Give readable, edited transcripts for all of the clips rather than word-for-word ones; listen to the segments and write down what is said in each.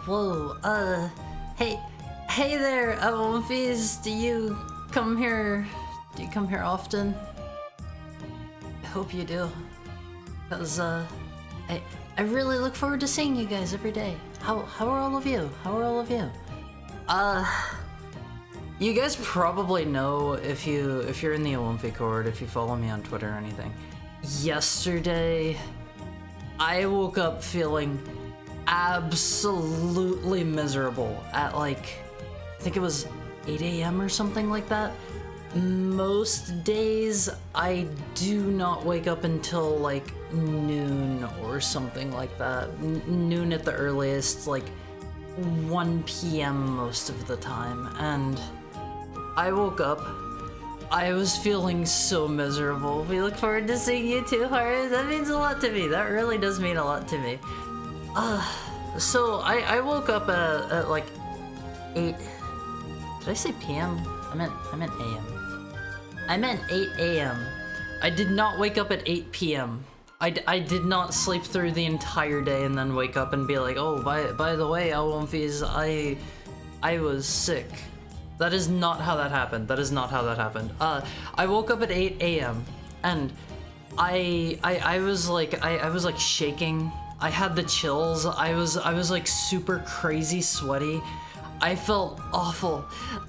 Whoa, hey there, Wumfies, do you come here often? I hope you do, because, I really look forward to seeing you guys every day. How are all of you? You guys probably know if you're in the Wumfi Court, if you follow me on Twitter or anything. Yesterday, I woke up feeling absolutely miserable at like, I think it was 8 a.m. or something like that. Most days I do not wake up until like noon or something like that. Noon at the earliest, like 1 p.m. most of the time. And I woke up, I was feeling so miserable. We look forward to seeing you too, Haru. That means a lot to me. That really does mean a lot to me. So I woke up at like 8, did I say PM? I meant AM. I meant 8 AM. I did not wake up at 8 PM. I did not sleep through the entire day and then wake up and be like, oh, by the way, Wumfies, I was sick. That is not how that happened. I woke up at 8 AM and I was like shaking. I had the chills. I was like super crazy sweaty. I felt awful.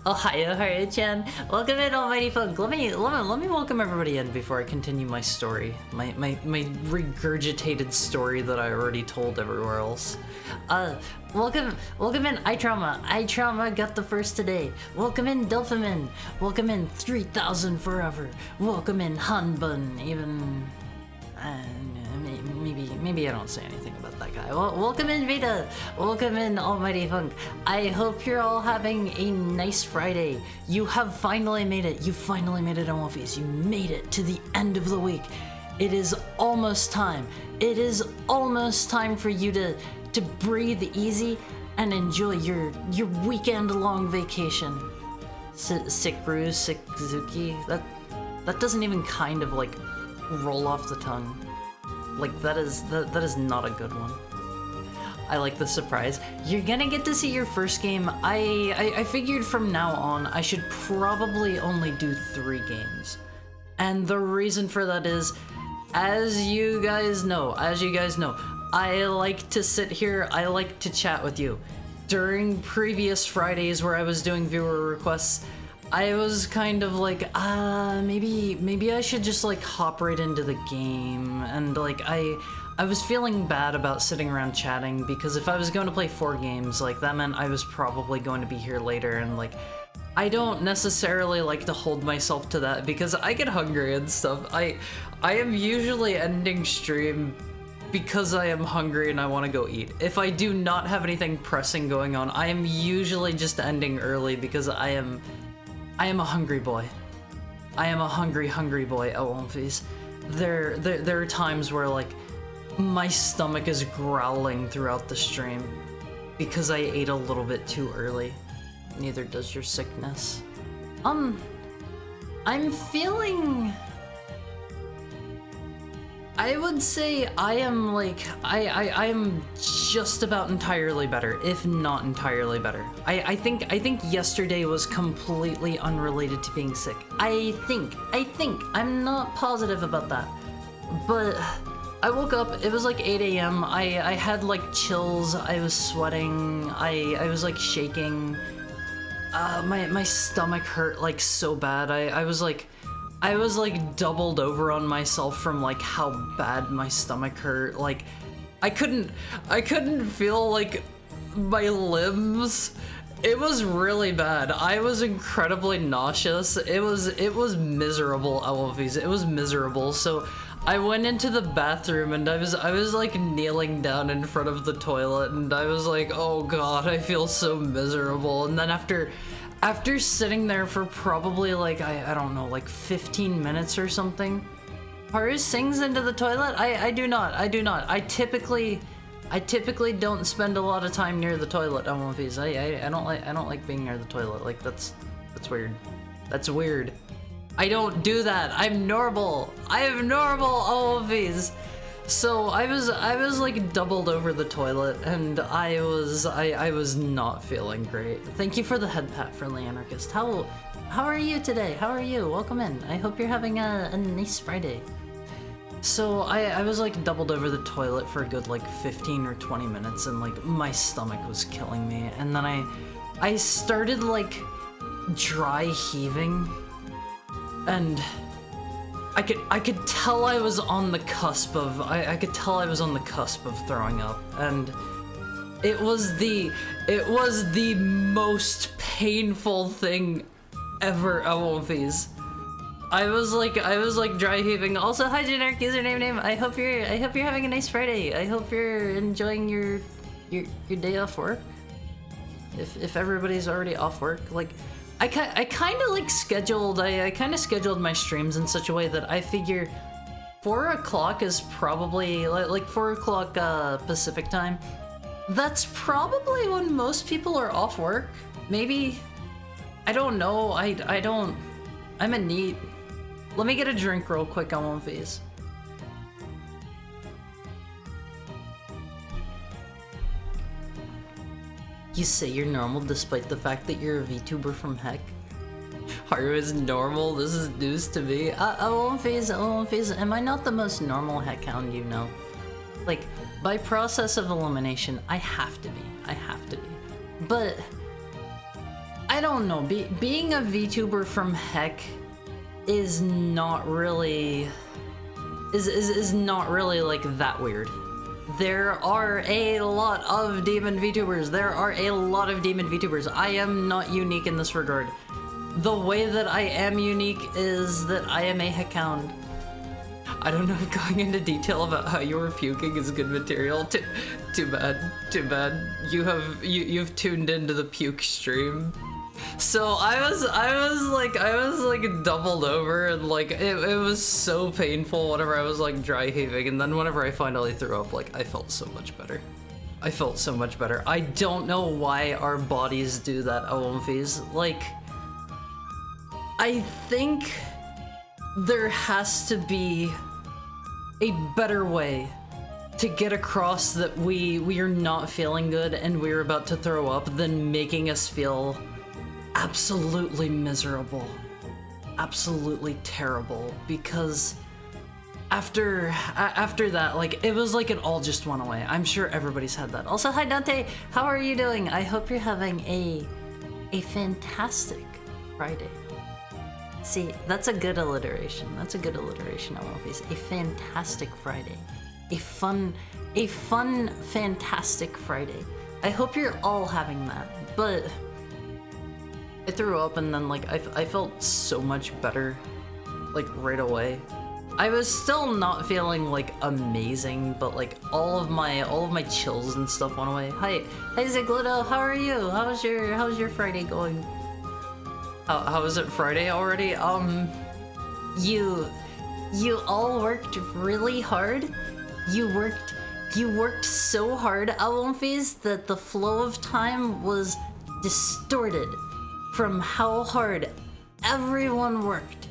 Oh, hiya, Haru-chan. Welcome in, almighty folk. Let me welcome everybody in before I continue my story. My regurgitated story that I already told everywhere else. Welcome in, iTrauma got the first today. Welcome in, Delphimin. Welcome in, 3000 forever. Welcome in, Hanbun. Even, maybe I don't say anything about about that guy. Well, welcome in, Veda. Welcome in, Almighty Funk. I hope you're all having a nice Friday. You have finally made it. You finally made it on Wolfies. You made it to the end of the week. It is almost time. It is almost time for you to breathe easy and enjoy your weekend-long vacation. Sikru, Sikzuki, that doesn't even kind of like roll off the tongue. Like that is not a good one. I like the surprise. You're gonna get to see your first game. I figured from now on I should probably only do 3 games. And the reason for that is, as you guys know, I like to sit here, I like to chat with you. During previous Fridays where I was doing viewer requests, I was kind of like, maybe I should just like hop right into the game. And like, I was feeling bad about sitting around chatting, because if I was going to play 4 games, like that meant I was probably going to be here later, and like, I don't necessarily like to hold myself to that because I get hungry and stuff. I am usually ending stream because I am hungry and I want to go eat. If I do not have anything pressing going on, I am usually just ending early because I am a hungry boy. I am a hungry boy at Wolfies. There are times where like my stomach is growling throughout the stream because I ate a little bit too early. Neither does your sickness. I'm feeling... I would say I am like, I am just about entirely better, if not entirely better. I think yesterday was completely unrelated to being sick. I think, I'm not positive about that. But I woke up, it was like 8 a.m. I had like chills, I was sweating, I was like shaking. My stomach hurt like so bad. I was like doubled over on myself from like how bad my stomach hurt. Like I couldn't feel like my limbs. It was really bad. I was incredibly nauseous. It was miserable, Wolfies. It was miserable. So I went into the bathroom and I was like kneeling down in front of the toilet, and I was like, oh god, I feel so miserable. And then after sitting there for probably like, I don't know, like 15 minutes or something, Haru sings into the toilet? I do not. I typically don't spend a lot of time near the toilet on Wolfies. I don't like being near the toilet. Like that's weird. That's weird. I don't do that. I'm normal. I am normal, Wolfies. So I was like doubled over the toilet, and I was not feeling great. Thank you for the head pat, Friendly Anarchist. How are you today? How are you? Welcome in. I hope you're having a nice Friday. So I was like doubled over the toilet for a good like 15 or 20 minutes, and like my stomach was killing me. And then I started like dry heaving, and I could tell I was on the cusp of I could tell I was on the cusp of throwing up, and it was the most painful thing ever at Wolfies. I was like dry heaving. Also, hi generic username. I hope you're having a nice Friday. I hope you're enjoying your day off work. If everybody's already off work, like I kind of like scheduled my streams in such a way that I figure 4 o'clock is probably like 4 o'clock Pacific time. That's probably when most people are off work. Maybe, I don't know. I don't. I'm a neat. Let me get a drink real quick on one phase. You say you're normal despite the fact that you're a VTuber from heck? Haru is normal? This is news to me. One phase, am I not the most normal heck hound you know? Like, by process of elimination, I have to be. But, I don't know, being a VTuber from heck is not really like that weird. There are a lot of demon VTubers. I am not unique in this regard. The way that I am unique is that I am a heckhound. I don't know if going into detail about how you were puking is good material. Too bad. Too bad. You've tuned into the puke stream. So I was like doubled over, and like it was so painful whenever I was like dry heaving, and then whenever I finally threw up, like I felt so much better. I felt so much better. I don't know why our bodies do that, Awomfies. Like, I think there has to be a better way to get across that we are not feeling good and we're about to throw up than making us feel absolutely miserable, absolutely terrible, because after that, like, it was like it all just went away. I'm sure everybody's had that. Also, hi Dante, how are you doing? I hope you're having a fantastic Friday. See, that's a good alliteration. That's a good alliteration, Awomfies. A fantastic Friday. A fun, fantastic Friday. I hope you're all having that, but I threw up and then like I felt so much better, like right away. I was still not feeling like amazing, but like all of my chills and stuff went away. Hi Zigludo, how are you? How's your Friday going? How is it Friday already? You all worked really hard. You worked so hard, Awomfies, that the flow of time was distorted from how hard everyone worked.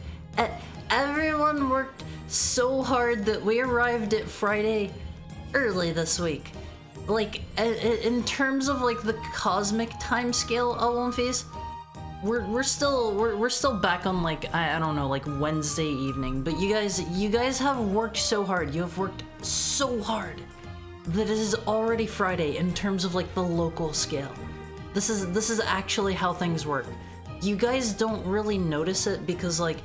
Everyone worked so hard that we arrived at Friday early this week. Like, in terms of like the cosmic time scale, Awomfies, we're still back on like I don't know, like Wednesday evening. But you guys have worked so hard. You have worked so hard that it is already Friday in terms of like the local scale. This is actually how things work. You guys don't really notice it because like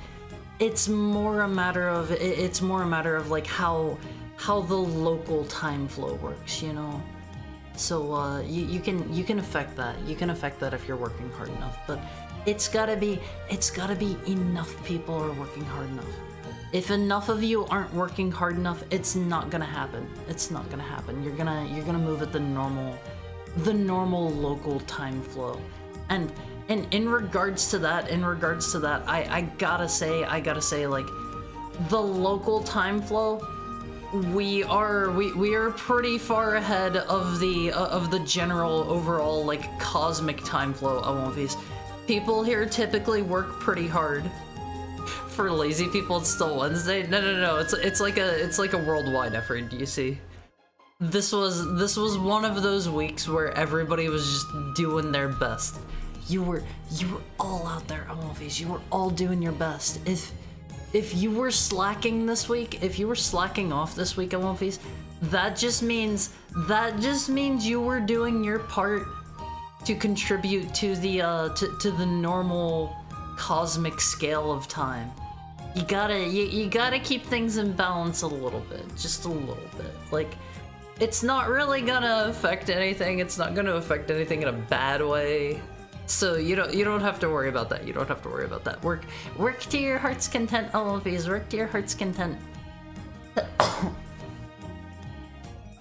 it's more a matter of like how the local time flow works, you know. So you can affect that. You can affect that if you're working hard enough, but it's gotta be enough people are working hard enough. If enough of you aren't working hard enough, it's not gonna happen. It's not gonna happen. You're gonna move at the normal local time flow. And in regards to that, I gotta say like the local time flow, we are pretty far ahead of the general overall like cosmic time flow, Awomfies. People here typically work pretty hard. For lazy people, it's still Wednesday. No. It's like a worldwide effort. Do you see? This was one of those weeks where everybody was just doing their best. You were all out there, Awomfies. You were all doing your best. If you were slacking this week, if you were slacking off this week, Awomfies, that just means you were doing your part to contribute to the normal cosmic scale of time. You gotta keep things in balance a little bit, just a little bit. Like, it's not really gonna affect anything. It's not gonna affect anything in a bad way. So you don't have to worry about that. You don't have to worry about that. Work to your heart's content, Awomfies. Work to your heart's content.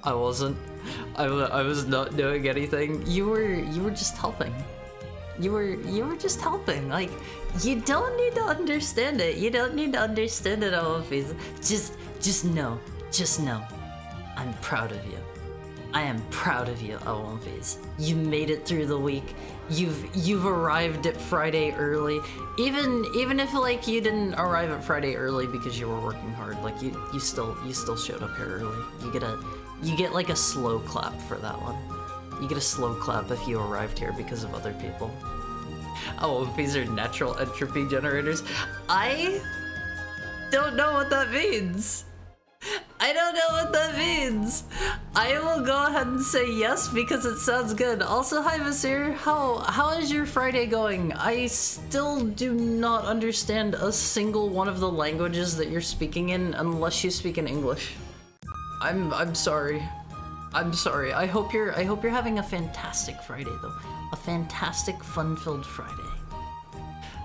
I wasn't. I was not doing anything. You were just helping. You were just helping. Like, you don't need to understand it. You don't need to understand it, Awomfies. Just know. I'm proud of you. I am proud of you, Awomfies. You made it through the week. You've arrived at Friday early. Even if like you didn't arrive at Friday early because you were working hard, like you still showed up here early. You get like a slow clap for that one. You get a slow clap if you arrived here because of other people. Awomfies are natural entropy generators. I don't know what that means. I don't know what that means. I will go ahead and say yes because it sounds good. Also, hi Vasir, how is your Friday going? I still do not understand a single one of the languages that you're speaking in unless you speak in English. I'm sorry. I'm sorry. I hope you're having a fantastic Friday though. A fantastic fun-filled Friday.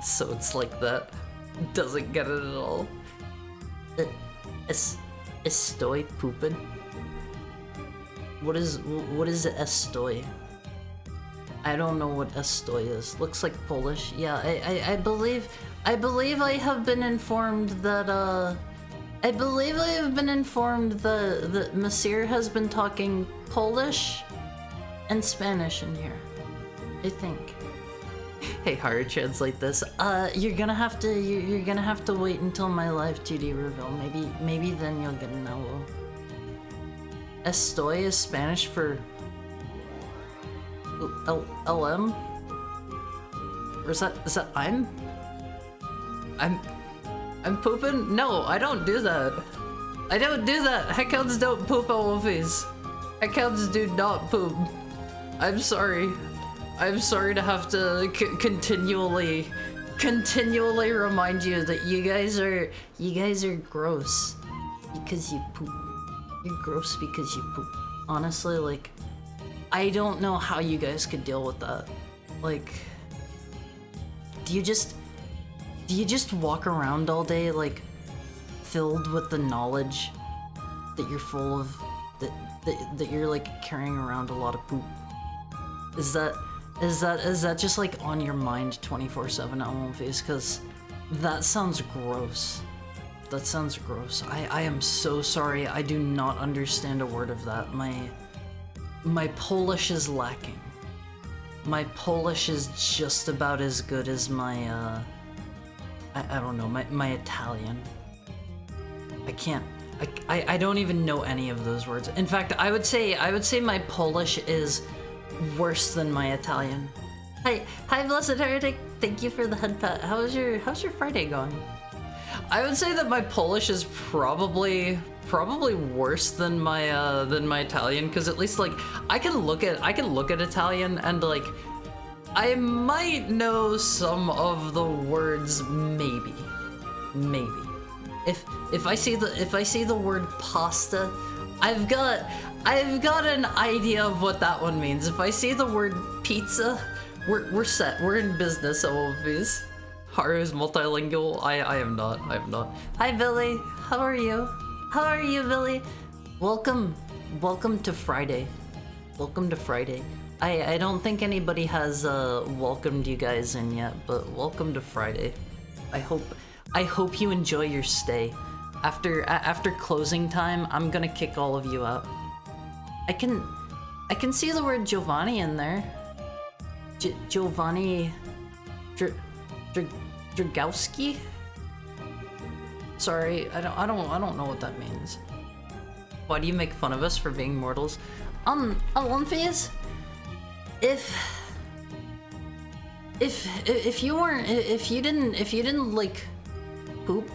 So it's like that. Doesn't get it at all. Estoy pooping? What is estoy? I don't know what estoy is. Looks like Polish. Yeah, I believe I have been informed that that Monsieur has been talking Polish and Spanish in here. I think. Hey, Haru, translate this. You're gonna have to wait until my live 2D reveal. Maybe then you'll get an LO. Estoy is Spanish for LM? Or is that I'm pooping? No, I don't do that. I don't do that. Heckhounds don't poop at Wolfies. Heckhounds do not poop. I'm sorry. I'm sorry to have to continually remind you that you guys are gross because you poop. You're gross because you poop. Honestly, like, I don't know how you guys could deal with that. Like, do you just walk around all day like filled with the knowledge that you're full of that you're like carrying around a lot of poop? Is that just like on your mind 24/7 at home face? Because that sounds gross. That sounds gross. I am so sorry. I do not understand a word of that. My Polish is lacking. My Polish is just about as good as my I don't know, my Italian. I don't even know any of those words. In fact, I would say my Polish is worse than my Italian. Hi, Blessed Heretic. Thank you for the head pat. How's your Friday going? I would say that my Polish is probably worse than my Italian, because at least like I can look at Italian and like I might know some of the words, maybe. If I see the word pasta, I've got an idea of what that one means. If I see the word pizza, we're set. We're in business, Wolfies. Haru is multilingual. I am not. Hi, Billy. How are you? How are you, Billy? Welcome to Friday. Welcome to Friday. I don't think anybody has welcomed you guys in yet, but welcome to Friday. I hope you enjoy your stay. After closing time, I'm gonna kick all of you out. I can see the word Giovanni in there. Giovanni Dragowski? Sorry, I don't know what that means. Why do you make fun of us for being mortals? Phase? If you didn't like poop,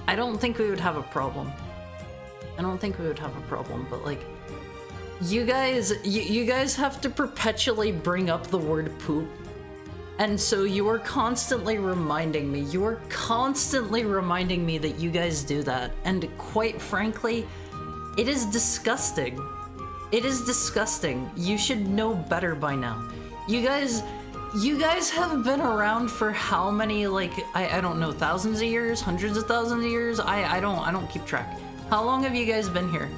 I don't think we would have a problem. But like, you guys have to perpetually bring up the word poop. And so you are constantly reminding me. You are constantly reminding me that you guys do that. And quite frankly, it is disgusting. It is disgusting. You should know better by now. You guys have been around for how many, like, I don't know, thousands of years, hundreds of thousands of years? I don't keep track. How long have you guys been here?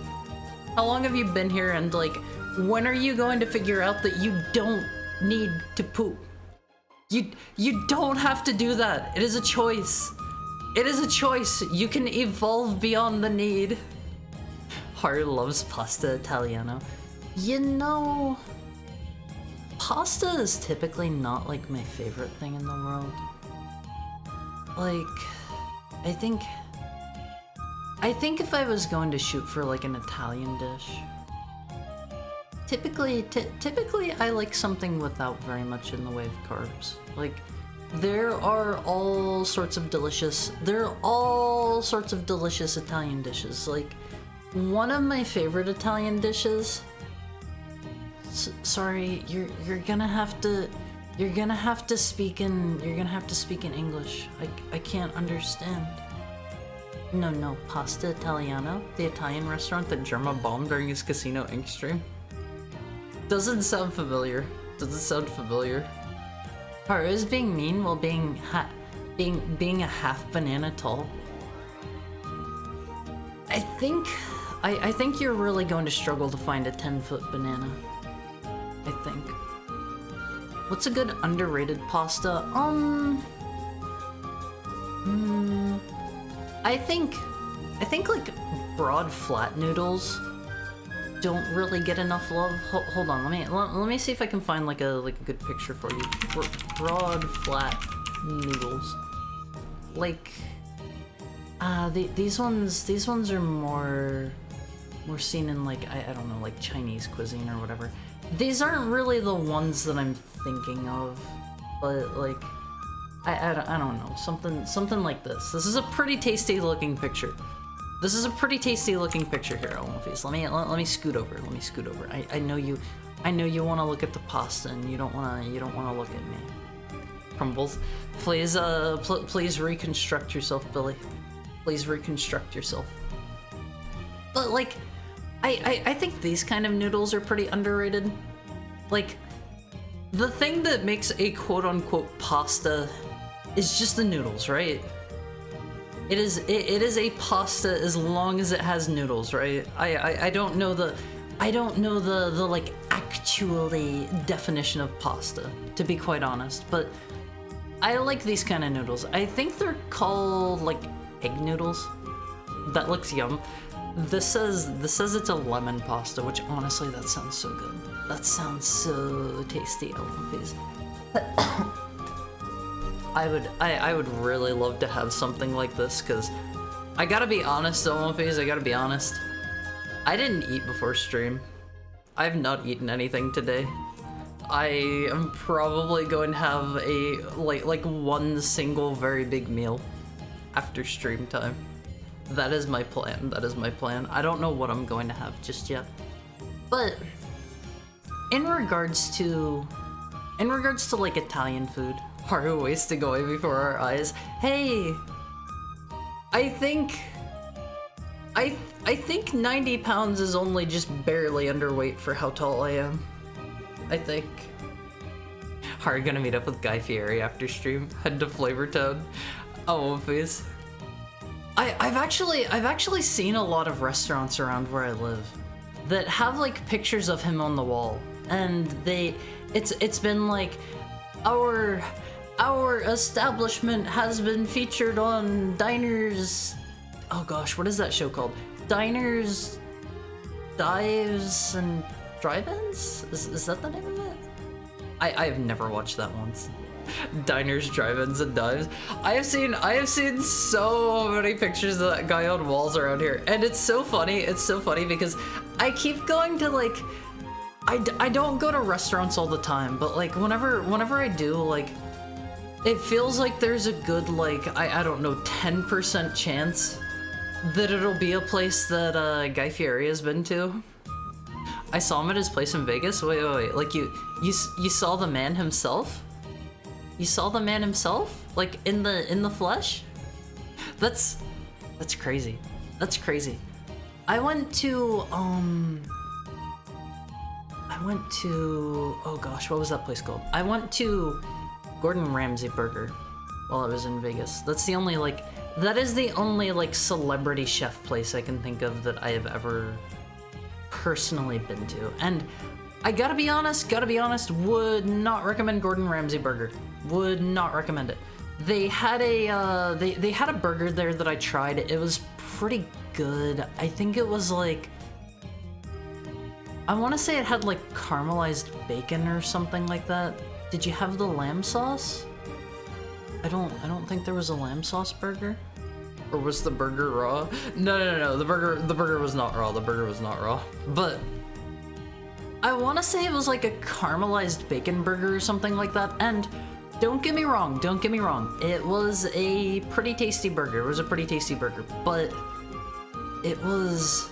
How long have you been here, and like, when are you going to figure out that you don't need to poop? You don't have to do that. It is a choice. It is a choice. You can evolve beyond the need. Haru loves pasta Italiano. You know, pasta is typically not like my favorite thing in the world. Like, I think if I was going to shoot for like an Italian dish, typically I like something without very much in the way of carbs. Like, there are all sorts of delicious Italian dishes. Like, one of my favorite Italian dishes. Sorry, you're gonna have to speak in English. I can't understand. No, Pasta Italiano, the Italian restaurant that Germa bombed during his Casino Inc. stream. Doesn't sound familiar. Haru is being mean while being a half banana tall. I think you're really going to struggle to find a 10-foot banana. I think. What's a good underrated pasta? I think like broad flat noodles don't really get enough love. Hold on, let me see if I can find like a good picture for you. Broad flat noodles. Like these ones are more seen in like I don't know, like Chinese cuisine or whatever. These aren't really the ones that I'm thinking of, but like I don't know, something like this. This is a pretty tasty looking picture. This is a pretty tasty looking picture here, Almofies. Let me scoot over. Let me scoot over. I know you want to look at the pasta and you don't want to look at me. Crumbles, please please reconstruct yourself, Billy. Please reconstruct yourself. But like I think these kind of noodles are pretty underrated. Like, the thing that makes a quote-unquote pasta is just the noodles, right? It is a pasta as long as it has noodles, right? I don't know the like actually definition of pasta, to be quite honest, but I like these kind of noodles. I think they're called like egg noodles. That looks yum. This says it's a lemon pasta, which honestly, that sounds so good. That sounds so tasty, Almofies. I would really love to have something like this, because I gotta be honest, Almofies, I gotta be honest. I didn't eat before stream. I've not eaten anything today. I am probably going to have a like one single very big meal after stream time. That is my plan. That is my plan. I don't know what I'm going to have just yet. But in regards to like Italian food, are wasting away before our eyes. Hey, I think 90 pounds is only just barely underweight for how tall I am. I think. Are you gonna meet up with Guy Fieri after stream? Head to Flavortown. Oh, please. I've actually seen a lot of restaurants around where I live that have like pictures of him on the wall, and it's been like our establishment has been featured on Diners. Oh gosh, what is that show called? Diners, Dives, and Drive-Ins? Is that the name of it? I've never watched that once. Diners, drive-ins, and dives. I have seen so many pictures of that guy on walls around here, and it's so funny. It's so funny because I keep going to like, I don't go to restaurants all the time, but like whenever I do, like, it feels like there's a good like I don't know 10% chance that it'll be a place that Guy Fieri has been to. I saw him at his place in Vegas. Wait. Like you saw the man himself? You saw the man himself? Like in the flesh? That's crazy. That's crazy. I went to oh gosh, what was that place called? I went to Gordon Ramsay Burger while I was in Vegas. That is the only like celebrity chef place I can think of that I have ever personally been to. And I gotta be honest, would not recommend Gordon Ramsay Burger. Would not recommend it. They had a they had a burger there that I tried. It was pretty good. I think it was like, I want to say it had like caramelized bacon or something like that. Did you have the lamb sauce? I don't think there was a lamb sauce burger. Or was the burger raw? No. The burger was not raw. The burger was not raw. But I want to say it was like a caramelized bacon burger or something like that. And don't get me wrong. It was a pretty tasty burger. But it was,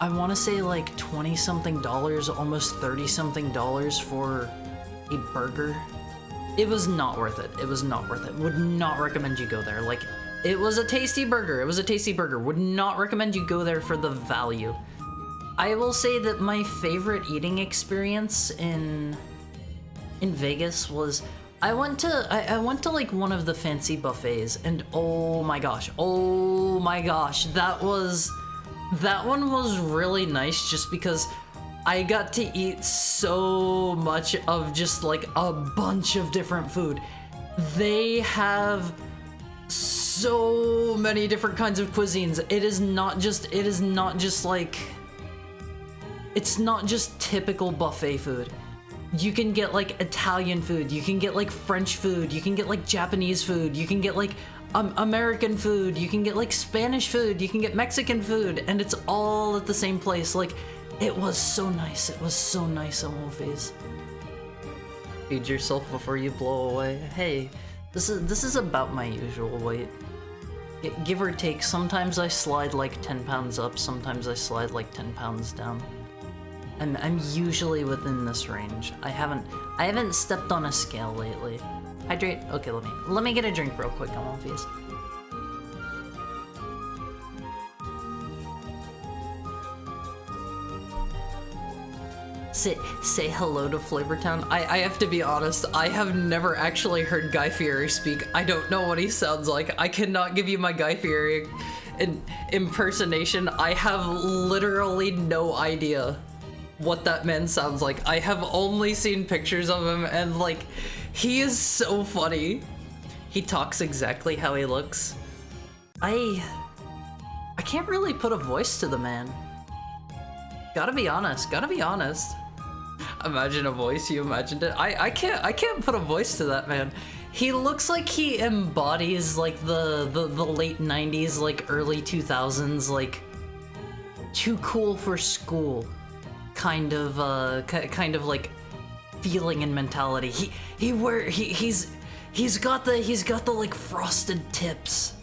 I want to say like $20-something, almost $30-something for a burger. It was not worth it. Would not recommend you go there. Like, it was a tasty burger. Would not recommend you go there for the value. I will say that my favorite eating experience in Vegas was, I went to like one of the fancy buffets, and oh my gosh, that one was really nice just because I got to eat so much of just like a bunch of different food. They have so many different kinds of cuisines. It's not just typical buffet food. You can get like Italian food, you can get like French food, you can get like Japanese food, you can get like American food, you can get like Spanish food, you can get Mexican food, and it's all at the same place. Like, it was so nice. It was so nice at Wolfie's. Feed yourself before you blow away. Hey, this is about my usual weight. Give or take, sometimes I slide like 10 pounds up, sometimes I slide like 10 pounds down. I'm usually within this range. I haven't stepped on a scale lately. Hydrate? Okay, let me get a drink real quick on Wolfie's. Say hello to Flavortown. I have to be honest, I have never actually heard Guy Fieri speak. I don't know what he sounds like. I cannot give you my Guy Fieri impersonation. I have literally no idea what that man sounds like. I have only seen pictures of him, and like, he is so funny. He talks exactly how he looks. I can't really put a voice to the man. Gotta be honest. Imagine a voice, you imagined it. I can't put a voice to that man. He looks like he embodies like the late 90s, like early 2000s, like too cool for school kind of like feeling and mentality. He's got the like frosted tips.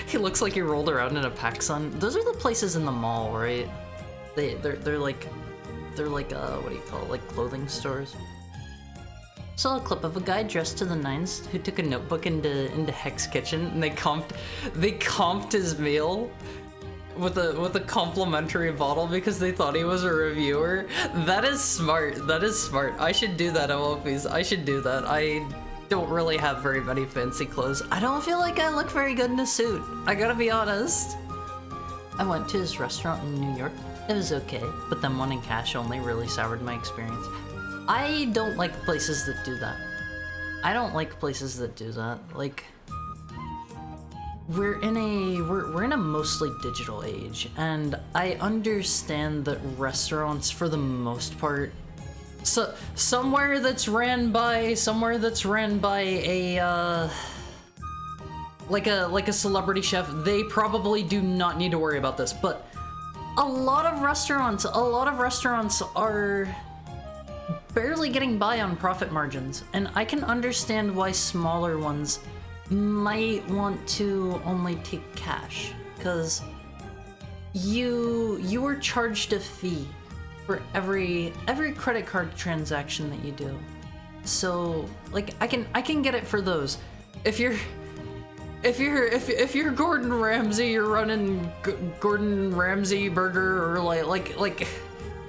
He looks like he rolled around in a PacSun. Those are the places in the mall, right? They're like what do you call it, like clothing stores. Saw a clip of a guy dressed to the nines who took a notebook into Hex Kitchen, and they comped his meal with a complimentary bottle because they thought he was a reviewer. That is smart. I should do that at Wolfie's. I should do that. I don't really have very many fancy clothes. I don't feel like I look very good in a suit. I gotta be honest. I went to his restaurant in New York. It was okay, but them wanting cash only really soured my experience. I don't like places that do that. Like, we're in a mostly digital age, and I understand that restaurants, for the most part, so somewhere that's ran by a like a celebrity chef, they probably do not need to worry about this, but a lot of restaurants are barely getting by on profit margins, and I can understand why smaller ones might want to only take cash, because you are charged a fee for every credit card transaction that you do. So like I can get it for those. If you're Gordon Ramsay, you're running Gordon Ramsay Burger, or like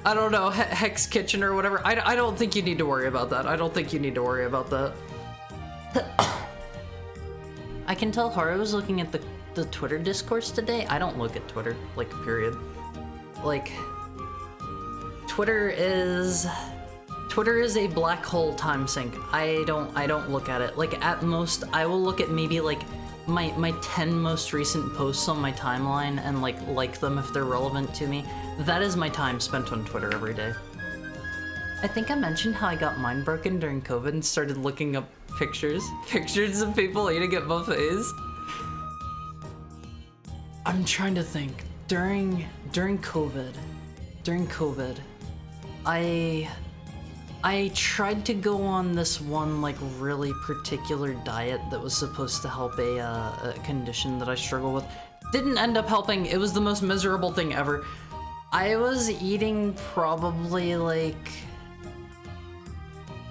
I don't know, Hex Kitchen or whatever. I don't think you need to worry about that. I can tell Haru was looking at the Twitter discourse today. I don't look at Twitter, like, period. Like, Twitter is a black hole time sink. I don't look at it. Like, at most, I will look at maybe like my 10 most recent posts on my timeline and like them if they're relevant to me. That is my time spent on Twitter every day. I think I mentioned how I got mine broken during COVID and started looking up pictures of people eating at buffets. I'm trying to think. During COVID, I tried to go on this one like really particular diet that was supposed to help a condition that I struggle with. Didn't end up helping. It was the most miserable thing ever. I was eating probably like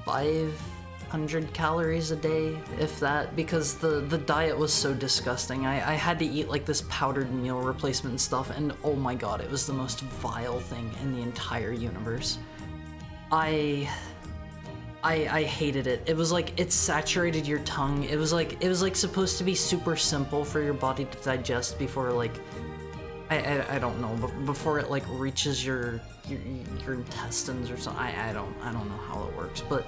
500 calories a day, if that, because the diet was so disgusting. I had to eat like this powdered meal replacement stuff, and oh my god, it was the most vile thing in the entire universe. I I hated it. It was like it saturated your tongue. It was like supposed to be super simple for your body to digest before like I don't know, before it like reaches your intestines or something. I don't know how it works, but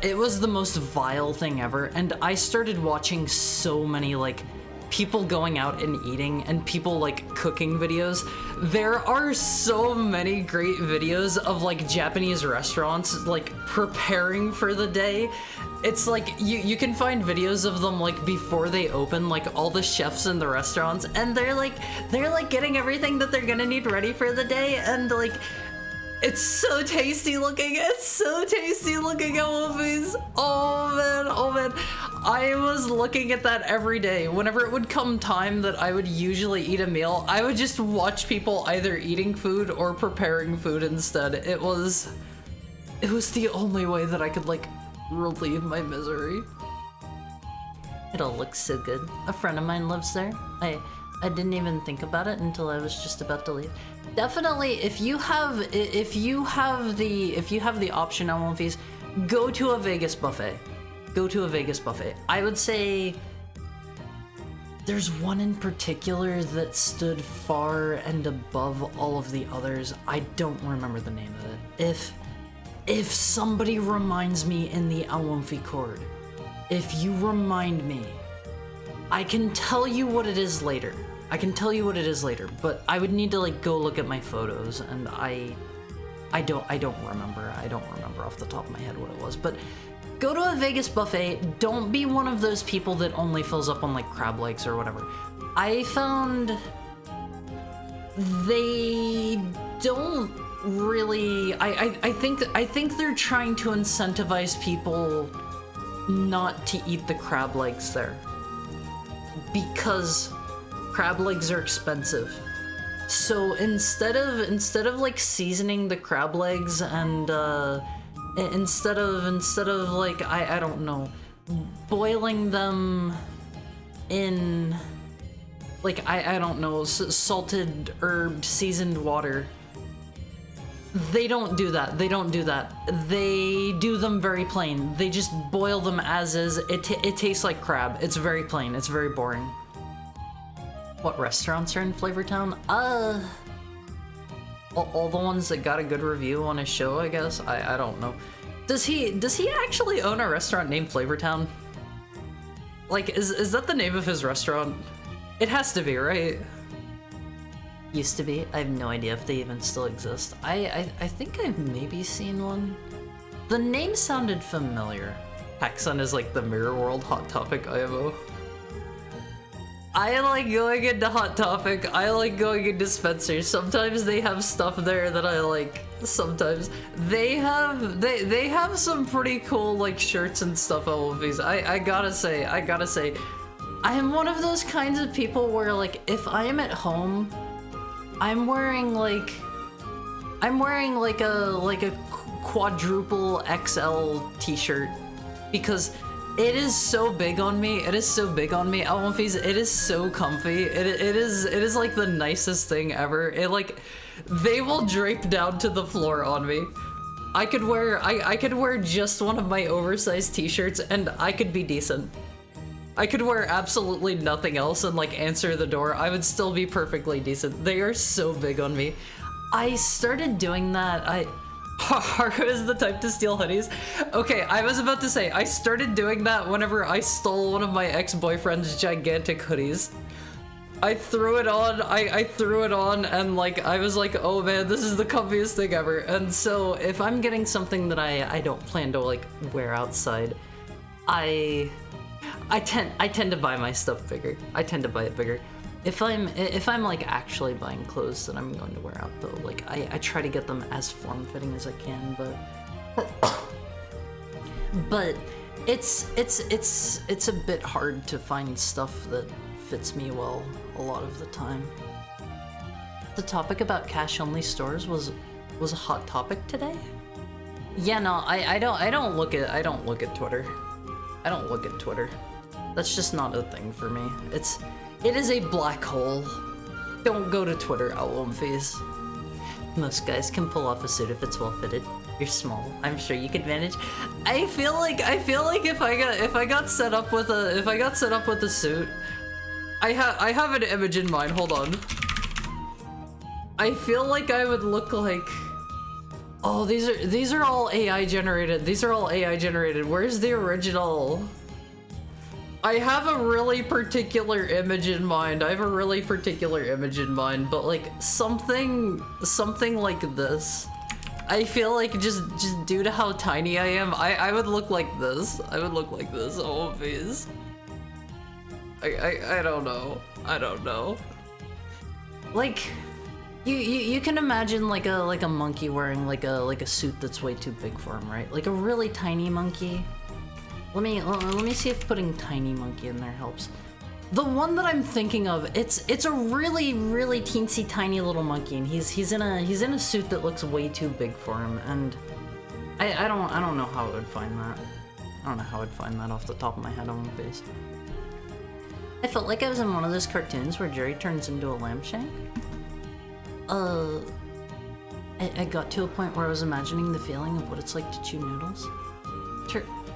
it was the most vile thing ever. And I started watching so many like people going out and eating and people like cooking videos. There are so many great videos of like Japanese restaurants like preparing for the day. It's like you can find videos of them like before they open, like all the chefs in the restaurants, and they're like getting everything that they're gonna need ready for the day, and like it's so tasty looking. It's so tasty looking at movies. Oh man. I was looking at that every day. Whenever it would come time that I would usually eat a meal, I would just watch people either eating food or preparing food instead. It was the only way that I could like relieve my misery. It all looks so good. A friend of mine lives there. I didn't even think about it until I was just about to leave. Definitely, if you have the option on One Piece, go to a Vegas buffet. Go to a Vegas buffet. I would say there's one in particular that stood far and above all of the others. I don't remember the name of it. If somebody reminds me in the Awonfi Court, if you remind me, I can tell you what it is later. But I would need to like go look at my photos, and I don't remember. I don't remember off the top of my head what it was. But go to a Vegas buffet. Don't be one of those people that only fills up on like crab legs or whatever. I found they don't really. I think they're trying to incentivize people not to eat the crab legs there, because crab legs are expensive. So instead of like seasoning the crab legs and instead of like I don't know, boiling them in like I don't know, salted herbed seasoned water, they don't do that. They do them very plain. They just boil them as is. It tastes like crab. It's very plain. It's very boring. What restaurants are in Flavortown? All the ones that got a good review on his show, I guess. I don't know. Does he actually own a restaurant named Flavortown? Like, is that the name of his restaurant? It has to be, right? Used to be. I have no idea if they even still exist. I think I've maybe seen one. The name sounded familiar. Haxon is like the Mirror World Hot Topic IMO. I like going into Hot Topic. I like going into Spencer's. Sometimes they have stuff there that I like. Sometimes they have some pretty cool like shirts and stuff at Wolfies. I gotta say, I am one of those kinds of people where like if I am at home, I'm wearing like a quadruple XL t-shirt because it is so big on me. It is so big on me. Elmonfies, it is so comfy. It is like the nicest thing ever. It like they will drape down to the floor on me. I could wear just one of my oversized t-shirts and I could be decent. I could wear absolutely nothing else and like answer the door. I would still be perfectly decent. They are so big on me. I started doing that. Haru is the type to steal hoodies. Okay, I was about to say, I started doing that whenever I stole one of my ex-boyfriend's gigantic hoodies. I threw it on, I threw it on, and like, I was like, oh man, this is the comfiest thing ever. And so, if I'm getting something that I don't plan to like wear outside, I tend to buy my stuff bigger. I tend to buy it bigger. If I'm like actually buying clothes that I'm going to wear out though, like I try to get them as form-fitting as I can, but it's a bit hard to find stuff that fits me well a lot of the time. The topic about cash-only stores was a hot topic today. Yeah, no, I don't look at Twitter. I don't look at Twitter. That's just not a thing for me. It is a black hole. Don't go to Twitter, Outlaw Phase. Most guys can pull off a suit if it's well fitted. You're small. I'm sure you could manage. I feel like if I got set up with a suit, I have an image in mind. Hold on. I feel like I would look like. Oh, these are all AI generated. These are all AI generated. Where's the original? I have a really particular image in mind. But like something like this. I feel like just due to how tiny I am, I would look like this. I would look like this. Oh, please. I don't know. I don't know. Like, you can imagine like a monkey wearing like a suit that's way too big for him, right? Like a really tiny monkey. Let me see if putting tiny monkey in there helps. The one that I'm thinking of, it's a really teensy tiny little monkey, and he's in a suit that looks way too big for him, and I don't know how I would find that. I don't know how I'd find that off the top of my head on my face. I felt like I was in one of those cartoons where Jerry turns into a lamb shank. I got to a point where I was imagining the feeling of what it's like to chew noodles.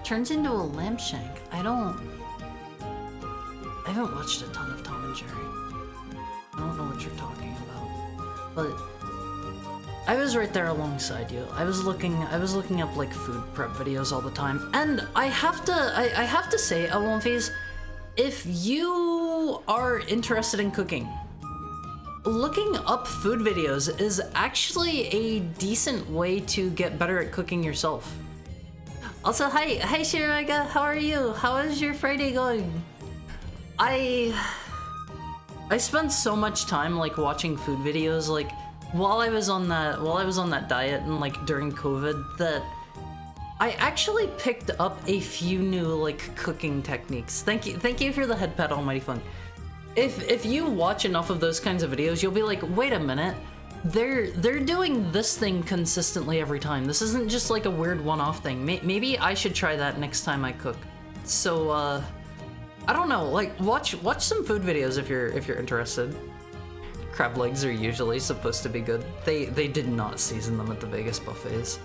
Turns into a lamb shank. I haven't watched a ton of Tom and Jerry. I don't know what you're talking about. But I was right there alongside you. I was looking up like food prep videos all the time. And I have to say, Alonfis, if you are interested in cooking, looking up food videos is actually a decent way to get better at cooking yourself. Also, hi Shiraga, how are you? How is your Friday going? I spent so much time like watching food videos like while I was on that diet and like during COVID that I actually picked up a few new like cooking techniques. Thank you for the head pet, Almighty Fun. If you watch enough of those kinds of videos, you'll be like, wait a minute, they're doing this thing consistently every time. This isn't just like a weird one-off thing. Maybe I should try that next time I cook. So I don't know, like watch some food videos if you're interested. Crab legs are usually supposed to be good. They did not season them at the Vegas buffets.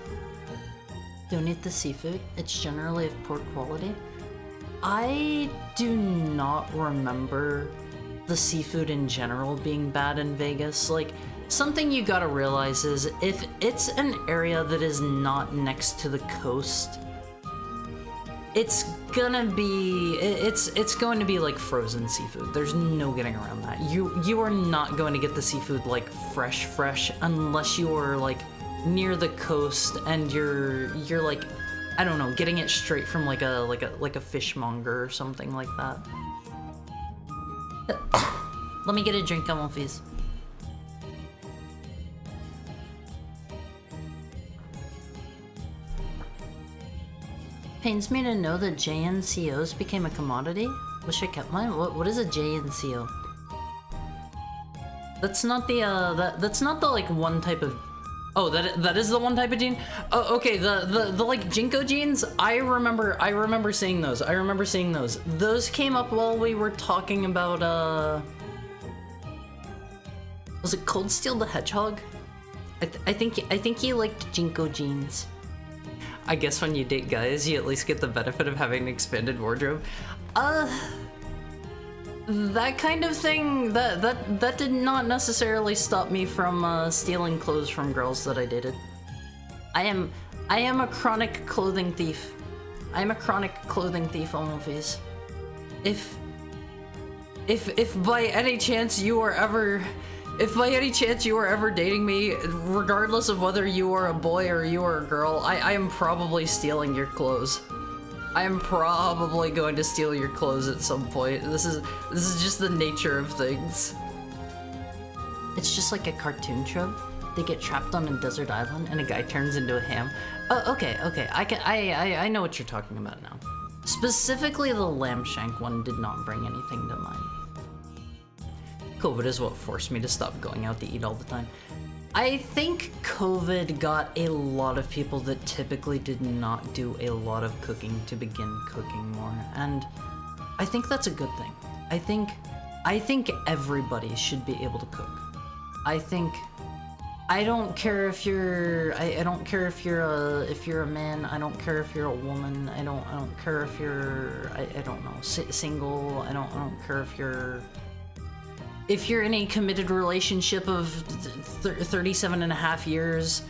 Don't eat the seafood. It's generally of poor quality. I do not remember the seafood in general being bad in Vegas. Like, something you gotta realize is if it's an area that is not next to the coast, it's going to be like frozen seafood. There's no getting around that. You are not going to get the seafood like fresh unless you are like near the coast and you're like, I don't know, getting it straight from like a fishmonger or something like that. Let me get a drink, Amalfis. Pains me to know that JNCOs became a commodity. Wish I kept mine. What is a JNCO? That's not the that's not the like one type of. Oh, that is the one type of jean. Oh, okay. The like Jinko jeans. I remember seeing those. Those came up while we were talking about was it Cold Steel the Hedgehog? I think he liked Jinko jeans. I guess when you date guys, you at least get the benefit of having an expanded wardrobe. That kind of thing, that did not necessarily stop me from stealing clothes from girls that I dated. I am a chronic clothing thief. I am a chronic clothing thief, Almofies. If by any chance you are ever dating me, regardless of whether you are a boy or you are a girl, I am probably stealing your clothes. I am probably going to steal your clothes at some point. This is just the nature of things. It's just like a cartoon trope. They get trapped on a desert island and a guy turns into a ham. Oh, okay. I know what you're talking about now. Specifically, the lamb shank one did not bring anything to mind. COVID is what forced me to stop going out to eat all the time. I think COVID got a lot of people that typically did not do a lot of cooking to begin cooking more, and I think that's a good thing. I think everybody should be able to cook. I think I don't care if you're I don't care if you're a man. I don't care if you're a woman. I don't care if you're I don't know, single. I don't care if you're in a committed relationship of 37 and a half years.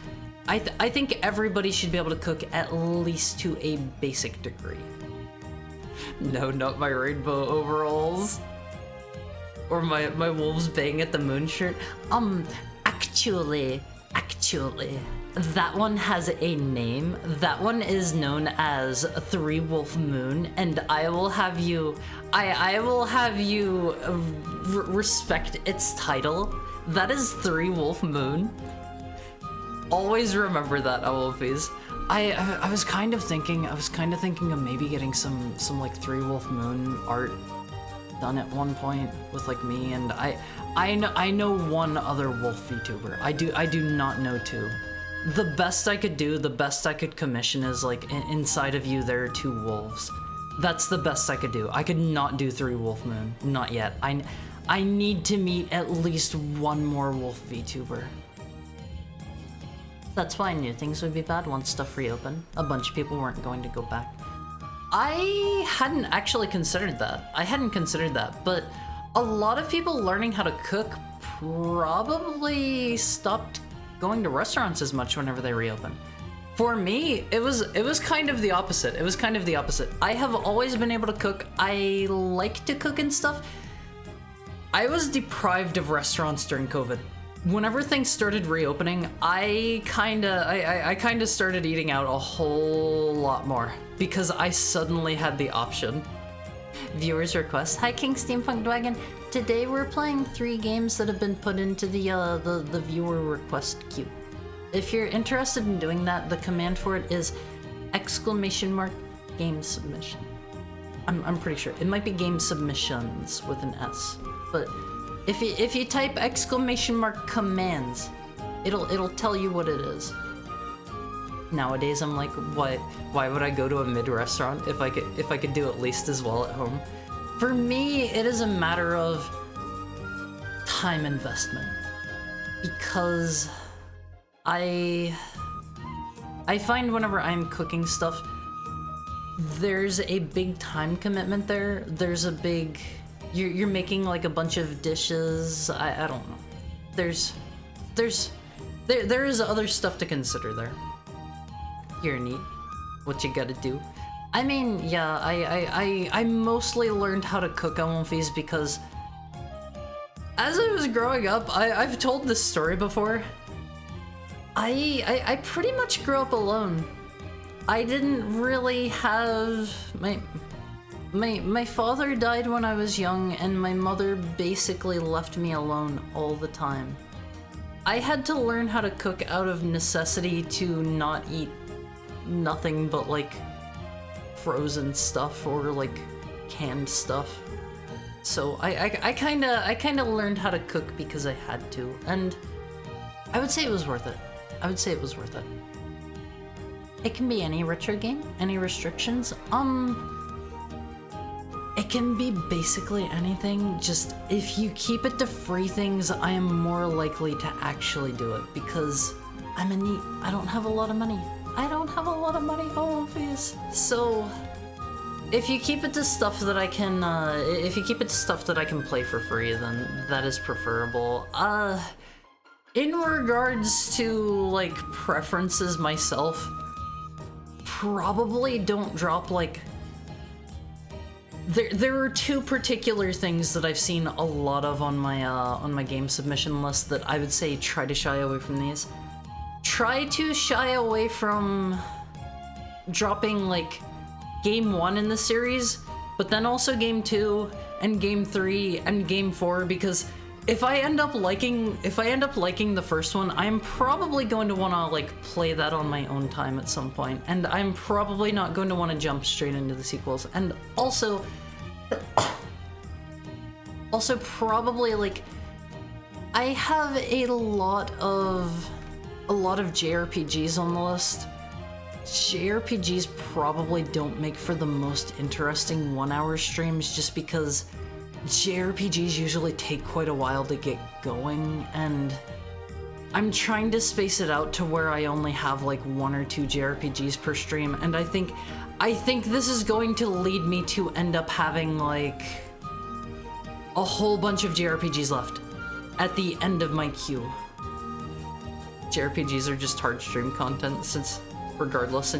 I think everybody should be able to cook at least to a basic degree. No, not my rainbow overalls. Or my wolves baying at the moon shirt. Actually, that one has a name. That one is known as Three Wolf Moon, and I will have you respect its title. That is Three Wolf Moon. Always remember that, Wolfies. I was kind of thinking of maybe getting some like Three Wolf Moon art done at one point with like me, and I know one other wolf VTuber. I do not know two. The best I could commission is like inside of you there are two wolves. That's the best I could do. I could not do Three Wolf Moon, not yet. I need to meet at least one more wolf VTuber. That's why I knew things would be bad once stuff reopened. A bunch of people weren't going to go back. I hadn't actually considered that. But a lot of people learning how to cook probably stopped going to restaurants as much whenever they reopen. For me, it was kind of the opposite. I have always been able to cook. I like to cook and stuff. I was deprived of restaurants during COVID. Whenever things started reopening, I kinda started eating out a whole lot more because I suddenly had the option. Viewers request. Hi King Steampunk Dragon. Today we're playing 3 games that have been put into the viewer request queue. If you're interested in doing that, the command for it is !game submission. I'm pretty sure it might be game submissions with an S, but if you type !commands, it'll tell you what it is. Nowadays I'm like, why would I go to a mid restaurant if I could do at least as well at home? For me, it is a matter of time investment, because I find whenever I'm cooking stuff, there's a big time commitment there. There's a big you're making like a bunch of dishes. I don't know. There is other stuff to consider there. You're neat. What you gotta do. I mean, yeah, I mostly learned how to cook on Wolfies because as I was growing up, I've told this story before. I pretty much grew up alone. I didn't really have my father died when I was young, and my mother basically left me alone all the time. I had to learn how to cook out of necessity to not eat nothing but like frozen stuff or like canned stuff. So I kinda learned how to cook because I had to, and I would say it was worth it. It can be any retro game, any restrictions. It can be basically anything, just if you keep it to free things, I am more likely to actually do it because I'm a neat. I don't have a lot of money, obvious. So if you keep it to stuff that I can, play for free, then that is preferable. In regards to like preferences myself, probably don't drop like. There are 2 particular things that I've seen a lot of on my game submission list that I would say try to shy away from these. Try to shy away from dropping like game 1 in the series, but then also game 2 and game 3 and game 4, because if I end up liking the first one, I'm probably going to want to like play that on my own time at some point, and I'm probably not going to want to jump straight into the sequels. And also probably like I have a lot of JRPGs on the list. JRPGs probably don't make for the most interesting 1-hour streams just because JRPGs usually take quite a while to get going, and I'm trying to space it out to where I only have like 1 or 2 JRPGs per stream, and I think this is going to lead me to end up having like a whole bunch of JRPGs left at the end of my queue. JRPGs are just hard stream content since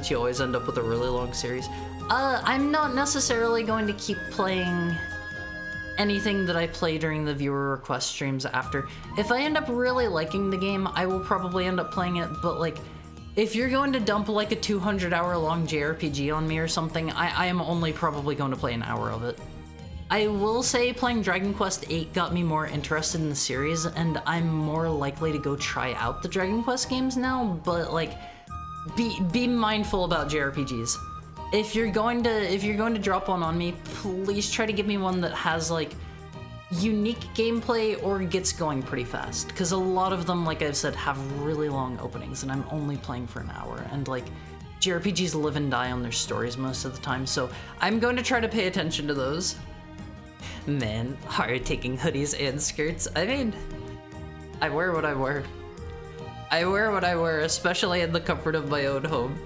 you always end up with a really long series. I'm not necessarily going to keep playing anything that I play during the viewer request streams after. If I end up really liking the game, I will probably end up playing it, but like, if you're going to dump like a 200-hour long JRPG on me or something, I am only probably going to play an hour of it. I will say playing Dragon Quest VIII got me more interested in the series, and I'm more likely to go try out the Dragon Quest games now, but like, be mindful about JRPGs. If you're going to drop one on me, please try to give me one that has like unique gameplay or gets going pretty fast, because a lot of them, like I've said, have really long openings and I'm only playing for an hour, and like JRPGs live and die on their stories most of the time, so I'm going to try to pay attention to those. Man, hard taking hoodies and skirts. I mean, I wear what I wear. I wear what I wear, especially in the comfort of my own home.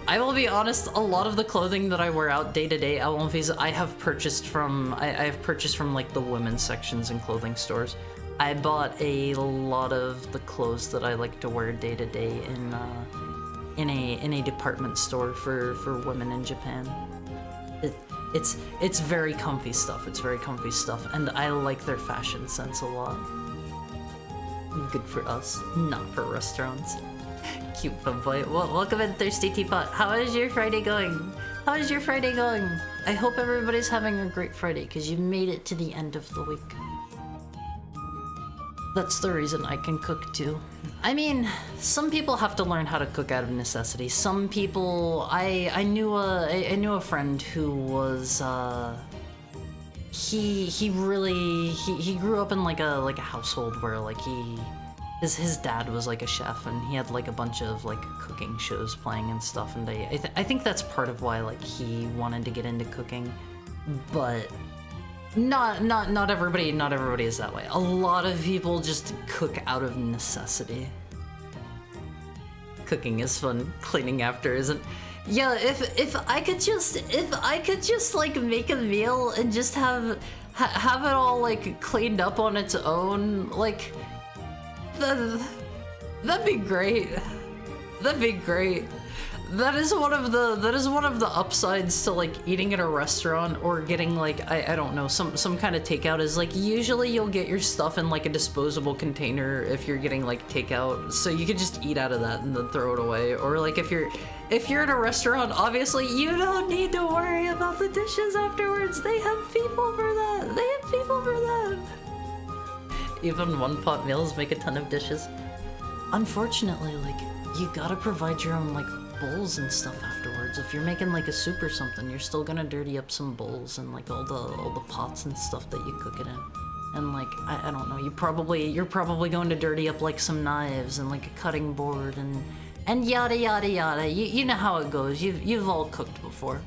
I will be honest, a lot of the clothing that I wear out day to day at One Piece, I have purchased from like the women's sections in clothing stores. I bought a lot of the clothes that I like to wear day to day in a department store for women in Japan. It's very comfy stuff. It's very comfy stuff, and I like their fashion sense a lot. Good for us, not for restaurants. Cute fun boy. Well, welcome in, Thirsty Teapot. How is your Friday going? How is your Friday going? I hope everybody's having a great Friday, because you made it to the end of the week. That's the reason I can cook too. I mean, some people have to learn how to cook out of necessity. Some people, I knew a friend who was he grew up in like a household where like his dad was like a chef, and he had like a bunch of like cooking shows playing and stuff, and I think that's part of why like he wanted to get into cooking, but not everybody is that way. A lot of people just cook out of necessity. Cooking is fun, cleaning after isn't. Yeah, if I could just like make a meal and just have it all like cleaned up on its own, like that'd be great. That'd be great. That is one of the upsides to like eating at a restaurant or getting like I don't know, some kind of takeout, is like usually you'll get your stuff in like a disposable container if you're getting like takeout, so you could just eat out of that and then throw it away. Or like if you're at a restaurant, obviously you don't need to worry about the dishes afterwards. They have people for that. They have people for that. Even one pot meals make a ton of dishes. Unfortunately, like you gotta provide your own like bowls and stuff afterwards. If you're making like a soup or something, you're still gonna dirty up some bowls and like all the pots and stuff that you cook it in. And like I don't know, you're probably going to dirty up like some knives and like a cutting board and yada yada yada. You know how it goes. You've all cooked before.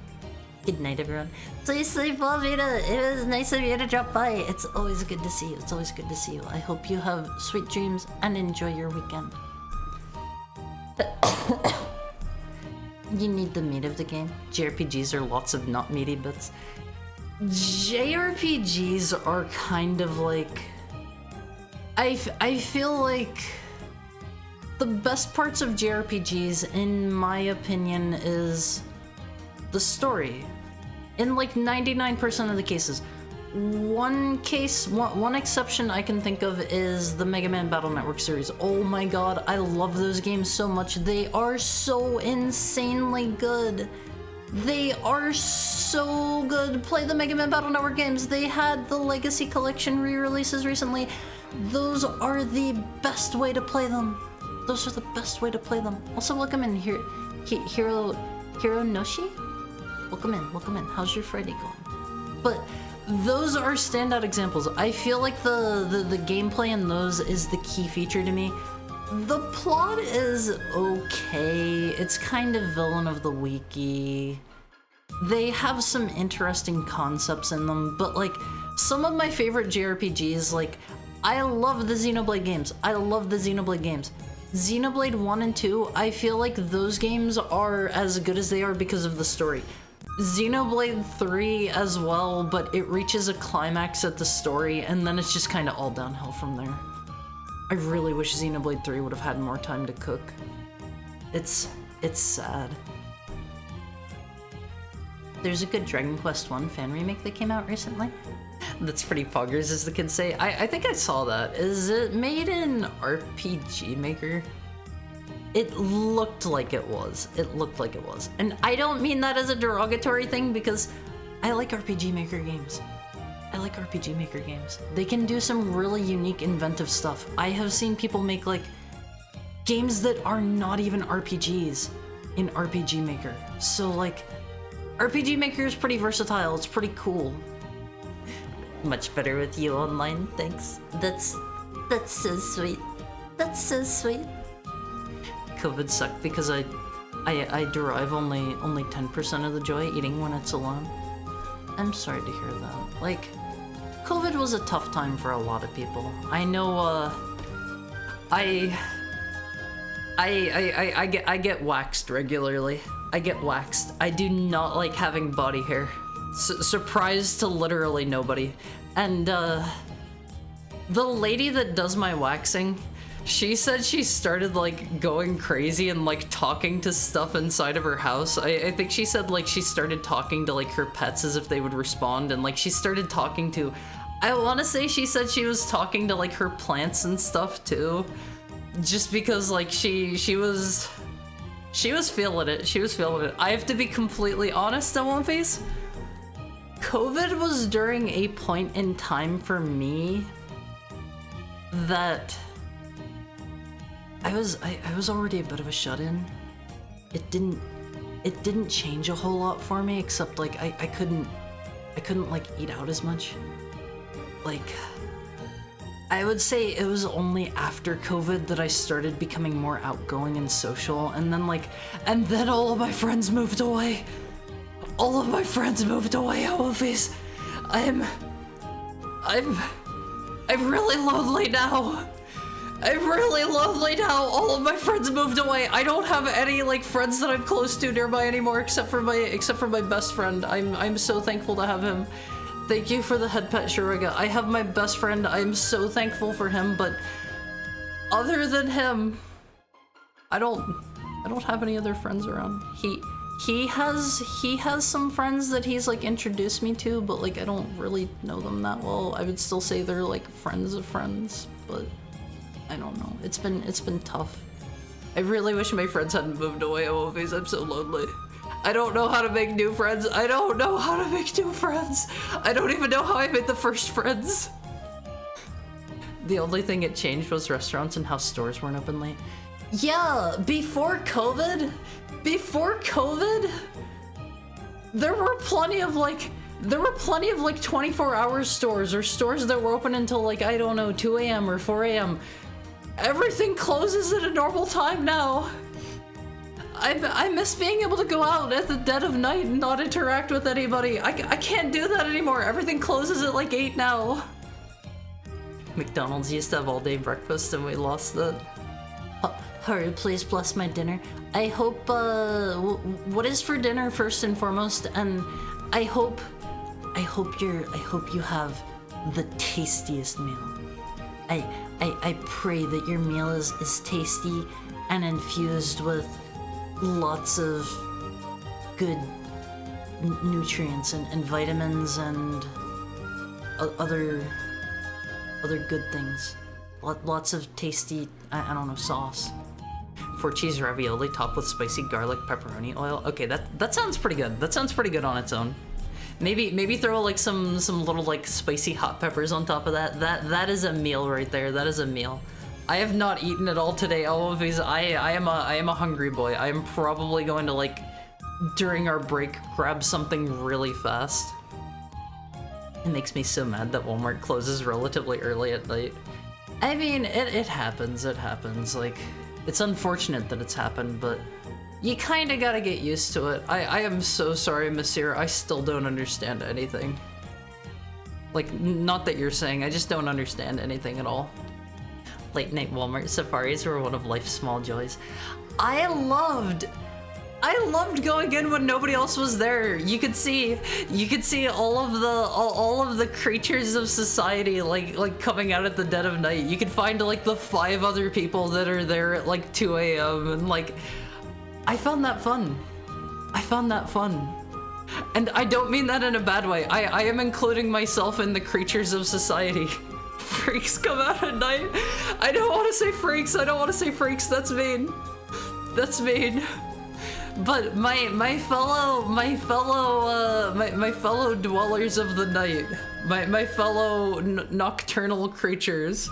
Good night, everyone. Please sleep well, Vita. It was nice of you to drop by. It's always good to see you. It's always good to see you. I hope you have sweet dreams and enjoy your weekend. You need the meat of the game. JRPGs are lots of not meaty bits. JRPGs are kind of like... I feel like the best parts of JRPGs, in my opinion, is the story. In like 99% of the cases. One exception I can think of is the Mega Man Battle Network series. Oh my god, I love those games so much. They are so insanely good. They are so good. Play the Mega Man Battle Network games. They had the Legacy Collection re-releases recently. Those are the best way to play them. Those are the best way to play them. Also, welcome in here, Hiro Noshi? Welcome in. How's your Friday going? But those are standout examples. I feel like the gameplay in those is the key feature to me. The plot is okay. It's kind of villain of the weeky. They have some interesting concepts in them, but like some of my favorite JRPGs, like I love the Xenoblade games. I love the Xenoblade games. Xenoblade 1 and 2, I feel like those games are as good as they are because of the story. Xenoblade 3 as well, but it reaches a climax at the story, and then it's just kind of all downhill from there. I really wish Xenoblade 3 would have had more time to cook. It's sad. There's a good Dragon Quest 1 fan remake that came out recently. That's pretty poggers, as the kids say. I think I saw that. Is it made in RPG Maker? It looked like it was. It looked like it was. And I don't mean that as a derogatory thing, because I like RPG Maker games. I like RPG Maker games. They can do some really unique, inventive stuff. I have seen people make, like, games that are not even RPGs in RPG Maker. So, like, RPG Maker is pretty versatile. It's pretty cool. Much better with you online, thanks. That's so sweet. That's so sweet. COVID sucked because I derive only 10% of the joy eating when it's alone. I'm sorry to hear that. Like, COVID was a tough time for a lot of people. I know, I get waxed regularly. I get waxed. I do not like having body hair. Surprise to literally nobody. And the lady that does my waxing, she said she started like going crazy and like talking to stuff inside of her house. I think she said like she started talking to like her pets as if they would respond, and like she started talking to, I want to say she said she was talking to like her plants and stuff too, just because like she was feeling it. She was feeling it. I have to be completely honest on One Face. COVID was during a point in time for me that I was already a bit of a shut-in. It didn't change a whole lot for me, except like I couldn't like eat out as much. Like, I would say it was only after COVID that I started becoming more outgoing and social, and then all of my friends moved away. All of my friends moved away, Alphys. I'm really lonely now. I'm really lonely now. All of my friends moved away. I don't have any like friends that I'm close to nearby anymore, except for my best friend. I'm so thankful to have him. Thank you for the head pet, Shuriga. I have my best friend. I'm so thankful for him, but other than him, I don't have any other friends around. He has some friends that he's like introduced me to, but like I don't really know them that well. I would still say they're like friends of friends, but I don't know. It's been tough. I really wish my friends hadn't moved away, Alphys. I'm so lonely. I don't know how to make new friends. I don't know how to make new friends. I don't even know how I made the first friends. The only thing it changed was restaurants and how stores weren't open late. Yeah, before COVID, there were plenty of like 24-hour stores, or stores that were open until like, I don't know, 2 a.m. or 4 a.m. Everything closes at a normal time now. I miss being able to go out at the dead of night and not interact with anybody. I can't do that anymore. Everything closes at like 8 now. McDonald's used to have all-day breakfast and we lost that. Hurry, please bless my dinner. I hope, what is for dinner first and foremost, and I hope you have the tastiest meal. I pray that your meal is tasty and infused with lots of good nutrients and vitamins and other good things. Lots of tasty, I don't know, sauce. 4 cheese ravioli topped with spicy garlic pepperoni oil. Okay, that sounds pretty good. That sounds pretty good on its own. Maybe throw like some little like spicy hot peppers on top of that. That is a meal right there. That is a meal. I have not eaten at all today, Alphys. I am a hungry boy. I am probably going to like during our break grab something really fast. It makes me so mad that Walmart closes relatively early at night. I mean, it happens. It happens. Like, it's unfortunate that it's happened, but you kind of gotta get used to it. I am so sorry, Monsieur. I still don't understand anything. Like, not that you're saying, I just don't understand anything at all. Late night Walmart safaris were one of life's small joys. I loved going in when nobody else was there. You could see all of the creatures of society like coming out at the dead of night. You could find like the 5 other people that are there at like 2 a.m. and like I found that fun. And I don't mean that in a bad way. I am including myself in the creatures of society. Freaks come out at night. I don't want to say freaks. That's mean. But my fellow dwellers of the night, my fellow nocturnal creatures,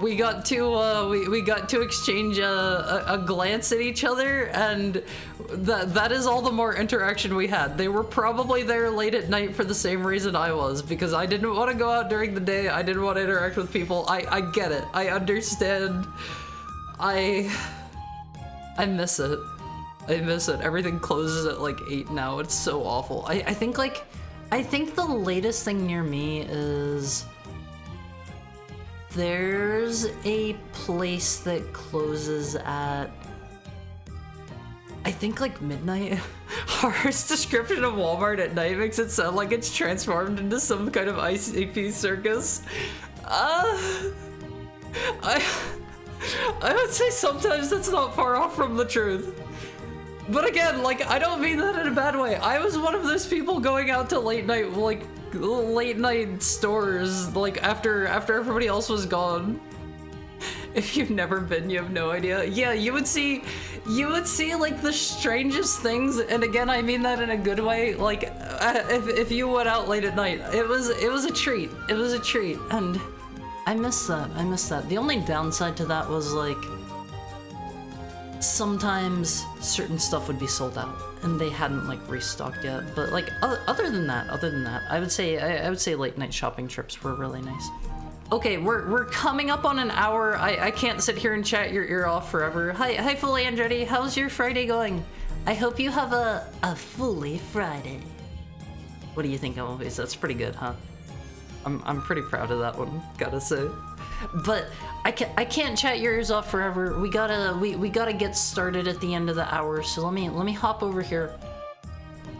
we got to exchange a glance at each other, and that is all the more interaction we had. They were probably there late at night for the same reason I was, because I didn't want to go out during the day. I didn't want to interact with people. I get it. I understand. I miss it. Everything closes at like 8 now. It's so awful. I think the latest thing near me is there's a place that closes at, I think, like midnight. Har's description of Walmart at night makes it sound like it's transformed into some kind of ICP circus. I would say sometimes that's not far off from the truth. But again, like, I don't mean that in a bad way. I was one of those people going out to late night stores, like, after everybody else was gone. If you've never been, you have no idea. Yeah, you would see like the strangest things, and again, I mean that in a good way. Like, if you went out late at night, it was a treat. And I miss that. The only downside to that was, like, sometimes certain stuff would be sold out and they hadn't like restocked yet. But like other than that, I would say late night shopping trips were really nice. Okay, we're coming up on an hour. I can't sit here and chat your ear off forever. Hi Fully Andretti, how's your Friday going? I hope you have a fully Friday. What do you think, Elvis? That's pretty good, huh? I'm pretty proud of that one, gotta say. But I can't chat your ears off forever. We gotta get started at the end of the hour. So let me hop over here.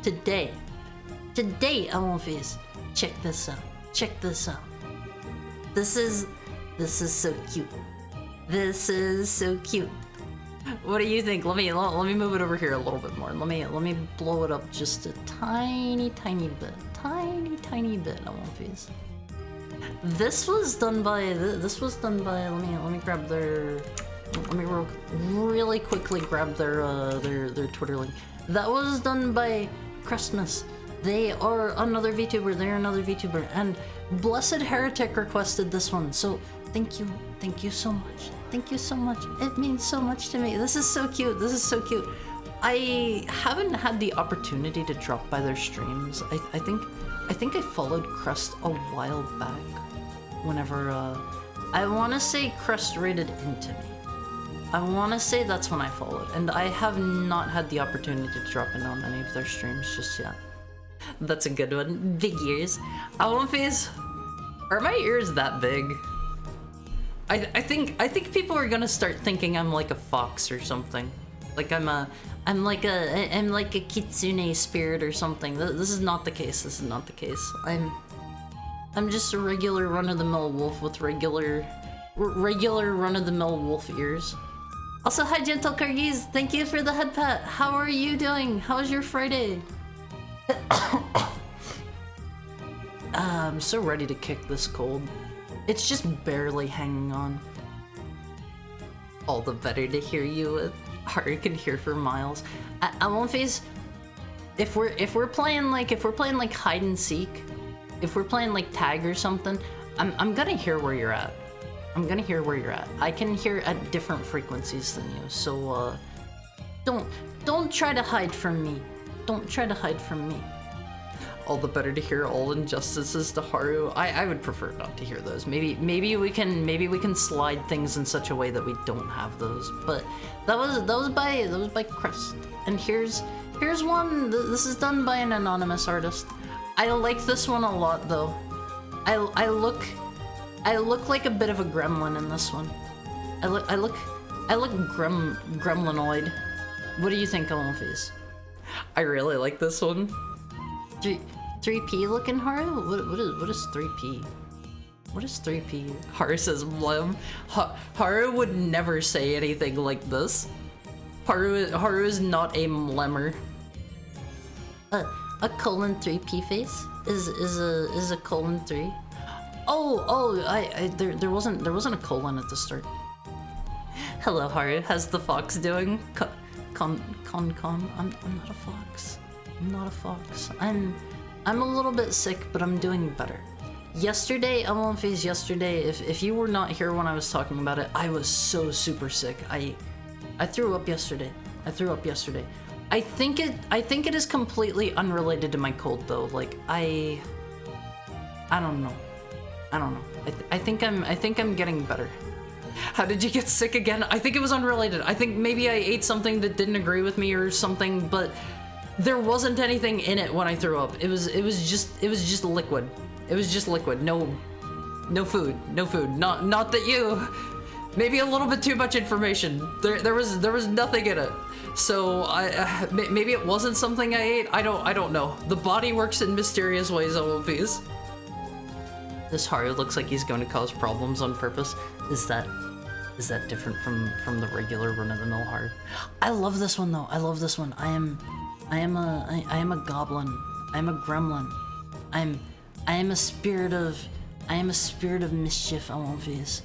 Today, Elvis, check this out. This is so cute. What do you think? Let me move it over here a little bit more. Let me blow it up just a tiny bit, Elvis. This was done by. Let me grab their. Let me really quickly grab their Twitter link. That was done by Christmas. They are another VTuber. And Blessed Heretic requested this one. So thank you so much. It means so much to me. This is so cute. I haven't had the opportunity to drop by their streams. I think I followed Crest a while back. Whenever I want to say Crest rated into me. I want to say that's when I followed, and I have not had the opportunity to drop in on any of their streams just yet. That's a good one. Big ears. Phase. Are my ears that big? I think people are gonna start thinking I'm like a fox or something. Like I'm like a kitsune spirit or something. This is not the case. I'm just a regular run-of-the-mill wolf with regular run-of-the-mill wolf ears. Also, hi Gentle Kargis, thank you for the head pat. How are you doing? How was your Friday? I'm so ready to kick this cold. It's just barely hanging on. All the better to hear you with. Haru can hear for miles. Phase. If we're playing like hide and seek, if we're playing like tag or something, I'm gonna hear where you're at. I can hear at different frequencies than you. So don't try to hide from me. All the better to hear all injustices to Haru. I would prefer not to hear those. Maybe we can slide things in such a way that we don't have those. But that was by Crest. And here's one. This is done by an anonymous artist. I like this one a lot though. I look like a bit of a gremlin in this one. I look gremlinoid. What do you think, Olympies? I really like this one. 3P looking Haru? What is 3P? What is 3P? Haru says blem. Haru would never say anything like this. Haru is not a mlemmer. A colon 3P face is a colon 3. There wasn't a colon at the start. Hello Haru, how's the fox doing? I'm not a fox. I'm not a fox. I'm a little bit sick, but I'm doing better. Yesterday, if you were not here when I was talking about it, I was so super sick. I threw up yesterday. I think it is completely unrelated to my cold though. Like I don't know. I think I'm getting better. How did you get sick again? I think it was unrelated. I think maybe I ate something that didn't agree with me or something, but there wasn't anything in it when I threw up. It was just liquid. It was just liquid. No food. Not that you. Maybe a little bit too much information. There was nothing in it. So maybe it wasn't something I ate. I don't know. The body works in mysterious ways, OOPs. This Haru looks like he's going to cause problems on purpose. Is that different from the regular run-of-the-mill Haru? I love this one though. I love this one. I am a goblin. I'm a gremlin. I am a spirit of mischief, OOPs.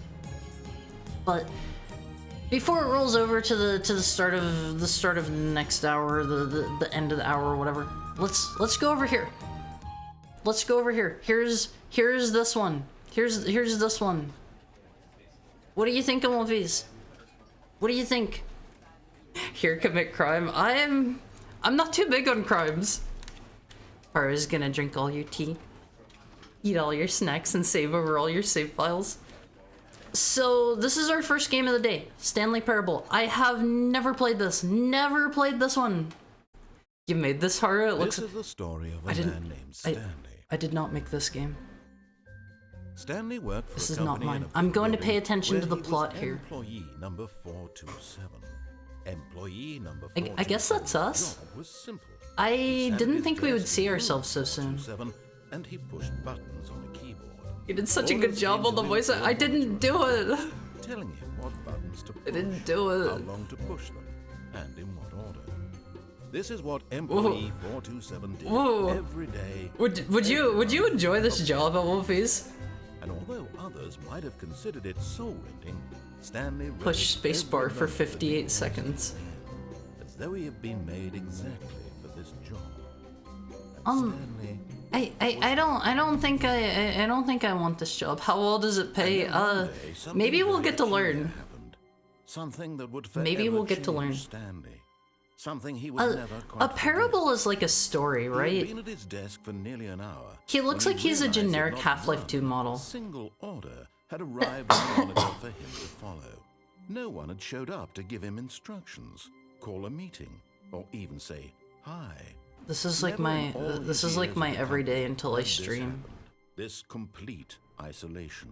But before it rolls over to the start of the next hour, the end of the hour or whatever, let's go over here. Let's go over here. Here's this one. Here's this one. What do you think of movies? What do you think? Here, commit crime. I'm not too big on crimes. Haru's gonna drink all your tea, eat all your snacks, and save over all your save files. So this is our first game of the day, Stanley Parable. I have never played this. Never played this one. You made this, Haru? It looks. This is the story of a man named Stanley. I did not make this game. Stanley worked for This a is not company mine. in a I'm going to building pay attention to the where he plot was here. Employee number 427. Employee number 427. I guess that's us. Job was simple. I He sat didn't at think his we would desk see and ourselves so wrote soon. 427, and he pushed buttons on a keyboard. You did such a good Orders job came on the to him voice. from I didn't do it. telling him what buttons to push, I didn't do it. how long to push them, and in what order. This is what Employee 427 did Whoa. every day. Would you enjoy this job at Wolfies? And although others might have considered it soul-rending, Stanley Push relished spacebar every for moment of it 58 seconds. as though he had been made exactly for this job. Stanley, I don't think I want this job. How well does it pay? and then one day, something Maybe we'll very get to peculiar learn. happened. Something that would Maybe forever we'll get to change learn. Stanley. Something he would never quite A parable is like a story, forget. He right? had been at his desk for nearly an hour. He looks when like he's a realized that generic not Half-Life one 2 model. single order had arrived on the monitor for him to follow. No one had showed up to give him instructions, call a meeting, or even say hi. This is like Never in my all this his is like years my at the everyday company until I had this stream. happened. This complete isolation.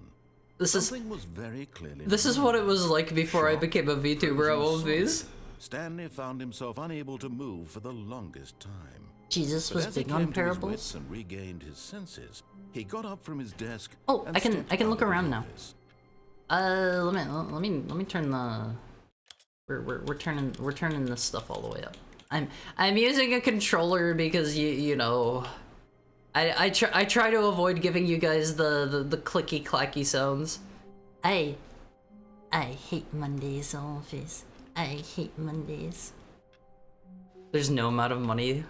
This is Something was very clearly what it was like before I Shock, became a VTuber at frozen Wolfies. solid. Stanley found himself unable to move for the longest time. Jesus But was as he big came on to his parables. wits and regained his senses, he got up from his desk. Oh, and I can stepped look out of around his now. office. Let me turn the. We're turning this stuff all the way up. I'm using a controller because you know. I try to avoid giving you guys the clicky clacky sounds. I hate Mondays, Office. I hate Mondays. There's no amount of money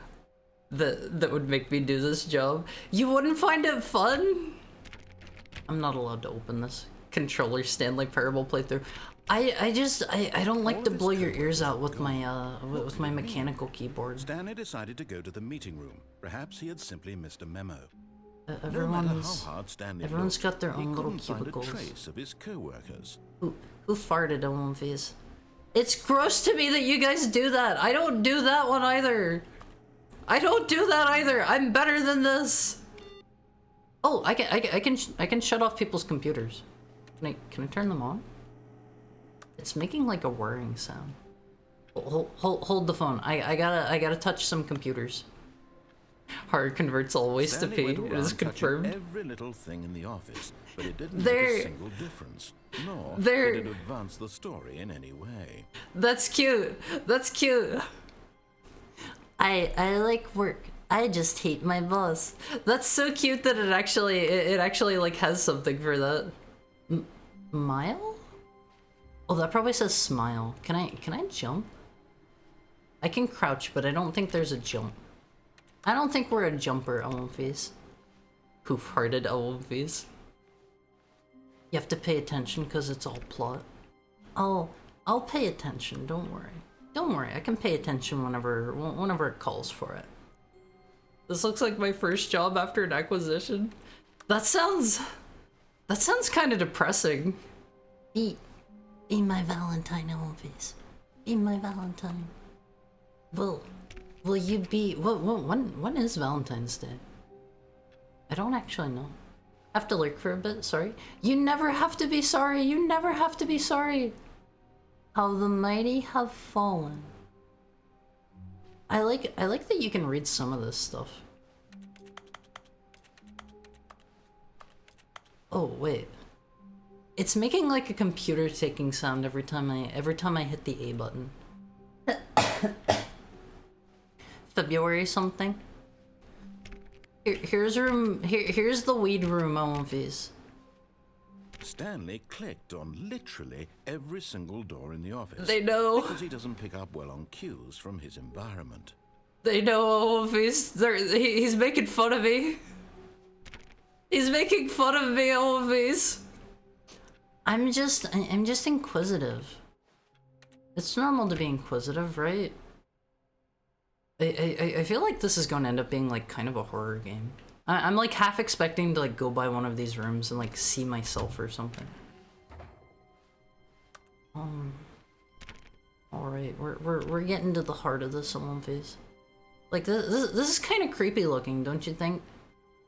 that would make me do this job. You wouldn't find it fun? I'm not allowed to open this. Controller Stanley Parable playthrough. I don't like to blow your ears out with my mechanical keyboard. Stanley decided to go to the meeting room. Perhaps he had simply missed a memo. Everyone's Stanley everyone's got their own little couldn't find cubicles. a trace of his co-workers. Who farted on one of these? It's gross to me that you guys do that. I don't do that one either. I don't do that either. I'm better than this. Oh, I can shut off people's computers. Can I turn them on? It's making like a whirring sound. Hold the phone. I gotta touch some computers. Hard converts always Stanley to P. went It around is touching confirmed. every little thing in the office, but it didn't make a single difference. Nor There- did it advance the story in any way. That's cute. That's cute. I like work. I just hate my boss. That's so cute that it actually like has something for that. Mile? Oh, that probably says smile. Can I jump? I can crouch, but I don't think there's a jump. I don't think we're a jumper, Elmfies. Poof-hearted Elmfies. You have to pay attention because it's all plot. I'll pay attention, don't worry. Don't worry, I can pay attention whenever it calls for it. This looks like my first job after an acquisition. That sounds kind of depressing. Be my Valentine, Elmfies. Be my Valentine. Will you be... when is Valentine's Day? I don't actually know. Have to lurk for a bit, sorry. You never have to be sorry, you never have to be sorry. How the mighty have fallen. I like that you can read some of this stuff. Oh, wait. It's making like a computer taking sound every time I hit the A button. February something. Here's the weed room, Elmfies. Stanley clicked on literally every single door in the office. They know. Because he doesn't pick up well on cues from his environment. They know, Elmfies. He's making fun of me. He's making fun of me, Elmfies. I'm just inquisitive. It's normal to be inquisitive, right? I feel like this is going to end up being like kind of a horror game. I'm like half expecting to like go by one of these rooms and like see myself or something. All right, we're getting to the heart of this Elmfies. Like this is kind of creepy looking, don't you think?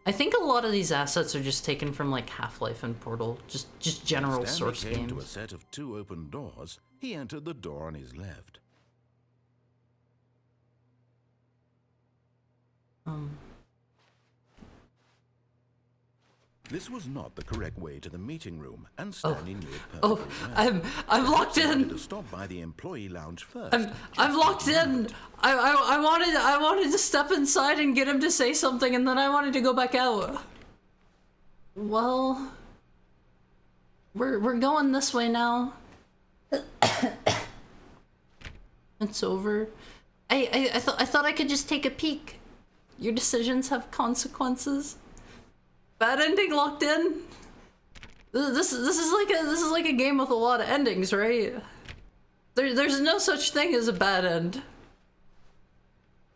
I think a lot of these assets are just taken from like Half-Life and Portal, just general source Stanley came games. to a set of 2 open doors. He entered the door on his left. This was not the correct way to the meeting room, and Stanley knew it perfectly well. I'm locked He wanted in. to stop by the employee lounge first. I'm locked in. I wanted to step inside and get him to say something, and then I wanted to go back out. Well, we're going this way now. It's over. I thought I could just take a peek. Your decisions have consequences. Bad ending locked in. This is like a game with a lot of endings, right? There's no such thing as a bad end.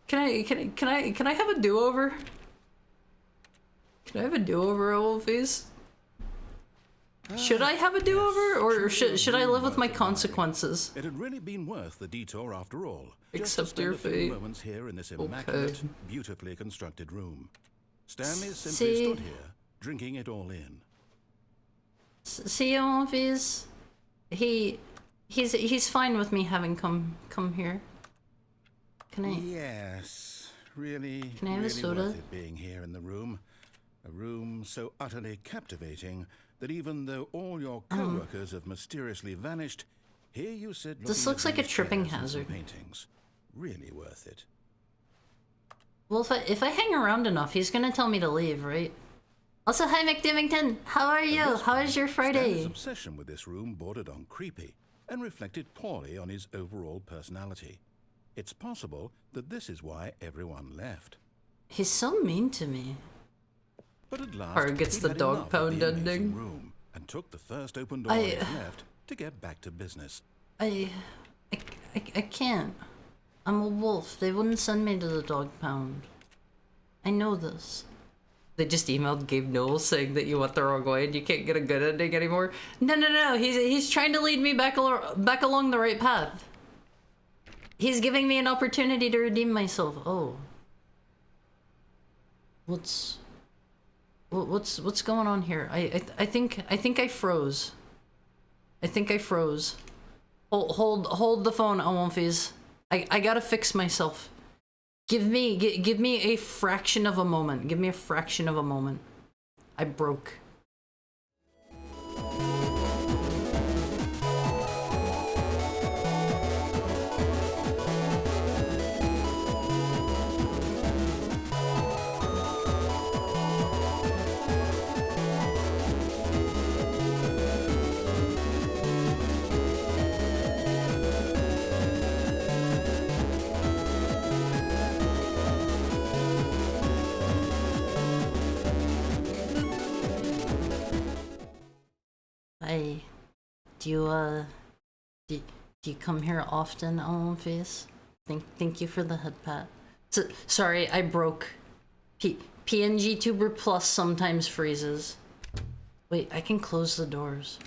Can I have a do-over? Can I have a do-over, Elmfies? Should I have a do-over, or should I live with my consequences? It had really been worth the detour after all. Accept just to your spend a few fate. moments here in this immaculate, beautifully constructed room. Stanley simply See? stood here, drinking it all in. See, Elmfies? He's fine with me having come here. Can I? Yes, really, Can I have a really soda? worth it being here in the room. A room so utterly captivating that even though all your co-workers have mysteriously vanished, here you sit looking This looks at like a these tripping chairs and some hazard. paintings. Really worth it. Well, if I hang around enough, he's gonna tell me to leave, right? Also, hi, McDivington. How are you? At this How point, is your Stanley's Friday? obsession with this room bordered on creepy and reflected poorly on his overall personality. It's possible that this is why everyone left. He's so mean to me. But at last, Or gets he'd the had dog enough of pound the amazing ending. room and took the first open door on his left to get back to business. I can't. I'm a wolf. They wouldn't send me to the dog pound. I know this. They just emailed Gabe Newell saying that you went the wrong way and you can't get a good ending anymore. No. He's trying to lead me back along the right path. He's giving me an opportunity to redeem myself. Oh. What's What's going on here? I think I froze. I think I froze. Hold the phone, Almonfis. I gotta fix myself. Give me a fraction of a moment. Give me a fraction of a moment. I broke. Do you come here often, Almonfis? Thank you for the head pat. Sorry, I broke. PNG Tuber Plus sometimes freezes. Wait, I can close the doors.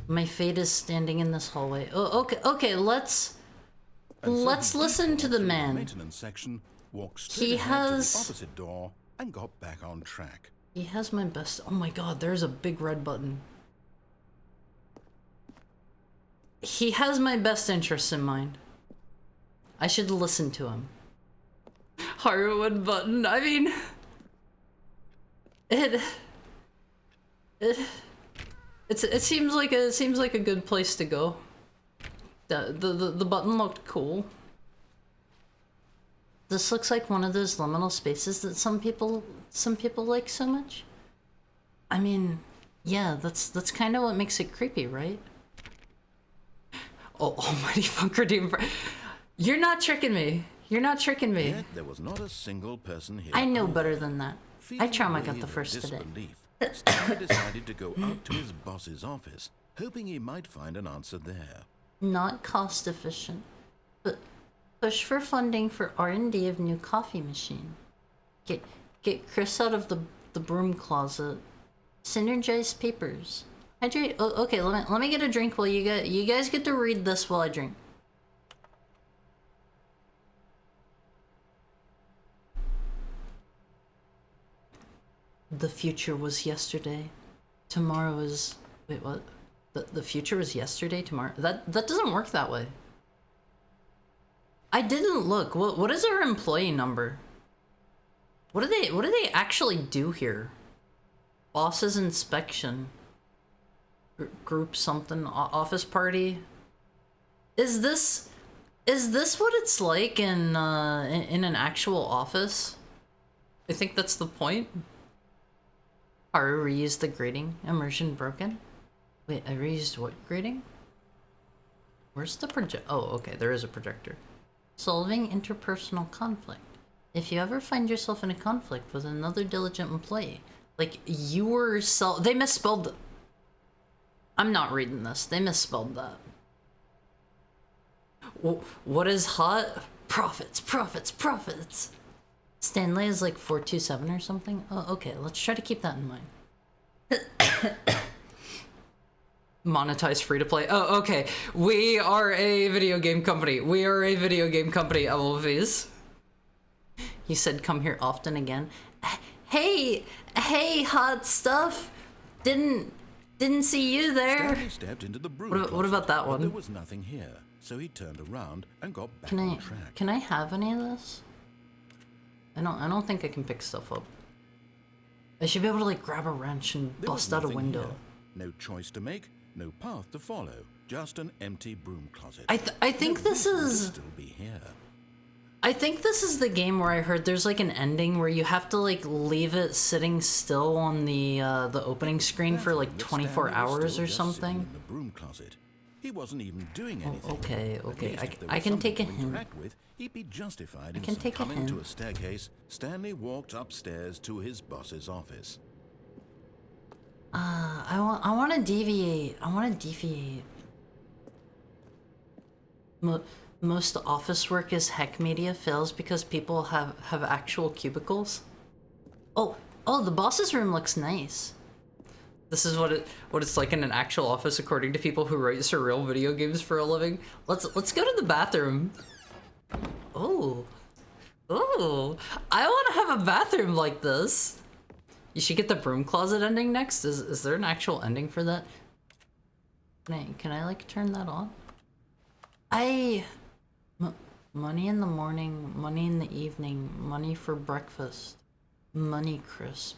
My fate is standing in this hallway. Oh, okay, let's listen to the man. Maintenance section, walked straight ahead to the opposite door and got back on track. He has my best. Oh my god, there's a big red button. He has my best interests in mind. I should listen to him. Hardwood button. I mean, it seems like a good place to go. The button looked cool. This looks like one of those liminal spaces that some people like so much. I mean, yeah, that's kind of what makes it creepy, right? Oh, almighty Funker Doom. You're not tricking me. You're not tricking me. Yet there was not a single person here. I know better than that. I trauma got the first today. Stanley decided to go up to his boss's office, hoping he might find an answer there. Not cost efficient, but push for funding for R&D of new coffee machine. Get Chris out of the broom closet. Synergize papers. Hydrate. Oh, okay, let me get a drink while you guys get to read this while I drink. The future was yesterday. Tomorrow is... Wait, what? The future was yesterday, tomorrow? That doesn't work that way. I didn't look. What is our employee number? What do they actually do here? Boss's inspection. Group something. Office party. Is this what it's like in an actual office? I think that's the point. Haru reused the grating. Immersion broken. Wait, I reused what grating? Where's the project? Oh, okay, there is a projector. Solving interpersonal conflict. If you ever find yourself in a conflict with another diligent employee, like you were they misspelled. I'm not reading this. They misspelled that. What is hot? Profits, profits, profits. Stanley is like 427 or something. Oh, okay. Let's try to keep that in mind. Monetize free to play. Oh, okay. We are a video game company. We are a video game company, LVs. He said, come here often again. Hey, hot stuff. Didn't see you there. Stanley stepped into the broom what about that one? There was nothing here, so he turned around and got back on track. Can I have any of this? I don't think I can pick stuff up. I should be able to like grab a wrench and bust out a window. Here. No choice to make, no path to follow, just an empty broom closet. I think this is. Still be here. I think this is the game where I heard there's like an ending where you have to like leave it sitting still on the opening screen for like 24 hours or something. In the broom closet. He wasn't even doing anything. Oh, okay. I can take a hint. He'd be justified I can take a hint. Coming to a staircase, Stanley walked upstairs to his boss's office. I want to deviate. Most office work is heck media fails because people have actual cubicles. Oh, the boss's room looks nice. This is what it's like in an actual office according to people who write surreal video games for a living. Let's go to the bathroom. Oh, I want to have a bathroom like this. You should get the broom closet ending next. Is there an actual ending for that? Can I like turn that on? Money in the morning, money in the evening, money for breakfast, money crisp.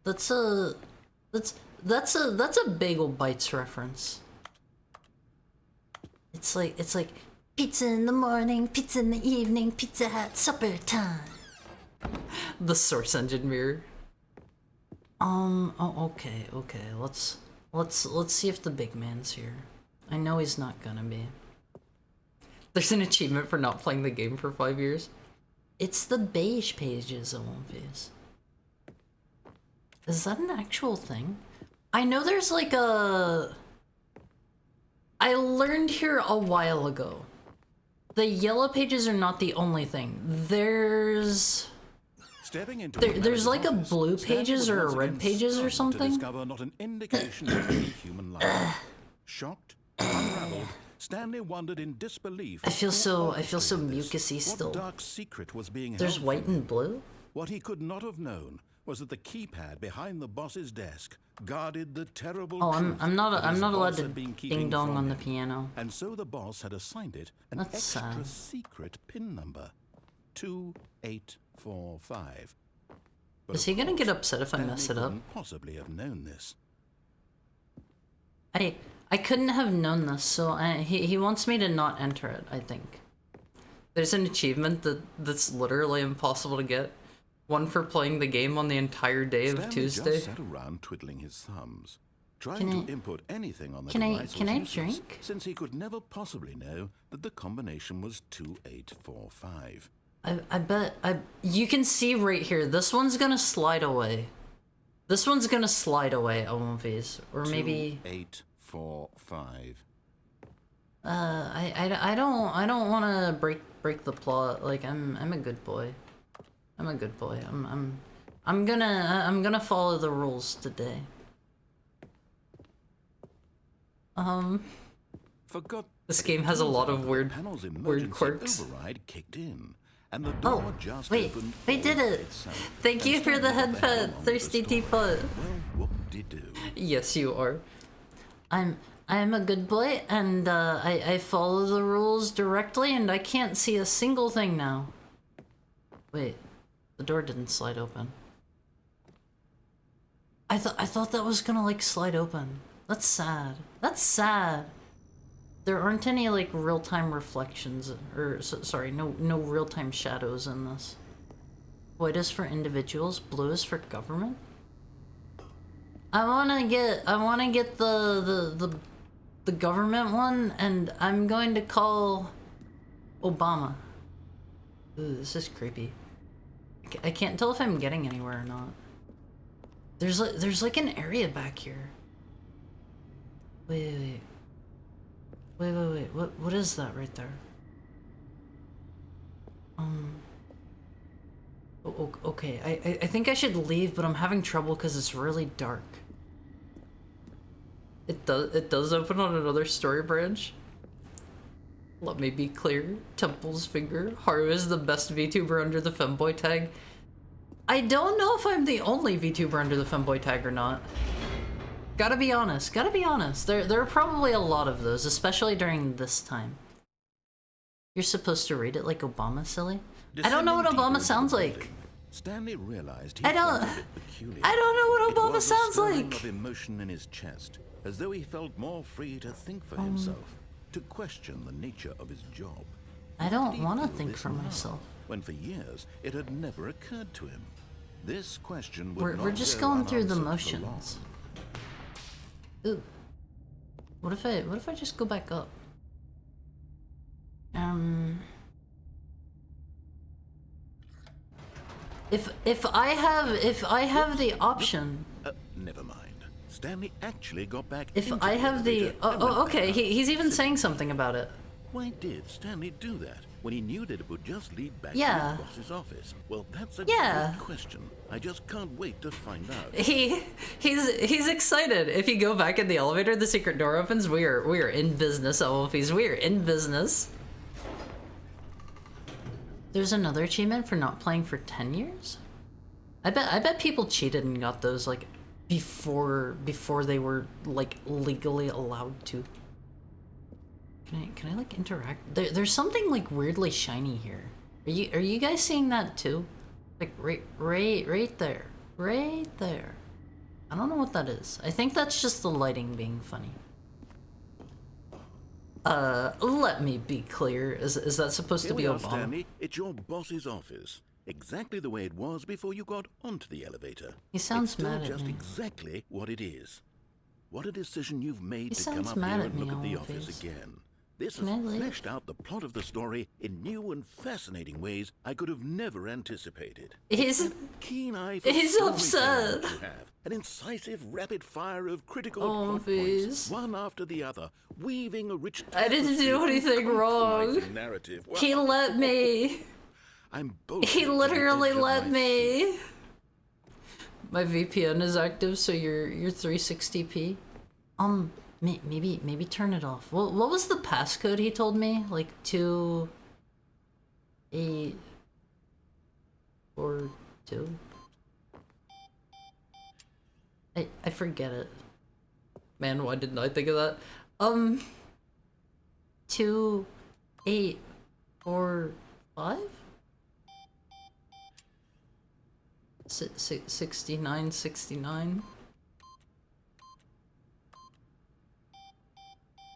That's a Bagel Bites reference. It's like pizza in the morning, pizza in the evening, Pizza Hut supper time. The source engine mirror. Oh, okay. Let's see if the big man's here. I know he's not gonna be. There's an achievement for not playing the game for 5 years. It's the beige pages of One Piece. Is that an actual thing? I know there's like a... I learned here a while ago. The yellow pages are not the only thing. There's like a blue pages or a red pages or something. Not an indication of any human life. Shocked, unraveled, Stanley wondered in disbelief. I feel so mucusy still. What dark secret was being There's held white from him? and blue? What he could not have known was that the keypad behind the boss's desk guarded the terrible truth I'm not that his allowed boss to had been keeping ding dong from on the him. piano. And so the boss had assigned it an That's extra sad. secret pin number, 2845. But Is of he gonna get course, upset if I mess Stanley it up? couldn't possibly have known this. I couldn't have known this, so he wants me to not enter it, I think. There's an achievement that's literally impossible to get. One for playing the game on the entire day of Stanley Tuesday. just sat around twiddling his thumbs, trying to input anything on the device Can was I useless, drink? since he could never possibly know that the combination was 2845. I bet you can see right here. This one's gonna slide away. This one's gonna slide away. I won't phase, or maybe 2845. I don't want to break the plot. Like I'm a good boy. I'm a good boy. I'm gonna follow the rules today. Forgot This game has a lot of the weird panel's weird emergency quirks. override kicked in, and the door Oh, just wait, opened we all did by it! itself, Thank and you for the Stanley got head hell pet, on with the Thirsty story. Teapot. Well, whoop-de-doo. Yes, you are. I'm a good boy, and I follow the rules directly, and I can't see a single thing now. Wait, the door didn't slide open. I thought that was gonna like slide open. That's sad. That's sad. There aren't any like real-time reflections, or sorry, no real-time shadows in this. White is for individuals, blue is for government. I wanna get the government one, and I'm going to call Obama. Ooh, this is creepy. I can't tell if I'm getting anywhere or not. There's like an area back here. Wait. What is that right there? Okay. I think I should leave, but I'm having trouble because it's really dark. It does open on another story branch. Let me be clear. Temple's finger. Haru is the best VTuber under the femboy tag. I don't know if I'm the only VTuber under the femboy tag or not. Gotta be honest. There are probably a lot of those, especially during this time. You're supposed to read it like Obama, silly? I don't know what Obama sounds like. Stanley realized he I don't found it peculiar. know what It Obama was a sounds stirring like. of emotion in his chest, as though he felt more free to think for himself, to question the nature of his job. I Why don't did he want to feel think this for now, myself. when for years it had never occurred to him. This question would We're not just go going through the unanswered for long. motions. Ooh. What if I just go back up? If I have the option. Never mind. Stanley actually got back If into I have the elevator and went okay, back he's even up. saying something about it. Why did Stanley do that when he knew that it would just lead back Yeah. to his boss's office? Well, that's a Yeah. good question. I just can't wait to find out. He's excited. If you go back in the elevator, the secret door opens. We are in business, Wolfies. We are in business. There's another achievement for not playing for 10 years? I bet people cheated and got those like before they were like legally allowed to. Can I like interact? There's something like weirdly shiny here. Are you guys seeing that too? Like right there. Right there. I don't know what that is. I think that's just the lighting being funny. Let me be clear. Is that supposed to be Obama? Stanley, it's your boss's office. Exactly the way it was before you got onto the elevator. He sounds it's mad at just me. exactly what it is. What a decision you've made He to come sounds up mad here at and me look at the always. office again. This Can has I leave? fleshed out the plot of the story in new and fascinating ways I could have never anticipated. He's That keen eye for he's storytelling upset. that you have. An incisive, rapid fire of critical Oh, plot please. points, one after the other, weaving a rich I didn't do tapestry of anything wrong. compromising narrative. Well, He let me. I'm both He at the literally edge of let my me. My VPN is active, so you're 360p. Maybe turn it off. What was the passcode he told me? Like 2 8 4 2. I forget it. Man, why didn't I think of that? 2 8 4 5. 69.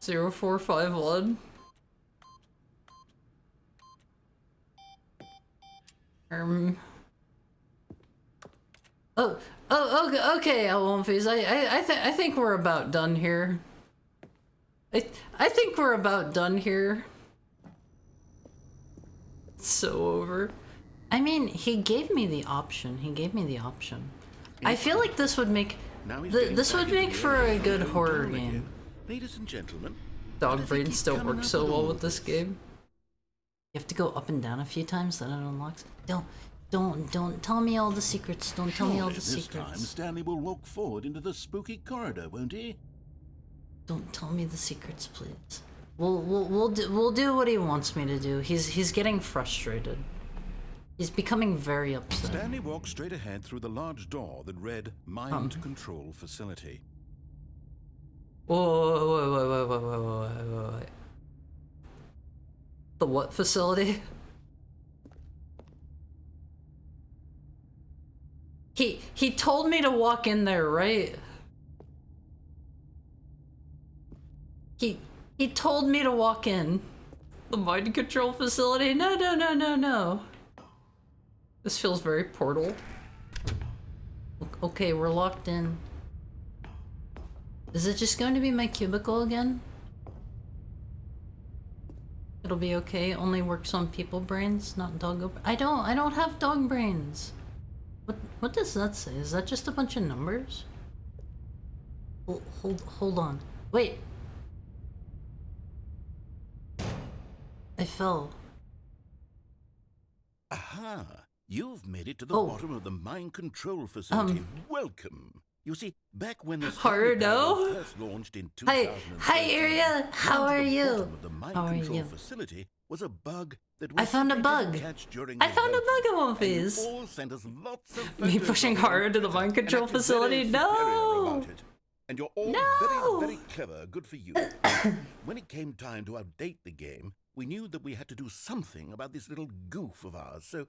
0451. Okay, Alonfis. I think we're about done here. I think we're about done here. It's so over. I mean, he gave me the option. I feel like this would make this would make for a good horror game. Ladies and gentlemen, Dog brains don't work so well with this game. You have to go up and down a few times, then it unlocks. Don't tell me all the secrets. Don't tell me all the this time secrets. Stanley will walk forward into the spooky corridor, won't he? Don't tell me the secrets, please. We'll do what he wants me to do. He's getting frustrated. He's becoming very upset. Stanley walked straight ahead through the large door that read Mind Control Facility. Whoa. The what facility? He told me to walk in there, right? He told me to walk in. The mind control facility? No. This feels very Portal. Okay, we're locked in. Is it just going to be my cubicle again? It'll be okay. Only works on people brains, not doggo. I don't have dog brains. What does that say? Is that just a bunch of numbers? Hold on. Wait. I fell. Aha! You've made it to the bottom of the mind control facility. Welcome. You see, back when the Stanley Parable first launched in 2007, Hi, Arya. How are you? The bottom of the mind control facility was a bug that I found a bug. I found a bug in one phase. All sent us lots of Me pushing hard to the mind control facility? No. And you're all very clever. Good for you. When it came time to update the game, we knew that we had to do something about this little goof of ours. So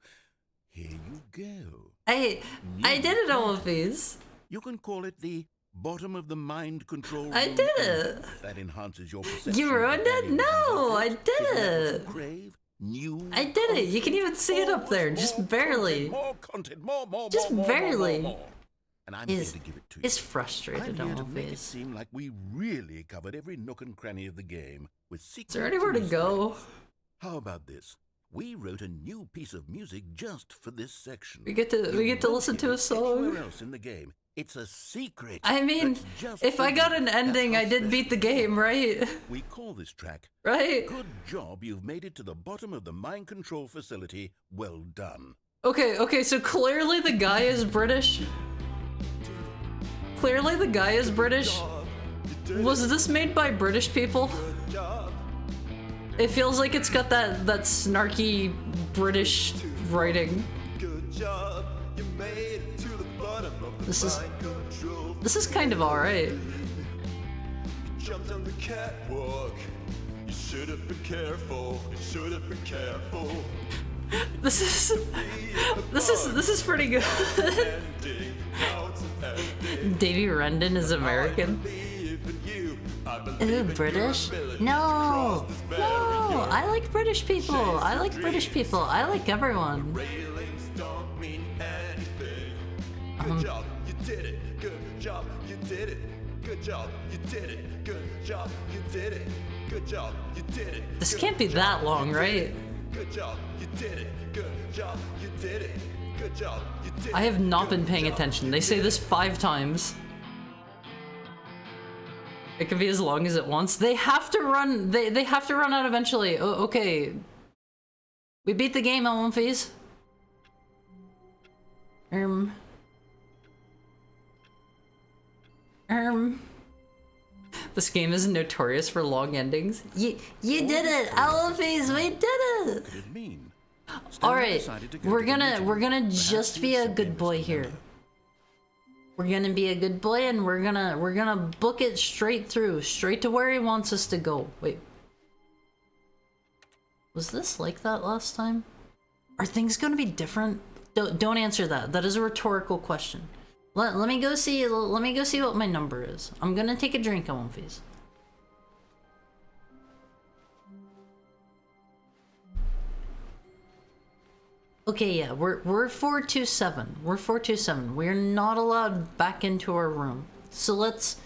here you go. I did it, Alphys. You can call it the bottom of the mind control. I did it. That enhances your perception. You ruined it? No, I did it. Crave? New I did it. You can even see it up there, just barely. More content, more, Just barely. more. And I'm here to give it to you. Is frustrated, I'm here to make it Alphys. seem like we really covered every nook and cranny of the game with secrets. Is there anywhere to and go? mysteries. How about this? We wrote a new piece of music just for this section. We get to won't listen to hear a it song. anywhere else in the game. It's a secret. I mean, that's just if for I got you. an ending, That's I did beat the game, right? We call this track. Right? Good job, you've made it to the bottom of the mind control facility. Well done. Okay, so clearly the guy is British. Clearly the guy is British. Was this made by British people? It feels like it's got that snarky British writing. Good job, you made it. This is kind of alright. Jumped on the catwalk. You should have been careful. You should have been careful. This is pretty good. Davy Rendon is American. Ooh, British? No! No! I like British people! I like British people! I like everyone! Good job, you did it! Good job, you did it! Good job, you did it! Good job, you did it! Good job, you did it! This can't be that long, right? Good job, you did it! Good job, you did it! Good job, you did it! I have not been paying attention. They say this 5 times. It can be as long as it wants. They have to run. They have to run out eventually. Oh, okay. We beat the game, Elmfies. This game is notorious for long endings. You did it, Elmfies. We did it. All right, we're gonna just be a good boy here. We're gonna be a good boy, and we're gonna book it straight through, straight to where he wants us to go. Wait, was this like that last time? Are things gonna be different? Don't answer that. That is a rhetorical question. Let me go see. Let me go see what my number is. I'm gonna take a drink, Elmfies. Okay, yeah, we're 427. We're 427. We're not allowed back into our room. So let's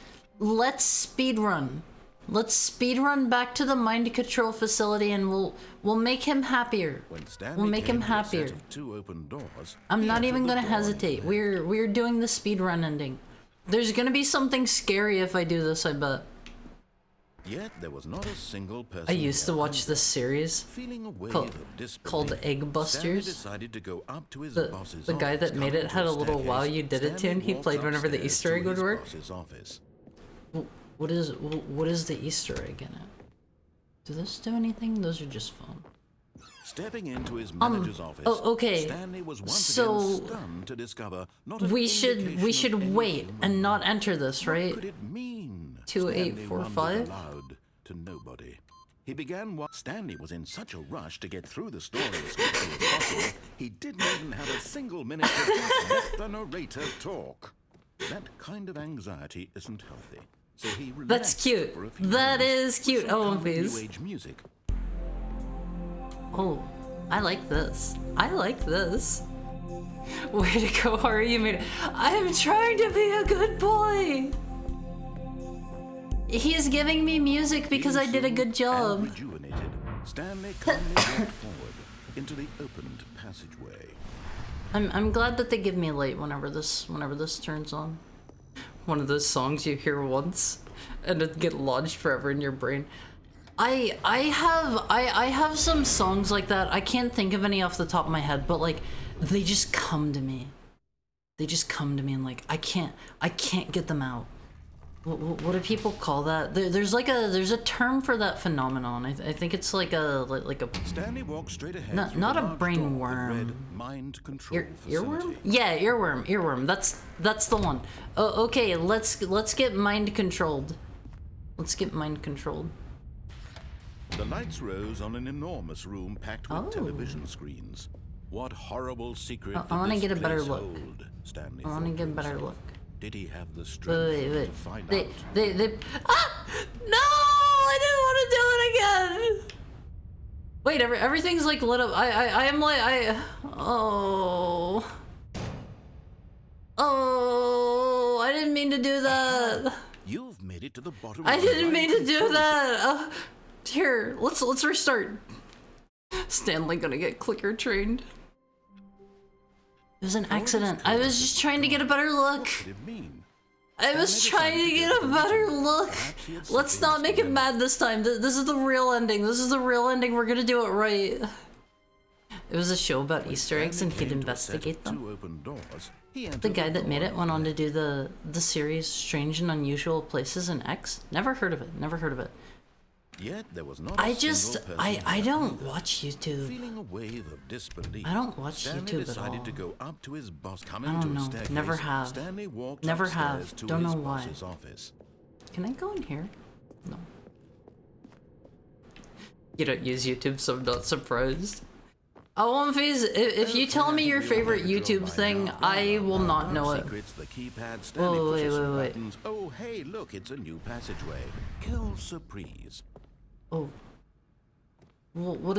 speed run. Let's speed run back to the mind control facility, and we'll make him happier. We'll make him happier. I'm not even gonna hesitate. We're doing the speed run ending. There's gonna be something scary if I do this, I bet. Yet there was not a single person. I used to watch this series called Egg Busters. The guy that made it had a little "Wow, you did it" tune he played whenever the Easter egg would work. What is the Easter egg in it? Do this do anything? Those are just fun. Stepping into his manager's office, oh, okay. Stanley was once So again stunned to discover not we should wait and not enter this, right? What could it mean? 2845. Aloud to nobody. He began what Stanley was in such a rush to get through the story as quickly as possible. He didn't even have a single minute to just let the narrator talk. That kind of anxiety isn't healthy. So he That's cute. That is cute. Oh, please. New age music. Oh, I like this. I like this. Way to go, Hari. You made it. I am trying to be a good boy. He is giving me music because I did a good job. Rejuvenated, Stanley calmly walked forward into the opened passageway. I'm glad that they give me light whenever this turns on. One of those songs you hear once and it get lodged forever in your brain. I have some songs like that. I can't think of any off the top of my head, but like they just come to me. They just come to me and like I can't get them out. What do people call that? There's a term for that phenomenon. I think it's like a Stanley walked straight ahead. Not a brain worm. Mind control earworm? Yeah, earworm. That's the one. Oh, okay, let's get mind controlled. Let's get mind controlled. The lights rose on an enormous room packed with television screens. What horrible secret I want to get a better look. Stanley I want to get a better look. Did he have the strength to find out? No! I didn't want to do it again! Wait, everything's like lit up. I am like, oh, I didn't mean to do that. You've made it to the bottom. I didn't mean to do that. Here, let's restart. Stanley gonna get clicker trained. It was an accident. I was just trying to get a better look. What did it mean? I was trying to get a better look. Let's not make him mad this time. This is the real ending. This is the real ending. We're gonna do it right. It was a show about Easter eggs and he'd investigate them. The guy that made it went on to do the series Strange and Unusual Places in X. Never heard of it. Never heard of it. Yet there was not I a just, single person I there don't either. watch YouTube. Feeling a wave of disbelief, I don't watch Stanley YouTube at decided all. to go up to his boss. I Coming don't to a know. staircase, Never have. Stanley walked Never upstairs have. to Don't his know why. boss's office. Can I go in here? No. You don't use YouTube, so I'm not surprised. Oh, One Phase, if you tell me your favorite YouTube thing, I will not know it. Secrets, the keypad, Stanley Whoa, pushes some wait. buttons. Oh, hey, look, it's a new passageway. Kill surprise. Oh. Well, what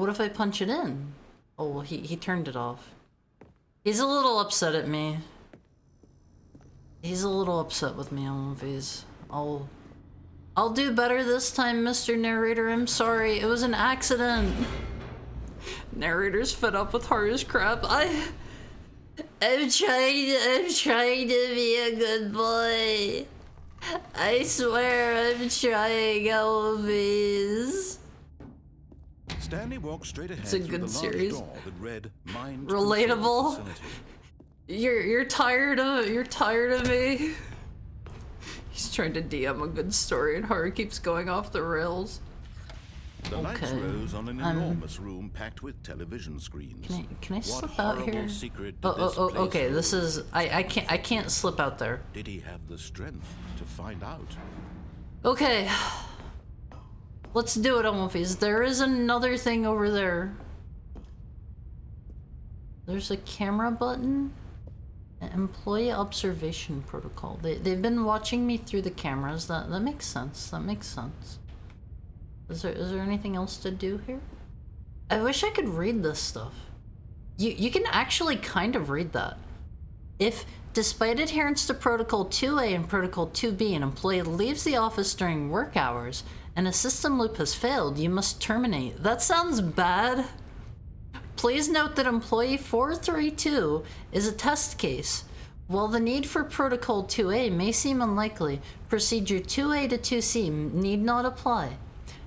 if I punch it in? Oh, well, he turned it off. He's a little upset at me. He's a little upset with me on One Phase. I'll do better this time, Mr. Narrator. I'm sorry. It was an accident. Narrator's fed up with hard as crap. I'm trying to be a good boy. I swear I'm trying, Elvis. Stanley walked straight ahead It's a through good the large series. door that read Mind Relatable. Control Facility. You're tired of me. He's trying to DM a good story and horror keeps going off the rails. The lights Okay. rose on an enormous room packed with television screens. Can I What slip out horrible here? secret did this Oh, place okay. This hold? is I can't slip out there. Did he have the strength to find out? Okay. Let's do it, Omofis. There is another thing over there. There's a camera button. An employee observation protocol. They've been watching me through the cameras. That makes sense. That makes sense. Is there anything else to do here? I wish I could read this stuff. You can actually kind of read that. If, despite adherence to Protocol 2A and Protocol 2B, an employee leaves the office during work hours and a system loop has failed, you must terminate. That sounds bad. Please note that Employee 432 is a test case. While the need for Protocol 2A may seem unlikely, Procedure 2A to 2C need not apply.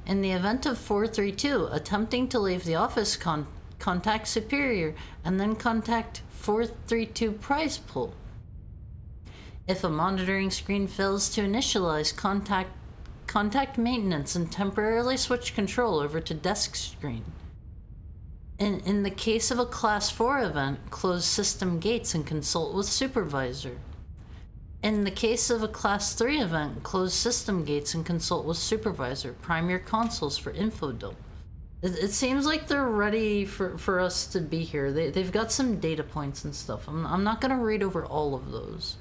In the event of 432 attempting to leave the office, contact Superior and then contact 432 prize pool. If a monitoring screen fails to initialize, contact maintenance and temporarily switch control over to desk screen. In the case of a Class 4 event, close system gates and consult with supervisor. In the case of a Class 3 event, close system gates and consult with supervisor. Prime your consoles for info dump. It seems like they're ready for us to be here. They've got some data points and stuff. I'm not gonna read over all of those.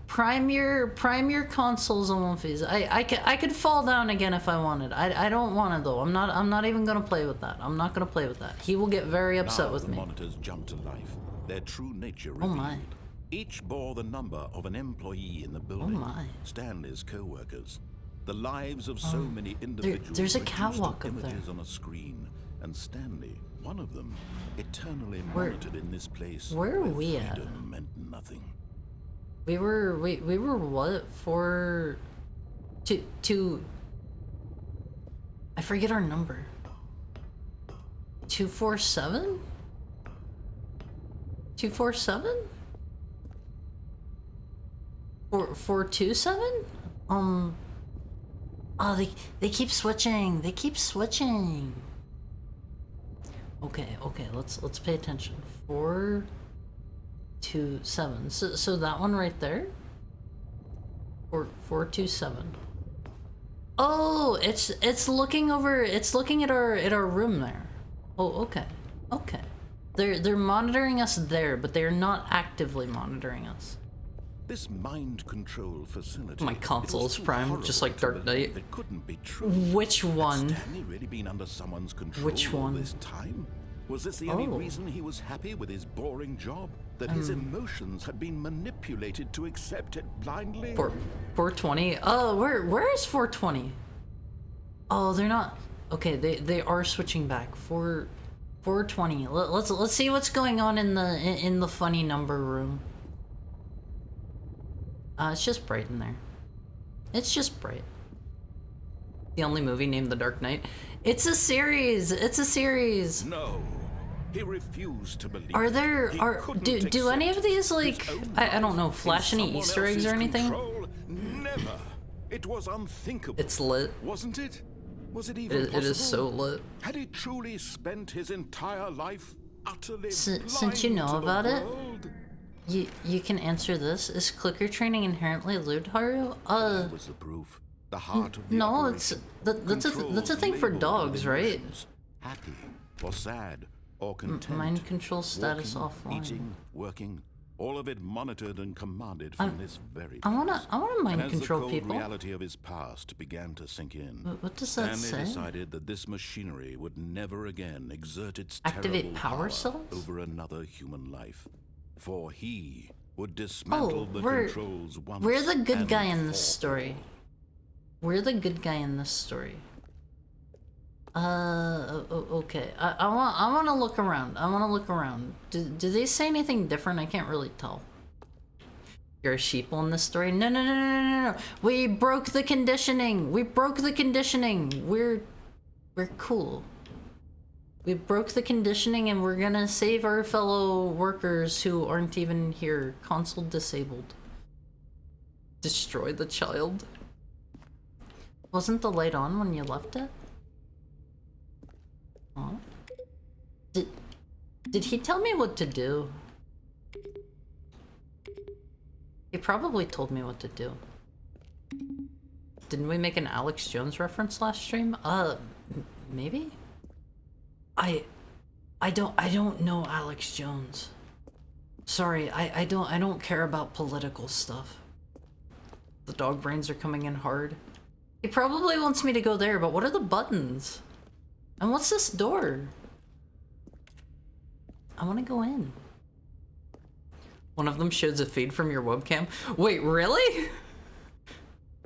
Prime your consoles on One Phase. I could fall down again if I wanted. I don't want to though. I'm not even gonna play with that. I'm not gonna play with that. He will get very upset Now with the me. monitors jumped to life. Their true nature Oh revealed. my. Each bore the number of an employee in the building. Oh my. Stanley's co-workers. The lives of so many individuals. there's a reduced to catwalk up there. images on a screen, and Stanley, one of them, eternally Where- monitored in this place. where are where we at? freedom meant nothing. We were what for? To I forget our number. 247? 247? 427? Oh, they keep switching. They keep switching. Okay, let's pay attention. 427. So that one right there? 427. Oh, it's looking over. It's looking at our room there. Oh, okay. Okay. They're monitoring us there, but they're not actively monitoring us. This mind control facility. My console it was is too primed, horrible just like to Dark believe Knight. It couldn't be true. Which one? Had Stanley really been under someone's control Which all one? this time? Was this the only Oh. reason he was happy with his boring job? That his emotions had been manipulated to accept it blindly? 420. Oh, where is 420? Oh, they're not. Okay, they are switching back. 420. Let's see what's going on in the funny number room. It's just bright in there. It's just bright. The only movie named The Dark Knight. It's a series. It's a series. No. He refused to believe. Are there He are couldn't do any accept of these his like own I don't know, life flash in any someone Easter eggs or else's anything? control. Never. It was unthinkable. It's lit. Wasn't it? Was it even possible? It is so lit. Had he truly spent his entire life utterly Since you blind know to the about world? you can answer this. Is clicker training inherently lewd, Haru? That was the proof. The heart of the No, operation that's a thing for controls dogs, labeled right? emotions, happy or sad or content. Mind control status walking, offline. eating, working, all of it monitored and commanded from this very I wanna mind and control as the cold people. reality of his past began to sink in, What does that Stanley say? decided that this machinery would never again exert its Activate terrible power cells? over another human life, for he would dismantle the we're controls once we're the good and guy in this for story. We're the good guy in this story. Okay. I want to look around. I want to look around. Do they say anything different? I can't really tell. You're a sheeple in this story? No. We broke the conditioning. We broke the conditioning. We're cool. We broke the conditioning and we're gonna save our fellow workers who aren't even here. Console disabled. Destroy the child. Wasn't the light on when you left it? Huh? Did he tell me what to do? He probably told me what to do. Didn't we make an Alex Jones reference last stream? Maybe? I don't know Alex Jones. Sorry, I don't care about political stuff. The dog brains are coming in hard. He probably wants me to go there, but what are the buttons? And what's this door? I want to go in. One of them shows a feed from your webcam. Wait, really?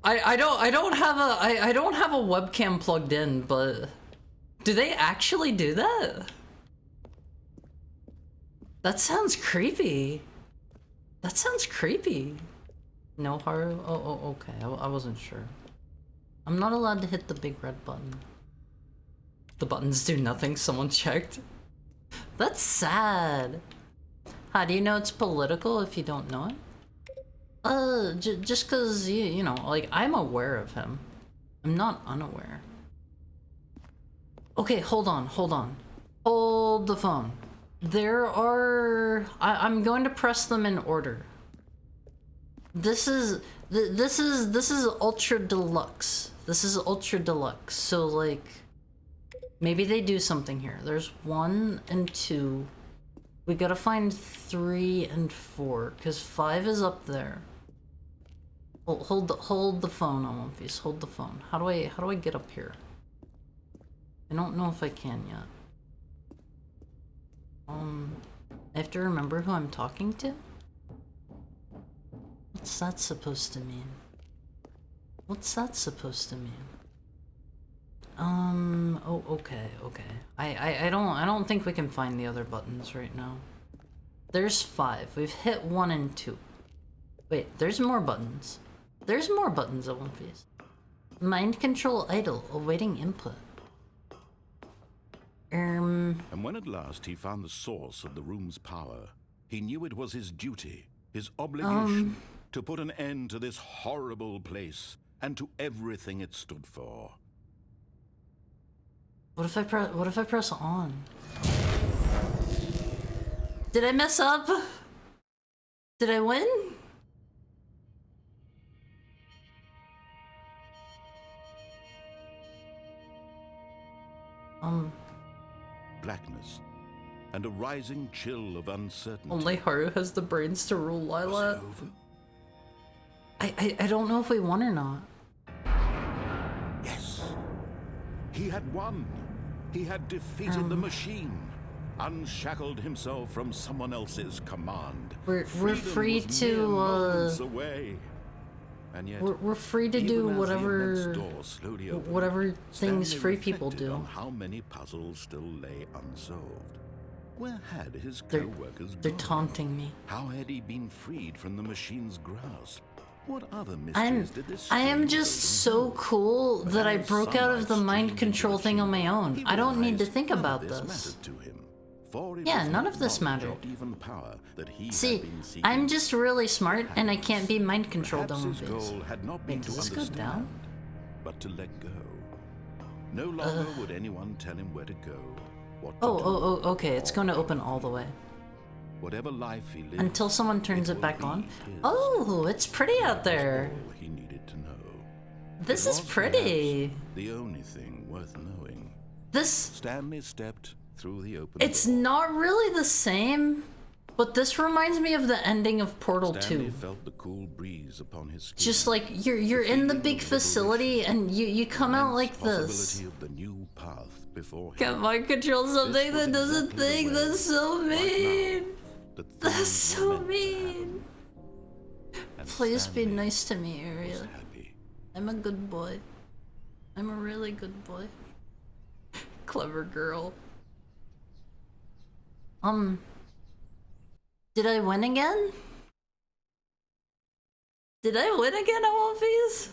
I don't have a webcam plugged in, but do they actually do that? That sounds creepy. That sounds creepy. No, Haru? Oh, okay. I wasn't sure. I'm not allowed to hit the big red button. The buttons do nothing, someone checked. That's sad. How do you know it's political if you don't know it? Just cause, you know, like, I'm aware of him. I'm not unaware. Okay, hold on. Hold the phone. There are... I'm going to press them in order. This is ultra deluxe. This is ultra deluxe. So like, maybe they do something here. There's 1 and 2. We gotta find 3 and 4 because 5 is up there. Hold the phone on One Piece. Hold the phone. How do I get up here? I don't know if I can yet. I have to remember who I'm talking to. What's that supposed to mean? What's that supposed to mean? Oh, okay. I don't think we can find the other buttons right now. There's 5. We've hit 1 and 2. Wait, there's more buttons. There's more buttons at One Piece. Mind control idle, awaiting input. And when at last he found the source of the room's power, he knew it was his duty, his obligation, to put an end to this horrible place and to everything it stood for. What if I press on? Did I mess up? Did I win? Blackness and a rising chill of uncertainty. Only Haru has the brains to rule Was Lilat. it over? I don't know if we won or not. Yes. He had won. He had defeated the machine, unshackled himself from someone else's command. We're Freedom free was to, mere moments away. And yet, We're free to do even as the whatever immense door slowly opened, whatever things Stanley free people reflected do. on how many puzzles still lay unsolved. Where had his They're co-workers they're gone? taunting me. How had he been freed from the machine's grasp? What other mysteries did this I am strange just building so hold? cool But that I as broke out of sunlight the mind streamed control into the thing on my chamber, own. he I don't need to realized think none of about this this. mattered to him. For it Yeah, was none not of this knowledge mattered. or even power that he had See, been seeking. I'm just really smart and I can't be mind controlled Perhaps on his One Piece. goal had not Wait, been does to this go understand, down? but to let go. No longer would anyone tell him where to go, what to Oh, do, okay, it's going to open all the way. whatever life he lived. Until someone turns it will back be on. his. Oh, it's pretty out there. All he needed to know. This It is was pretty. perhaps the only thing worth knowing. This, Stanley stepped through the open it's door. not really the same, but this reminds me of the ending of Portal Stanley 2. felt the cool breeze upon his skin. Just like you're in the big facility and you come out like this. Possibility of the new path before him. Can't mind control something was that doesn't exactly the think. way, That's so right now, mean. that That's things so were meant to mean. happen. And Please be Stanley nice to me, was Ariel. happy. I'm a good boy. I'm a really good boy. Clever girl. Did I win again? Did I win again at One Piece?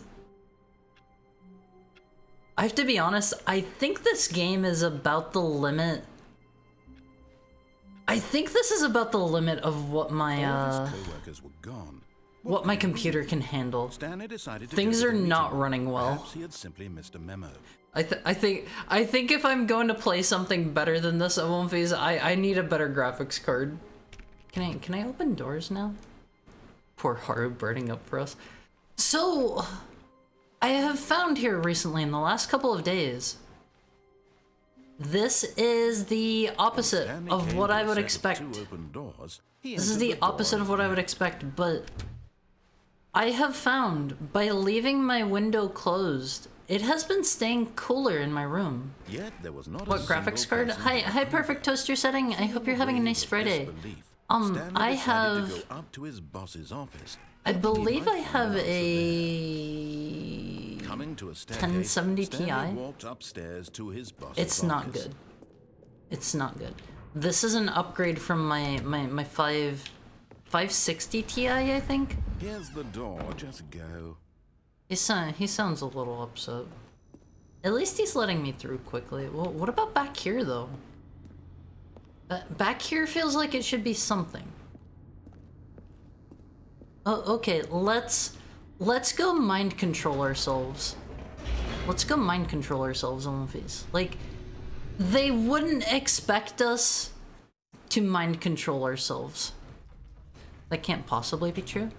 I have to be honest, I think this game is about the limit. I think this is about the limit of what All my of his co-workers were gone. what my computer can handle. Stanley decided to Things go to are the not meeting. running well. Perhaps he had simply missed a memo. I think if I'm going to play something better than this at One Piece, I need a better graphics card. Can I open doors now? Poor Haru burning up for us. So, I have found here recently in the last couple of days. This is the opposite Stanley of came what to I the would set of expect. 2 open doors. He This is entered the door opposite of what I would and- expect, but I have found by leaving my window closed, it has been staying cooler in my room. Yet there was not a What graphics single card? person Hi, who hi, could perfect toaster setting. I hope you're having a nice Friday. disbelief. Um, Stanley I decided have- to go up to his boss's office. I hoping he believe might I find have an answer a. there. Coming to a staircase, 1070 Stanley Ti. walked upstairs to his boss's It's not office. good. It's not good. This is an upgrade from my 560 Ti, I think. Here's the door. Just go. He sounds a little upset. At least he's letting me through quickly. Well, what about back here though? Back here feels like it should be something. Oh, okay. Let's go mind control ourselves. Let's go mind control ourselves on One Piece. Like, they wouldn't expect us to mind control ourselves. That can't possibly be true.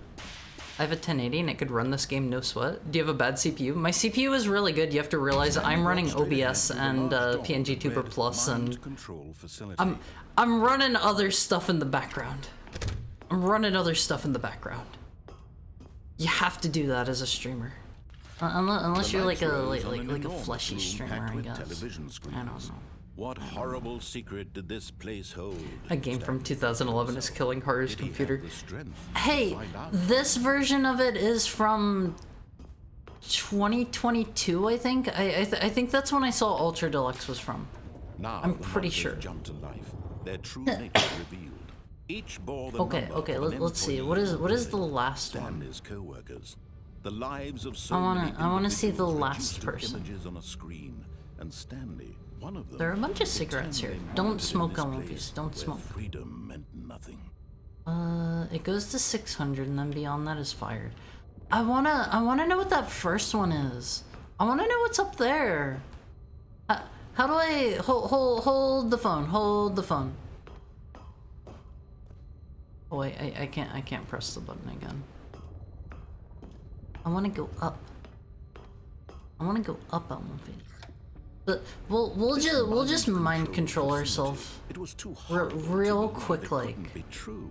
I have a 1080 and it could run this game no sweat. Do you have a bad CPU? My CPU is really good. You have to realize I'm running OBS and PNG Tuber Plus, and I'm running other stuff in the background. You have to do that as a streamer, unless you're like a fleshy streamer, I guess. I don't know. What horrible secret did this place hold? A game from 2011 is killing Haru's Did he have computer. the strength to Hey, find out? this version of it is from 2022, I think. I think that's when I saw Ultra Deluxe was from. Now I'm the pretty monsters sure. Jumped to life. Their true nature revealed. Each bore the Okay, number okay. of an Let's see. employee What is of the last one? Stanley's co-workers. The lives of so I wanna- many I wanna see the individuals last reduced to person. Images on a screen, and Stanley, one of them. There are a bunch of cigarettes here. Don't smoke on One One Piece. Don't smoke. Freedom meant nothing. It goes to 600, and then beyond that is fired. I wanna know what that first one is. I wanna know what's up there. How do I hold the phone? Hold the phone. Oh wait, I can't press the button again. I wanna go up. I wanna go up on One Piece. But we'll just mind control ourselves. It was too hard real to believe quick, it like. couldn't be true.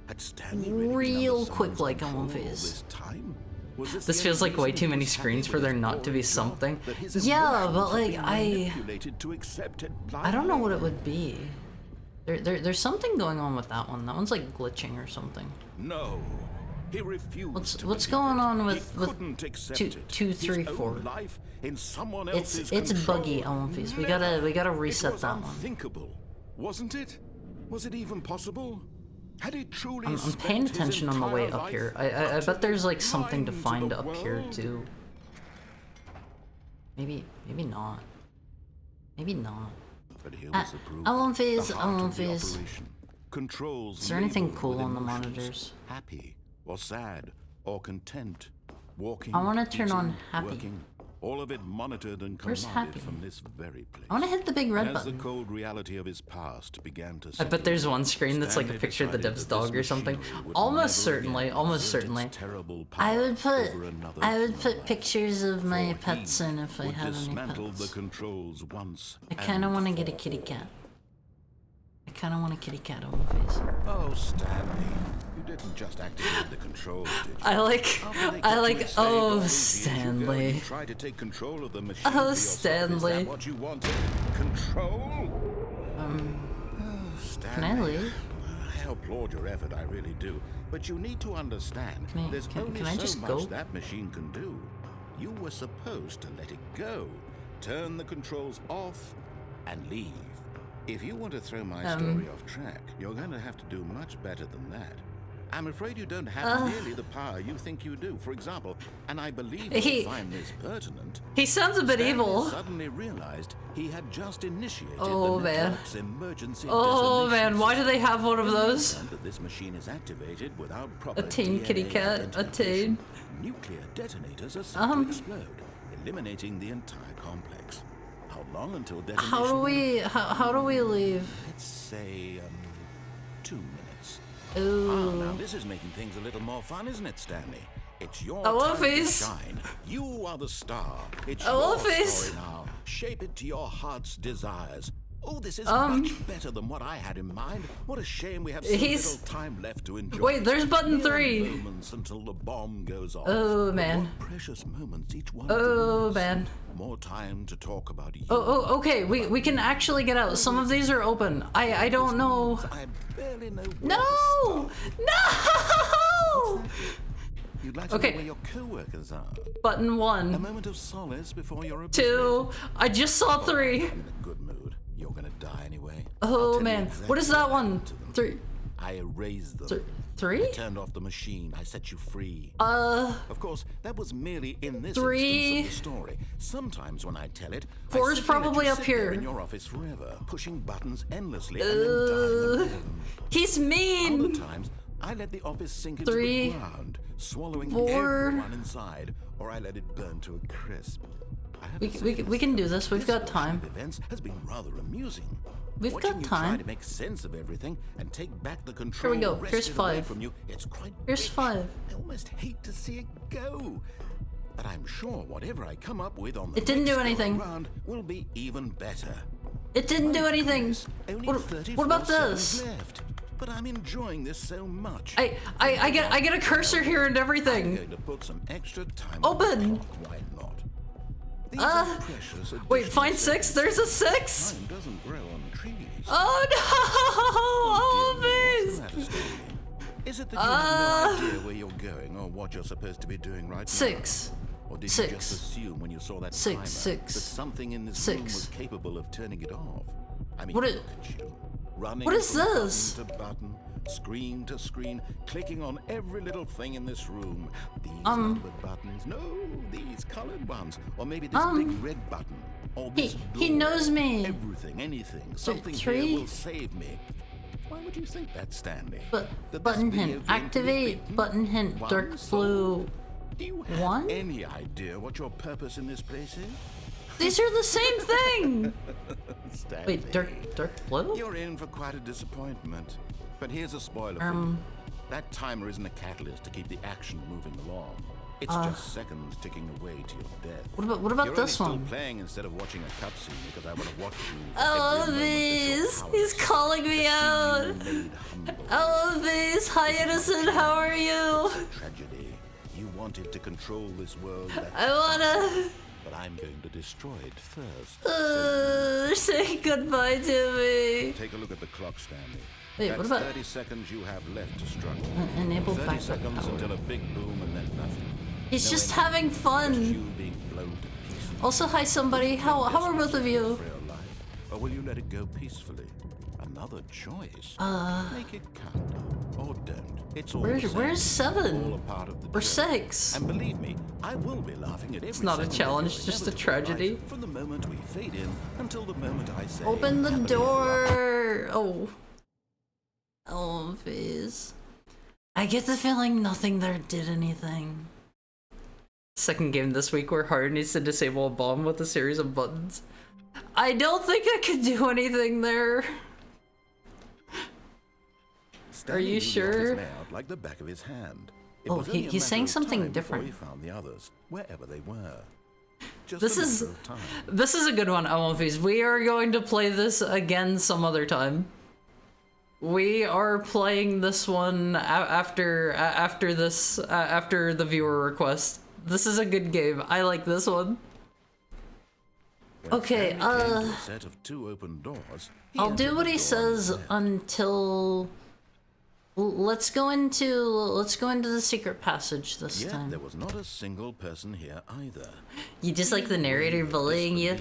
Had Stanley really been Real under quick, someone's like, on One control all Piece. this time? Was This the feels only like way reason too he many was happy screens for with there his not to be boring job, something. that his Yeah, emotions but had like been I manipulated to accept it don't know what it blindly? would be. There's something going on with that one. That one's like glitching or something. No. He refused What's to what's believe going it. on He with couldn't accept it. two, His three, own 4? life in someone It's else's control. buggy on One Piece. We gotta Never. reset It was that one. unthinkable, wasn't it? Was it even possible? Had he truly I'm spent paying his attention on the way entire up here. life I bet there's like utterly something to blind find the up here world? too. Maybe not. Maybe not. But here was the proof. I won't phase, The I heart won't of the phase. operation. Controls. Is there anything labeled cool with on the emotions. monitors? Happy or sad or content. Walking. I wanna turn on eating, happy. Working, all of it monitored and Where's commanded happy? from this very place. I want to hit the big red As button. the cold reality of his past began to I settle bet there's in, one screen that's like a Stanley picture of the decided dev's that this dog or something. machinery would Almost never certainly, again almost exert its certainly. terrible I power would put over another human pictures of my life. For pets he in if I would had any dismantle pets. the controls once I kind of and want to get a for kitty all. cat. I kind of want a kitty cat on my face. Oh, Stanley, you didn't just activate the controls, did you? I like, After they I kept you like, enslaved oh, all these years, you go and Stanley. you try to take control of the machine Oh, for yourself. Is Stanley. that what you wanted? Control? Oh, Stanley. Can I leave? I applaud your effort, I really do. But you need to understand, Can I- there's can- only can I so just much go? that machine can do. You were supposed to let it go, turn the controls off, and leave. If you want to throw my story off track, you're going to have to do much better than that. I'm afraid you don't have nearly the power you think you do. For example, and I believe you'll find this pertinent, He sounds a bit Stanley evil. suddenly realized he had just initiated Oh, the man. network's emergency Oh detonation man, why do they have one of those? and that this machine is activated without proper Attain, DNA kitty cat, identification. attain. Nuclear detonators are set to explode, eliminating the entire complex. How long until detonation? How do we leave? Let's say 2 minutes. Ooh. Now this is making things a little more fun, isn't it, Stanley? It's your I love time to these. shine. You are the star. It's I your love these. story now. Shape it to your heart's desires. Oh, this is much better than what I had in mind. What a shame we have so He's- little time left to enjoy. Wait, there's button Mere 3. Moments until the bomb goes off. Oh, But man. what precious moments each one. Oh, delivers. man. More time to talk about you. Oh, okay, we can actually get out. Some of these are open. I don't know. I barely know. Where No! To No! start. You'd like to Okay. know where your co-workers are. Button A 1, moment of solace before your 2. I just saw 3. I'm in a good mood. You're gonna die anyway. Oh I'll tell you man, what is exactly that what one? happened to them. 3. I erased them. 3? I turned off the machine. I set you free. Uh, Of course, that was merely in this 3. instance of the story. Sometimes when I tell it, 4 I is simply let probably you up sit there here. in your office forever, pushing buttons endlessly and then dying alone. he's Other mean. times, I let the office sink into 3, the ground, swallowing 4. everyone inside, or I let it burn to a crisp. I have to say, We can do this. We've got version time. of events has been rather amusing. We've Watching got you time. try to make sense of everything and take back the control go. wrested Here's away 5. from you, it's quite Here's rich. 5. I almost hate to see it go. But I'm sure whatever I come up with on the It didn't next do anything. go-around will be even better. It didn't do anything. Goodness, only What 34 about seconds this? left. But I'm enjoying this so much. I get a cursor here and I'm everything. going to put some extra time Open. on the clock. Why not? These are precious Wait, additional find 6. seconds. There's a 6. Time doesn't grow on trees. Oh no! All Dear me, of what's these. the matter, Stanley? Is it that you have no idea where you're going or what you're supposed to be doing right 6. now? Or did you 6. just assume when you saw that 6, timer 6, that something in this 6. room was capable of turning it off? I mean, What look is- at you. Running what is from this? button to button, screen to screen, clicking on every little thing in this room. These numbered buttons. No, these colored ones. Or maybe this big red button. Or this He door. knows me. Everything, anything. Something 3. here will save me. Why would you think that, Stanley? But That this button video hint game can be activate. beaten? Button hint One dark soul? blue. Do you have 1? any idea what your purpose in this place is? These are the same thing. Stanley, Wait, dark blue? you're in for quite a disappointment. But here's a spoiler for you. That timer isn't a catalyst to keep the action moving along. It's just seconds ticking away to your death. What about You're this only one? still playing instead of watching a cutscene because I want to watch you. for Oh, every moment that you're these. powerless. He's calling me out. You made humble. Oh, these. Hi, innocent. How are you? Tragedy. You wanted to control this world. That's I wanna. but I'm going to destroy it first. They're saying goodbye to me. Take a look at the clock, Stanley. Wait, That's what about 30 seconds you have left to struggle. enable 30 backup seconds power? until a big boom and then nothing. He's No just ending, having just fun. you being blown to pieces. Also, hi somebody. How are both of you? For your life, or will you let it go peacefully? Another choice. Make it count. or don't. It's all Where's the same. where's It's all 7 a part of the or journey. 6? And believe me, I will be laughing at every not a second of challenge, your just a inevitable tragedy. life from the moment we fade in until the moment I say, Open the "Happily door. Oh. Oh, please. I get the feeling nothing there did anything. Second game this week where Hard needs to disable a bomb with a series of buttons. I don't think I could do anything there. Stanley Are you knew the office sure? layout like the back of his hand. It Oh, was only a he's matter saying of something time before different. He found the others, wherever they were. Just This a is matter of time. this is a good one, Almonfees. We are going to play this again some other time. We are playing this one after the viewer request. This is a good game. I like this one. When Okay, Stanley came to a set of 2 open doors, he I'll entered do what the he door says on his left. until let's go into the secret passage this Yet time. there was not a single person here either. You just like the narrator bullying you?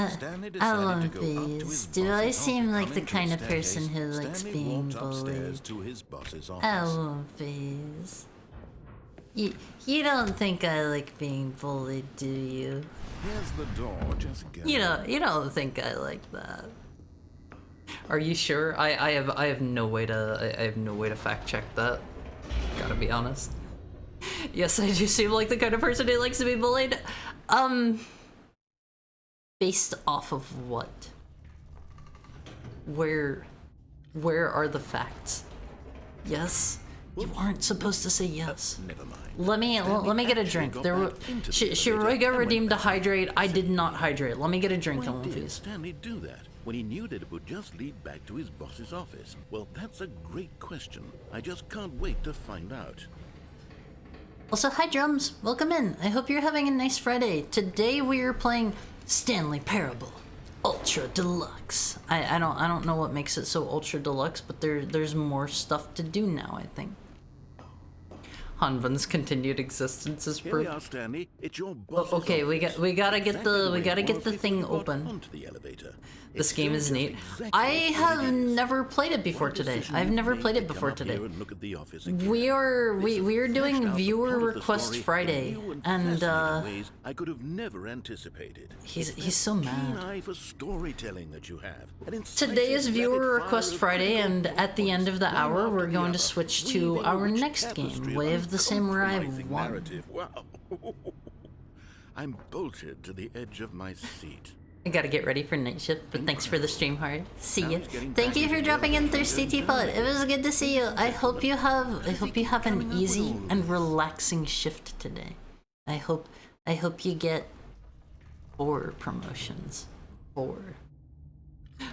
Stanley decided to go up to his Almonfees, do I boss's seem office. like the Coming to kind the of person who staircase, likes Stanley being walked upstairs bullied? to his boss's office. Almonfees. You don't think I like being bullied, do you? Here's the door, just go. You don't think I like that. Are you sure? I have no way to fact check that. Gotta be honest. Yes, I do seem like the kind of person who likes to be bullied. Based off of what? Where are the facts? Yes? You aren't supposed to say yes. Never mind. Let me get a actually drink. got There were back into the Shuriga elevator and redeemed to went back. hydrate. I did not hydrate. Let me get a drink, Why did Almonfees. Stanley do that when he knew that it would just lead back to his boss's office? Well, that's a great question. I just can't wait to find out. Also, hi Drums, welcome in. I hope you're having a nice Friday. Today we are playing Stanley Parable, Ultra Deluxe. I don't know what makes it so ultra deluxe, but there's more stuff to do now, I think. Hanvan's continued existence is Here we proof. are, Stanley. It's your boss's Okay, we office. gotta get Exactly the way it was before thing you got open. onto the elevator. This It's game still is just neat. exactly I what have it is. never played it before What today. decision I've you never made played to it come before up today. here and look at the office again. We are This has doing fleshed out the viewer part of the request story in Friday, new and and fascinating ways I could have never anticipated. he's It's so that mad. keen eye for storytelling that you have. An Today is incisive viewer rapid request fire of Friday, critical and at the end of the one hour, after we're the going to other, switch to weaving a our rich next game, tapestry Way of the Samurai uncompromising 1. narrative. Wow. I'm bolted to the edge of my seat. I gotta get ready for night shift, but thanks for the stream, Hard. See Now ya. he's getting Thank back you into for the dropping in, elevator Thirsty and Teapot. It was good to see you. I hope you have an coming up easy with all and this? relaxing shift today. I hope you get 4 promotions. 4.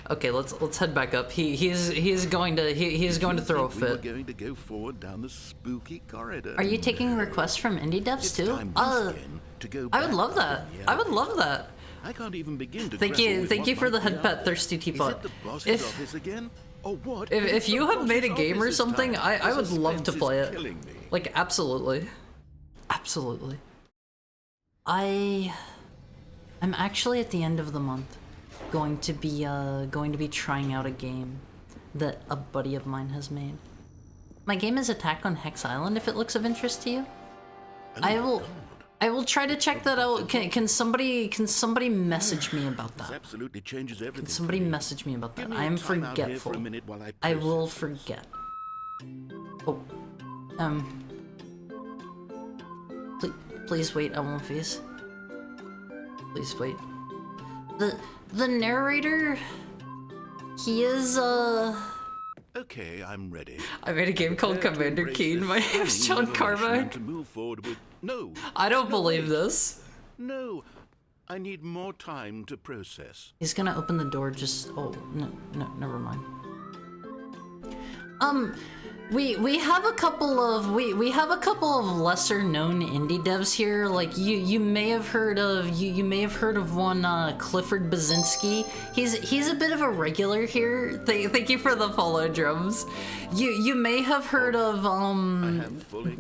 Okay, let's head back up. He's going to throw a We were fit. going to go forward down the spooky corridor. Are you taking No. requests from indie devs It's too? time once again to go I would back love up that. in the I would love elevator. that. I can't even begin to Thank grapple you with what for the might be head out pet, there. Thirsty Is Teapot. it the boss's If office again? Or what? if it's you the have made a boss's game or office this something, time. I The would love to suspense play is it. killing me. Like, absolutely. Absolutely. I'm actually at the end of the month going to be trying out a game that a buddy of mine has made. My game is Attack on Hex Island, if it looks of interest to you. I will try to check that out. Can somebody message me about This that? absolutely changes everything. Can somebody for me. message me about Give that? me a I am time out here for forgetful. a minute while I I will process this. forget. Oh. Please wait, Almonfees. Please wait. The narrator, he is, Okay, I'm ready. I made a game called Prepare to Commander embrace Keen. this My name's stunning John revelation and Carmack. to move forward with... No. I don't No, believe wait. this. No. I need more time to process. He's gonna open the door just, oh, no, never mind. We have a couple of lesser known indie devs here. Like you may have heard of one Clifford Basinski. He's a bit of a regular here. Thank you for the follow, Drums. You may have heard of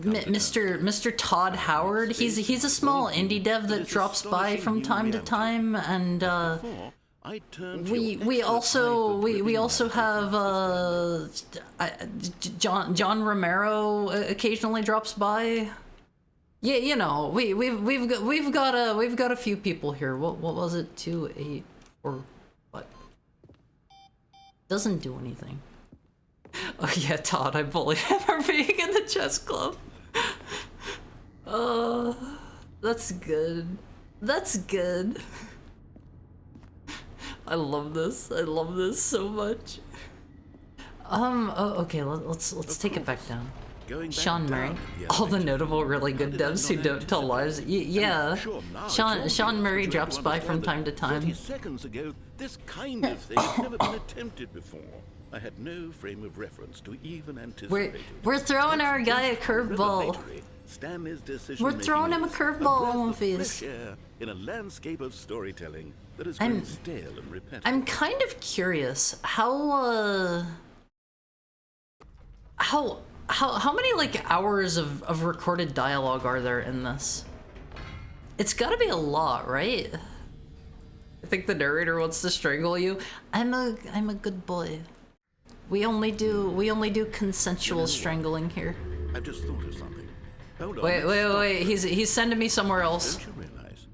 Mr. Todd Howard. He's a small indie dev that drops by from time to time, and Before, I turned to we your we expert eye also for we gripping also have analysis, John Romero occasionally drops by. Yeah, you know, we've got a few people here. What was it? 2, 8, or what? Doesn't do anything. Oh yeah, Todd, I bullied him for being in the chess club. That's good. That's good. I love this. I love this so much. Oh, okay. Let's take it back down. Going back Sean down Murray. at the All the elevator. notable really How good did I devs who not don't tell lies. anticipate? Yeah. Sure, now it's Sean obvious, Murray but you drops have by understand from that time to 30 time. seconds ago, this kind of thing had never been attempted before. I had no frame of reference to even anticipate it. We're throwing our guy a curveball. Revelatory. Stanley's decision We're throwing him a curveball, Wolfies. fresh air in a landscape of storytelling that has grown stale and repetitive. I'm kind of curious how many like hours of recorded dialogue are there in this? It's got to be a lot, right? I think the narrator wants to strangle you. I'm a good boy. We only do consensual strangling here. I've just thought of something. Hold on. Wait. let's stop. He's sending me somewhere else. Don't you realize?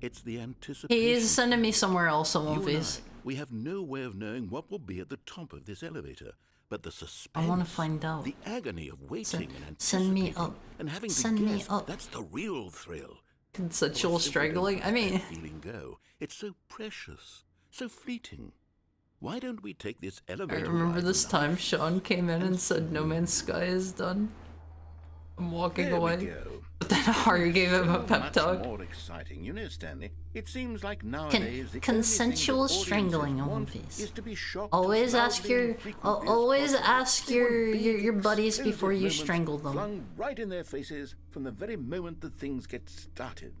It's the anticipation. He's sending me somewhere else, You and I, Wolfies. we have no way of knowing what will be at the top of this elevator, but the suspense. I want to find out. The agony of waiting and Send me anticipating up. and having Send to me guess. up. That's the real thrill. Consensual Well, simply don't strangling? let I mean, that feeling go. It's so precious, so fleeting. Why don't we take this I elevator remember ride this now? time Sean came in and said No Man's Sky is done. I'm walking There we away. go. But then Haru gave him a So pep much talk. more exciting, you know, Stanley. It seems like nowadays the Consensual only thing that strangling, audiences want Wolfies. is to be shocked Always as ask loudly and your frequently as always possible. ask They want your big, buddies explosive before you moments strangle them. flung right in their faces from the very moment that things get started.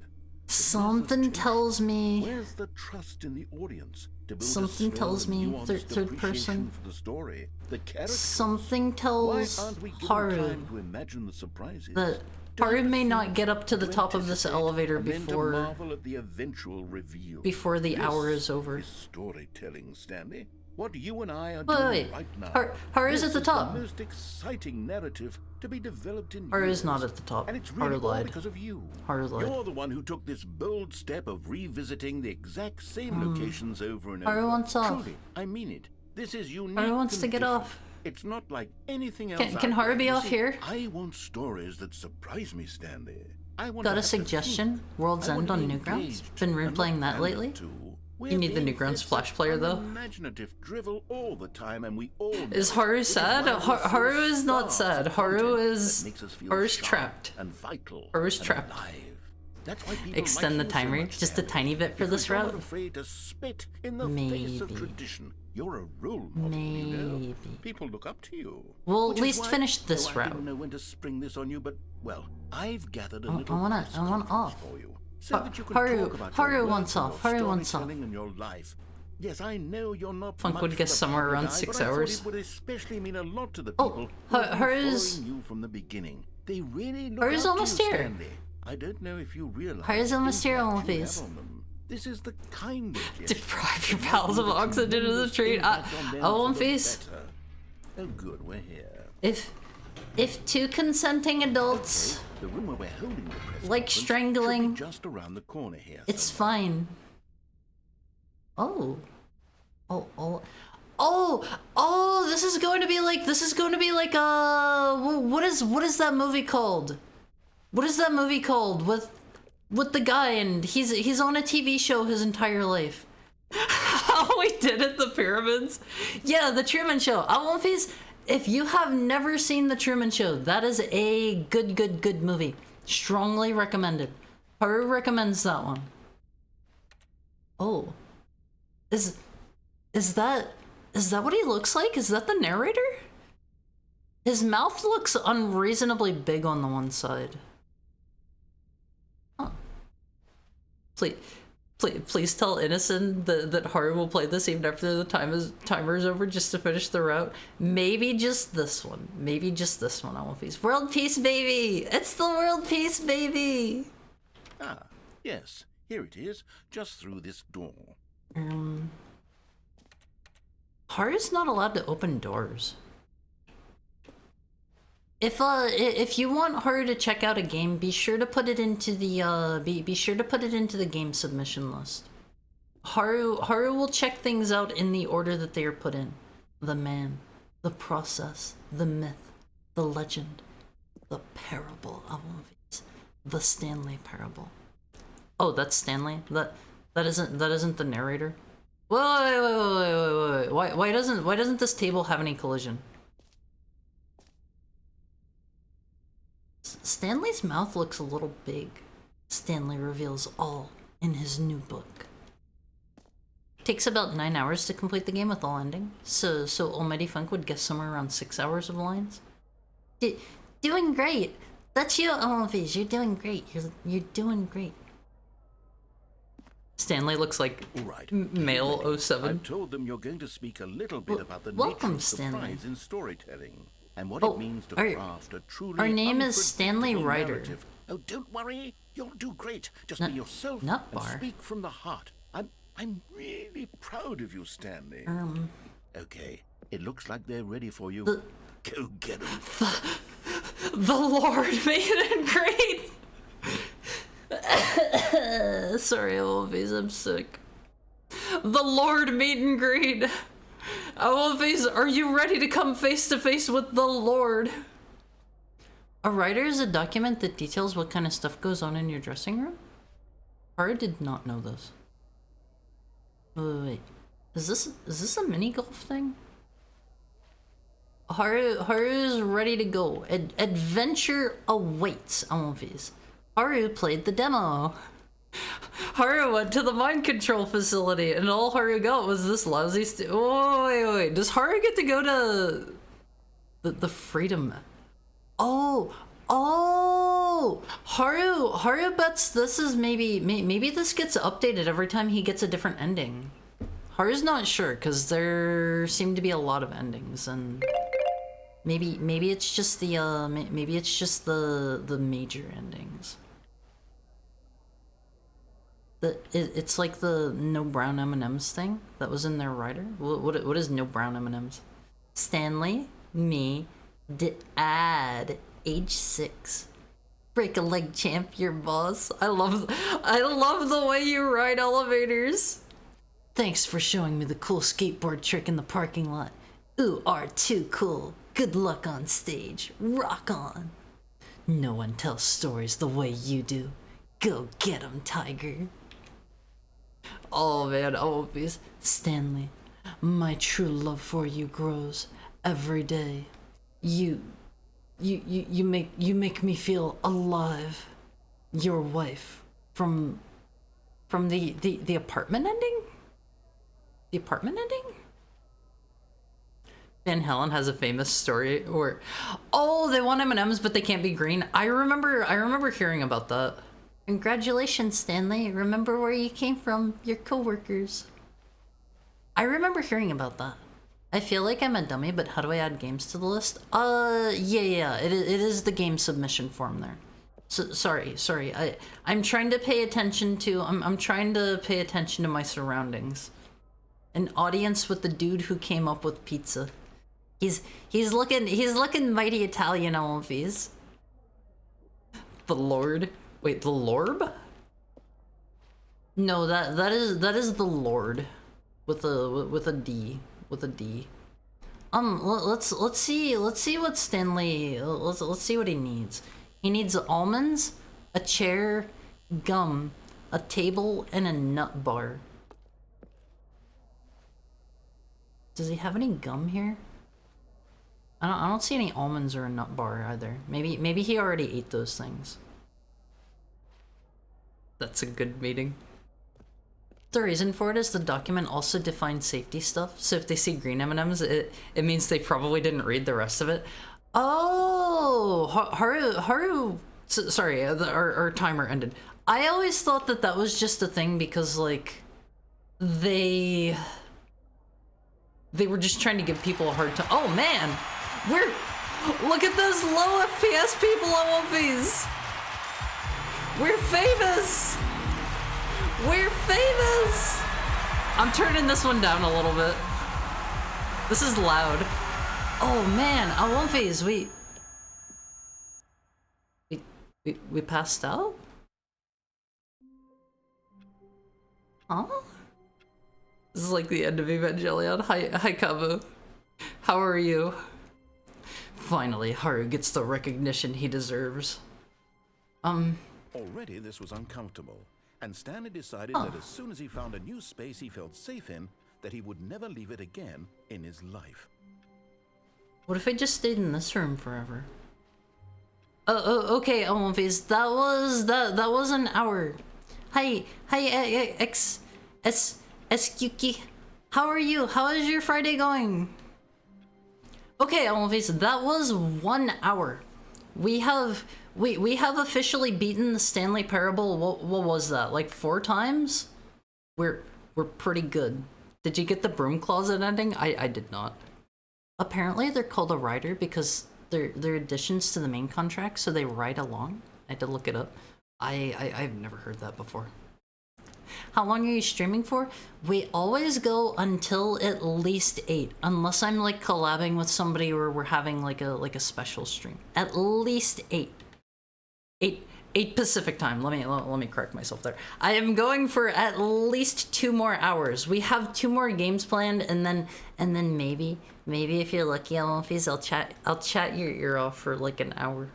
Something tells me Where's the trust in the audience to build Something a slow tells and me nuanced third person. appreciation for the story, the characters? something Why tells aren't we given Haru time to imagine the surprises? that to Haru may understand, not get up to the to top of this anticipate, elevator and then to before marvel at the eventual reveal. the This hour is over. is storytelling, Stanley. What you and I are Wait, doing wait. right now. Haru's This at the is top. The most exciting narrative to be developed in Haru years. is not at the top. And it's Haru really all lied. because of you. Haru lied. You're the one who took this bold step of revisiting the exact same locations over and Haru over. wants off. Truly, I mean it. This is unique. Haru wants to and get different. off. It's not like anything else. Can out Haru there. be You off see, here? I want stories that surprise me, Stanley. I want Got to a have to suggestion? think. World's I want End to on be Newgrounds? engaged Been and not replaying that pandered lately? to. You need the We're Newgrounds being Flash fed player, such though. unimaginative drivel all the time, and we all know Is it. Haru Which is sad? why we're so Haru is not starved sad. of Haru content is- that makes us feel Haru's sharp trapped. and vital Haru's and trapped. alive. That's why people Extend like the you so timer much, just a Stanley. tiny bit for Because this you're route? not afraid to spit in the face of Maybe. tradition. You're a role model, you know. Maybe. People look up to you. We'll Which at is least why- finish this I route. didn't know when to spring this on you, but well, I've gathered a I little wanna press off. conference for you, so that you can Haru- talk about Haru your work wants and off. your Haru wants off. storytelling and your life. Yes, I know you're not Funk much would for guess the somewhere public around eye, 6 but I thought hours. it would especially mean a lot to the Oh, people who have been Haru's- following you from the beginning. They really look Haru's up almost to you, here. Stanley. I don't know if you realize Haru's the almost here, impact you Olympies. have on them. This is the kind of gesture Deprive your that might pals of leave a oxygen in the tremendous street. impact on them for the Olympies. better. Oh, good, we're here. If two consenting adults, The room where we're holding the press Like conference should strangling. be just around the corner here. it's somewhere. fine. Oh. Oh, this is going to be like what is that movie called? What is that movie called with the guy and he's on a TV show his entire life? How we did it, the pyramids? Yeah, the Truman Show. Wolfies, if you have never seen the Truman Show, that is a good movie. Strongly recommended. Haru recommends that one. Oh. Is that what he looks like? Is that the narrator? His mouth looks unreasonably big on the one side. Huh. Please tell Innocent that Haru will play this even after the timer is over just to finish the route. Maybe just this one. Maybe just this one, Wolfies. World peace, baby! It's the world peace, baby! Ah, yes, here it is, just through this door. Haru's not allowed to open doors. If you want Haru to check out a game, be sure to put it into the be sure to put it into the game submission list. Haru will check things out in the order that they are put in. The man, the process, the myth, the legend, the parable of movies, the Stanley Parable. Oh, that's Stanley? That isn't the narrator? Wait. Why doesn't this table have any collision? Stanley's mouth looks a little big. Stanley reveals all in his new book. Takes about 9 hours to complete the game with all ending. So Almighty Funk would guess somewhere around 6 hours of lines. Doing great. That's you, Alphys. You're doing great. You're doing great. Stanley looks like All right. male 07. I've told them you're going to speak a little bit about the welcome, nature of Stanley. surprise in storytelling and what Oh, it means to our- craft a truly our name is Stanley unpredictable Ryder. narrative. Oh, don't worry. You'll do great. Just be yourself nut and bar. speak from the heart. I'm really proud of you, Stanley. Okay, it looks like they're ready for you. Go get them. The Lord made it great. Sorry, Alphys, I'm sick. The Lord meet and greet. Alphys, are you ready to come face to face with the Lord? A writer is a document that details what kind of stuff goes on in your dressing room? Haru did not know this. Wait. Is this a mini golf thing? Haru's ready to go. Adventure awaits, Alphys. Haru played the demo. Haru went to the mind control facility, and all Haru got was this lousy wait. Does Haru get to go to the freedom? Oh, Haru bets this is maybe this gets updated every time he gets a different ending. Haru's not sure because there seem to be a lot of endings, and maybe it's just the the major endings. It's like the no brown M&Ms thing that was in their writer. What is no brown M&Ms? Stanley, me, add age 6. Break a leg champ, your boss. I love the way you ride elevators. Thanks for showing me the cool skateboard trick in the parking lot. Ooh, are too cool. Good luck on stage. Rock on. No one tells stories the way you do. Go get 'em, Tiger. Oh man, Alphys. Stanley, my true love for you grows every day. You make me feel alive. Your wife from the apartment ending? The apartment ending? Van Halen has a famous story where, oh, they want M&Ms but they can't be green. I remember hearing about that. Congratulations, Stanley. Remember where you came from, your coworkers. I remember hearing about that. I feel like I'm a dummy, but how do I add games to the list? Yeah, it is the game submission form there. So, sorry. I'm trying to pay attention to, I'm trying to pay attention to my surroundings. An audience with the dude who came up with pizza. He's looking mighty Italian, Alphys. The Lord. Wait, the Lorb? No, that is the Lord with a D. With a D. Let's see what Stanley, let's see what he needs. He needs almonds, a chair, gum, a table, and a nut bar. Does he have any gum here? I don't see any almonds or a nut bar either. Maybe he already ate those things. That's a good meeting. The reason for it is the document also defines safety stuff, so if they see green M&Ms, it means they probably didn't read the rest of it. Oh, Haru, sorry, our timer ended. I always thought that was just a thing because, like, they were just trying to give people a hard time. Oh man, look at those low FPS people on One. We're famous! We're famous! I'm turning this one down a little bit. This is loud. Oh man, I won't phase. We passed out? Huh? This is like the end of Evangelion. Hi Kabu. How are you? Finally, Haru gets the recognition he deserves. Already this was uncomfortable, and Stanley decided that as soon as he found a new space he felt safe in, that he would never leave it again in his life. What if I just stayed in this room forever? Okay, Phase. That was an hour. Hi, Kyuki. How are you? How is your Friday going? Okay, Phase. That was 1 hour. We have officially beaten the Stanley Parable. What was that? Like 4 times? We're pretty good. Did you get the broom closet ending? I did not. Apparently they're called a rider because they're additions to the main contract, so they ride along. I had to look it up. I've never heard that before. How long are you streaming for? We always go until at least 8, unless I'm like collabing with somebody or we're having like a special stream. At least 8. 8 Pacific time. Let me correct myself there. I am going for at least 2 more hours. We have 2 more games planned, and then maybe if you're lucky, I'll chat your ear off for like an hour.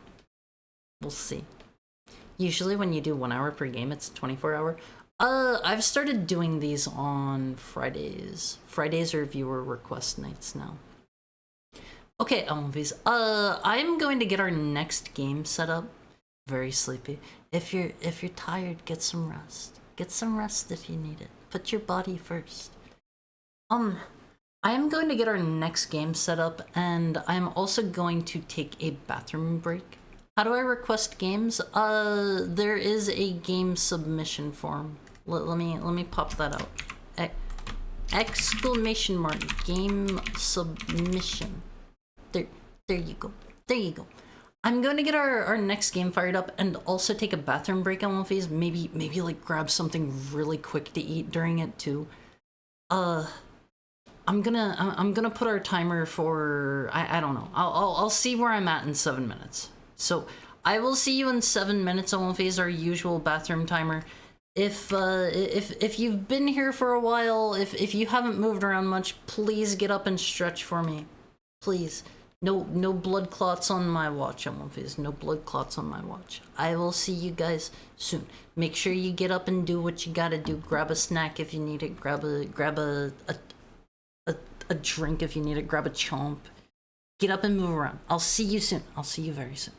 We'll see. Usually when you do 1 hour per game, it's 24-hour. I've started doing these on Fridays. Fridays are viewer request nights now. Okay, movies. I'm going to get our next game set up. Very sleepy. If you're tired, get some rest. Get some rest if you need it. Put your body first. I am going to get our next game set up, and I'm also going to take a bathroom break. How do I request games? There is a game submission form. Let me pop that out. Exclamation mark, game submission. There you go. There you go. I'm going to get our next game fired up and also take a bathroom break on one phase. Maybe like grab something really quick to eat during it too. I'm gonna put our timer for I don't know. I'll see where I'm at in 7 minutes. So I will see you in 7 minutes on one phase, our usual bathroom timer. If you've been here for a while, if you haven't moved around much, please get up and stretch for me, please. No blood clots on my watch, Phase. No blood clots on my watch. I will see you guys soon. Make sure you get up and do what you gotta do. Grab a snack if you need it. Grab a drink if you need it. Grab a chomp. Get up and move around. I'll see you soon. I'll see you very soon.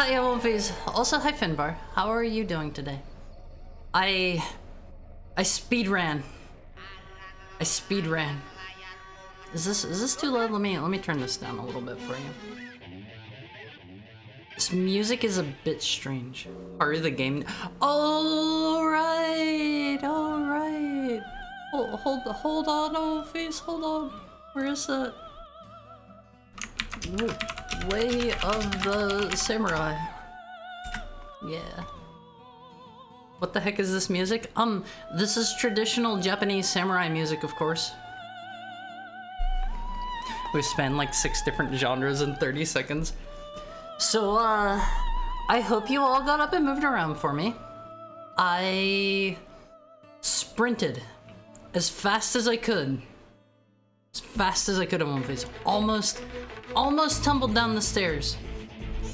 Hi, Wolfies. Also, hi, Finbar. How are you doing today? I speed ran. I speed ran. Is this too loud? Let me turn this down a little bit for you. This music is a bit strange. Are the game? All right. Hold on, Wolfies. Hold on. Where is that? Way of the Samurai. Yeah. What the heck is this music? This is traditional Japanese samurai music, of course. We spanned like 6 different genres in 30 seconds. So, I hope you all got up and moved around for me. I sprinted as fast as I could. As fast as I could in one face. Almost tumbled down the stairs.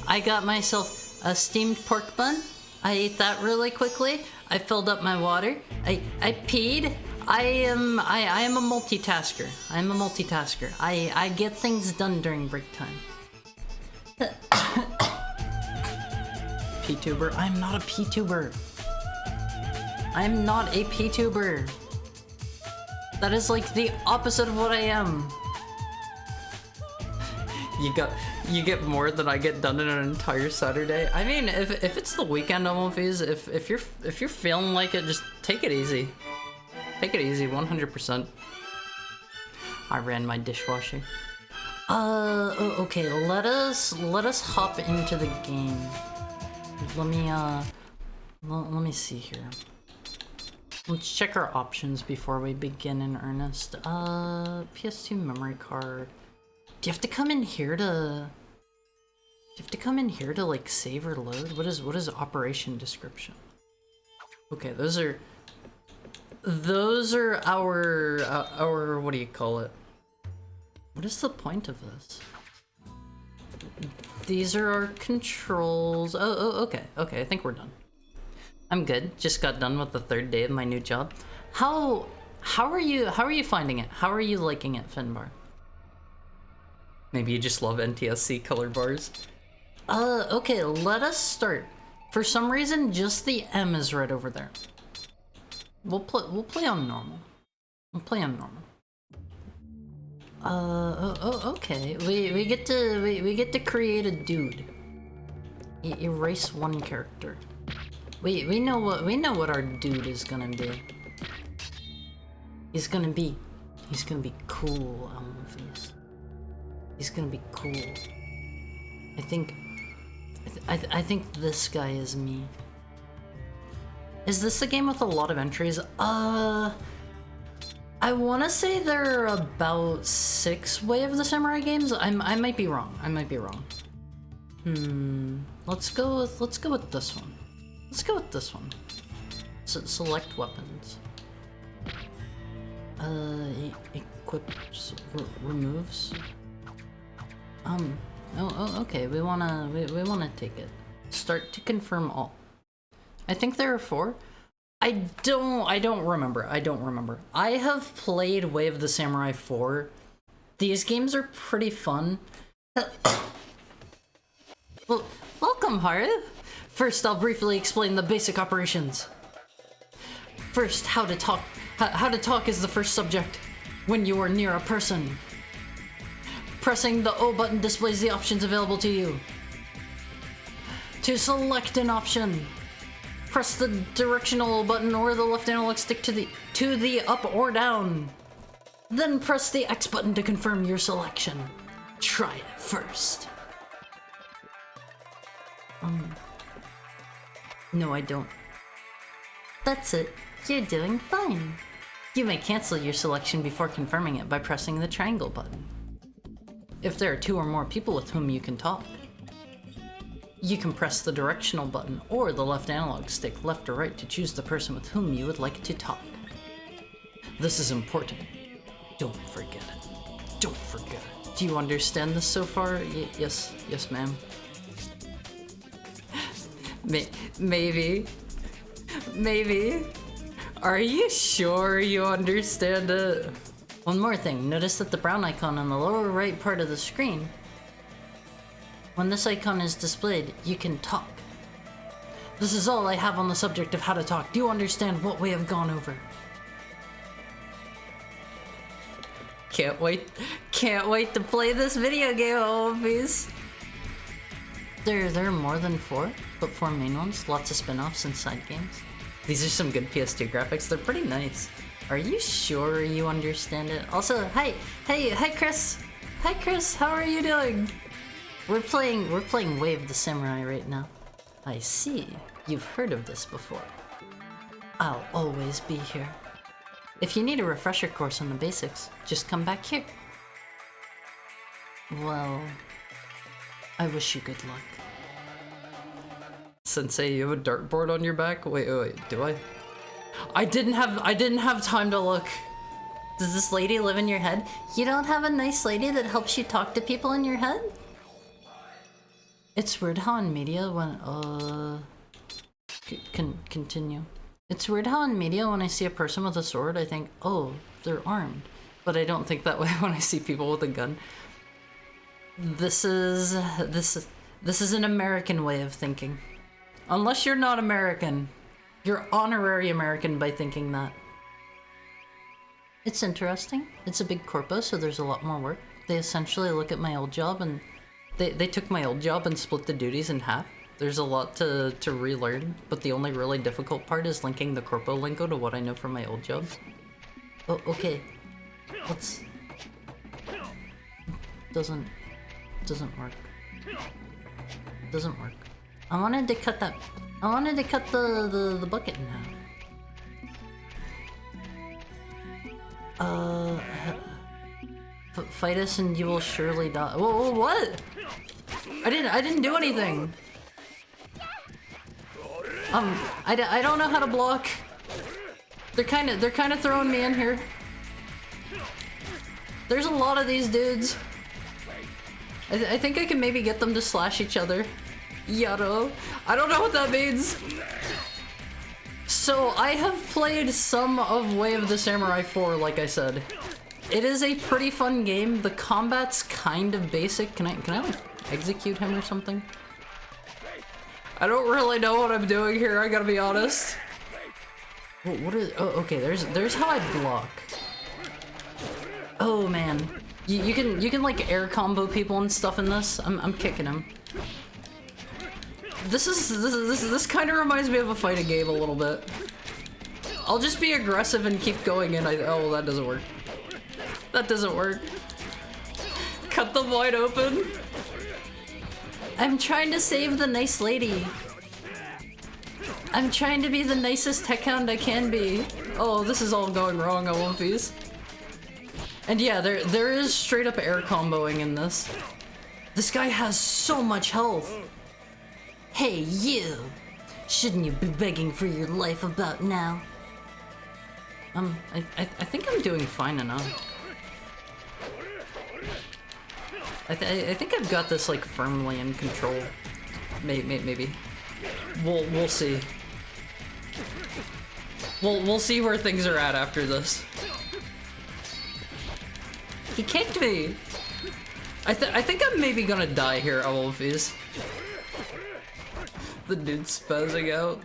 I got myself a steamed pork bun. I ate that really quickly. I filled up my water. I peed. I am a multitasker. I'm a multitasker. I get things done during break time. P-tuber. I'm not a P-tuber. I'm not a P-tuber. That is like the opposite of what I am. You get more than I get done in an entire Saturday. I mean, if it's the weekend, Wolfies, if you're feeling like it, just take it easy. Take it easy, 100%. I ran my dishwasher. Okay, let us hop into the game. Let me see here. Let's check our options before we begin in earnest. PS2 memory card. Do you have to come in here to... like save or load? What is operation description? Okay, those are our what do you call it? What is the point of this? These are our controls. Oh, okay, I think we're done. I'm good. Just got done with the 3rd day of my new job. How are you finding it? How are you liking it, Finbar? Maybe you just love NTSC color bars. Okay, let us start. For some reason, just the M is right over there. We'll play on normal. Okay. We get to create a dude. Erase one character. We know what our dude is gonna be. He's gonna be cool, Elmfies. He's gonna be cool. I think this guy is me. Is this a game with a lot of entries? I wanna say there are about 6 Way of the Samurai games. I might be wrong. Let's go with this one. Select weapons. Equips, removes. Okay. We wanna take it. Start to confirm all. I think there are 4. I don't remember. I have played Way of the Samurai 4. These games are pretty fun. Well, welcome, Haru. First, I'll briefly explain the basic operations. First, how to talk. How to talk is the first subject. When you are near a person, pressing the O button displays the options available to you. To select an option, press the directional button or the left analog stick to the up or down. Then press the X button to confirm your selection. Try it first. No, I don't. That's it. You're doing fine. You may cancel your selection before confirming it by pressing the triangle button. If there are 2 or more people with whom you can talk, you can press the directional button or the left analog stick left or right to choose the person with whom you would like to talk. This is important. Don't forget it. Do you understand this so far? Yes, ma'am. Maybe. Are you sure you understand it? One more thing, notice that the brown icon on the lower right part of the screen When this icon is displayed, you can talk. This is all I have on the subject of how to talk. Do you understand what we have gone over? Can't wait to play this video game, Homies. There are more than 4, but 4 main ones, lots of spin-offs and side games. These are some good PS2 graphics, they're pretty nice. Are you sure you understand it? Also, hi Chris! Hi Chris, how are you doing? We're playing Way of the Samurai right now. I see, you've heard of this before. I'll always be here. If you need a refresher course on the basics, just come back here. Well, I wish you good luck. Sensei, you have a dartboard on your back? Wait, do I? I didn't have time to look. Does this lady live in your head? You don't have a nice lady that helps you talk to people in your head? It's weird how in media when, continue. It's weird how in media when I see a person with a sword, I think, oh, they're armed. But I don't think that way when I see people with a gun. This is an American way of thinking. Unless you're not American. You're honorary American by thinking that. It's interesting. It's a big corpo, so there's a lot more work. They essentially look at my old job and they took my old job and split the duties in half. There's a lot to relearn, but the only really difficult part is linking the corpo lingo to what I know from my old job. Oh, okay. Let's... Doesn't work. Doesn't work. I wanted to cut that... I wanted to cut the bucket in half. Fight us and you will surely die. Whoa, what? I didn't do anything. I don't know how to block. They're kind of throwing me in here. There's a lot of these dudes. I think I can maybe get them to slash each other. Yaro. I don't know what that means. So I have played some of Way of the Samurai 4, like I said. It is a pretty fun game. The combat's kind of basic. Can I like execute him or something? I don't really know what I'm doing here, I gotta be honest. What is... Oh, okay, there's how I block. Oh man. You can like air combo people and stuff in this. I'm kicking him. This kind of reminds me of a fighting game a little bit. I'll just be aggressive and keep going and oh, that doesn't work. That doesn't work. Cut them wide open. I'm trying to save the nice lady. I'm trying to be the nicest tech hound I can be. Oh, this is all going wrong on One Piece. And yeah, there is straight up air comboing in this. This guy has so much health. Hey, you! Shouldn't you be begging for your life about now? I think I'm doing fine enough. I think I've got this like firmly in control. Maybe. We'll see. We'll see where things are at after this. He kicked me. I think I'm maybe gonna die here, Wolfies. The dude's spazzing out.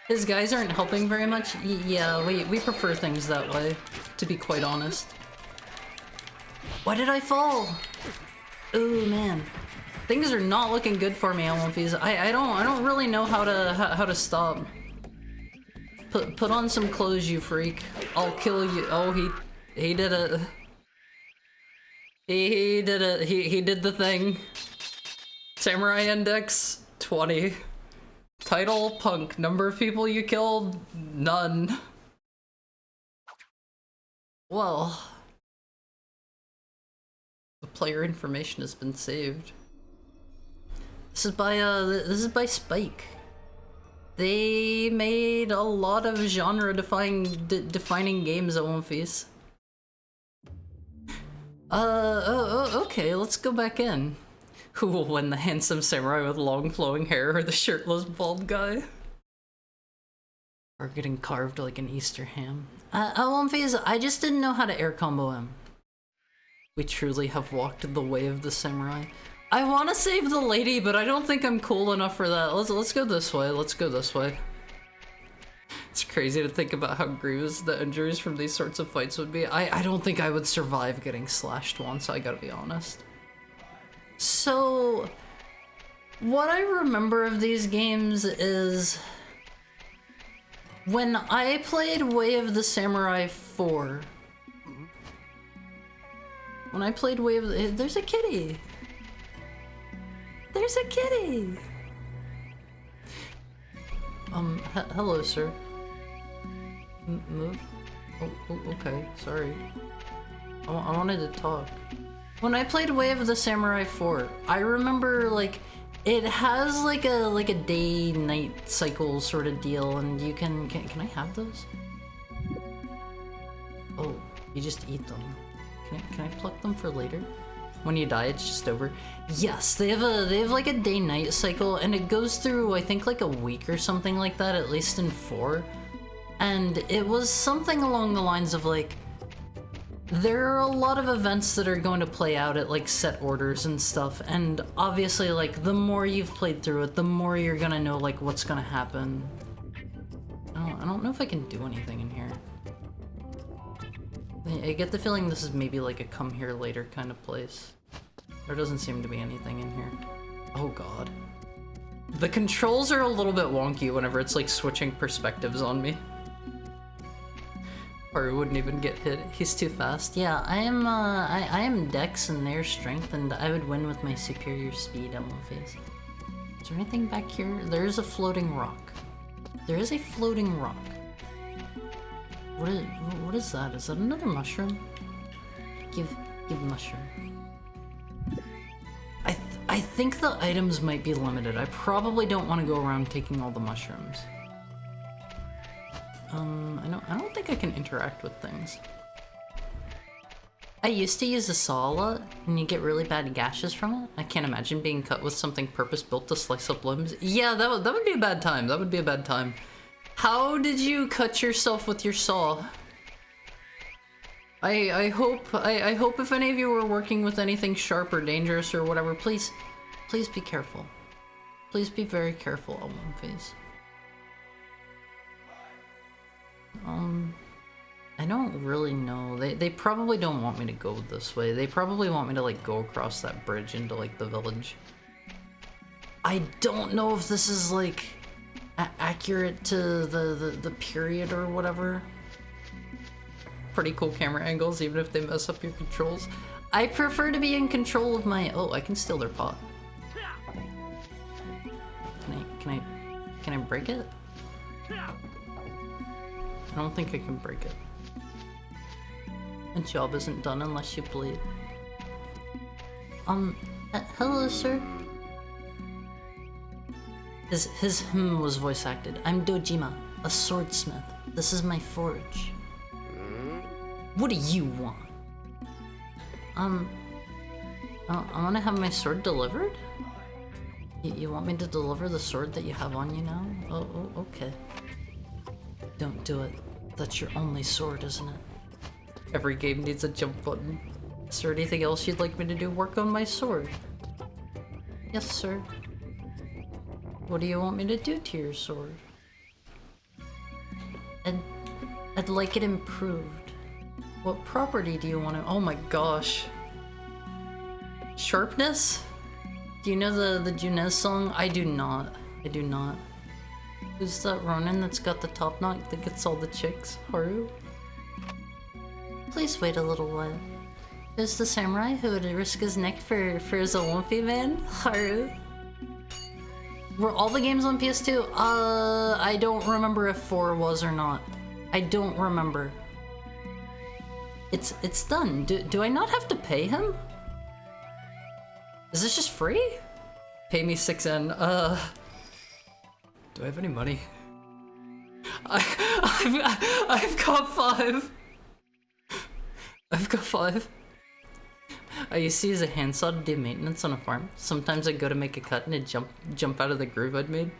His guys aren't helping very much. Yeah, we prefer things that way, to be quite honest. Why did I fall? Ooh man, things are not looking good for me, Wolfies. I don't really know how to stop. Put on some clothes, you freak. I'll kill you. Oh, he did it. He did it. He did the thing. Samurai Index 20. Title punk. Number of people you killed? None. Well, the player information has been saved. This is by Spike. They made a lot of genre-defining games at One Piece. Okay, let's go back in. Who will win, the handsome samurai with long flowing hair or the shirtless bald guy? Or getting carved like an Easter ham. One Piece, I just didn't know how to air combo him. We truly have walked the way of the samurai. I want to save the lady, but I don't think I'm cool enough for that. Let's go this way. Let's go this way. It's crazy to think about how grievous the injuries from these sorts of fights would be. I don't think I would survive getting slashed once, I gotta be honest. So, what I remember of these games is when I played Way of the Samurai 4. When I played Way of the... There's a kitty! There's a kitty! Hello, sir. Move? Oh, okay, sorry. I wanted to talk. When I played Way of the Samurai 4, I remember, like, it has, like a day-night cycle sort of deal, and you can I have those? Oh, you just eat them. Can I pluck them for later? When you die, it's just over. Yes, they have like a day-night cycle, and it goes through, I think, like a week or something like that, at least in 4. And it was something along the lines of, like, there are a lot of events that are going to play out at, like, set orders and stuff, and obviously, like, the more you've played through it, the more you're gonna know, like, what's gonna happen. I don't know if I can do anything in here. I get the feeling this is maybe like a come here later kind of place. There doesn't seem to be anything in here. Oh god. The controls are a little bit wonky whenever it's like switching perspectives on me. Or wouldn't even get hit. He's too fast. Yeah, I am Dex and their strength, and I would win with my superior speed on my face. Is there anything back here? There is a floating rock. There is a floating rock. What is that? Is that another mushroom? Give mushroom. I think the items might be limited. I probably don't want to go around taking all the mushrooms. I don't think I can interact with things. I used to use a saw a lot, and you get really bad gashes from it. I can't imagine being cut with something purpose-built to slice up limbs. Yeah, that would be a bad time. That would be a bad time. How did you cut yourself with your saw? I hope if any of you were working with anything sharp or dangerous or whatever, please be careful. Please be very careful, One Face. I don't really know. They probably don't want me to go this way. They probably want me to like go across that bridge into like the village. I don't know if this is like accurate to the period or whatever. Pretty cool camera angles, even if they mess up your controls. I prefer to be in control of my... Oh, I can steal their pot. Can I break it? I don't think I can break it. The job isn't done unless you bleed. Hello, sir. His was voice acted. I'm Dojima, a swordsmith. This is my forge. What do you want? I want to have my sword delivered? You want me to deliver the sword that you have on you now? Oh, okay. Don't do it. That's your only sword, isn't it? Every game needs a jump button. Is there anything else you'd like me to do? Work on my sword. Yes, sir. What do you want me to do to your sword? I'd like it improved. What property do you want to... Oh my gosh. Sharpness? Do you know the Junez song? I do not. I do not. Who's that Ronin that's got the top knot that gets all the chicks? Haru? Please wait a little while. Who's the samurai who would risk his neck for his Olympi man? Haru? Were all the games on PS2? I don't remember if 4 was or not. I don't remember. It's done. Do I not have to pay him? Is this just free? Pay me 6N. Do I have any money? I've got 5. I've got 5. I used to use a handsaw to do maintenance on a farm. Sometimes I'd go to make a cut and it'd jump out of the groove I'd made.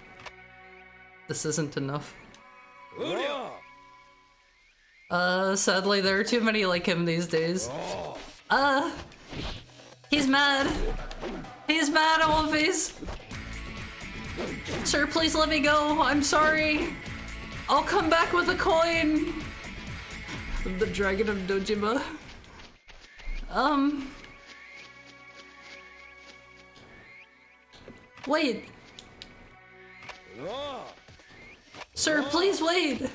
This isn't enough. Sadly there are too many like him these days. He's mad. He's mad, Wolfies. Sir, please let me go. I'm sorry. I'll come back with a coin. The Dragon of Dojima. Wait. Sir, please wait.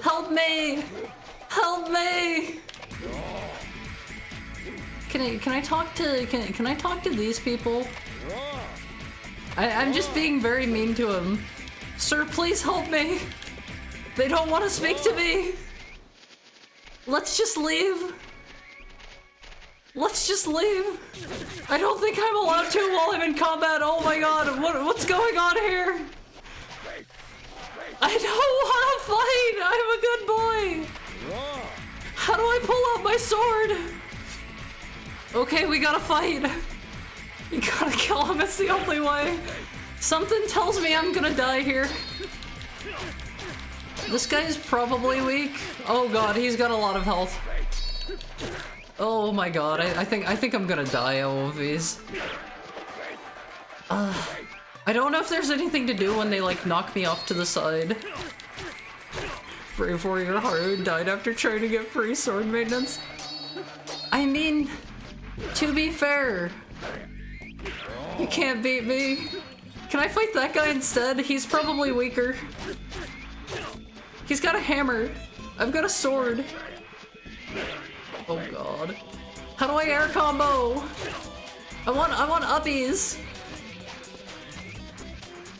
Help me. Help me. Can I talk to can I talk to these people? I'm just being very mean to him. Sir, please help me. They don't want to speak to me. Let's just leave. Let's just leave. I don't think I'm allowed to while I'm in combat. Oh my god, what's going on here? I don't want to fight. I'm a good boy. How do I pull out my sword? Okay, we gotta fight. You gotta kill him, it's the only way. Something tells me I'm gonna die here. This guy's probably weak. Oh god, he's got a lot of health. Oh my god, I think I'm gonna die, OVs. I don't know if there's anything to do when they like knock me off to the side. Brave warrior Haru died after trying to get free sword maintenance. I mean, to be fair, you can't beat me. Can I fight that guy instead? He's probably weaker. He's got a hammer. I've got a sword. Oh god. How do I air combo? I want uppies.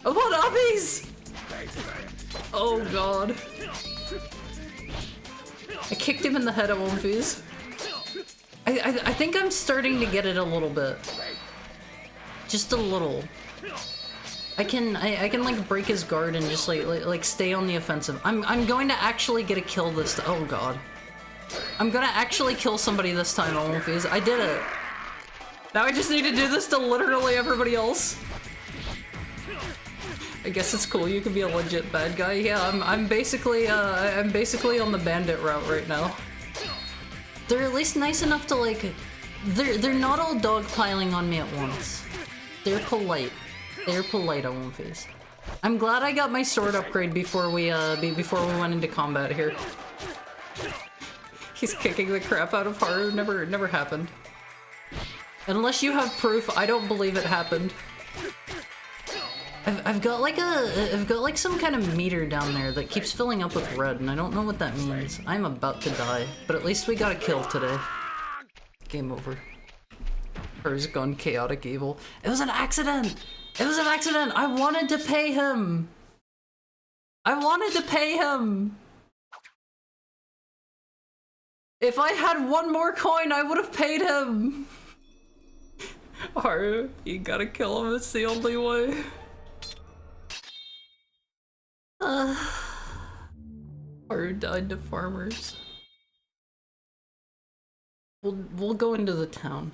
I want uppies! Oh god. I kicked him in the head at Wolfies. I think I'm starting to get it a little bit. Just a little. I can like break his guard and just like stay on the offensive. I'm going to actually get a kill this oh god. I'm gonna actually kill somebody this time, Wolfies. I did it. Now I just need to do this to literally everybody else. I guess it's cool, you can be a legit bad guy. Yeah, I'm basically on the bandit route right now. They're at least nice enough to like they're not all dogpiling on me at once. They're polite. They're polite on One Face. I'm glad I got my sword upgrade before we went into combat here. He's kicking the crap out of Haru. Never happened. Unless you have proof, I don't believe it happened. I've got like some kind of meter down there that keeps filling up with red, and I don't know what that means. I'm about to die, but at least we got a kill today. Game over. Haru's gone chaotic evil. It was an accident! It was an accident! I wanted to pay him! I wanted to pay him! If I had one more coin, I would have paid him! Haru, you gotta kill him, it's the only way. Haru died to farmers. We'll go into the town.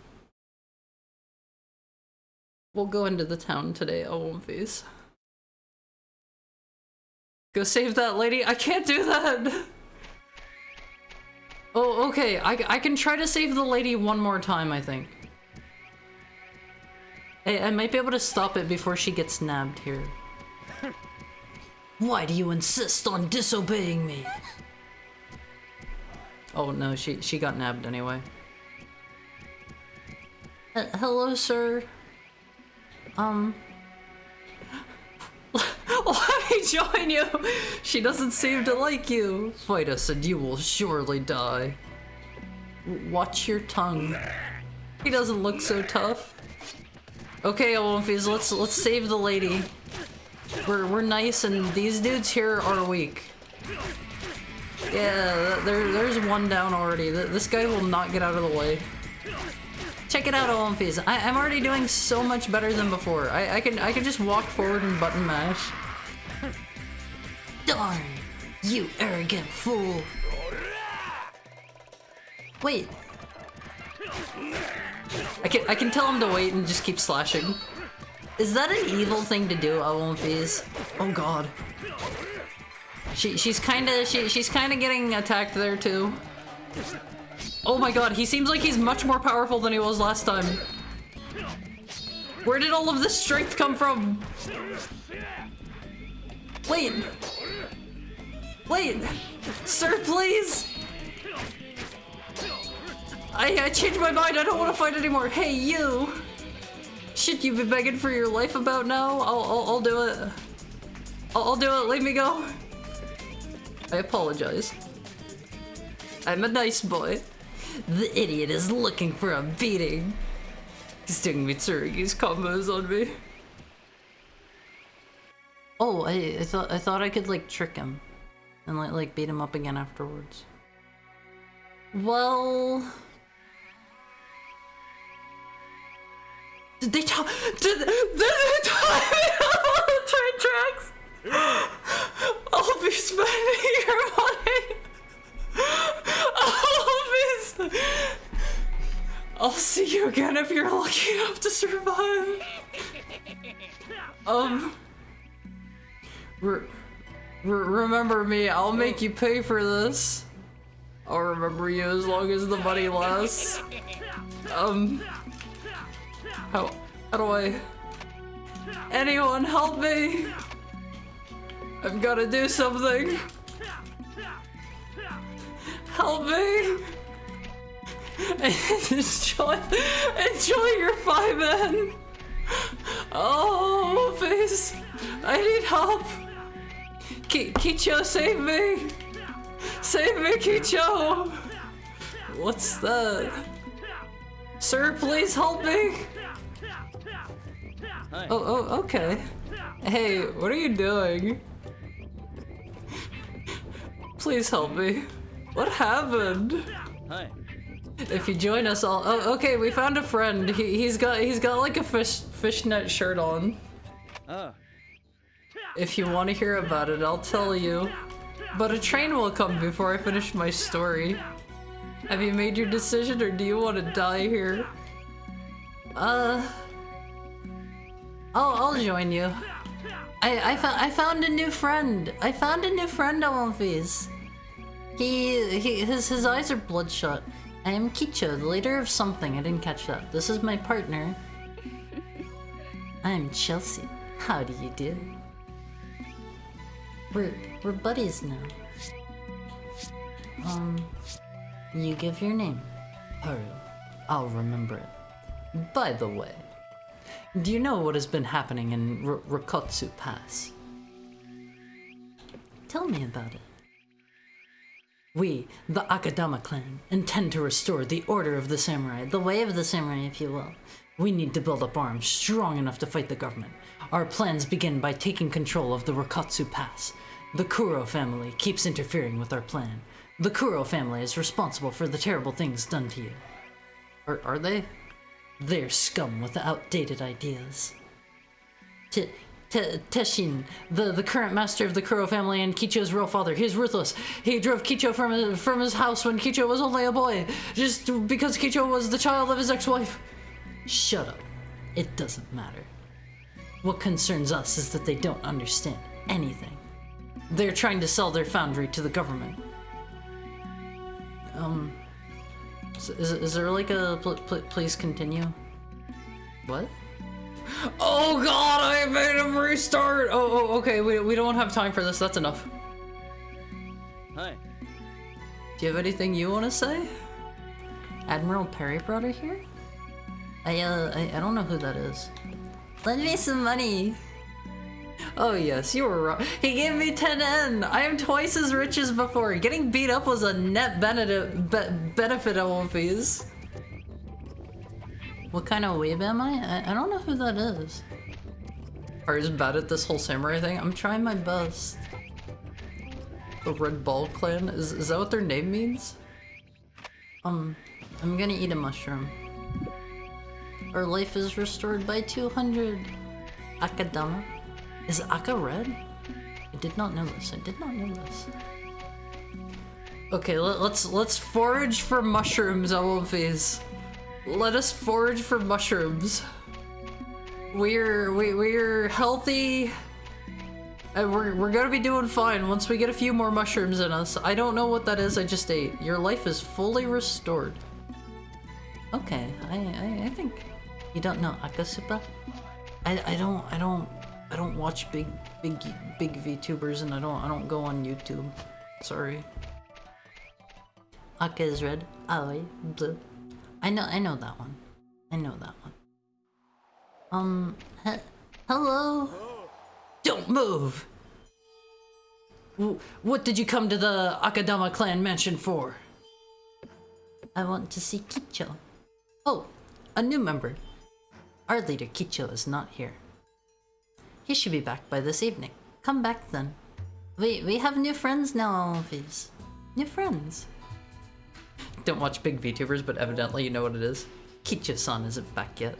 We'll go into the town today, One Face. Go save that lady. I can't do that! Oh, okay. I can try to save the lady one more time, I think. I might be able to stop it before she gets nabbed here. Why do you insist on disobeying me? Oh no, she got nabbed anyway. Hello, sir. Let me join you! She doesn't seem to like you. Fight us and you will surely die. Watch your tongue. He doesn't look so tough. Okay, Olympies, let's save the lady. We're nice and these dudes here are weak. Yeah, there's one down already. This guy will not get out of the way. Check it out, Olympies. I'm already doing so much better than before. I can just walk forward and button mash. Darn! You arrogant fool! Wait. I can tell him to wait and just keep slashing. Is that an evil thing to do, Olympies? Oh god. She's kinda getting attacked there too. Oh my god, he seems like he's much more powerful than he was last time. Where did all of this strength come from? Wait! Wait! Sir, please! I changed my mind, I don't want to fight anymore. Hey, you! Shit, you've been begging for your life about now? I'll do it. I'll do it, leave me go. I apologize. I'm a nice boy. The idiot is looking for a beating. He's doing Mitsurugi's combos on me. Oh, I thought I could like trick him and like beat him up again afterwards. Well, did they talk? Did they tie me up on the train tracks? I'll be spending your money. I'll see you again if you're lucky enough to survive. Remember me, I'll make you pay for this. I'll remember you as long as the money lasts. How do I... Anyone help me? I've gotta do something. Help me. Enjoy your 5N. Oh, face. I need help. Kicho, save me. Save me, Kicho. What's that? Sir, please help me. Oh, okay. Hey, what are you doing? Please help me. What happened? Hi. If you join us all, oh, okay, we found a friend. He's got like a fishnet shirt on. Oh. If you want to hear about it, I'll tell you. But a train will come before I finish my story. Have you made your decision, or do you want to die here? I'll join you. I found a new friend. I found a new friend on One Piece. His eyes are bloodshot. I am Kicho, the leader of something. I didn't catch that. This is my partner. I'm Chelsea. How do you do? We're buddies now. You give your name. Haru. I'll remember it. By the way, do you know what has been happening in Rokotsu Pass? Tell me about it. We, the Akadama clan, intend to restore the order of the samurai, the way of the samurai, if you will. We need to build up arms strong enough to fight the government. Our plans begin by taking control of the Rokotsu Pass. The Kuro family keeps interfering with our plan. The Kuro family is responsible for the terrible things done to you. Are they? They're scum with outdated ideas. Teshin, the current master of the Kuro family and Kicho's real father, he's ruthless. He drove Kicho from his house when Kicho was only a boy, just because Kicho was the child of his ex-wife. Shut up. It doesn't matter. What concerns us is that they don't understand anything. They're trying to sell their foundry to the government. Is there like a please continue? What? Oh god, I made him restart! Oh, okay, we don't have time for this, that's enough. Hi. Do you have anything you want to say? Admiral Perry brought her here? I don't know who that is. Lend me some money. Oh yes, you were wrong. He gave me 10N! I am twice as rich as before. Getting beat up was a net benefit of One Piece. What kind of weeb am I? I don't know who that is. Are you bad at this whole samurai thing? I'm trying my best. The Red Ball Clan? Is that what their name means? I'm gonna eat a mushroom. Our life is restored by 200. Akadama? Is Aka red? I did not know this. I did not know this. Okay, let's forage for mushrooms, Olympies. Let us forage for mushrooms. We're healthy. And we're gonna be doing fine once we get a few more mushrooms in us. I don't know what that is, I just ate. Your life is fully restored. Okay, I think You don't know Akasupa? I don't watch big VTubers, and I don't go on YouTube. Sorry. Aka is red, Aoi blue. I know that one. I know that one. Hello? Don't move! What did you come to the Akadama clan mansion for? I want to see Kicho. Oh, a new member. Our leader Kicho is not here. He should be back by this evening. Come back then. We have new friends now, Alphys. New friends. Don't watch big VTubers, but evidently you know what it is. Kicho-san isn't back yet.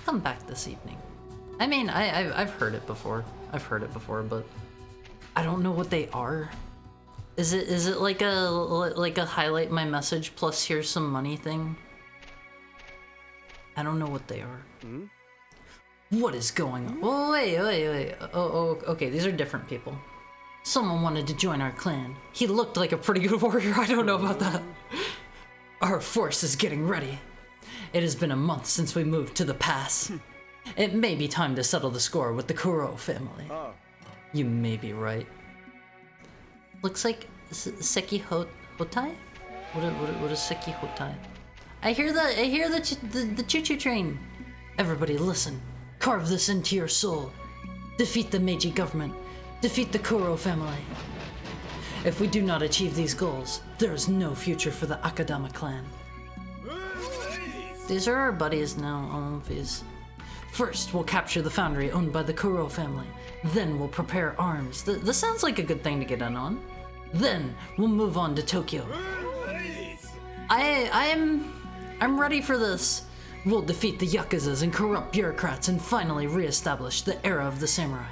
Come back this evening. I mean, I've heard it before. But I don't know what they are. Is it like a highlight my message plus here's some money thing? I don't know what they are. What is going on? Oh, wait. Oh, okay, these are different people. Someone wanted to join our clan. He looked like a pretty good warrior. I don't know about that. Our force is getting ready. It has been a month since we moved to the pass. It may be time to settle the score with the Kuro family. You may be right. Looks like Seki Hotai? What is Seki Hotai? I hear the choo-choo train. Everybody listen. Carve this into your soul. Defeat the Meiji government. Defeat the Kuro family. If we do not achieve these goals, there is no future for the Akadama clan. These are our buddies now, Alphys. First, we'll capture the foundry owned by the Kuro family. Then we'll prepare arms. This sounds like a good thing to get in on. Then we'll move on to Tokyo. I'm ready for this. We'll defeat the Yakuzas and corrupt bureaucrats and finally re-establish the era of the samurai.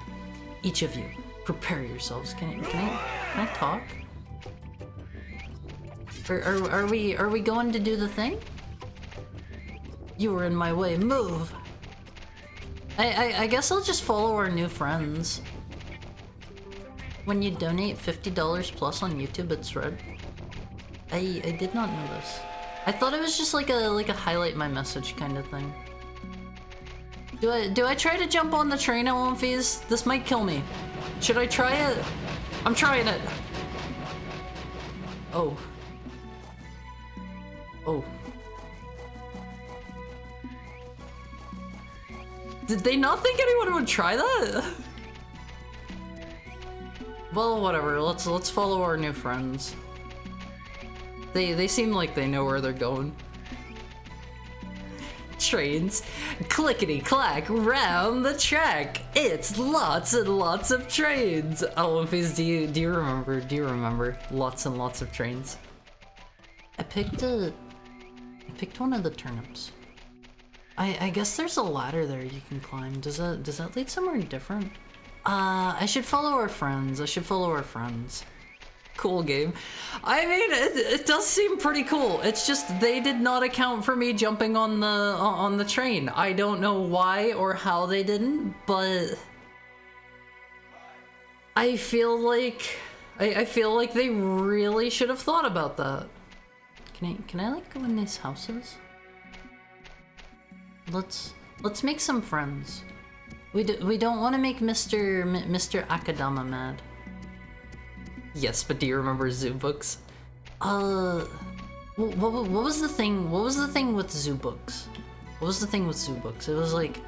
Each of you, prepare yourselves. Can I talk? Are we going to do the thing? You were in my way. Move. I guess I'll just follow our new friends. When you donate $50 plus on YouTube, it's red. I did not know this. I thought it was just like a highlight my message kind of thing. Do I try to jump on the train at Alphys? This might kill me. Should I try it? I'm trying it. Oh. Did they not think anyone would try that? Well, whatever. Let's follow our new friends. They seem like they know where they're going. Trains, clickety clack round the track. It's lots and lots of trains. Alphys, do you remember? Do you remember lots and lots of trains? I picked one of the turnips. I guess there's a ladder there you can climb. Does that lead somewhere different? I should follow our friends. Cool game. I mean, it does seem pretty cool. It's just they did not account for me jumping on the train. I don't know why or how they didn't, but I feel like they really should have thought about that. Can I like go in these houses? Let's make some friends. We don't want to make Mr. Akadama mad. Yes, but do you remember zoo books? What was the thing? What was the thing with zoo books? It was like,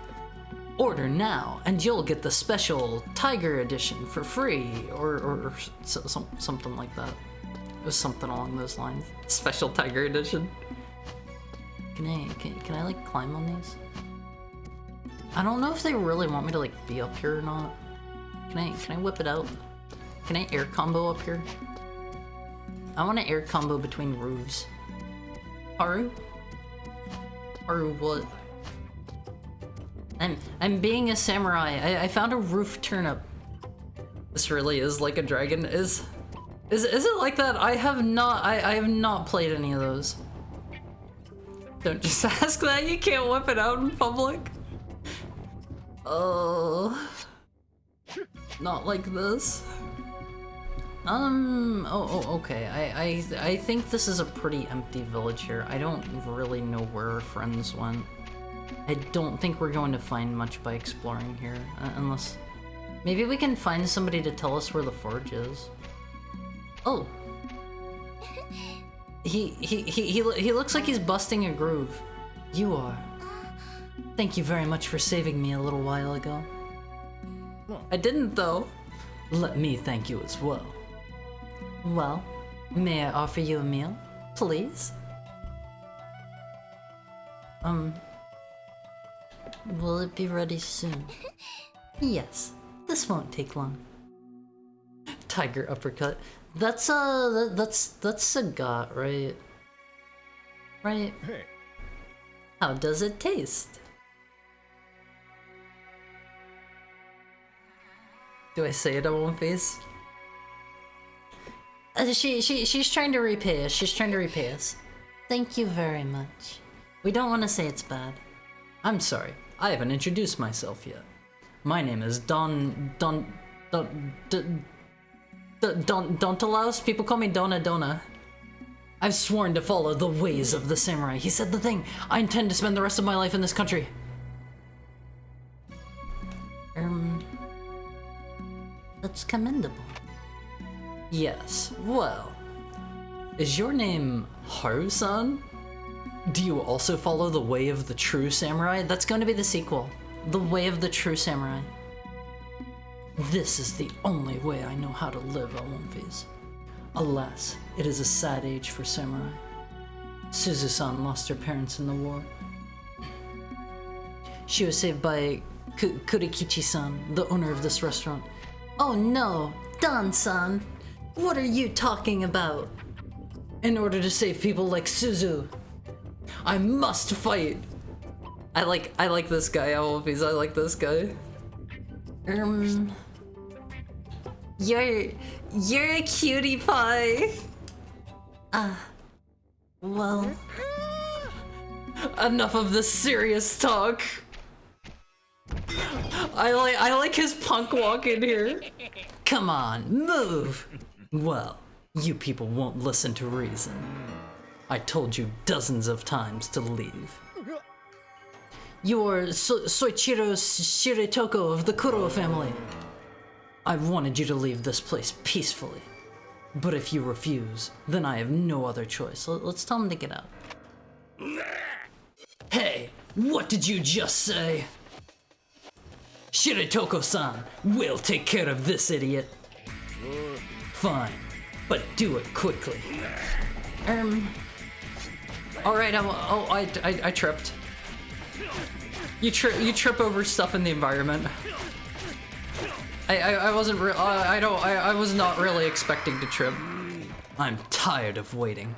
order now and you'll get the special Tiger Edition for free, or something like that. It was something along those lines. Special Tiger Edition. Can I like climb on these? I don't know if they really want me to like be up here or not. Can I whip it out? Can I air combo up here? I want to air combo between roofs. Haru what? I'm being a samurai. I found a roof turnip. This really is like a dragon. Is it like that? I have not played any of those. Don't just ask that. You can't whip it out in public. Oh, not like this. Okay. I think this is a pretty empty village here. I don't really know where our friends went. I don't think we're going to find much by exploring here, unless... Maybe we can find somebody to tell us where the forge is. Oh. He looks like he's busting a groove. You are. Thank you very much for saving me a little while ago. I didn't, though. Let me thank you as well. Well, may I offer you a meal, please? Will it be ready soon? Yes, this won't take long. Tiger uppercut. That's Sagat, right? Right? Hey. How does it taste? Do I say it on one face? She's trying to repay us. She's trying to repay us. Thank you very much. We don't want to say it's bad. I'm sorry. I haven't introduced myself yet. My name is Dontalaus? People call me Donna. I've sworn to follow the ways of the samurai. He said the thing. I intend to spend the rest of my life in this country. That's commendable. Yes, well. Is your name Haru-san? Do you also follow the way of the true samurai? That's going to be the sequel. The way of the true samurai. This is the only way I know how to live, Owenface. Alas, it is a sad age for samurai. Suzu-san lost her parents in the war. She was saved by Kurikichi-san, the owner of this restaurant. Oh no, Don-san, what are you talking about? In order to save people like Suzu, I must fight. I like this guy, Owenface. I like this guy. You're a cutie pie. Well. Enough of this serious talk. I like his punk walk in here. Come on, move. Well, you people won't listen to reason. I told you dozens of times to leave. You're Soichiro Shiretoko of the Kuro family. I wanted you to leave this place peacefully. But if you refuse, then I have no other choice. Let's tell him to get out. Hey, what did you just say? Shiretoko-san, we'll take care of this idiot. Fine, but do it quickly. Alright, I tripped. You trip over stuff in the environment. I was not really expecting to trip. I'm tired of waiting.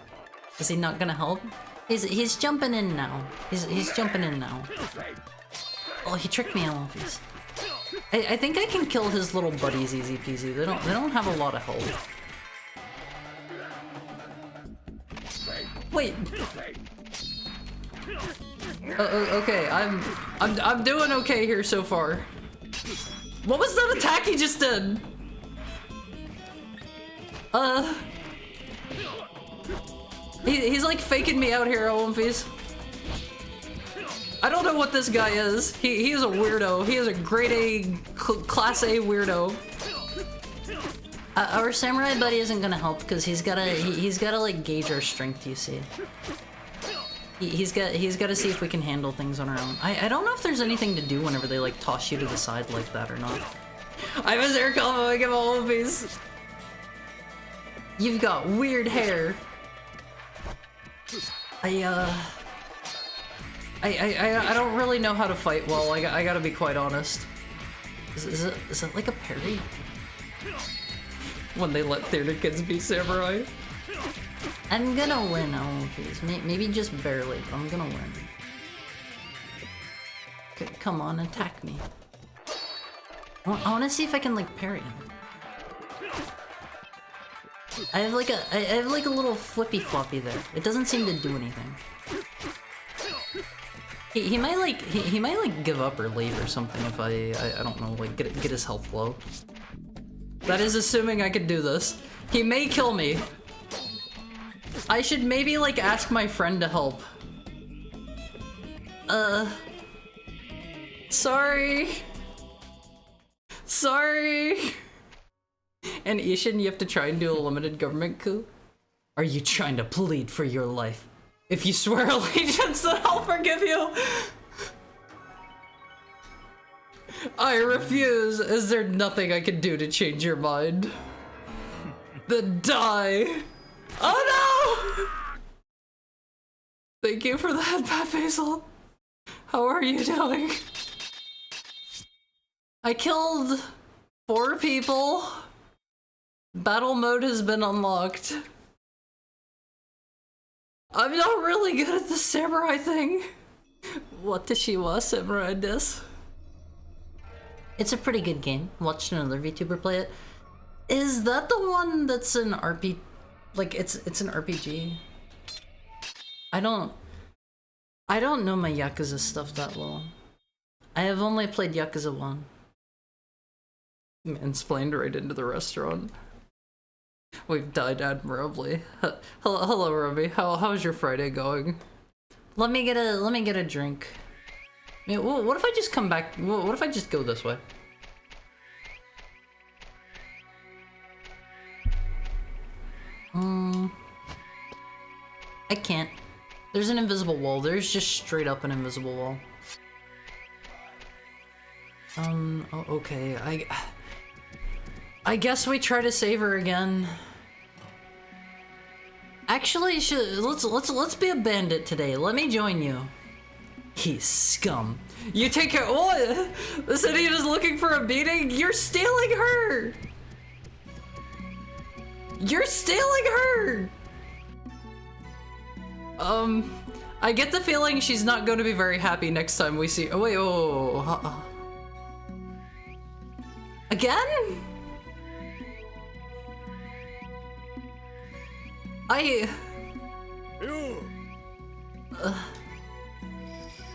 Is he not gonna help? He's jumping in now. He's jumping in now. Oh, he tricked me on these. I think I can kill his little buddies easy peasy. They don't have a lot of health. Wait. Okay, I'm doing okay here so far. What was that attack he just did? He's like faking me out here, Owenface. I don't know what this guy is. He is a weirdo. He is a grade A, class A weirdo. Our samurai buddy isn't gonna help because he's gotta like gauge our strength. You see, he's got to see if we can handle things on our own. I don't know if there's anything to do whenever they like toss you to the side like that or not. I was air comboing him all of these. You've got weird hair. I don't really know how to fight well. I gotta be quite honest. Is it like a parry? When they let theater kids be samurai? I'm gonna win all of these. Maybe just barely, but I'm gonna win. Come on, attack me. I wanna see if I can like parry him. I have like a little flippy floppy there. It doesn't seem to do anything. He might like give up or leave or something if I don't know, like get his health low. That is assuming I can do this. He may kill me. I should maybe like ask my friend to help. Sorry. Sorry. And Ishin, you have to try and do a limited government coup? Are you trying to plead for your life? If you swear allegiance, then I'll forgive you. I refuse. Is there nothing I can do to change your mind? Then die. Oh no! Thank you for the headbat, Basil. How are you doing? I killed 4 people. Battle mode has been unlocked. I'm not really good at the samurai thing. Watashi wa samurai desu. It's a pretty good game. Watched another VTuber play it. Is that the one that's an RP? Like it's an RPG? I don't know my Yakuza stuff that well. I have only played Yakuza 1. Mansplained right into the restaurant. We've died admirably. Hello, Ruby. How's your Friday going? Let me get a drink. I mean, what if I just come back? What if I just go this way? I can't. There's an invisible wall. There's just straight up an invisible wall. Oh, okay. I guess we try to save her again. Actually, let's be a bandit today. Let me join you. He's scum. You take care. What? This idiot is looking for a beating. You're stealing her. You're stealing her. I get the feeling she's not going to be very happy next time we see. Oh wait, again?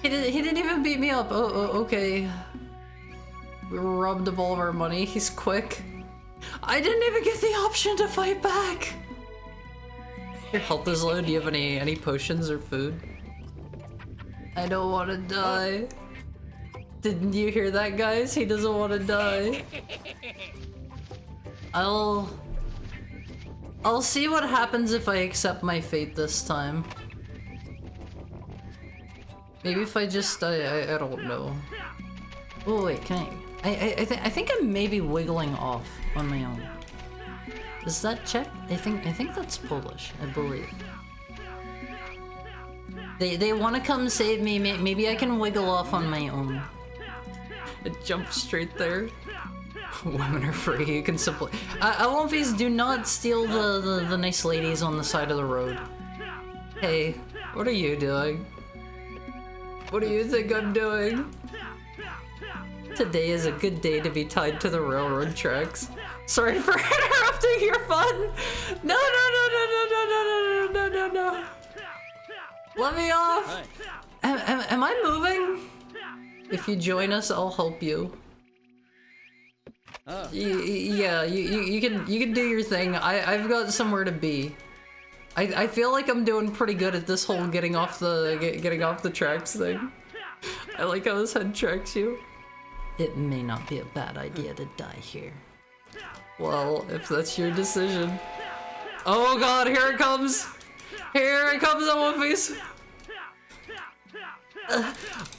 He didn't even beat me up. Oh, okay. We were robbed of all of our money. He's quick. I didn't even get the option to fight back. Your health is low. Do you have any potions or food? I don't want to die. Didn't you hear that, guys? He doesn't want to die. I'll see what happens if I accept my fate this time. Maybe if I just I don't know. Oh wait, can I think I'm maybe wiggling off on my own. Is that Czech? I think that's Polish, I believe. They want to come save me. Maybe I can wiggle off on my own. It jumped straight there. Women are free. You can simply. Alonfis, do not steal the nice ladies on the side of the road. Hey, what are you doing? What do you think I'm doing? Today is a good day to be tied to the railroad tracks. Sorry for interrupting your fun. No. Let me off. Am I moving? If you join us, I'll help you. Yeah, you can do your thing. I've got somewhere to be. I feel like I'm doing pretty good at this whole getting off the tracks thing. I like how this head tracks you. It may not be a bad idea to die here. Well, if that's your decision. Oh god, here it comes! Here it comes, Alonfis!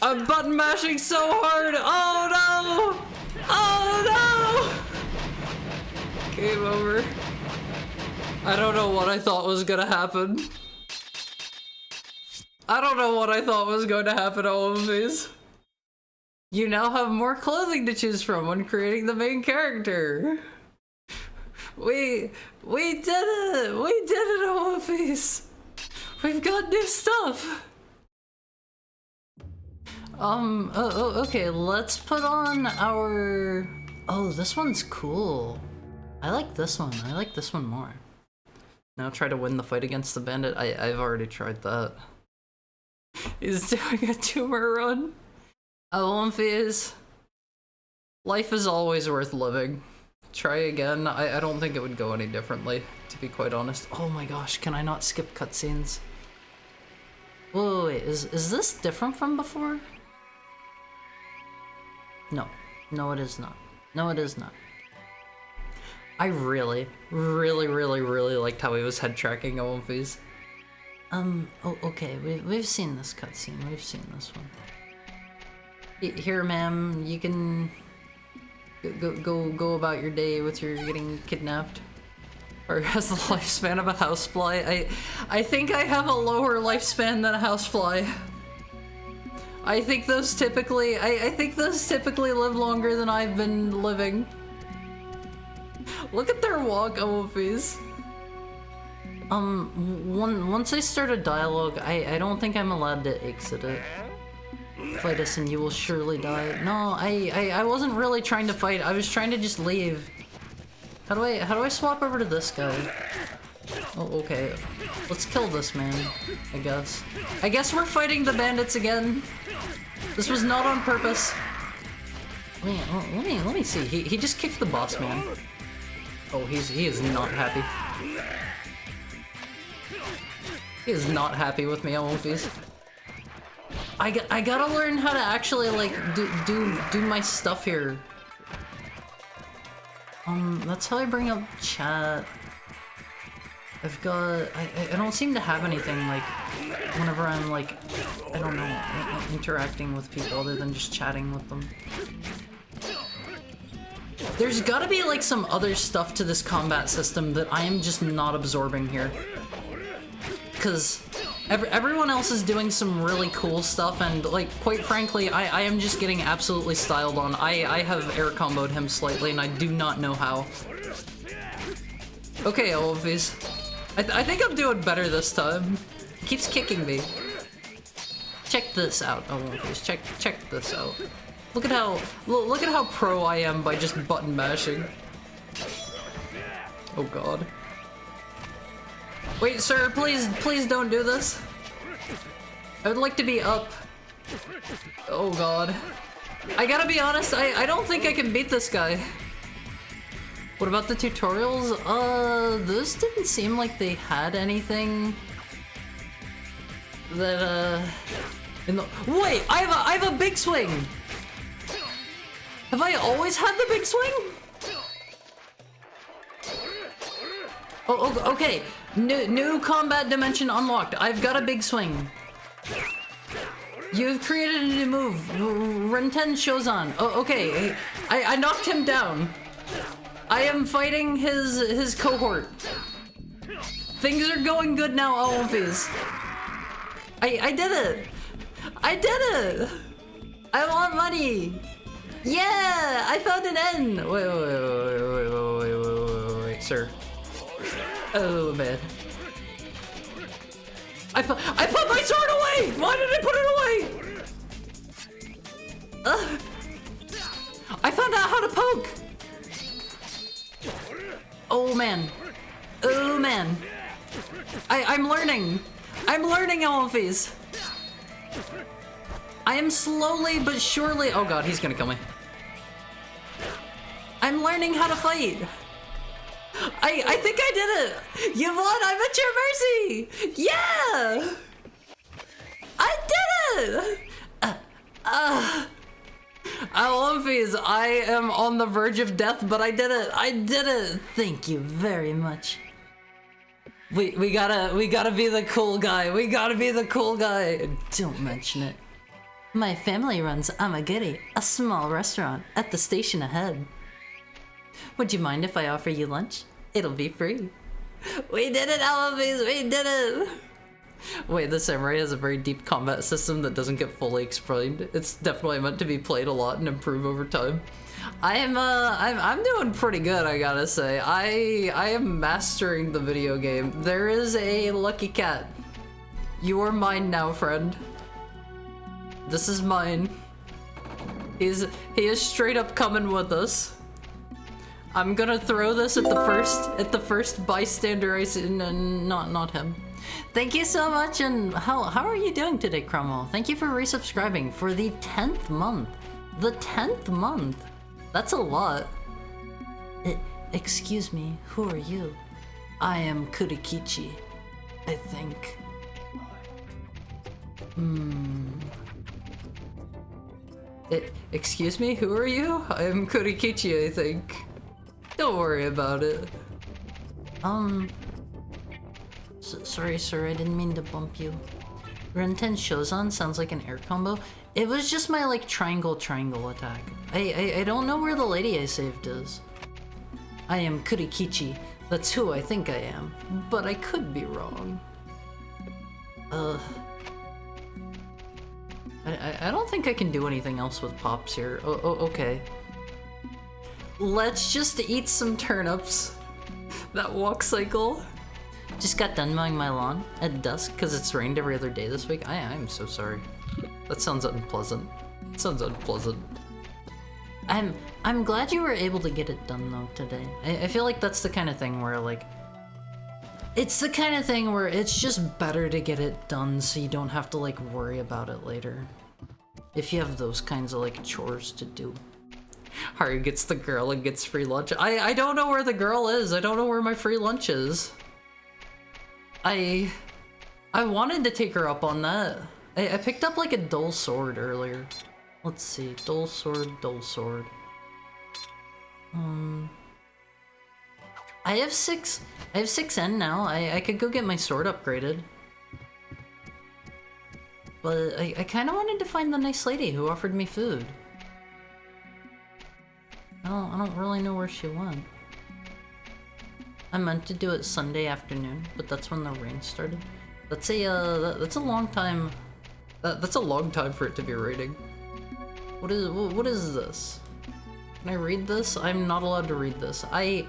I'm button mashing so hard! Oh no! Oh no! Game over. I don't know what I thought was gonna happen. I don't know what I thought was going to happen, Alonfis. You now have more clothing to choose from when creating the main character. We did it! We did it, Alonfis! We've got new stuff! Okay, let's put on our... Oh, this one's cool. I like this one. I like this one more. Now try to win the fight against the bandit. I've already tried that. He's doing a tumor run. Alonfis. Life is always worth living. Try again. I don't think it would go any differently, to be quite honest. Oh my gosh, can I not skip cutscenes? Whoa, wait, is this different from before? No. No, it is not. No, it is not. I really liked how he was head tracking Omphis. Oh, okay, we've seen this cutscene. We've seen this one. Here, ma'am, you can go about your day with your getting kidnapped. Or has the lifespan of a housefly. I think I have a lower lifespan than a housefly. I think those typically live longer than I've been living. Look at their walk, Omphis. Once I start a dialogue, I don't think I'm allowed to exit it. Fight us and you will surely die. No, I wasn't really trying to fight. I was trying to just leave. How do I swap over to this guy? Oh, okay. Let's kill this man, I guess. I guess we're fighting the bandits again. This was not on purpose. Let me see. He just kicked the boss man. Oh, he is not happy. He is not happy with me, Omphis. I gotta learn how to actually like do my stuff here. That's how I bring up chat. I've got I don't seem to have anything like whenever I'm like, I don't know, interacting with people other than just chatting with them. There's gotta be like some other stuff to this combat system that I am just not absorbing here. Because everyone else is doing some really cool stuff, and like, quite frankly, I am just getting absolutely styled on. I have air comboed him slightly, and I do not know how. Okay, Omphis. I think I'm doing better this time. He keeps kicking me. Check this out, Omphis. Check this out. Look at how pro I am by just button mashing. Oh god. Wait, sir, please don't do this. I would like to be up. Oh god. I gotta be honest, I don't think I can beat this guy. What about the tutorials? Those didn't seem like they had anything that, Wait, I have a big swing! Have I always had the big swing? Oh, okay. New combat dimension unlocked. I've got a big swing. You've created a new move. Renten Shozan. Oh, okay. I knocked him down. I am fighting his cohort. Things are going good now, Omphis. I did it. I did it. I want money. Yeah, I found an end. Wait, sir. Oh man. I put my sword away! Why did I put it away? I found out how to poke! Oh man. Oh man. I'm learning. I'm learning, Omphis. I am slowly but surely— oh god, he's gonna kill me. I'm learning how to fight. I think I did it! You won! I'm at your mercy! Yeah! I did it! Omphis, I am on the verge of death, but I did it! I did it! Thank you very much. We gotta be the cool guy. We gotta be the cool guy. Don't mention it. My family runs Amagiri, a small restaurant at the station ahead. Would you mind if I offer you lunch? It'll be free. We did it, Omphis! We did it! Wait, the samurai has a very deep combat system that doesn't get fully explained. It's definitely meant to be played a lot and improve over time. I'm doing pretty good, I gotta say. I am mastering the video game. There is a lucky cat. You are mine now, friend. This is mine. He is straight up coming with us. I'm gonna throw this at the first bystander I see. Not him. Thank you so much, and how are you doing today, Cromwell? Thank you for resubscribing for the 10th month. The 10th month. That's a lot. Excuse me, who are you? I am Kurikichi, I think. Excuse me, who are you? I'm Kurikichi, I think. Don't worry about it. Sorry, sir, I didn't mean to bump you. Renten Shozan sounds like an air combo. It was just my, like, triangle attack. I don't know where the lady I saved is. I am Kurikichi. That's who I think I am. But I could be wrong. I don't think I can do anything else with Pops here. Okay. Let's just eat some turnips. That walk cycle. Just got done mowing my lawn at dusk because it's rained every other day this week. I'm so sorry. That sounds unpleasant. It sounds unpleasant. I'm glad you were able to get it done though today. I feel like that's the kind of thing where like it's the kind of thing where it's just better to get it done so you don't have to like worry about it later. If you have those kinds of like chores to do. Haru gets the girl and gets free lunch. I don't know where the girl is. I don't know where my free lunch is. I wanted to take her up on that. I picked up like a dull sword earlier. Let's see, dull sword, dull sword. I have 6N now. I could go get my sword upgraded. But I kind of wanted to find the nice lady who offered me food. I don't really know where she went. I meant to do it Sunday afternoon, but that's when the rain started. That's a long time. That's a long time for it to be raining. What is this? Can I read this? I'm not allowed to read this. I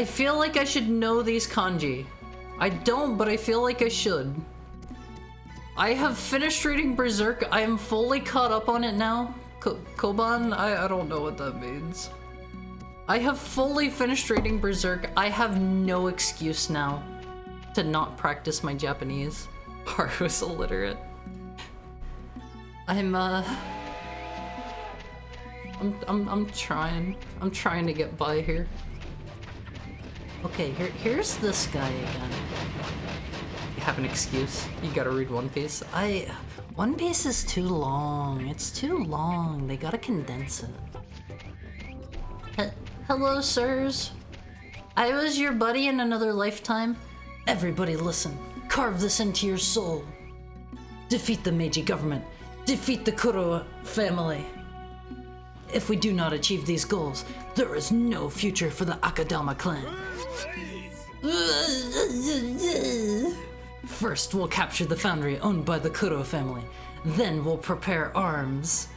feel like I should know these kanji. I don't, but I feel like I should. I have finished reading Berserk. I am fully caught up on it now. Koban? I don't know what that means. I have fully finished reading Berserk. I have no excuse now to not practice my Japanese. Haru's illiterate. I'm trying. I'm trying to get by here. Okay, here's this guy again. You have an excuse. You gotta read One Piece. One Piece is too long. It's too long. They gotta condense it. Hello, sirs. I was your buddy in another lifetime. Everybody listen. Carve this into your soul. Defeat the Meiji government. Defeat the Kuro family. If we do not achieve these goals, there is no future for the Akadama clan. First, we'll capture the foundry owned by the Kuro family. Then we'll prepare arms.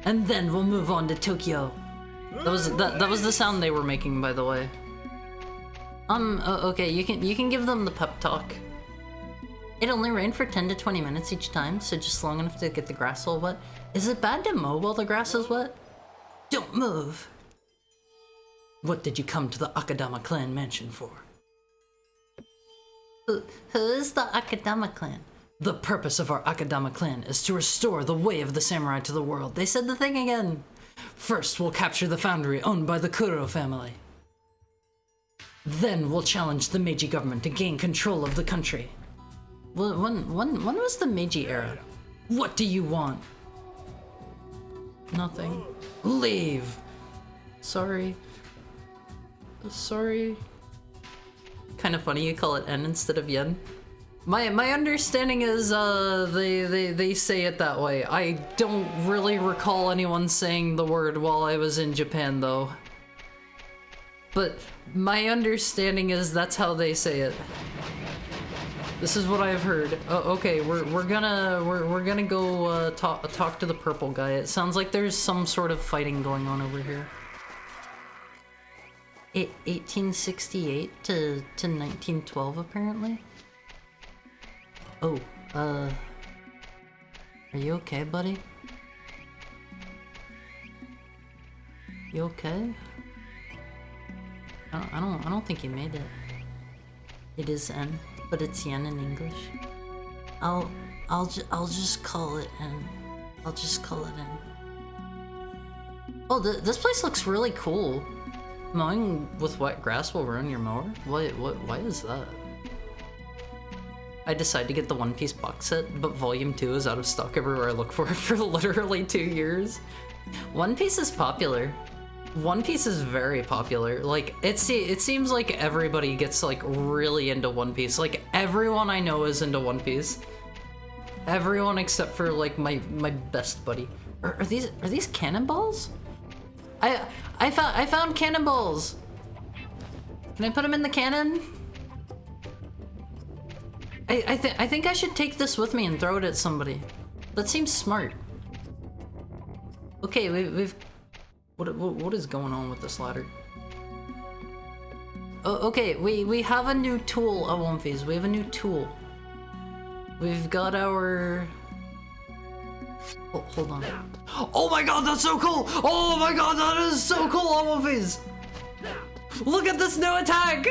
And then we'll move on to Tokyo. That was the sound they were making, by the way. Okay, you can give them the pep talk. It only rained for 10 to 20 minutes each time, so just long enough to get the grass all wet. Is it bad to mow while the grass is wet? Don't move! What did you come to the Akadama clan mansion for? Who is the Akadama clan? The purpose of our Akadama clan is to restore the way of the samurai to the world. They said the thing again. First, we'll capture the foundry owned by the Kuro family. Then we'll challenge the Meiji government to gain control of the country. When was the Meiji era? What do you want? Nothing. Leave! Sorry. Sorry. Kind of funny you call it N instead of Yen. My understanding is they say it that way. I don't really recall anyone saying the word while I was in Japan though. But my understanding is that's how they say it. This is what I've heard. Oh, okay, we're gonna go talk to the purple guy. It sounds like there's some sort of fighting going on over here. 1868 to 1912 apparently. Oh, are you okay, buddy? You okay? I don't think you made it. It is N, but it's yen in English. I'll just call it N. I'll just call it N. Oh, this place looks really cool. Mowing with wet grass will ruin your mower? Why is that? I decide to get the One Piece box set, but Volume 2 is out of stock everywhere I look for it for literally 2 years. One Piece is popular. One Piece is very popular. Like, it seems like everybody gets, like, really into One Piece. Like, everyone I know is into One Piece. Everyone except for, like, my best buddy. Are these cannonballs? I found cannonballs! Can I put them in the cannon? I think I should take this with me and throw it at somebody. That seems smart. Okay, we've... What is going on with this ladder? Oh, okay, we have a new tool at One Piece. We have a new tool. We've got our... Oh, hold on. Oh my god, that's so cool! Oh my god, that is so cool at One Piece! Look at this new attack!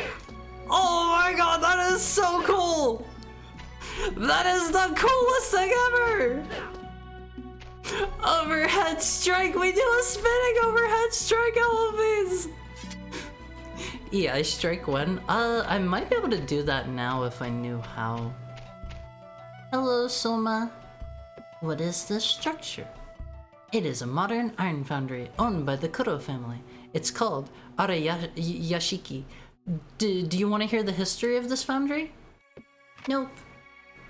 Oh my god, that is so cool! That is the coolest thing ever! Overhead strike! We do a spinning overhead strike at One Piece! Yeah, I strike when? I might be able to do that now if I knew how. Hello, Soma. What is this structure? It is a modern iron foundry owned by the Kuro family. It's called Arayashiki. Do you want to hear the history of this foundry? Nope.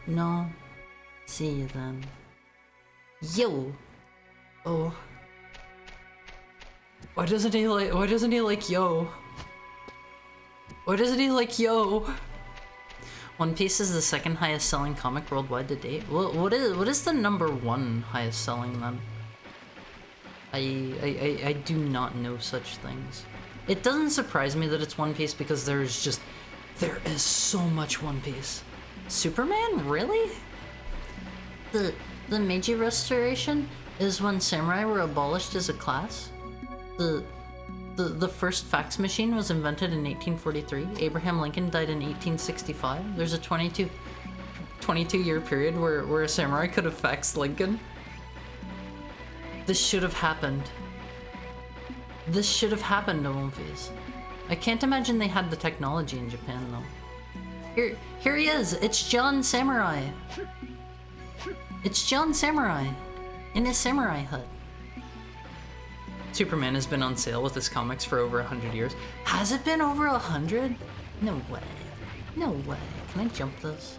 No. See you then. Yo. Oh. Why doesn't he like yo? Why doesn't he like yo? One Piece is the second highest selling comic worldwide to date. What is the number one highest selling then? I do not know such things. It doesn't surprise me that it's One Piece because there is so much One Piece. Superman? Really? The Meiji Restoration is when samurai were abolished as a class. The first fax machine was invented in 1843. Abraham Lincoln died in 1865. There's a 22-year period where a samurai could have faxed Lincoln. This should have happened. This should have happened to One Piece. I can't imagine they had the technology in Japan though. Here he is! It's John Samurai! It's John Samurai! In his samurai hut. Superman has been on sale with his comics for over 100 years. Has it been over 100? No way. No way. Can I jump this?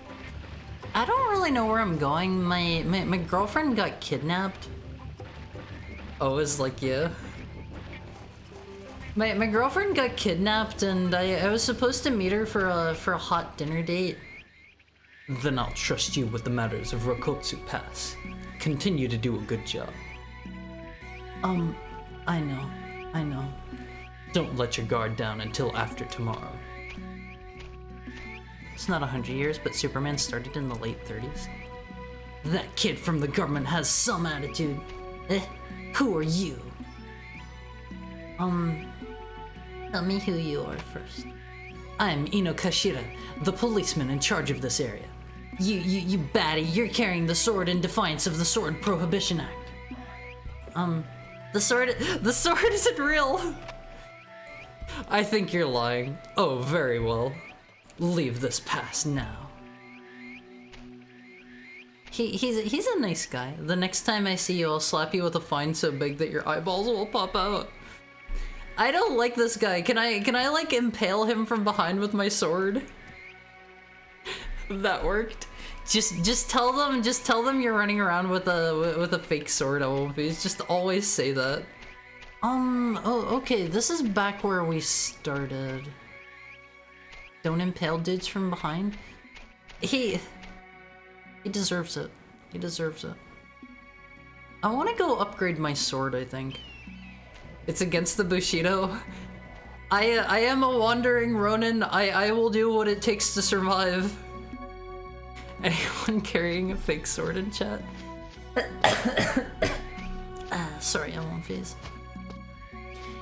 I don't really know where I'm going. My girlfriend got kidnapped. Oh, it's like, yeah. My girlfriend got kidnapped and I was supposed to meet her for a hot dinner date. Then I'll trust you with the matters of Rokotsu Pass. Continue to do a good job. I know. Don't let your guard down until after tomorrow. It's not 100 years, but Superman started in the late 30s. That kid from the government has some attitude. Who are you? Tell me who you are first. I'm Ino Kashira, the policeman in charge of this area. You baddie, you're carrying the sword in defiance of the Sword Prohibition Act. The sword isn't real! I think you're lying. Oh, very well. Leave this pass now. He's a nice guy. The next time I see you, I'll slap you with a fine so big that your eyeballs will pop out. I don't like this guy. Can I like impale him from behind with my sword? That worked. Just tell them you're running around with a fake sword. I won't be. Just always say that. Oh, okay. This is back where we started. Don't impale dudes from behind. He deserves it. He deserves it. I want to go upgrade my sword, I think. It's against the Bushido. I am a wandering Ronin. I will do what it takes to survive. Anyone carrying a fake sword in chat? Sorry, I won't phase.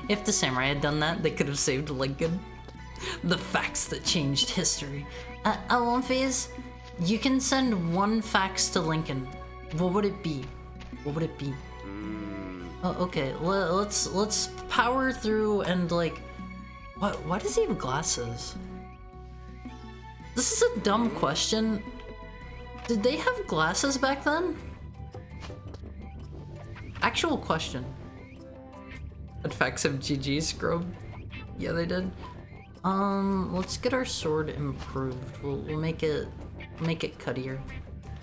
If the samurai had done that, they could have saved Lincoln. The facts that changed history. I won't phase. You can send one fax to Lincoln. What would it be? What would it be? Oh, okay, let's power through and like, why does he have glasses? This is a dumb question. Did they have glasses back then? Actual question. Effects of GG scrub. Yeah, they did. Let's get our sword improved. We'll make it cuttier.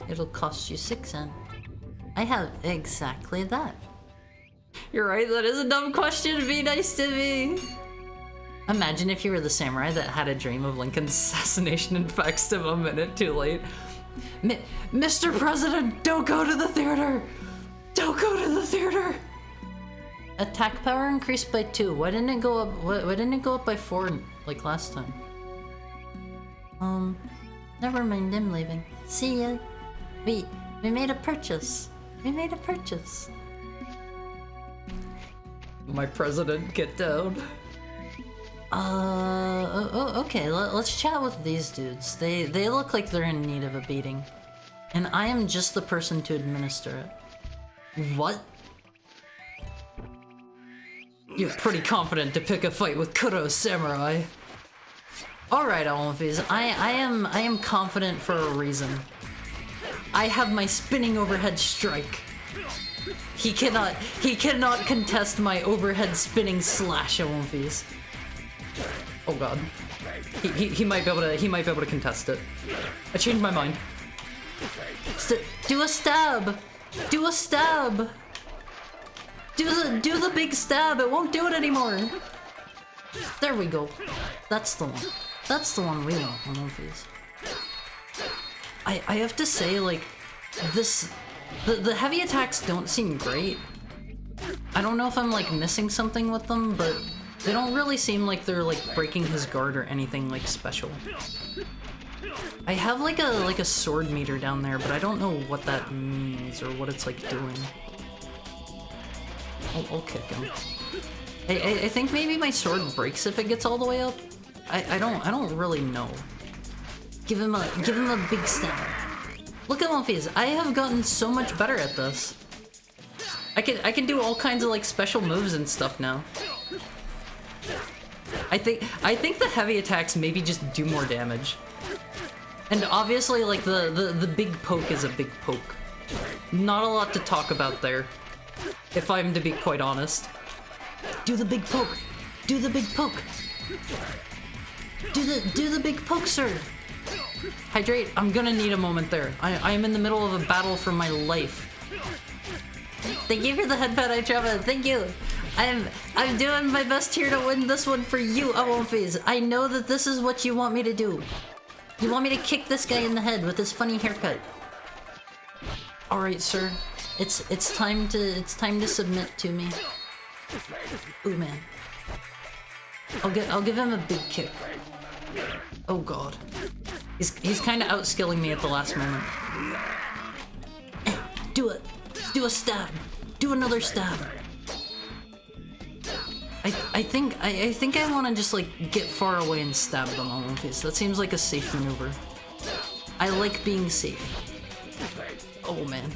It'll cost you 6 cents. I have exactly that. You're right, that is a dumb question. Be nice to me. Imagine if you were the samurai that had a dream of Lincoln's assassination and faxed him a minute too late. Mr. President, don't go to the theater! Don't go to the theater! Attack power increased by 2. Why didn't it go up? Why didn't it go up by 4 like last time? Never mind. I'm leaving. See ya. We made a purchase. We made a purchase. My president, get down. Okay. Let's chat with these dudes. They look like they're in need of a beating, and I am just the person to administer it. What? You're pretty confident to pick a fight with Kuro's samurai. Alright, Olympies, I am confident for a reason. I have my spinning overhead strike. He cannot contest my overhead spinning slash, Olympies. Oh god. He might be able to contest it. I changed my mind. Do a stab! Do a stab! Do the big stab, it won't do it anymore. There we go. That's the one. That's the one we want on Olympias. I have to say, like, the heavy attacks don't seem great. I don't know if I'm like missing something with them, but they don't really seem like they're like breaking his guard or anything like special. I have like a sword meter down there, but I don't know what that means or what it's like doing. I'll kick him. I think maybe my sword breaks if it gets all the way up. I don't really know. Give him a big stab. Look at Mumphies. I have gotten so much better at this. I can do all kinds of like special moves and stuff now. I think the heavy attacks maybe just do more damage. And obviously like the big poke is a big poke. Not a lot to talk about there, if I'm to be quite honest. Do the big poke. Do the big poke. Do the big poke, sir. Hydrate. I'm gonna need a moment there. I am in the middle of a battle for my life. Thank you for the headpad, Itrava. Thank you. I'm doing my best here to win this one for you, Awolfies. I know that this is what you want me to do. You want me to kick this guy in the head with his funny haircut. All right, sir. It's time to submit to me. Ooh, man. I'll give him a big kick. Oh god. He's kind of outskilling me at the last moment. Do it. Do a stab. Do another stab. I think I want to just like get far away and stab them on one face. That seems like a safe maneuver. I like being safe. Oh man.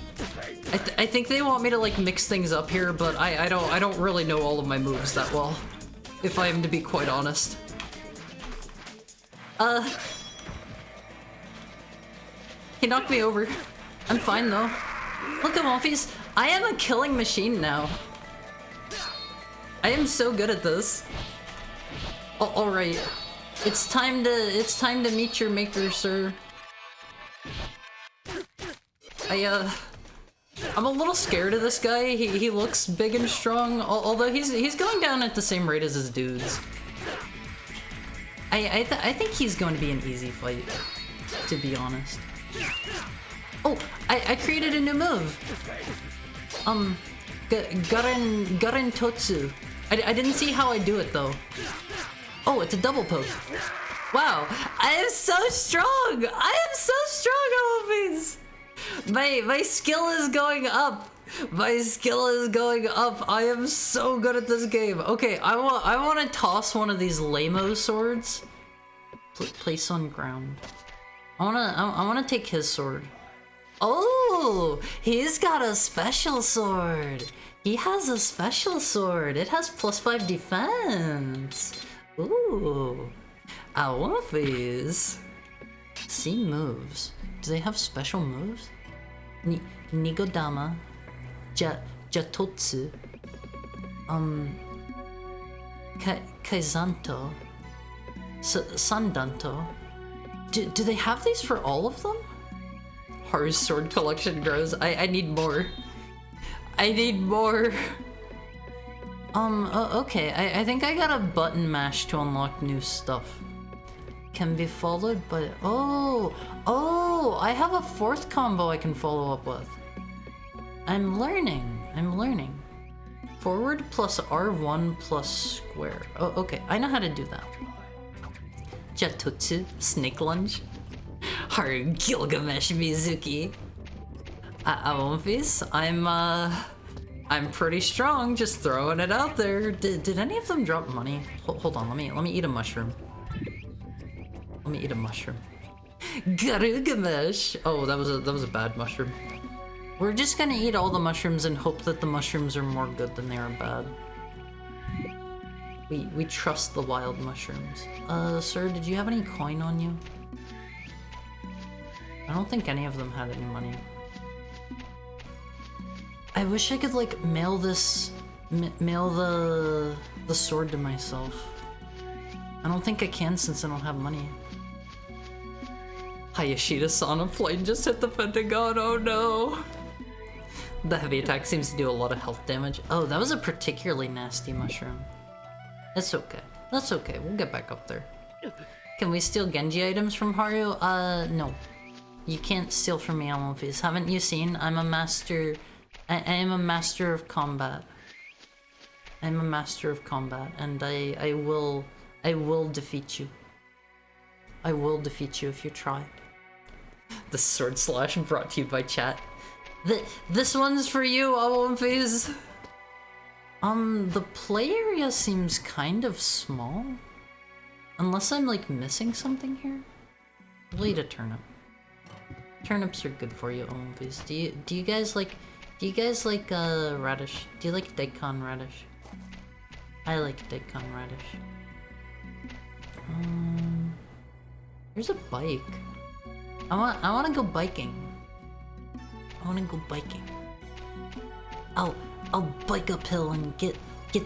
I think they want me to like mix things up here, but I don't really know all of my moves that well, if I am to be quite honest. He knocked me over. I'm fine though. Look at Wolfies. I am a killing machine now. I am so good at this. All right. It's time to meet your maker, sir. I'm a little scared of this guy. He looks big and strong, although he's going down at the same rate as his dudes. I think he's going to be an easy fight, to be honest. Oh, I created a new move. Garen Totsu. I didn't see how I do it though. Oh, it's a double poke. Wow, I am so strong. I am so strong, Olympies. My skill is going up. My skill is going up. I am so good at this game. Okay, I want to toss one of these Lamo swords. Place on ground. I wanna take his sword. Oh, he's got a special sword. He has a special sword. It has +5 defense. Ooh, Wolfies. See moves. Do they have special moves? Nigodama, Jatotsu, Kaizanto, Sandanto. Do they have these for all of them? Haru's sword collection grows. I need more. I need more. Okay, I think I got a button mash to unlock new stuff. Can be followed by... Oh, I have a fourth combo I can follow up with. I'm learning. Forward plus R1 plus square. Oh, okay, I know how to do that. Jatotsu, snake lunge. Haru Gilgamesh Mizuki. I won't face. I'm pretty strong, just throwing it out there. Did any of them drop money? Hold on, let me eat a mushroom. Let me eat a mushroom. Garugamesh! Oh, that was a bad mushroom. We're just gonna eat all the mushrooms and hope that the mushrooms are more good than they are bad. We trust the wild mushrooms. Sir, did you have any coin on you? I don't think any of them had any money. I wish I could like mail this, mail the sword to myself. I don't think I can since I don't have money. Hayashida-san plane just hit the Pentagon, oh no! The heavy attack seems to do a lot of health damage. Oh, that was a particularly nasty mushroom. That's okay. That's okay, we'll get back up there. Can we steal Genji items from Haru? No. You can't steal from me, Almofis. Haven't you seen? I'm a master... I am a master of combat. I'm a master of combat, and I will defeat you. I will defeat you if you try. The sword slash brought to you by chat. This one's for you, Almofis. The play area seems kind of small. Unless I'm like missing something here. We'll eat a turnip. Turnips are good for you, Almofis. Do you guys like radish? Do you like daikon radish? I like daikon radish. There's a bike. I wanna go biking. I'll bike uphill and get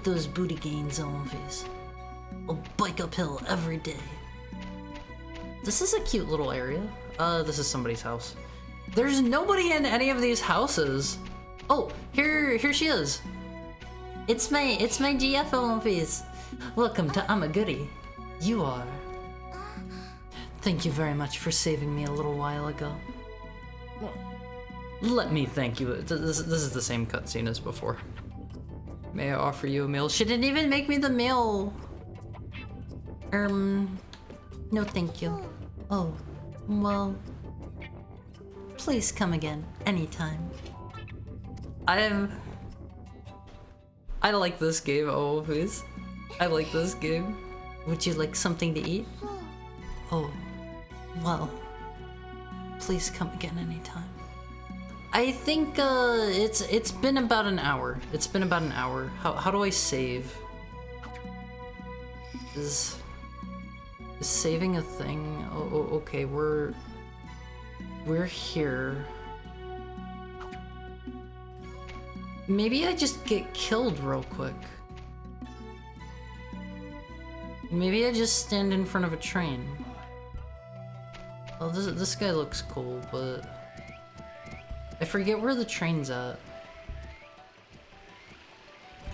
those booty gains, Almofis. I'll bike uphill every day. This is a cute little area. This is somebody's house. There's nobody in any of these houses. Oh, here she is. It's my GF Almofis. Welcome to Amaguri. You are. Thank you very much for saving me a little while ago. Let me thank you. This is the same cutscene as before. May I offer you a meal? She didn't even make me the meal. No thank you. Oh, well, please come again, anytime. I like this game, Almofis. I like this game. Would you like something to eat? Oh, well, please come again anytime. I think it's been about an hour. It's been about an hour. How do I save? Is saving a thing? Oh, okay, we're here. Maybe I just get killed real quick. Maybe I just stand in front of a train. Oh, this guy looks cool, but I forget where the train's at.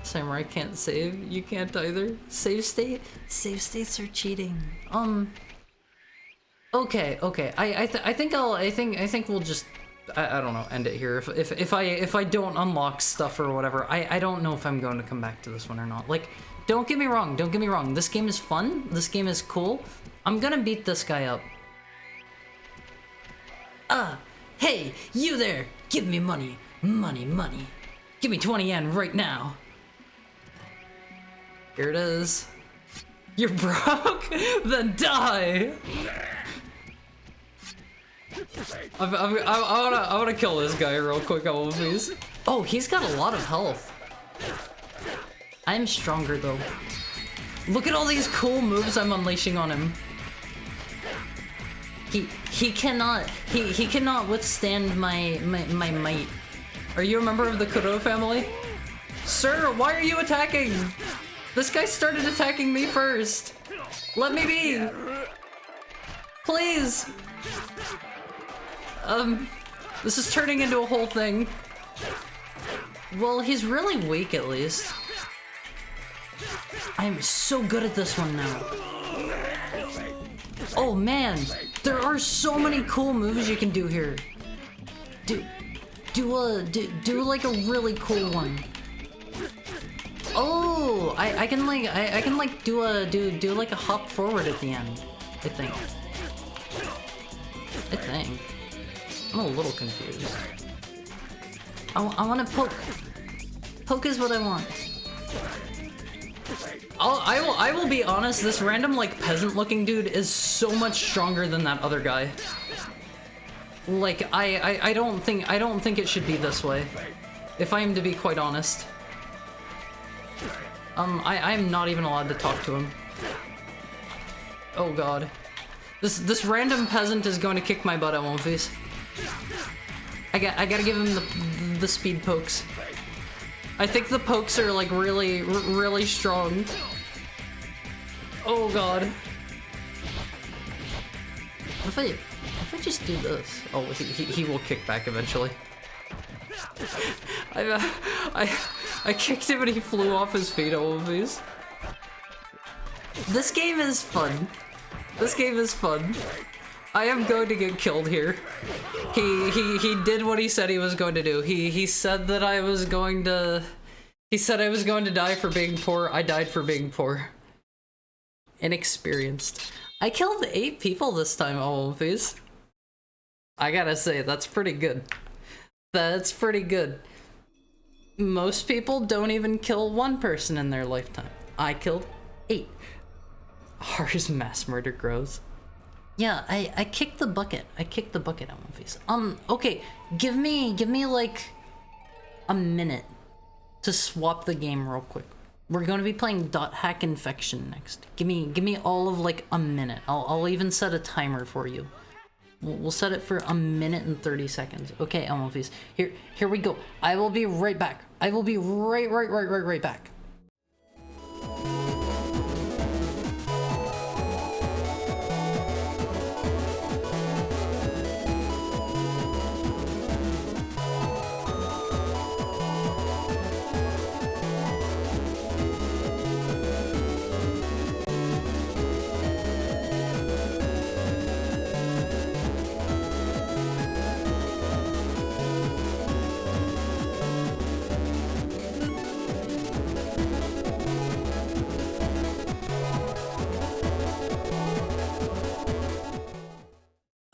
Samurai can't save. You can't either. Save state? Save states are cheating. Okay. I think we'll just I don't know, end it here. If I don't unlock stuff or whatever, I don't know if I'm going to come back to this one or not. Like, don't get me wrong. This game is fun. This game is cool. I'm gonna beat this guy up. Hey, you there! Give me money. Money. Give me 20 yen right now. Here it is. You're broke? Then die! I wanna kill this guy real quick, please. Oh, he's got a lot of health. I'm stronger though. Look at all these cool moves I'm unleashing on him. He cannot withstand my might. Are you a member of the Kuro family? Sir, why are you attacking? This guy started attacking me first. Let me be. Please. This is turning into a whole thing. Well, he's really weak at least. I'm so good at this one now. Oh man, there are so many cool moves you can do here. Do like a really cool one. Oh, I can like do like a hop forward at the end. I think. I'm a little confused. I want to poke. Poke is what I want. I will be honest. This random like peasant-looking dude is so much stronger than that other guy. Like I don't think it should be this way. If I am to be quite honest. I'm not even allowed to talk to him. Oh god. This random peasant is going to kick my butt at One Piece. I gotta give him the speed pokes. I think the pokes are like really strong. Oh god. What if I just do this? Oh, he will kick back eventually. I kicked him and he flew off his feet at One Piece. This game is fun. This game is fun. I am going to get killed here. He did what he said he was going to do. He said that I was going to... He said I was going to die for being poor. I died for being poor. Inexperienced. I killed 8 people this time, all of these. I gotta say, that's pretty good. That's pretty good. Most people don't even kill 1 person in their lifetime. I killed 8. Ours mass murder grows. Yeah, I kicked the bucket. I kicked the bucket at One Piece. Okay, give me like a minute to swap the game real quick. We're going to be playing .hack Infection next. Give me all of like a minute. I'll even set a timer for you. We'll set it for a minute and 30 seconds. Okay, One Piece. Here we go. I will be right back. I will be right back.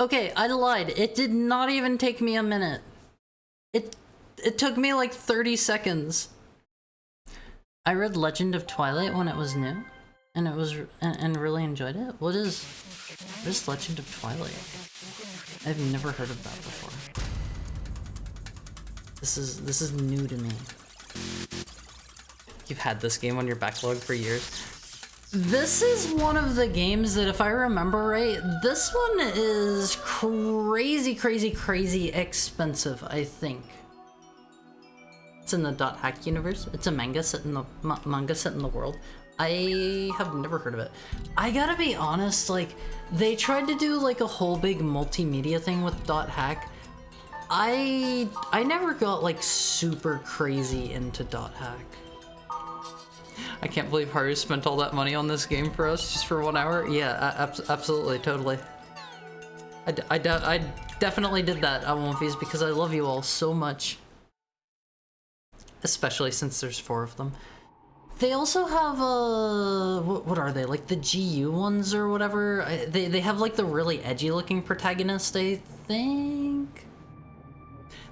Okay, I lied. It did not even take me a minute. It took me like 30 seconds. I read Legend of Twilight when it was new, and really enjoyed it. What is Legend of Twilight? I've never heard of that before. This is new to me. You've had this game on your backlog for years. This is one of the games that, if I remember right, this one is crazy expensive, I think. It's in the .hack universe. It's a manga set in the world. I have never heard of it. I gotta be honest, like, they tried to do like a whole big multimedia thing with .hack. I never got like super crazy into .hack. I can't believe Haru spent all that money on this game for us just for 1 hour. Yeah, absolutely, totally. I definitely did that at One Piece because I love you all so much. Especially since there's 4 of them. They also have, what are they? Like the GU ones or whatever? They have like the really edgy looking protagonist, I think?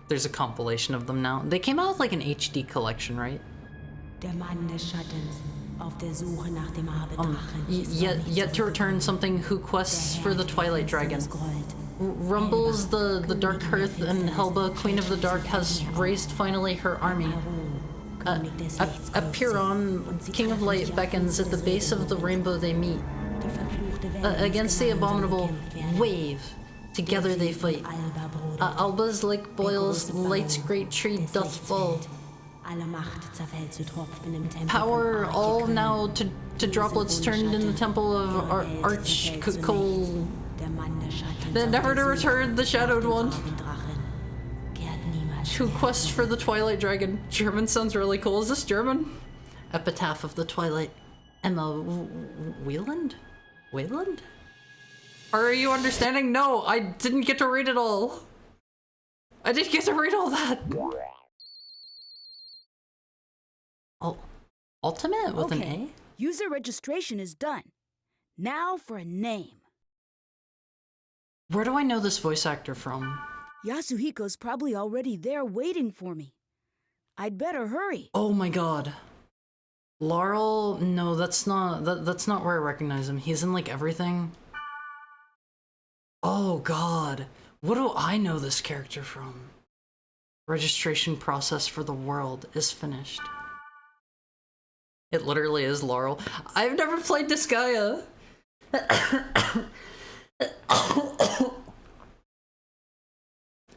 There's a compilation of them now. They came out with like an HD collection, right? Yet to return something who quests for the Twilight Dragon. Rumbles the Dark Hearth, and Helba, Queen of the Dark, has raised finally her army. Apiron, King of Light, beckons. At the base of the rainbow they meet. Against the abominable wave. Together they fight. Alba's lake boils, light's great tree doth fall. Power all now to droplets turned in the temple of Archkol. Then never to return, the shadowed one. To quest for the Twilight Dragon. German sounds really cool. Is this German? Epitaph of the Twilight. Emma Wieland? Wayland? Are you understanding? No, I didn't get to read it all. I didn't get to read all that. Oh, ultimate with an A? User registration is done. Now for a name. Where do I know this voice actor from? Yasuhiko's probably already there waiting for me. I'd better hurry. Oh my god. Laurel? No, that's not where I recognize him. He's in like everything. Oh god. What do I know this character from? Registration process for the world is finished. It literally is Laurel. I've never played Disgaea.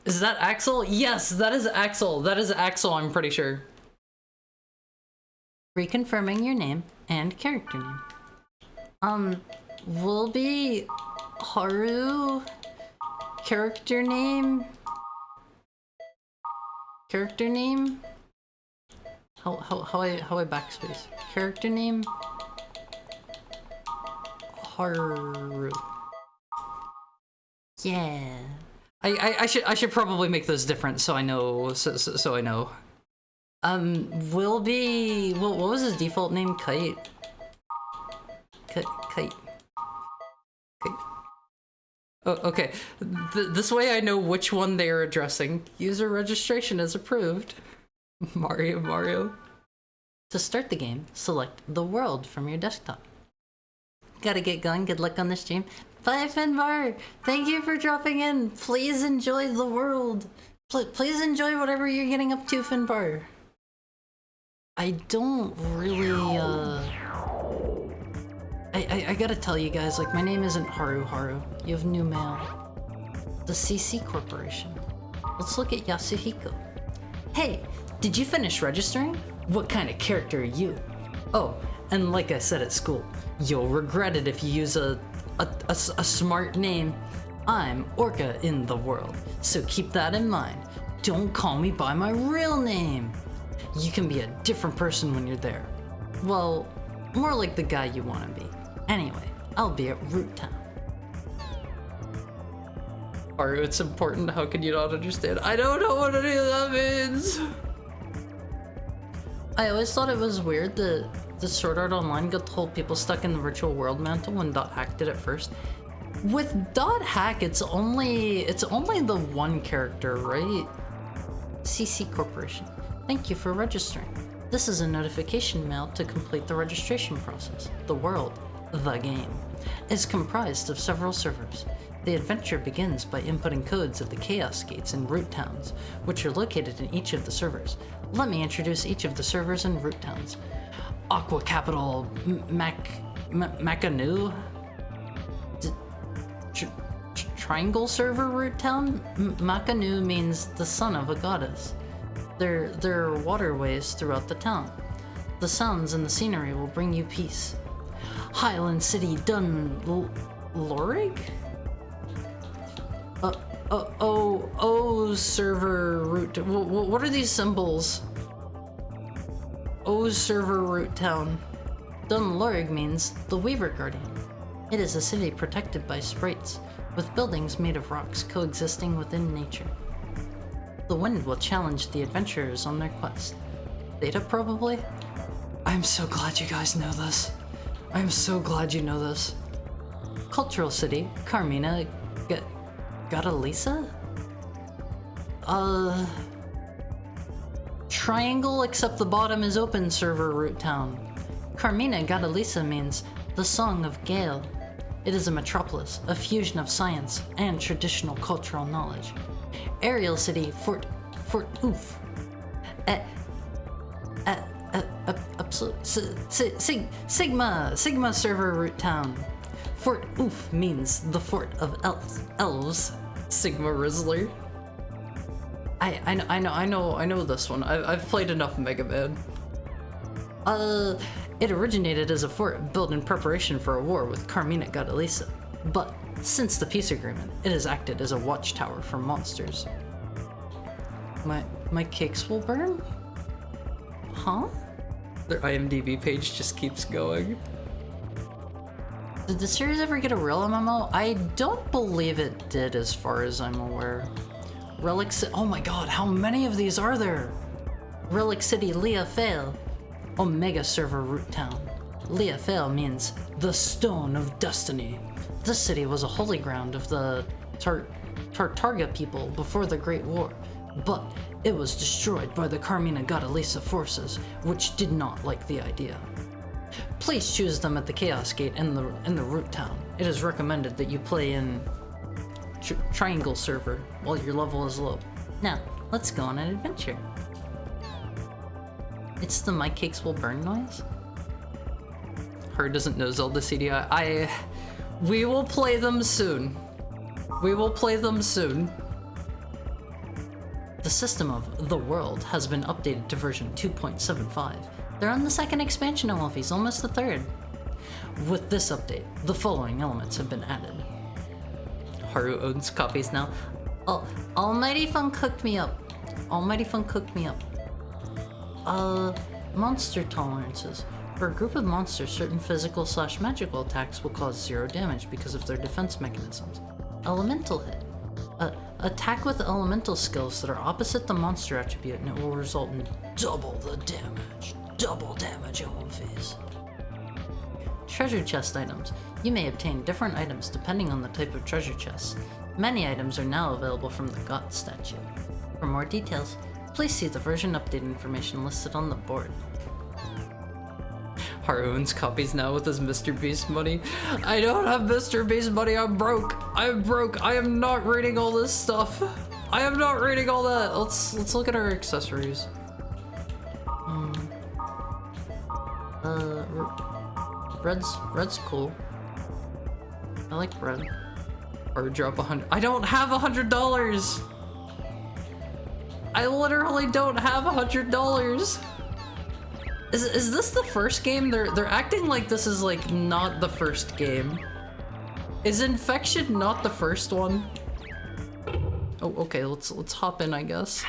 Is that Axel? Yes, that is Axel. That is Axel, I'm pretty sure. Reconfirming your name and character name. Will be Haru. Character name. Character name. How I backspace? Character name. Haru. Yeah. I should probably make those different so I know so I know. Will be what was his default name? Kite. Kite. Oh, okay. This way I know which one they are addressing. User registration is approved. Mario. To start the game, select the world from your desktop. Gotta get going. Good luck on the stream. Bye, Finbar. Thank you for dropping in. Please enjoy the world. Please enjoy whatever you're getting up to, Finbar. I don't really, I gotta tell you guys, like, my name isn't Haru. You have new mail. The CC Corporation. Let's look at Yasuhiko. Hey, did you finish registering? What kind of character are you? Oh, and like I said at school, you'll regret it if you use a smart name. I'm Orca in the world, so keep that in mind. Don't call me by my real name. You can be a different person when you're there. Well, more like the guy you want to be. Anyway, I'll be at Root Town. Haru, it's important. How can you not understand? I don't know what any of that means. I always thought it was weird that the Sword Art Online got to hold people stuck in the virtual world mantle when .hack did it first. With .hack, it's only the one character, right? CC Corporation. Thank you for registering. This is a notification mail to complete the registration process. The world, the game, is comprised of several servers. The adventure begins by inputting codes at the Chaos Gates in Root Towns, which are located in each of the servers. Let me introduce each of the servers and Root Towns. Aqua Capital Macanu? Triangle server Root Town? Macanu means the son of a goddess. There are waterways throughout the town. The sounds and the scenery will bring you peace. Highland City Lorig? Server Root. What are these symbols? Server Root Town. Dunlorig means the Weaver Guardian. It is a city protected by sprites, with buildings made of rocks coexisting within nature. The wind will challenge the adventurers on their quest. Theta, probably? I'm so glad you guys know this. I'm so glad you know this. Cultural City, Carmina, Gadalisa? Triangle, except the bottom is open server Root Town. Carmina Gadalisa means the Song of Gale. It is a metropolis, a fusion of science and traditional cultural knowledge. Aerial City, Fort Oof. Sigma server Root Town. Fort Oof means the fort of elves. Sigma Rizzler. I know this one. I've played enough Mega Man. It originated as a fort built in preparation for a war with Carmina Gadalisa, but since the peace agreement, it has acted as a watchtower for monsters. My cakes will burn? Huh? Their IMDb page just keeps going. Did the series ever get a real MMO? I don't believe it did, as far as I'm aware. Relic City. Oh my god, how many of these are there? Relic City Lea Fail. Omega Server Root Town. Lea Fail means the Stone of Destiny. This city was a holy ground of the Tartarga people before the Great War, but it was destroyed by the Carmina Gadalisa forces, which did not like the idea. Please choose them at the Chaos Gate in the Root Town. It is recommended that you play in Triangle Server while your level is low. Now, let's go on an adventure. It's the My Cakes Will Burn noise? Her doesn't know Zelda CDI. We will play them soon. We will play them soon. The system of The World has been updated to version 2.75. They're on the second expansion of Wolfies, almost the third. With this update, the following elements have been added. Haru owns copies now. Oh, Almighty Fun cooked me up. Almighty Fun cooked me up. Monster tolerances. For a group of monsters, certain physical/magical attacks will cause 0 damage because of their defense mechanisms. Elemental hit. Attack with elemental skills that are opposite the monster attribute and it will result in double the damage. Double damage in one phase. Treasure chest items. You may obtain different items depending on the type of treasure chest. Many items are now available from the God statue. For more details, please see the version update information listed on the board. Haru owns copies now with his Mr. Beast money. I don't have Mr. Beast money, I'm broke. I'm broke. I am not reading all this stuff. I am not reading all that. Let's look at our accessories. Red's cool. I like red. Or drop 100. I don't have $100. I literally don't have $100. Is this the first game? They're acting like this is like not the first game. Is Infection not the first one? Oh, okay. Let's hop in, I guess.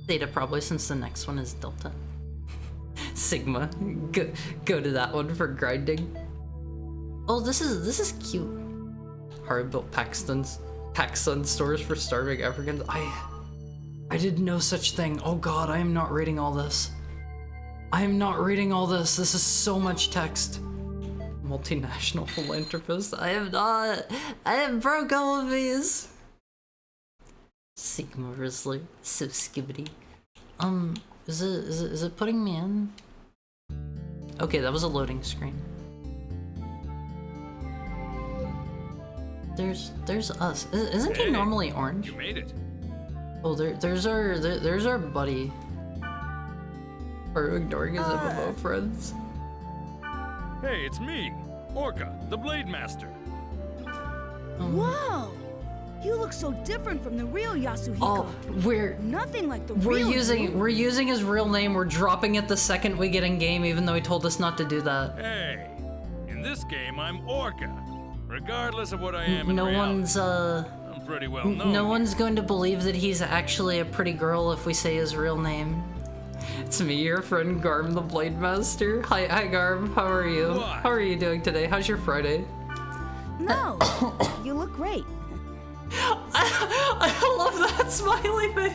Theta probably, since the next one is Delta. Sigma, go to that one for grinding. Oh, this is cute. Haru built Paxton stores for starving Africans. I did no such thing. Oh god, I am not reading all this. I am not reading all this. This is so much text. Multinational philanthropist. I am not. I am broke all of these. Sigma Rizzler. So skibbity. Is it putting me in? Okay, that was a loading screen. There's us. Isn't he normally orange? You made it. Oh, there's our buddy. Or ignoring his MMO friends. Hey, it's me, Orca, the Blade Master. Whoa! You look so different from the real Yasuhiko. Oh, we're Nothing like the real you. We're using his real name. We're dropping it the second we get in game, even though he told us not to do that. Hey, in this game, I'm Orca. Regardless of what I am in No reality, one's I'm pretty well known. no one's going to believe that he's actually a pretty girl if we say his real name. It's me, your friend Garm the Blade Master. Hi Garm, how are you? What? How are you doing today? How's your Friday? No, you look great. I love that smiley face.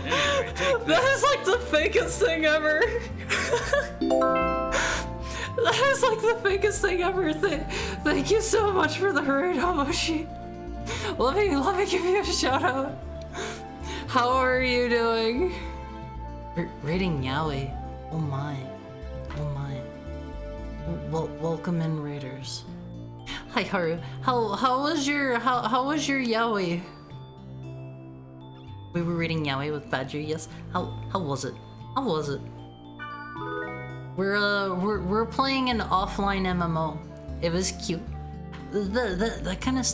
Anyway, take That is like the fakest thing ever. That is like the fakest thing ever. Thank you so much for the raid, Homoshi. Let me give you a shout out. How are you doing? Raiding Yaoi. Oh my. Oh my. Welcome in, raiders. Hi Haru. How was your Yaoi? We were reading Yaoi with Badger, yes. How was it? How was it? We're playing an offline MMO. It was cute. That kind of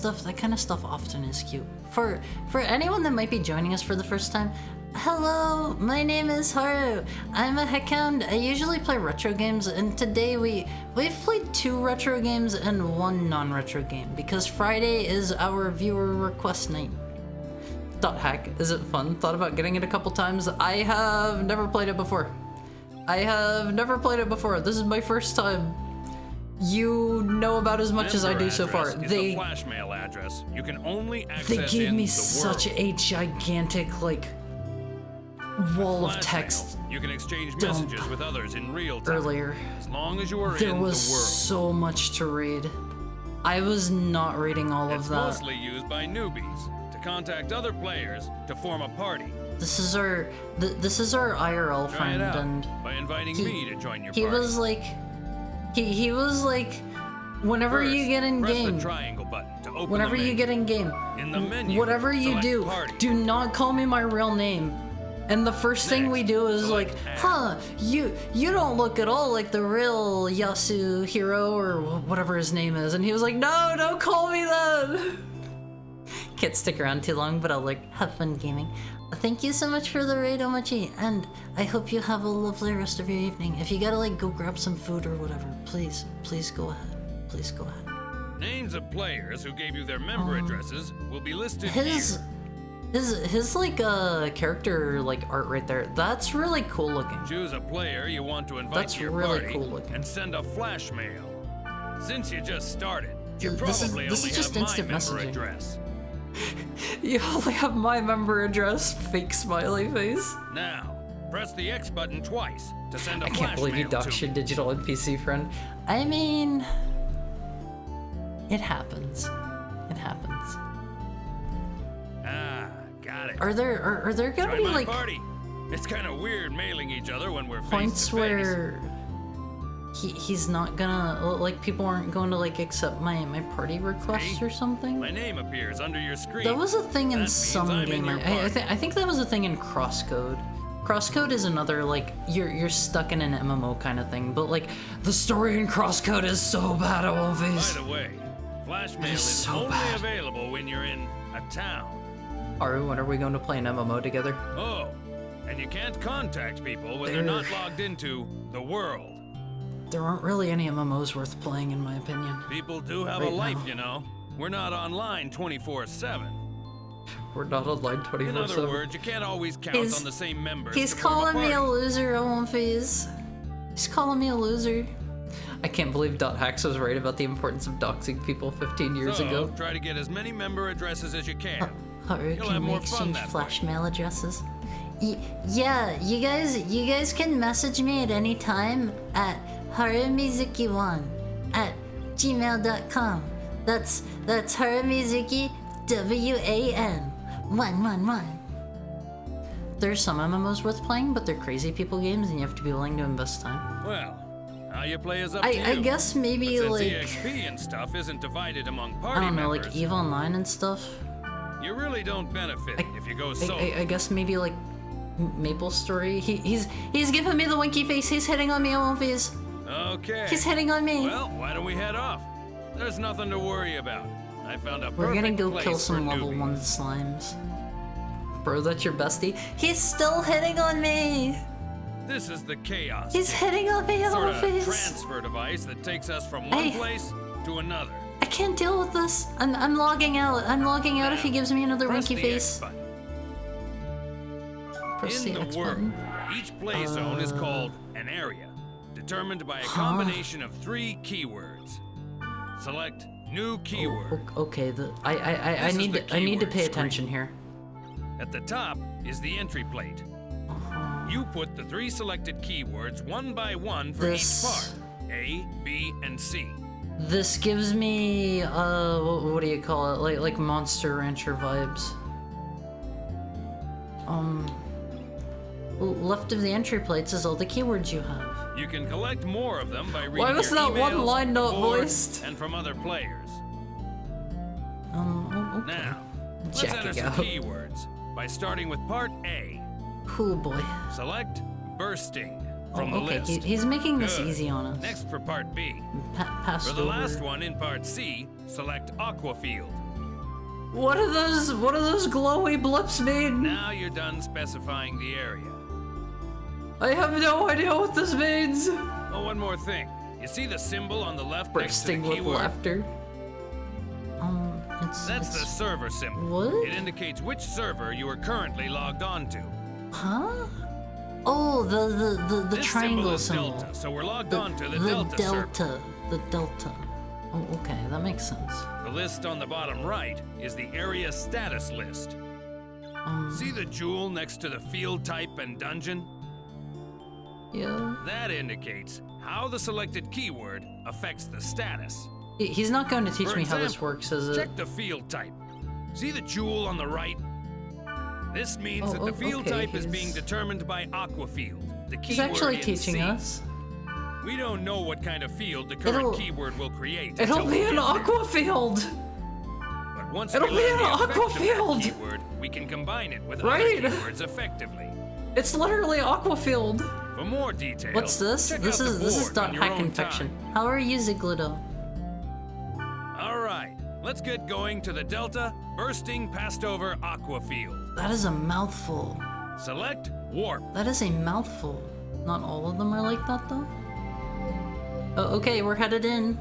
stuff often is cute. For anyone that might be joining us for the first time, hello, my name is Haru. I'm a heckhound. I usually play retro games, and today we've played 2 retro games and 1 non-retro game because Friday is our viewer request night. .hack, is it fun? Thought about getting it a couple times. I have never played it before. This is my first time. You know about as much as I do so far. The flash mail address. You can only access they gave me the such world. a gigantic like wall of text. You can exchange messages with others in real time. Earlier, as long as you are there in was the world. so much to read. I was not reading all of It's that. mostly used by newbies to contact other players to form a party. This is our IRL Try friend, it out and by inviting me to join your he party. was like, he was like, whenever First, you get in press game, the triangle button to open whenever the you menu. get in game, In the menu, whatever you select do, party. do not call me my real name. And the first thing we do is select like, add. huh, you don't look at all like the real Yasuhiro or whatever his name is. And he was like, no, don't call me that. Can't stick around too long, but I'll like have fun gaming. Thank you so much for the raid, Omachi, and I hope you have a lovely rest of your evening. If you gotta like go grab some food or whatever, please go ahead. Please go ahead. Names of players who gave you their member addresses will be listed His like character like art right there. That's really cool looking. here. Choose a player you want to invite That's to your really party cool looking. and send a flash mail. Since you just started, you This is- probably this is only just have instant my member messaging. address. You only have my member address, fake smiley face. Now, press the X button twice to send a I flash can't believe you mail to doxed your me. digital NPC friend. I mean, it happens. It happens. Ah, got it. Are there gonna Join be my like party. It's kind of weird mailing each other when we're points face to face. where he's not gonna like people aren't going to like accept my party requests See? or something? My name appears under your screen. That was a thing That in means some I'm in game. your I party. think that was a thing in Crosscode. Crosscode is another like you're stuck in an MMO kind of thing, but like the story in Crosscode is so bad, By Wolfies. the way, flash mail is is so only bad. available when you're in a town. Aru, when are we going to play an MMO together? Oh, and you can't contact people when they're not logged into the world. There aren't really any MMOs worth playing, in my opinion. People do have Right a life, now. you know. We're not online 24/7. We're not online In 24/7. other words, you can't always count He's- on the same members. He's to form calling me a party. loser, Wolfies. He's calling me a loser. I can't believe .hacks was right about the importance of doxing people 15 years So, ago. try to get as many member addresses as you can. Haru, You'll can have we more fun exchange that flash mail addresses? Yeah, you guys can message me at any time at harumizuki1 at gmail.com. That's harumizuki WAN 111. There's some MMOs worth playing, but they're crazy people games, and you have to be willing to invest time. Well, how you play is up to you. I guess maybe but since like EXP and stuff isn't divided among I party don't know, members, like EVE Online and stuff. you really don't benefit if you go solo. I guess maybe like Maple Story. He's giving me the winky face. He's hitting on me, Wolfies. Okay. He's hitting on me. Well, why don't we head off? There's nothing to worry about. I found a We're gonna perfect go place kill for some level newbies. 1 slimes. Bro, that's your bestie? He's still hitting on me! This is the chaos. He's hitting on me, sort of Wolfies! transfer device that takes us from one Hey. place to another. I can't deal with this. I'm logging out. I'm logging out if he gives me another Press winky the face. X button. Press In the the X world, button. each play zone is called an area, determined by a combination of 3 keywords. Select new keyword. Okay, I This is need the to keyword pay screen. attention here. At the top is the entry plate. Uh-huh. You put the 3 selected keywords one by one for This- each part. A, B, and C. This gives me what do you call it? Like Monster Rancher vibes. Left of the entry plates is all the keywords you have. You can collect more of them by reading Why was your that one emails, line not the board, voiced? and from other players. Okay. Now, let's Check enter it some out. keywords by starting with part A. Oh boy. Select bursting. from the okay, list. he's making this Good. easy on us. Next for part B. Passed For the over. last one in part C, select Aqua Field. What do those glowy blips mean? Now you're done specifying the area. I have no idea what this means. Oh, one more thing. You see the symbol on the left Bursting next to the with keyword? laughter. That's the server symbol. What? It indicates which server you are currently logged on to. Huh? Oh, the This triangle symbol symbol. is Delta, so we're logged on to the Delta server. The delta. Oh, okay, that makes sense. The list on the bottom right is the area status list. See the jewel next to the field type and dungeon? Yeah. That indicates how the selected keyword affects the status. He's not going to teach For me how this example, works, is it? Check the field type. See the jewel on the right? This means that the field okay, type is being determined by Aqua Field, the keyword He's actually in teaching C. us. We don't know what kind of field the current It'll- keyword will create. It'll until be we an get there. aqua field, But once it'll we be learn an the aqua effect of that field. keyword, we can combine it with Right. other keywords effectively. It's literally aqua field. For more details, What's this? check This out is the this is board dot on your hack own infection. time. How are you, Ziglido? All right, let's get going to the Delta Bursting Passed Over Aqua Field. That is a mouthful. Select Warp. That is a mouthful. Not all of them are like that though. Oh, okay, we're headed in.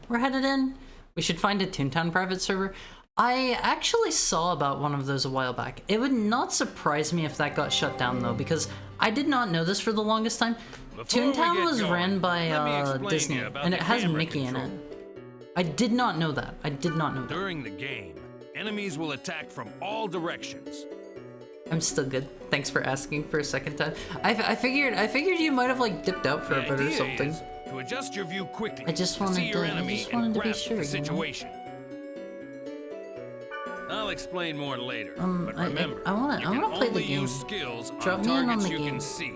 We're headed in. We should find a Toontown private server. I actually saw about one of those a while back. It would not surprise me if that got shut down though, because I did not know this for the longest time. Before we Toontown get was going, ran by let me explain to Disney, you about and the it has camera Mickey control. in it. I did not know that. I did not know that. During the game, enemies will attack from all directions. I'm still good. Thanks for asking for a second time. I figured you might have like dipped out for The a bit or idea something. is to adjust your view quickly I just to wanted see your to- I enemy just and wanted to be grasp sure, the you know? situation. I'll explain more later, but I remember, wanna you can play the only game. use skills Drop on me in on targets the you game. can see.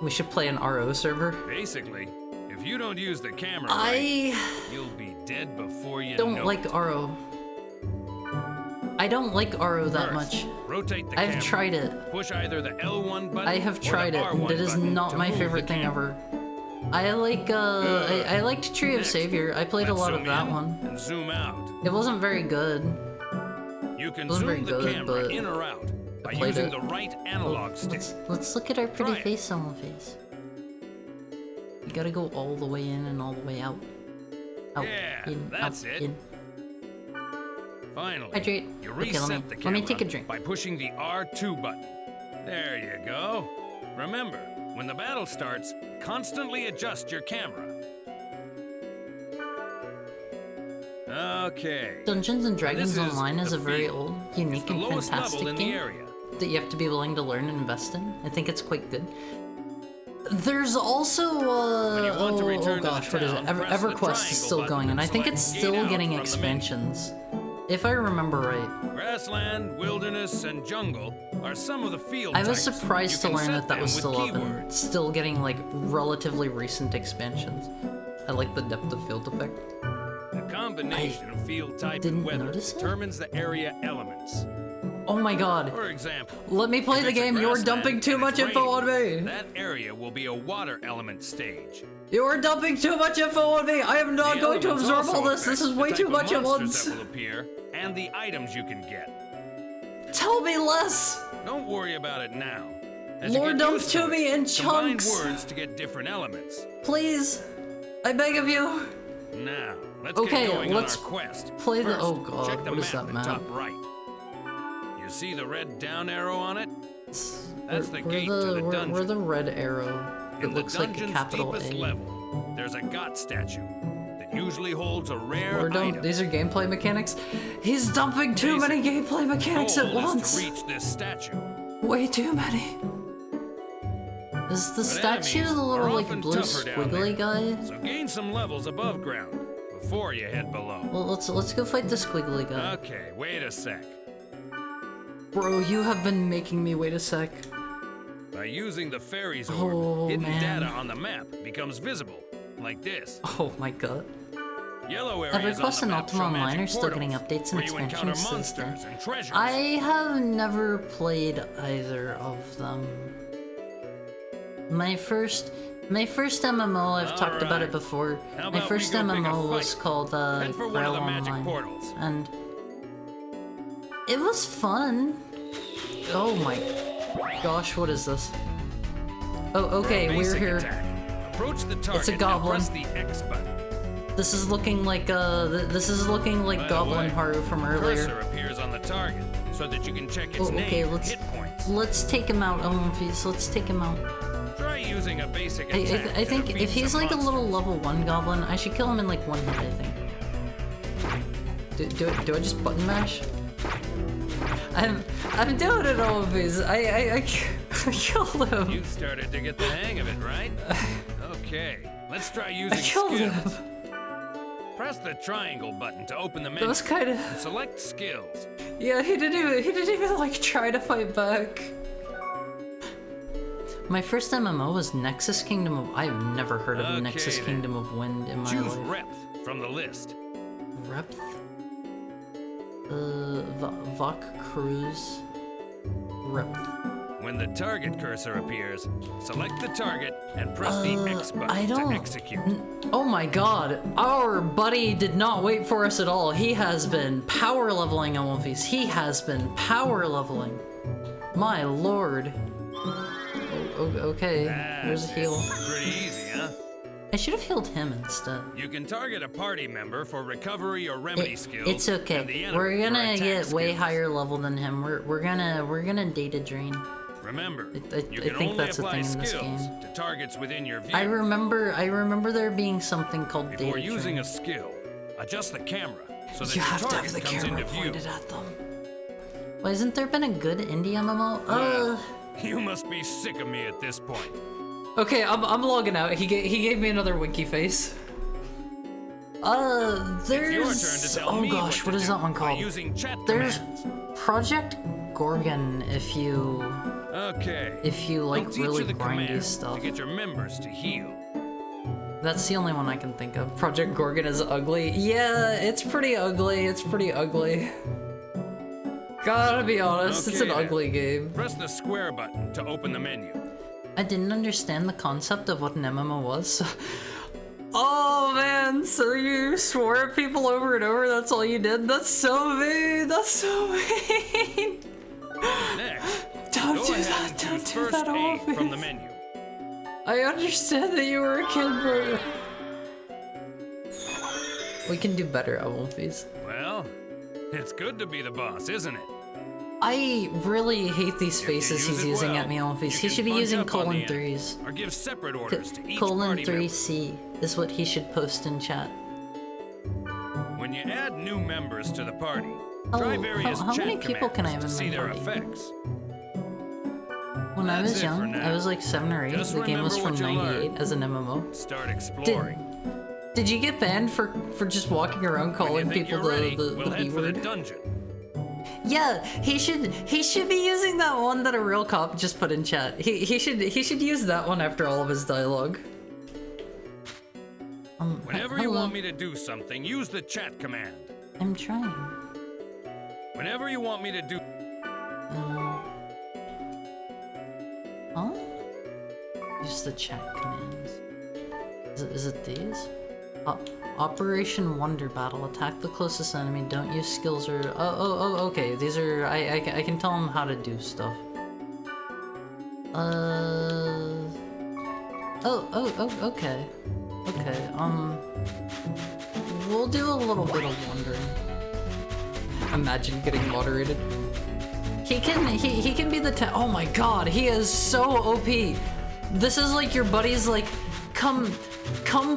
We should play an RO server. Basically, if you don't use the camera I right, you'll be dead before you don't know like it. RO. I don't like RO that First, much. rotate the I've camera. tried it. Push either the L1 button I have or tried the it, and R1 it is button not to my move the favorite thing camera. ever. I like I liked Tree of Next, Savior. I played a let's lot of zoom that in one. and zoom out. It wasn't very good. You can Wasn't zoom very the good, camera but in or out by played using it. the right analog stick. Let's look at our pretty Try it. face on the face. You gotta go all the way in and all the way out. Out, Yeah, in, that's out, it. in. Finally, Hydrate. you Okay, reset let the me camera take a drink. by pushing the R2 button. There you go. Remember, when the battle starts, constantly adjust your camera. Okay. Dungeons and Dragons This is Online is the a very field. old, It's unique, the and lowest fantastic level in the game area. that you have to be willing to learn and invest in. I think it's quite good. There's also When you want to return to the gosh, what is it? town, press the EverQuest is triangle still button going, and I think select it's Gate still Out getting from the menu. expansions, if I remember right. Grassland, wilderness, and jungle are some of the field I was types. surprised You to can learn set that that them was with still up and keywords. still getting like relatively recent expansions. I like the depth of field effect. The combination of field type didn't and weather notice it? determines the area elements. Oh my god. For example, Let me play if the it's a game. You're grassland dumping too and much it's info on raining, me. That area will be a water element stage. You're dumping too much info on me. I am not The going to elements absorb also all this. This affect is the way type too of much at monsters once. that will appear and the items you can get. Tell me less. Don't worry about it now. As Lore you get dump used to me in combine chunks. words to get different elements. Please. I beg of you. Now, let's Okay, get going let's on our quest. play the- First, oh god, check the what map is that at map? top right. You see the red down arrow on it? That's the We're gate to the dungeon. We're the red arrow. It In the looks like a dungeon's capital deepest A. level, there's a god statue that usually holds a rare We're done. item. These are gameplay mechanics. He's dumping too many gameplay mechanics at Goal is once. to reach this statue. Way too many. Is the But statue enemies the are little like often blue tougher down squiggly there. guy? So gain some levels above ground before you head below. Well, let's go fight the squiggly guy. Okay, wait a sec. Bro, you have been making me wait a sec. By using the fairies Oh, orb, hidden man. data on the map becomes visible, like this. Oh my god. Yellow areas EverQuest on and the map Ultima show Online magic are still getting portals, updates and where you encounter expansions since monsters then. and treasures. I have never played either of them. My first MMO, I've talked about it before. How My about first we go pick a MMO was fight? called Head for one of Grail the magic Online, portals. and it was fun. Oh my gosh, what is this? Oh, okay, we're Basic here. attack. Approach the target It's a goblin. and press the X button. This is looking like By the Goblin way, Haru from the earlier. cursor appears on the target so that you can check its Oh, okay, name and let's hit points. take him out, Omphis. Let's take him out. Try using a basic I attack. think to if defeat he's some like a little monsters. level 1 goblin, I should kill him in like 1 hit, I think. Do I just button mash? I'm doing it, Omphis. I killed him. You started to get the hang of it, right? Okay, let's try I using killed him. skills. Press the triangle button to open the menu. That was kind of. and select skills. Yeah, he didn't even like try to fight back. My first MMO was Nexus Kingdom of. I've never heard of Okay, Nexus then. Kingdom of Wind in my Choose life. Repth from the list. Repth? Vok Cruise? Repth. When the target cursor appears, select the target and press the X I button don't. to execute. Oh my god, our buddy did not wait for us at all. He has been power leveling on One Piece. He has been power leveling. My lord. Okay, there's a heal. Pretty easy, huh? I should have healed him instead. You can target a party member for recovery or remedy skills. It's and okay. the enemy We're for gonna attack get way skills. higher level than him. We're gonna data drain. Remember, I you think can only that's a apply thing in this skills game. to targets within your view. I remember there being something called Before data using drain. a skill, adjust the camera so that You your have to target have the comes camera into view. pointed at them. Why hasn't there been a good indie MMO? Well, you must be sick of me at this point. Okay, I'm logging out. He gave me another winky face. There's. It's your turn to tell Oh me gosh, what what to is do that one by called? using chat There's commands. Project Gorgon. If you Okay. like I'll teach really you the grindy commands stuff. to get your members to heal. That's the only one I can think of. Project Gorgon is ugly. Yeah, it's pretty ugly. It's pretty ugly. Gotta be honest, it's Okay, an then. ugly game. Press the square button to open the menu. I didn't understand the concept of what an MMO was. Oh man, so you swore at people over and over, that's all you did? That's so mean, that's so mean. Next, Don't go do ahead that, and don't choose do first that, aid Olafie. from the menu. I understand that you were a kid, but... We can do better at Wolfies. Well, it's good to be the boss, isn't it? I really hate these If you faces use he's it using well, at me, Wolfies. you He can should be punch using up on the colon enemy, 3s. Or give separate orders to each Colon party member. 3C is what he should post in chat. When you add new members to the party, Oh, try various how chat many people can I have commands in to my see their party? effects. When I That's was it for young, now. I was like 7 or 8. Just The game was remember from what you 98 learned. as an MMO. Start exploring. Did you get banned for just walking around When calling you think people you're ready, the we'll B head for the word? dungeon. Yeah, he should be using that one that a real cop just put in chat. He should use that one after all of his dialogue. Whenever you hello. want me to do something, use the chat command. I'm trying. Whenever you want me to do... Huh? Use the chat commands. Is it these? Operation Wonder Battle. Attack the closest enemy. Don't use skills or... Oh, okay. These are... I can tell him how to do stuff. Okay. Okay, we'll do a little bit of wandering. Imagine getting moderated. He can be the oh my god, he is so OP. This is like your buddy's like, come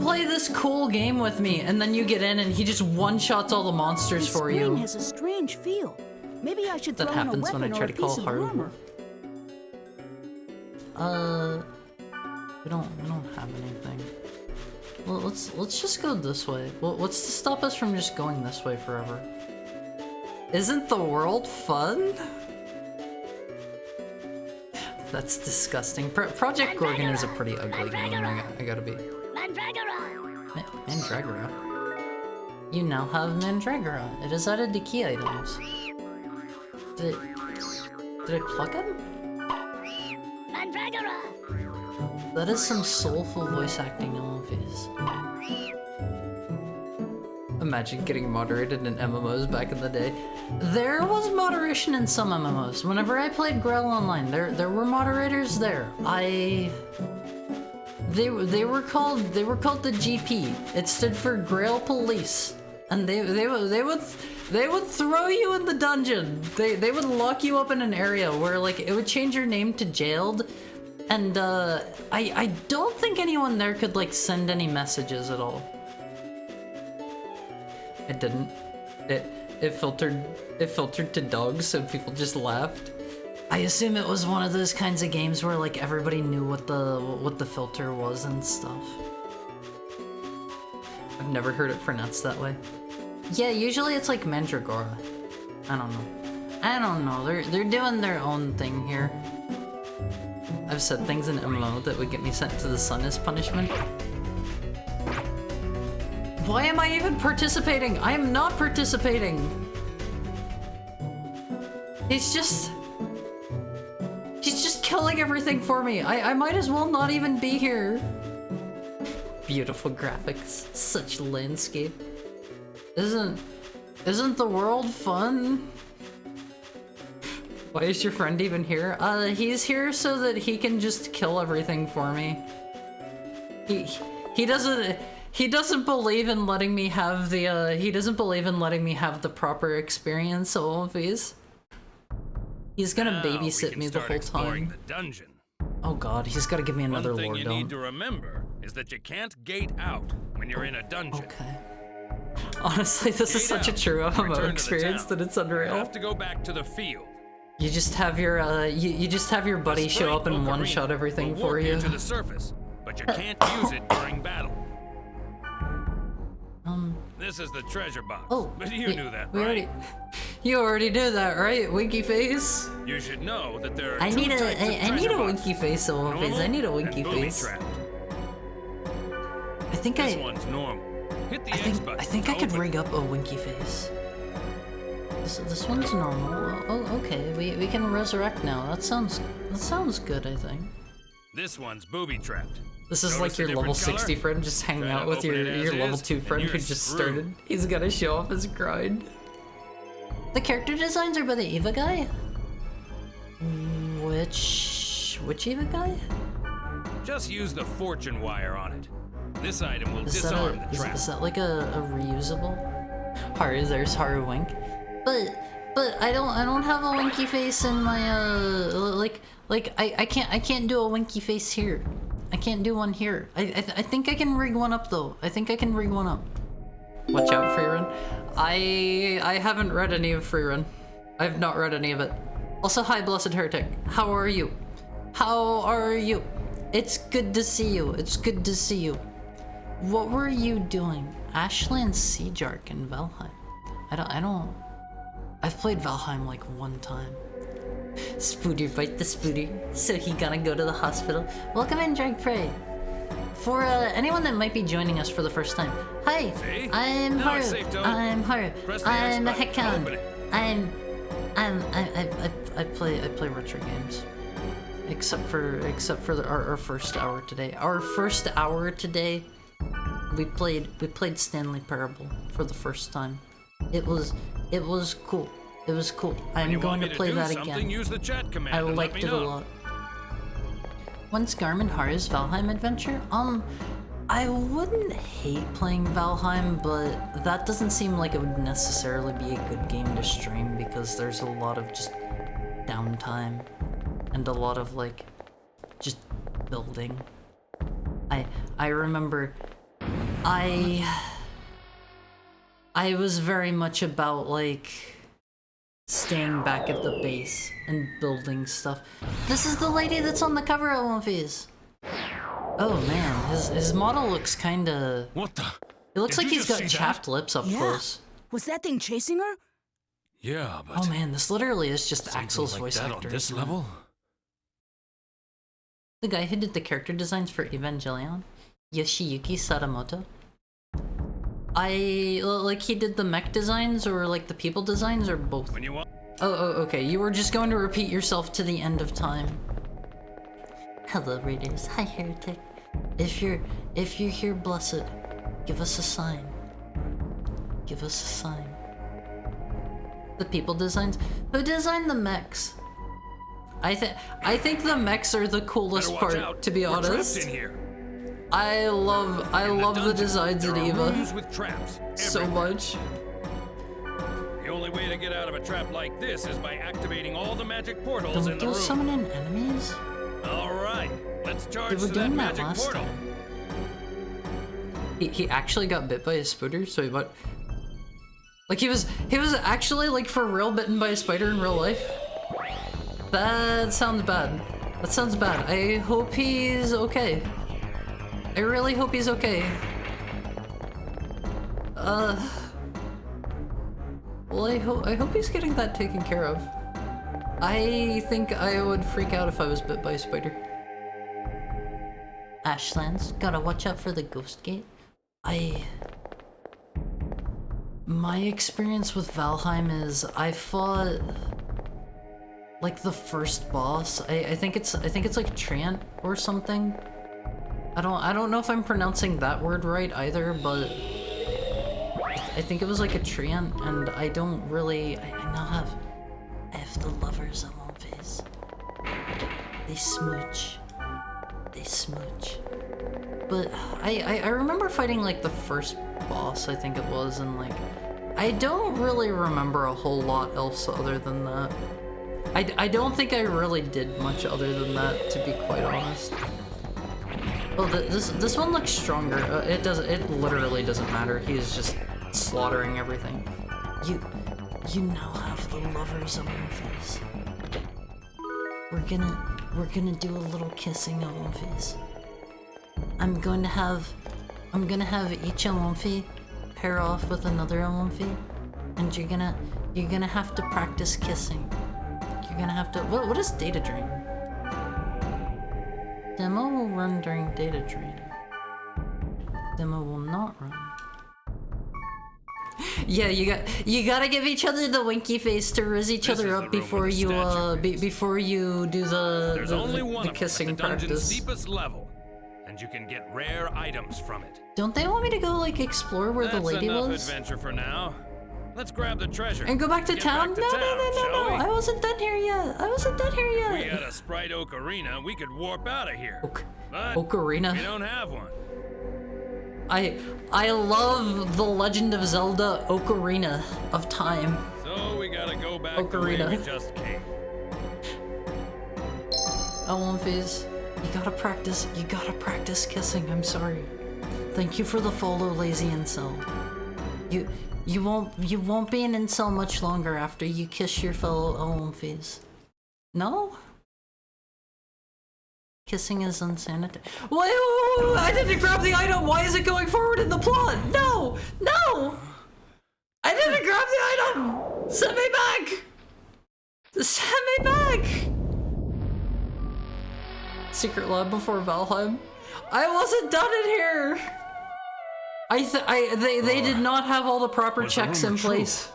play this cool game with me, and then you get in and he just one-shots all the monsters This for screen you. has a strange feel. Maybe I should That throw in a happens when I weapon try or to a call piece of Haru. armor. We don't have anything. Well, let's just go this way. What's to stop us from just going this way forever? Isn't the world fun? That's disgusting. Project Gorgon is a pretty ugly game. I gotta be. Mandragora. You now have Mandragora. It is added to key items. Did I pluck him? That is some soulful voice acting in movies. Imagine getting moderated in MMOs back in the day. There was moderation in some MMOs. Whenever I played Grail Online, there were moderators there. They were called the GP. It stood for Grail Police, and they would throw you in the dungeon. They would lock you up in an area where like it would change your name to Jailed, and I don't think anyone there could like send any messages at all. It didn't. It filtered to dogs, so people just laughed. I assume it was one of those kinds of games where like everybody knew what the filter was and stuff. I've never heard it pronounced that way. Yeah, usually it's like Mandragora. I don't know. They're doing their own thing here. I've said things in MMO that would get me sent to the sun as punishment. Why am I even participating? I am not participating. He's just killing everything for me. I might as well not even be here. Beautiful graphics, such landscape. Isn't the world fun? Why is your friend even here? He's here so that he can just kill everything for me. He doesn't believe in letting me have the proper experience of all of these. He's gonna babysit me the whole time. The dungeon. Oh god, he's gotta give me another One thing Lord you Dome. need to remember is that you can't gate out when you're in a dungeon. Okay. Honestly, this is such a true MMO experience that it's You unreal. have to go back to the field. You just have your you just have your buddy show up and one-shot everything for you. To the surface, but you can't use it during battle. This is the treasure box. Oh, but you knew that, we right? You already knew that, right? Winky face. You should know that there are I two need a types of I need treasure a boxes. winky face, old face. I need a winky and booby face. trapped. I think This one's normal. Hit the X button. I think I to could open. rig up a winky face. This one's normal. Oh, okay. We can resurrect now. That sounds good, I think. This one's booby trapped. This is Notice like the your level different 60 color? friend just hanging Try out to with open your it as level is, 2 and friend you're who just screwed. started. He's gotta show off his grind. The character designs are by the Eva guy? Which Eva guy? Just use the fortune wire on it. This item will Is disarm that, the trap. is that like a reusable? Haru, there's Haru Wink. But I don't have a winky face in my I can't do a winky face here. I can't do one here. I think I can rig one up though. I think I can rig one up. Watch out, Freerun. I haven't read any of Freerun. I have not read any of it. Also, hi, Blessed Heretic. How are you? How are you? It's good to see you. It's good to see you. What were you doing? Ashland Seajark in Valheim. I don't. I've played Valheim like one time. Spooder bite the Spooder, so he gotta go to the hospital. Welcome in, Drag Prey. For anyone that might be joining us for the first time, hi, See? I'm Now Haru. it's safe to open. I'm Haru. Press the I'm a X button to Heckhound. open it. I play retro games. Except for our first hour today. Our first hour today, we played Stanley Parable for the first time. It was cool. It was cool. I'm You going want to me play do that something, again. Use the chat command I and let liked me it a know. lot. When's Garmin Haru's Valheim adventure? I wouldn't hate playing Valheim, but that doesn't seem like it would necessarily be a good game to stream because there's a lot of just downtime and a lot of like just building. I remember I was very much about like staying back at the base and building stuff. This is the lady that's on the cover of one of these. Oh man, his model looks kinda... What the? It looks Did like you he's just got see chapped that? lips up Yeah. close. Was that thing chasing her? Yeah, but Oh man, this literally is just something Axel's like voice that actor. on this isn't it? level? The guy who did the character designs for Evangelion, Yoshiyuki Sadamoto. Like he did the mech designs or like the people designs or both? When you want. Oh, okay. You were just going to repeat yourself to the end of time. Hello, Raiders. Hi, Heretic. If you're here, blessed, give us a sign. Give us a sign. The people designs? Who designed the mechs? I think the mechs are the coolest Better watch part, out. to be We're trapped honest. in here. I love the dungeon, designs in there are Eva rooms with traps so everywhere. much. The only way to get out of a trap like this is by activating all the magic portals Don't in the go room. summoning enemies? All right, let's charge They were to that doing that magic last portal. time. He actually got bit by a spider, so he but like he was actually like for real bitten by a spider in real life. That sounds bad. That sounds bad. I hope he's okay. I really hope he's okay. Well, I hope he's getting that taken care of. I think I would freak out if I was bit by a spider. Ashlands, gotta watch out for the ghost gate. My experience with Valheim is I fought like the first boss. I think it's like Trant or something. I don't know if I'm pronouncing that word right either, but I think it was like a Trant, and I don't really. I have the lovers on my face. They smooch. They smooch. But I remember fighting like the first boss, I think it was, and like I don't really remember a whole lot else other than that. I don't think I really did much other than that, to be quite honest. Oh, this one looks stronger. It literally doesn't matter. He's just slaughtering everything. You now have the lovers on your face. We're gonna do a little kissing on one face. I'm gonna have each Alonfi pair off with another Alonfi, and you're gonna have to practice kissing. You're gonna have to. What is data drain? Demo will run during data drain. Demo will not run. Yeah, you gotta give each other the winky face to riz each other up before you before you do There's only the one kissing of them at the dungeon's practice. deepest level, and you can get rare items from it. Don't they want me to go like explore where the lady That's enough was? adventure for now. Let's grab the treasure And go back to Get town? back to No, town, shall we? I wasn't done here yet. I wasn't done here If we yet. had a Sprite Ocarina, we could warp out of here. But Ocarina. we don't have one. I love the Legend of Zelda Ocarina of Time. So we gotta go back Ocarina. the way we just came. Alonfi's, you gotta practice kissing. I'm sorry. Thank you for the follow, lazy incel. You won't be an incel much longer after you kiss your fellow Alonfi's. No? Kissing is unsanitary. Wait, I didn't grab the item! Why is it going forward in the plot? No! No! I didn't grab the item! Send me back! Send me back! Secret lab before Valheim? I wasn't done in here! They did not have all the proper Was the checks in rumor true? place.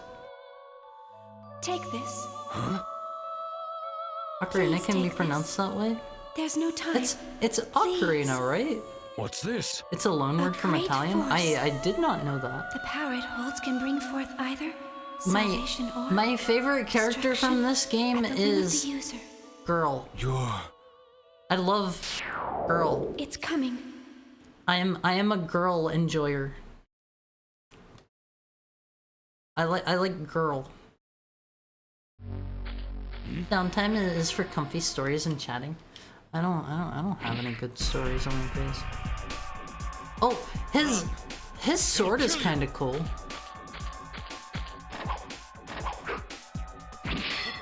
Take this. Ocarina Please can be take pronounced that way? There's no time. It's Ocarina, right? What's this? It's a loanword from great Italian? force. I did not know that. The power it holds can bring forth either salvation or My favorite character from this game at the will of is the user. Girl. You're... I love Girl. It's coming. I am a girl enjoyer. I like Girl. Downtime is for comfy stories and chatting. I don't have any good stories on my face. Oh, his sword is kind of cool.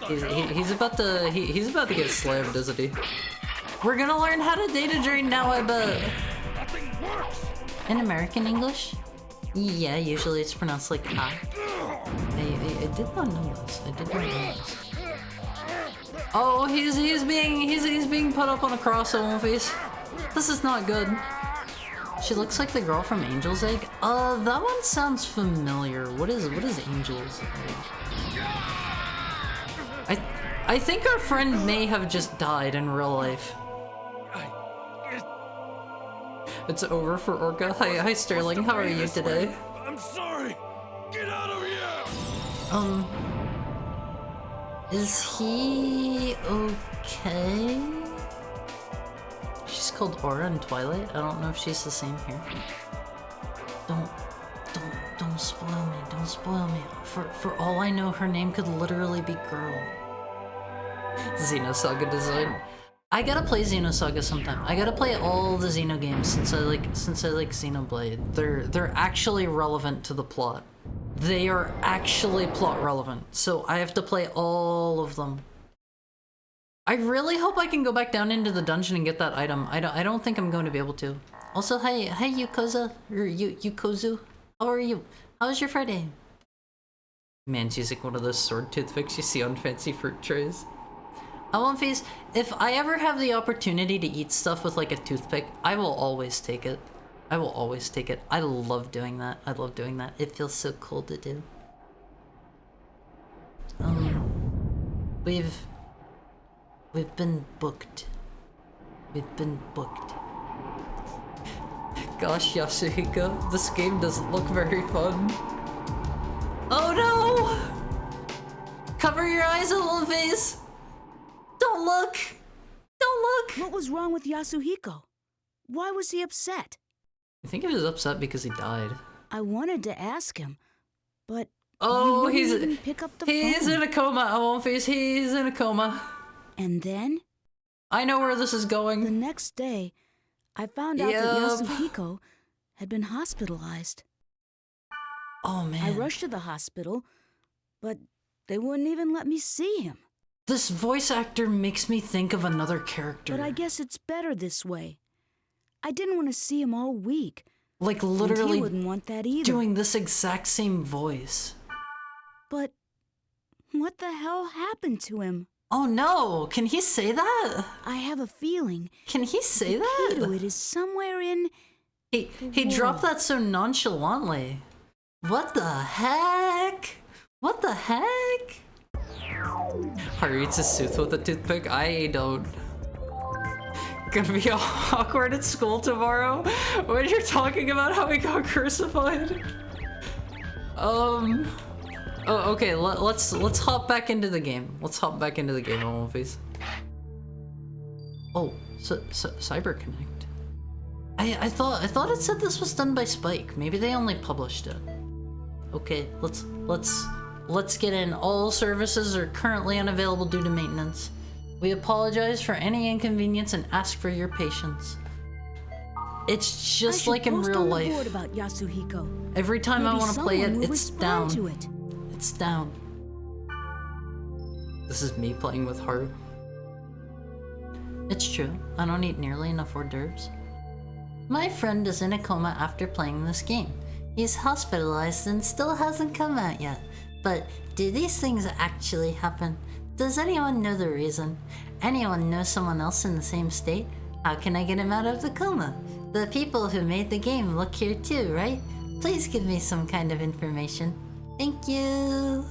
He's about to get slammed, isn't he? We're gonna learn how to data drain now, I bet. In American English? Yeah, usually it's pronounced like I did not know this. I did not know this. Oh, he's being put up on a cross on one face. This is not good. She looks like the girl from Angel's Egg. That one sounds familiar. What is Angel's Egg? I think our friend may have just died in real life. It's over for Orca. Hi Sterling, how are you today? I'm sorry. Get out of here. Is he okay? She's called Aura in Twilight. I don't know if she's the same here. Don't spoil me. Don't spoil me. For all I know, her name could literally be Girl. Xenosaga design. I gotta play Xenosaga sometime. I gotta play all the Xeno games since I like Xenoblade. They're actually relevant to the plot. They are actually plot relevant. So I have to play all of them. I really hope I can go back down into the dungeon and get that item. I don't think I'm going to be able to. Also, hi Yukoza, or Yukozu. How are you? How was your Friday? Man's using one of those sword toothpicks you see on fancy fruit trays. Face, if I ever have the opportunity to eat stuff with like a toothpick, I will always take it. I will always take it. I love doing that. I love doing that. It feels so cool to do. We've been booked. We've been booked. Gosh, Yasuhiko, this game doesn't look very fun. Oh no! Cover your eyes, little face! Don't look! Don't look! What was wrong with Yasuhiko? Why was he upset? I think he was upset because he died. I wanted to ask him, but oh, he he's wouldn't even pick up the phone. He's in a coma, Face. He's in a coma. And then? I know where this is going. The next day, I found out that Yasuhiko had been hospitalized. Oh man. I rushed to the hospital, but they wouldn't even let me see him. This voice actor makes me think of another character. But I guess it's better this way. I didn't want to see him all week. Like literally and he wouldn't want that either. Doing this exact same voice. But what the hell happened to him? Oh no, can he say that? I have a feeling. Can he say the that? key to it is somewhere in He dropped that so nonchalantly. What the heck? What the heck? Haritsu Sooth with a toothpick? I don't. Gonna be awkward at school tomorrow when you're talking about how he got crucified. Oh, okay. Let's hop back into the game. Let's hop back into the game, One Piece. Oh, Cyber Connect. I thought it said this was done by Spike. Maybe they only published it. Okay, let's get in. All services are currently unavailable due to maintenance. We apologize for any inconvenience and ask for your patience. It's just like in real life. About Yasuhiko. Every time I want to play it, it's down. To it. It's down. This is me playing with Haru. It's true. I don't eat nearly enough hors d'oeuvres. My friend is in a coma after playing this game. He's hospitalized and still hasn't come out yet. But do these things actually happen? Does anyone know the reason? Anyone know someone else in the same state? How can I get him out of the coma? The people who made the game look here too, right? Please give me some kind of information. Thank you.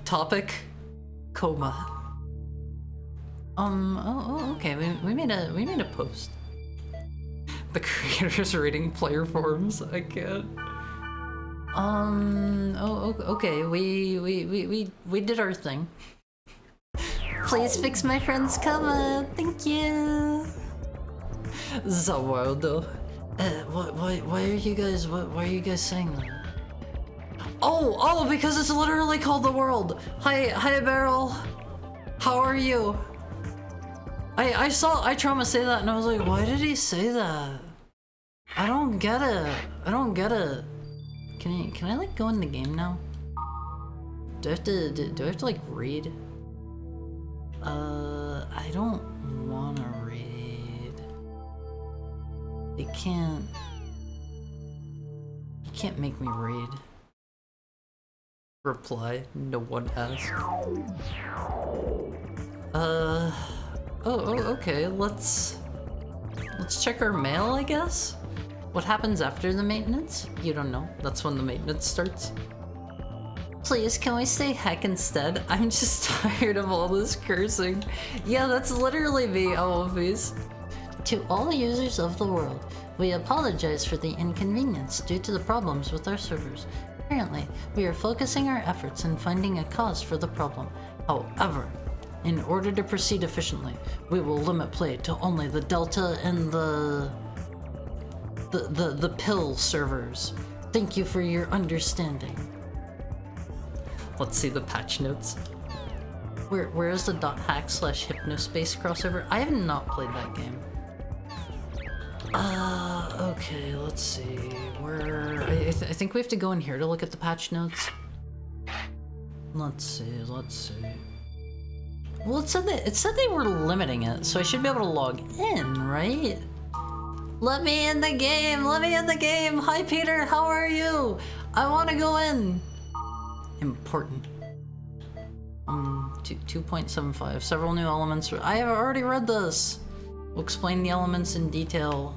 Topic? Coma. Okay. We made a post. The creators reading player forums. I can't. Okay. We did our thing. Please fix my friend's coma. Thank you. Zawaldo. Why are you guys saying that? Oh, because it's literally called The World. Hi, Beryl. How are you? I saw Trauma say that and I was like, why did he say that? I don't get it. Can I like go in the game now? Do I have to like read? I don't wanna read. You can't make me read. Reply, no one asked. Okay, let's check our mail, I guess? What happens after the maintenance? You don't know. That's when the maintenance starts. Please, can we say heck instead? I'm just tired of all this cursing. Yeah, that's literally me, Always. To all users of the world, we apologize for the inconvenience due to the problems with our servers. Currently, we are focusing our efforts in finding a cause for the problem. However, in order to proceed efficiently, we will limit play to only the Delta and the pill servers. Thank you for your understanding. Let's see the patch notes. Where is the .hack/hypnospace crossover? I have not played that game. Okay, let's see. Where I think we have to go in here to look at the patch notes. Let's see. Well, it said they were limiting it, so I should be able to log in, right? Let me in the game! Let me in the game! Hi, Peter, how are you? I want to go in! Important. 2.75. Several new elements. I have already read this! We'll explain the elements in detail.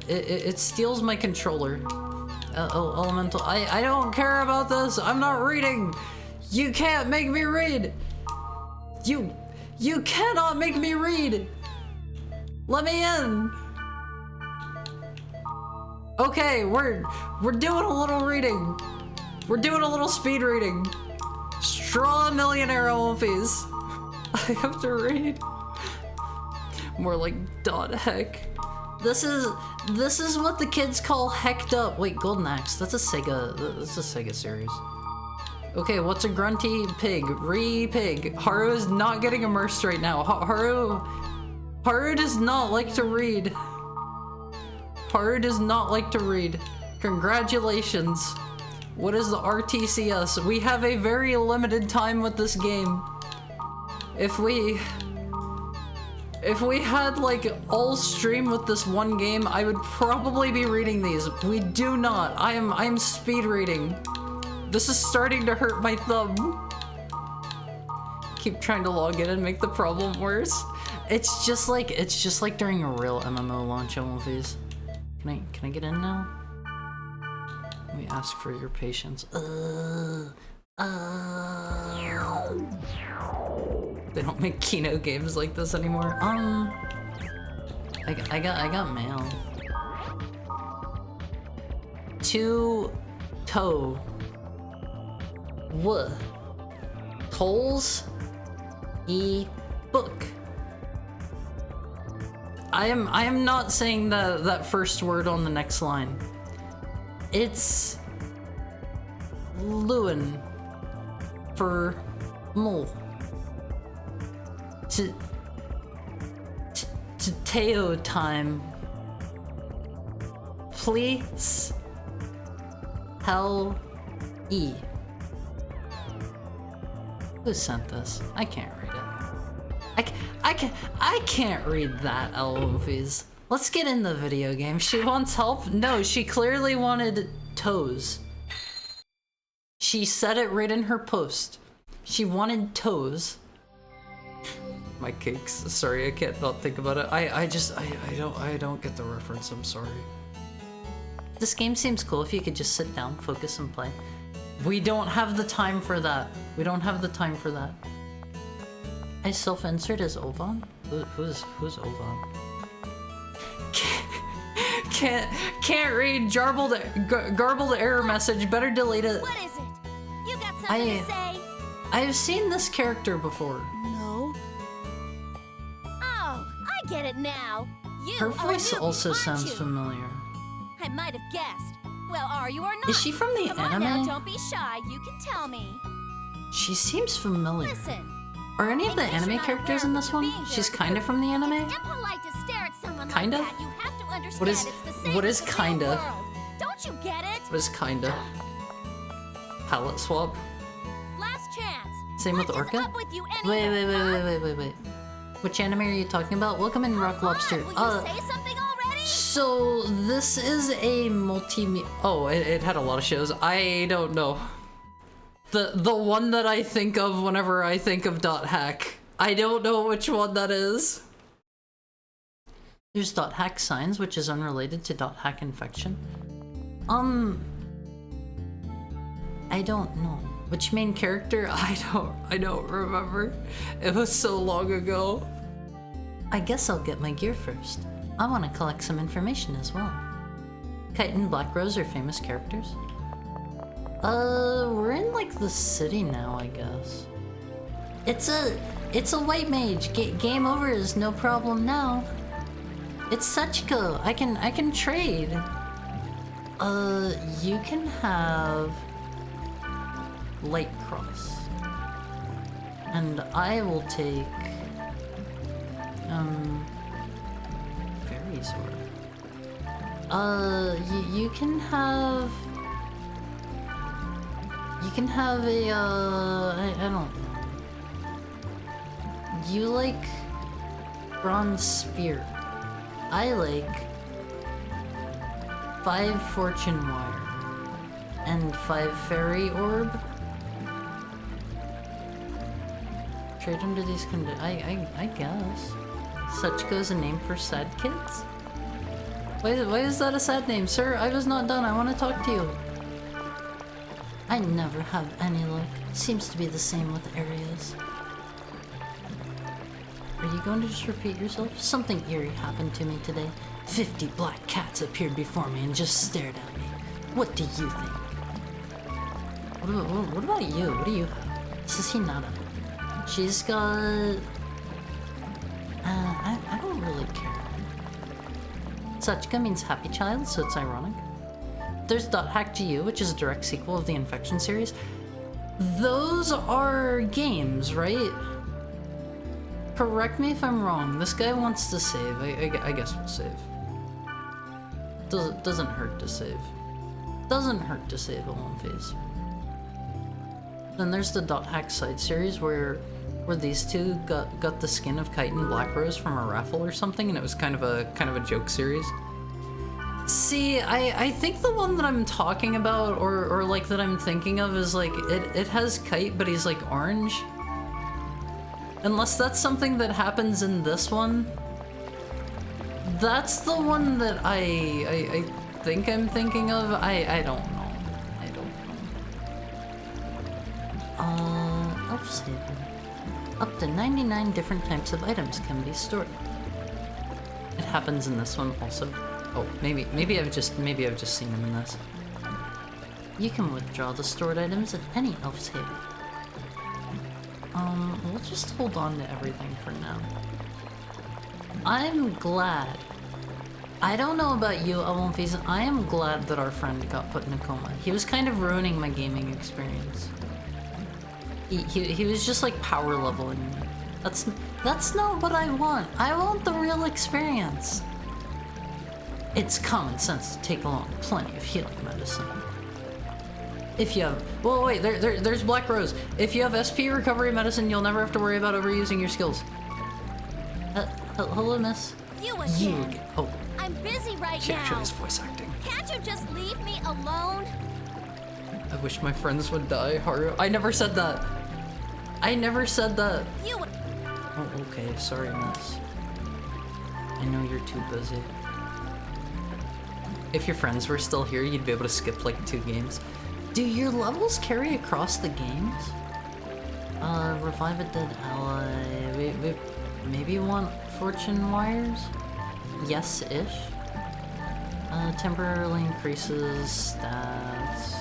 It steals my controller. Elemental. I don't care about this! I'm not reading! You can't make me read! You cannot make me read! Let me in! Okay, we're doing a little reading. We're doing a little speed reading. Straw millionaire movies. I have to read. More like .heck. This is what the kids call hecked up. Wait, Golden Axe. That's a Sega series. Okay, what's a grunty pig? Pig. Haru is not getting immersed right now. Haru does not like to read. Haru does not like to read. Congratulations. What is the RTCS? We have a very limited time with this game. If we had like all stream with this one game, I would probably be reading these. We do not. I'm speed reading. This is starting to hurt my thumb. Keep trying to log in and make the problem worse. It's just like during a real MMO launch on movies. Can I get in now? Let me ask for your patience. They don't make Kino games like this anymore. I got mail. To toe. What? Tolls? Book. I am not saying that first word on the next line. It's Lewin for mole. Teo time. Please. Hell E. Who sent this? I can't read it. I can't read that, Movies. Let's get in the video game. She wants help? No, she clearly wanted toes. She said it right in her post. She wanted toes. My cakes. Sorry, I can't not think about it. I don't get the reference. I'm sorry. This game seems cool if you could just sit down, focus, and play. We don't have the time for that. We don't have the time for that. I self-insert as Ovan? Who's Ovan? Can't read garbled error message. Better delete it. What is it? You got something to say? I've seen this character before. No. Oh, I get it now. Her voice also sounds familiar. I might have guessed. Well, are you or not? Is she from the Come anime? on now, don't be shy. You can tell me. She seems familiar. Listen. Are any of the anime characters in this one? She's kind of from the anime? It's impolite to stare at someone Kinda? like that. You have to understand What is- it's the same what as is the real kinda? world. Don't you get it? What is kinda? Palette swap? Last chance. Same with What is Orca? up with you anyway, Wait. Which anime are you talking about? Welcome in, Rock Lobster. Will you say something already? So this is a multi. Oh, it had a lot of shows. I don't know. The one that I think of whenever I think of .hack. I don't know which one that is. There's .hack signs, which is unrelated to .hack infection. I don't know. Which main character? I don't remember. It was so long ago. I guess I'll get my gear first. I want to collect some information as well. Kite and Black Rose are famous characters. We're in like the city now, I guess. It's a white mage. Game over is no problem now. It's Sachiko. I can trade. You can have Light Cross. And I will take Fairy Sword. You can have a I don't know. You like Bronze Spear. I like 5 Fortune Wire and 5 Fairy Orb. Trade under these conditions. I guess. Sachiko's a name for sad kids? Why is that a sad name? Sir, I was not done. I want to talk to you. I never have any luck. Seems to be the same with areas. Are you going to just repeat yourself? Something eerie happened to me today. 50 black cats appeared before me and just stared at me. What do you think? What about you? What do you have? This is Hinata. She's got... I don't really care. Sachika means happy child, so it's ironic. There's .hack GU, which is a direct sequel of the Infection series. Those are games, right? Correct me if I'm wrong. This guy wants to save. I guess we'll save. Doesn't hurt to save. Doesn't hurt to save a lone phase. Then there's the .hack side series where these two got the skin of Kite and Black Rose from a raffle or something, and it was kind of a joke series. See, I think the one that I'm talking about, or like that I'm thinking of, is like it has Kite, but he's like orange. Unless that's something that happens in this one. That's the one that I think I'm thinking of. I don't know. I don't know. Elf Saver. Up to 99 different types of items can be stored. It happens in this one also. Oh, maybe I've just seen him in this. You can withdraw the stored items at any Elf's Haven. We'll just hold on to everything for now. I'm glad. I don't know about you, Elwonfies. I am glad that our friend got put in a coma. He was kind of ruining my gaming experience. He was just like power leveling me. That's not what I want. I want the real experience. It's common sense to take along plenty of healing medicine. If you have... Well, wait, there's Black Rose. If you have SP recovery medicine, you'll never have to worry about overusing your skills. Hello, miss? You again. Oh. I'm busy right She now. actually is voice acting. Can't you just leave me alone? I wish my friends would die, Haru. I never said that. I never said that. You... Oh, okay. Sorry, miss. I know you're too busy. If your friends were still here, you'd be able to skip like 2 games. Do your levels carry across the games? Revive a dead ally. We maybe want fortune wires? Yes-ish. Temporarily increases stats.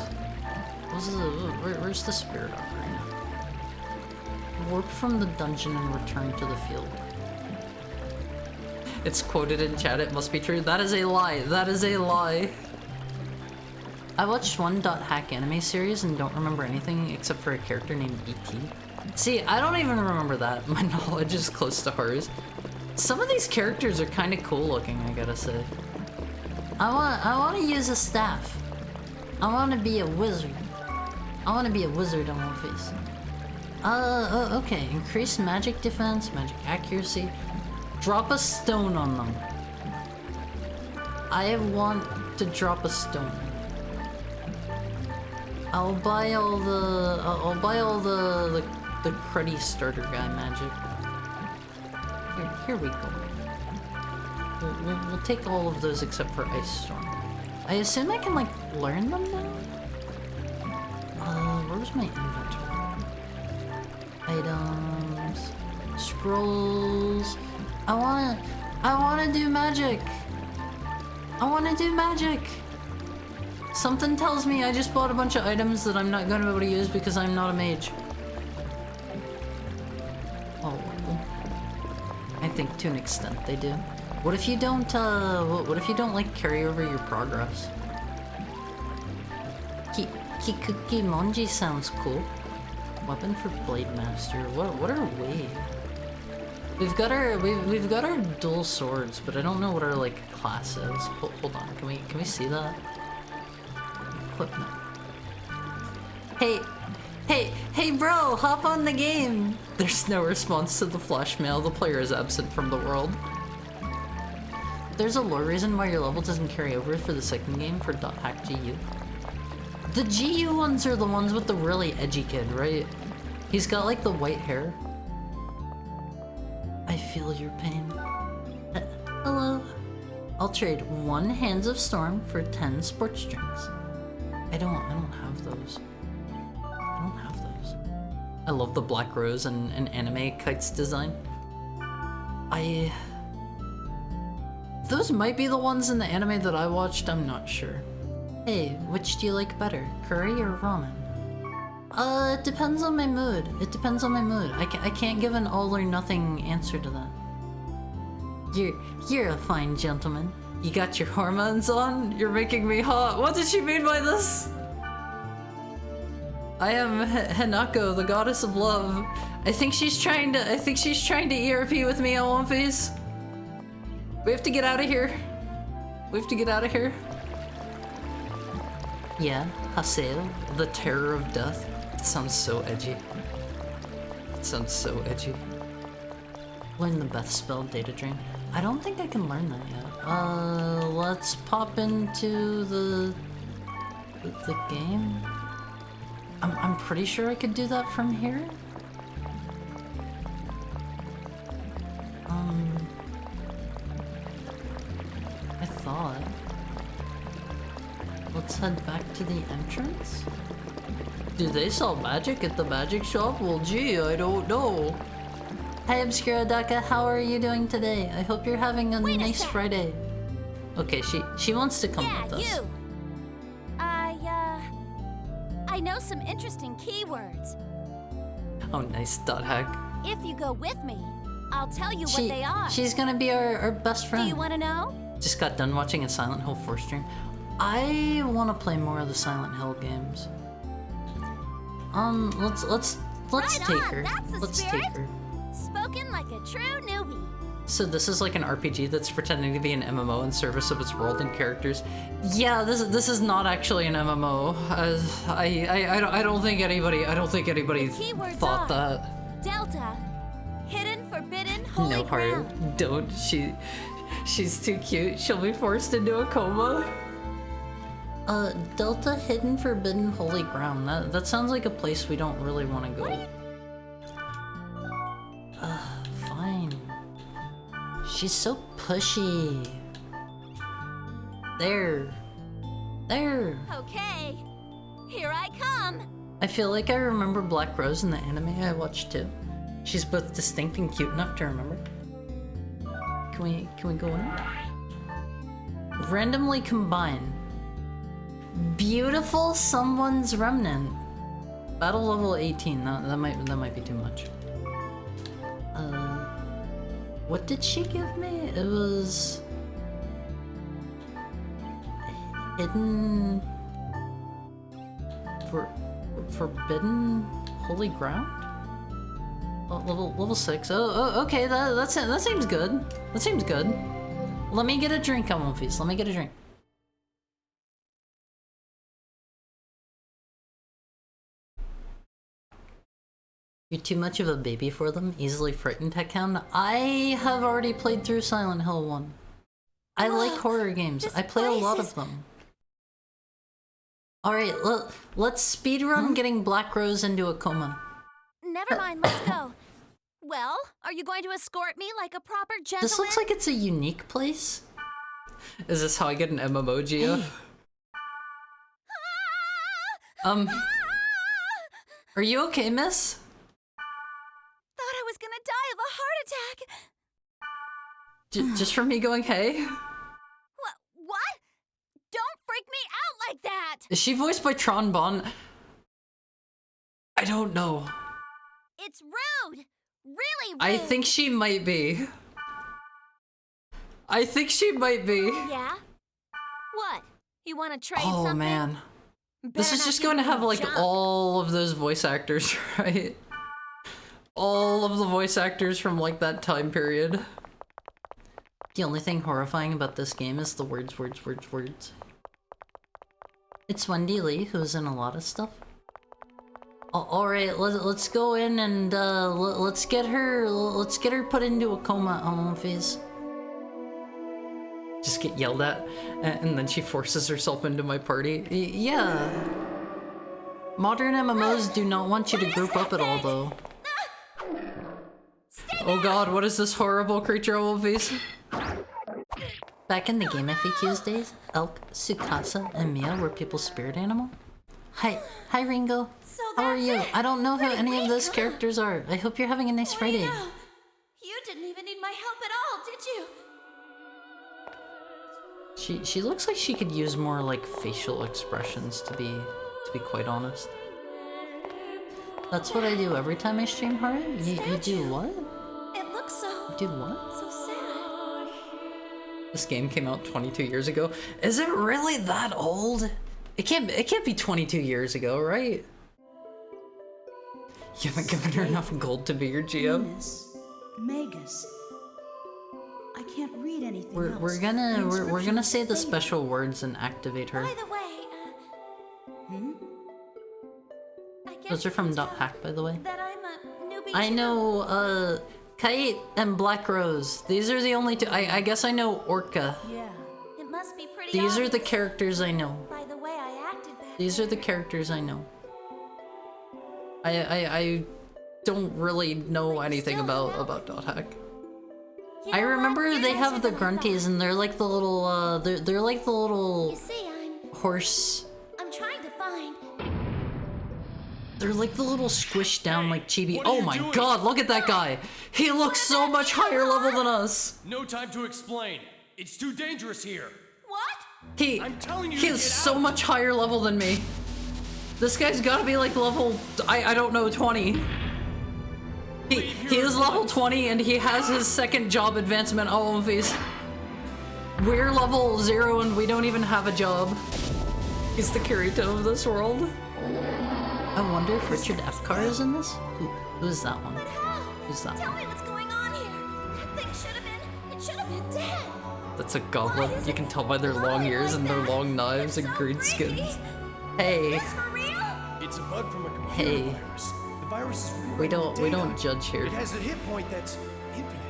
Where's the spirit operator? Warp from the dungeon and return to the field. It's quoted in chat, it must be true. That is a lie. That is a lie. I watched one .hack anime series and don't remember anything except for a character named BT. See, I don't even remember that. My knowledge is close to hers. Some of these characters are kind of cool looking, I gotta say. I want to use a staff. I want to be a wizard. I want to be a wizard on One Face. Okay. Increase magic defense, magic accuracy. Drop a stone on them. I want to drop a stone. I'll buy all the cruddy starter guy magic. Here we go. We'll take all of those except for Ice Storm. I assume I can like learn them now? Where where's my inventory? Items, scrolls. I wanna do magic. I wanna do magic. Something tells me I just bought a bunch of items that I'm not gonna be able to use because I'm not a mage. Oh, I think to an extent they do. What if you don't, what if you don't, like, carry over your progress? Kikuki Monji sounds cool. Weapon for Blade Master. What are we? We've got our dual swords, but I don't know what our, like, class is. Hold on, can we see that? Equipment. Hey bro, hop on the game! There's no response to the flash mail. The player is absent from the world. There's a lore reason why your level doesn't carry over for the second game for .hack.gu. The GU ones are the ones with the really edgy kid, right? He's got like the white hair. I feel your pain. Hello. I'll trade 1 Hands of Storm for 10 sports drinks. I don't have those. I don't have those. I love the black rose and anime kites design. Those might be the ones in the anime that I watched, I'm not sure. Hey, which do you like better, curry or ramen? It depends on my mood. It depends on my mood. I can't give an all or nothing answer to that. You're a fine gentleman. You got your hormones on? You're making me hot. What did she mean by this? I am Hanako, the goddess of love. I think she's trying to ERP with me on One Piece. We have to get out of here. We have to get out of here. Yeah, Haseo, the terror of death. It sounds so edgy. It sounds so edgy. Learn the Beth spell, data drain. I don't think I can learn that yet. Let's pop into the game. I'm pretty sure I could do that from here. I thought. Let's head back to the entrance. Do they sell magic at the magic shop? Well, gee, I don't know. Hi, Obscura Daka, how are you doing today? I hope you're having a nice Friday. Okay, she wants to come with us. You. I know some interesting keywords. Oh, nice, dot hack. If you go with me, I'll tell you what they are. She's gonna be our best friend. Do you want to know? Just got done watching a Silent Hill 4 stream. I want to play more of the Silent Hill games. Let's take her. Let's take her. Spoken like a true newbie. So this is like an RPG that's pretending to be an MMO in service of its world and characters. Yeah, this is not actually an MMO. I don't think anybody thought that. Delta, hidden, forbidden, holy No ground. heart. Don't. She's too cute. She'll be forced into a coma. Delta, hidden, forbidden, holy ground. That sounds like a place we don't really want to go. Fine. She's so pushy. There. Okay, here I come. I feel like I remember Black Rose in the anime I watched too. She's both distinct and cute enough to remember. Can we go in? Randomly combine. Beautiful someone's remnant. Battle level 18. That might be too much. What did she give me? It was hidden forbidden holy ground. Oh, level 6. Oh, okay. That seems good. That seems good. Let me get a drink on One Piece. Let me get a drink. You're too much of a baby for them? Easily frightened, Heckhound? I have already played through Silent Hill 1. I like horror games. I play a lot of them. Alright, let's speedrun getting Black Rose into a coma. Never mind, let's go. Well, are you going to escort me like a proper gentleman? This looks like it's a unique place. Is this how I get an MMO, Gia? Are you okay, miss? Thought I was gonna die of a heart attack. Just from me going, hey? What? Don't freak me out like that! Is she voiced by Tron Bon? I don't know. It's rude! Really rude! I think she might be. I think she might be. Yeah? What? You wanna trade Oh, something? man. This Better is not just give going to me have, like, junk. all of those voice actors, right? All of the voice actors from, like, that time period. The only thing horrifying about this game is the words. It's Wendy Lee, who's in a lot of stuff. Alright, let's go in and, let's get her put into a coma phase. Just get yelled at, and then she forces herself into my party. Yeah. Modern MMOs do not want you to group up at all, though. Oh god, what is this horrible creature face? Back in the Game FAQs days, Elk, Sukasa, and Mia were people's spirit animal. Hi Ringo. So How are that's you? it. I don't know who Pretty any of weak, those huh? characters are. I hope you're having a nice Friday. You didn't even need my help at all, did you? She looks like she could use more like facial expressions to be quite honest. That's what I do every time I stream horror. You do what? It looks so... You do what? so sad. This game came out 22 years ago. Is it really that old? It can't be 22 years ago, right? You haven't given her enough gold to be your GM. Venus, Magus. I can't read anything We're else. gonna The we're gonna inscription say the faded. special words and activate her. By the way, I guess Those are you from can Dot tell Hack, by the way. that I'm a newbie I too. know Kite and Black Rose. These are the only two. I guess I know Orca. Yeah. It must be pretty These are the obvious characters I know. by the way I acted back These are the characters I know. I don't really know anything about Dot Hack. You I know what? remember You're they nicer have the than I grunties thought. and they're like the little they're like the little You see, horse. I'm trying to find... They're like the little squished down like chibi. what are Oh you my doing? god, look at that guy. He looks so much higher level than us. No time to explain. It's too dangerous here. What? I'm telling you He to is get so out. much higher level than me. This guy's gotta be like level, I don't know, 20. He is level 20 and he has his second job advancement all of these. We're level 0 and we don't even have a job. He's the Kirito of this world. I wonder if Richard Epcar is in this? Who's that one? But how? Who's that Tell one? me what's going on here. That thing should have been dead. That's a goblin. You can tell by their long ears and their long knives and green skins. Hey, Is this for real? It's a bug from a computer Hey. virus. The virus is we rewriting don't data. judge here. It has a hit point that's infinite.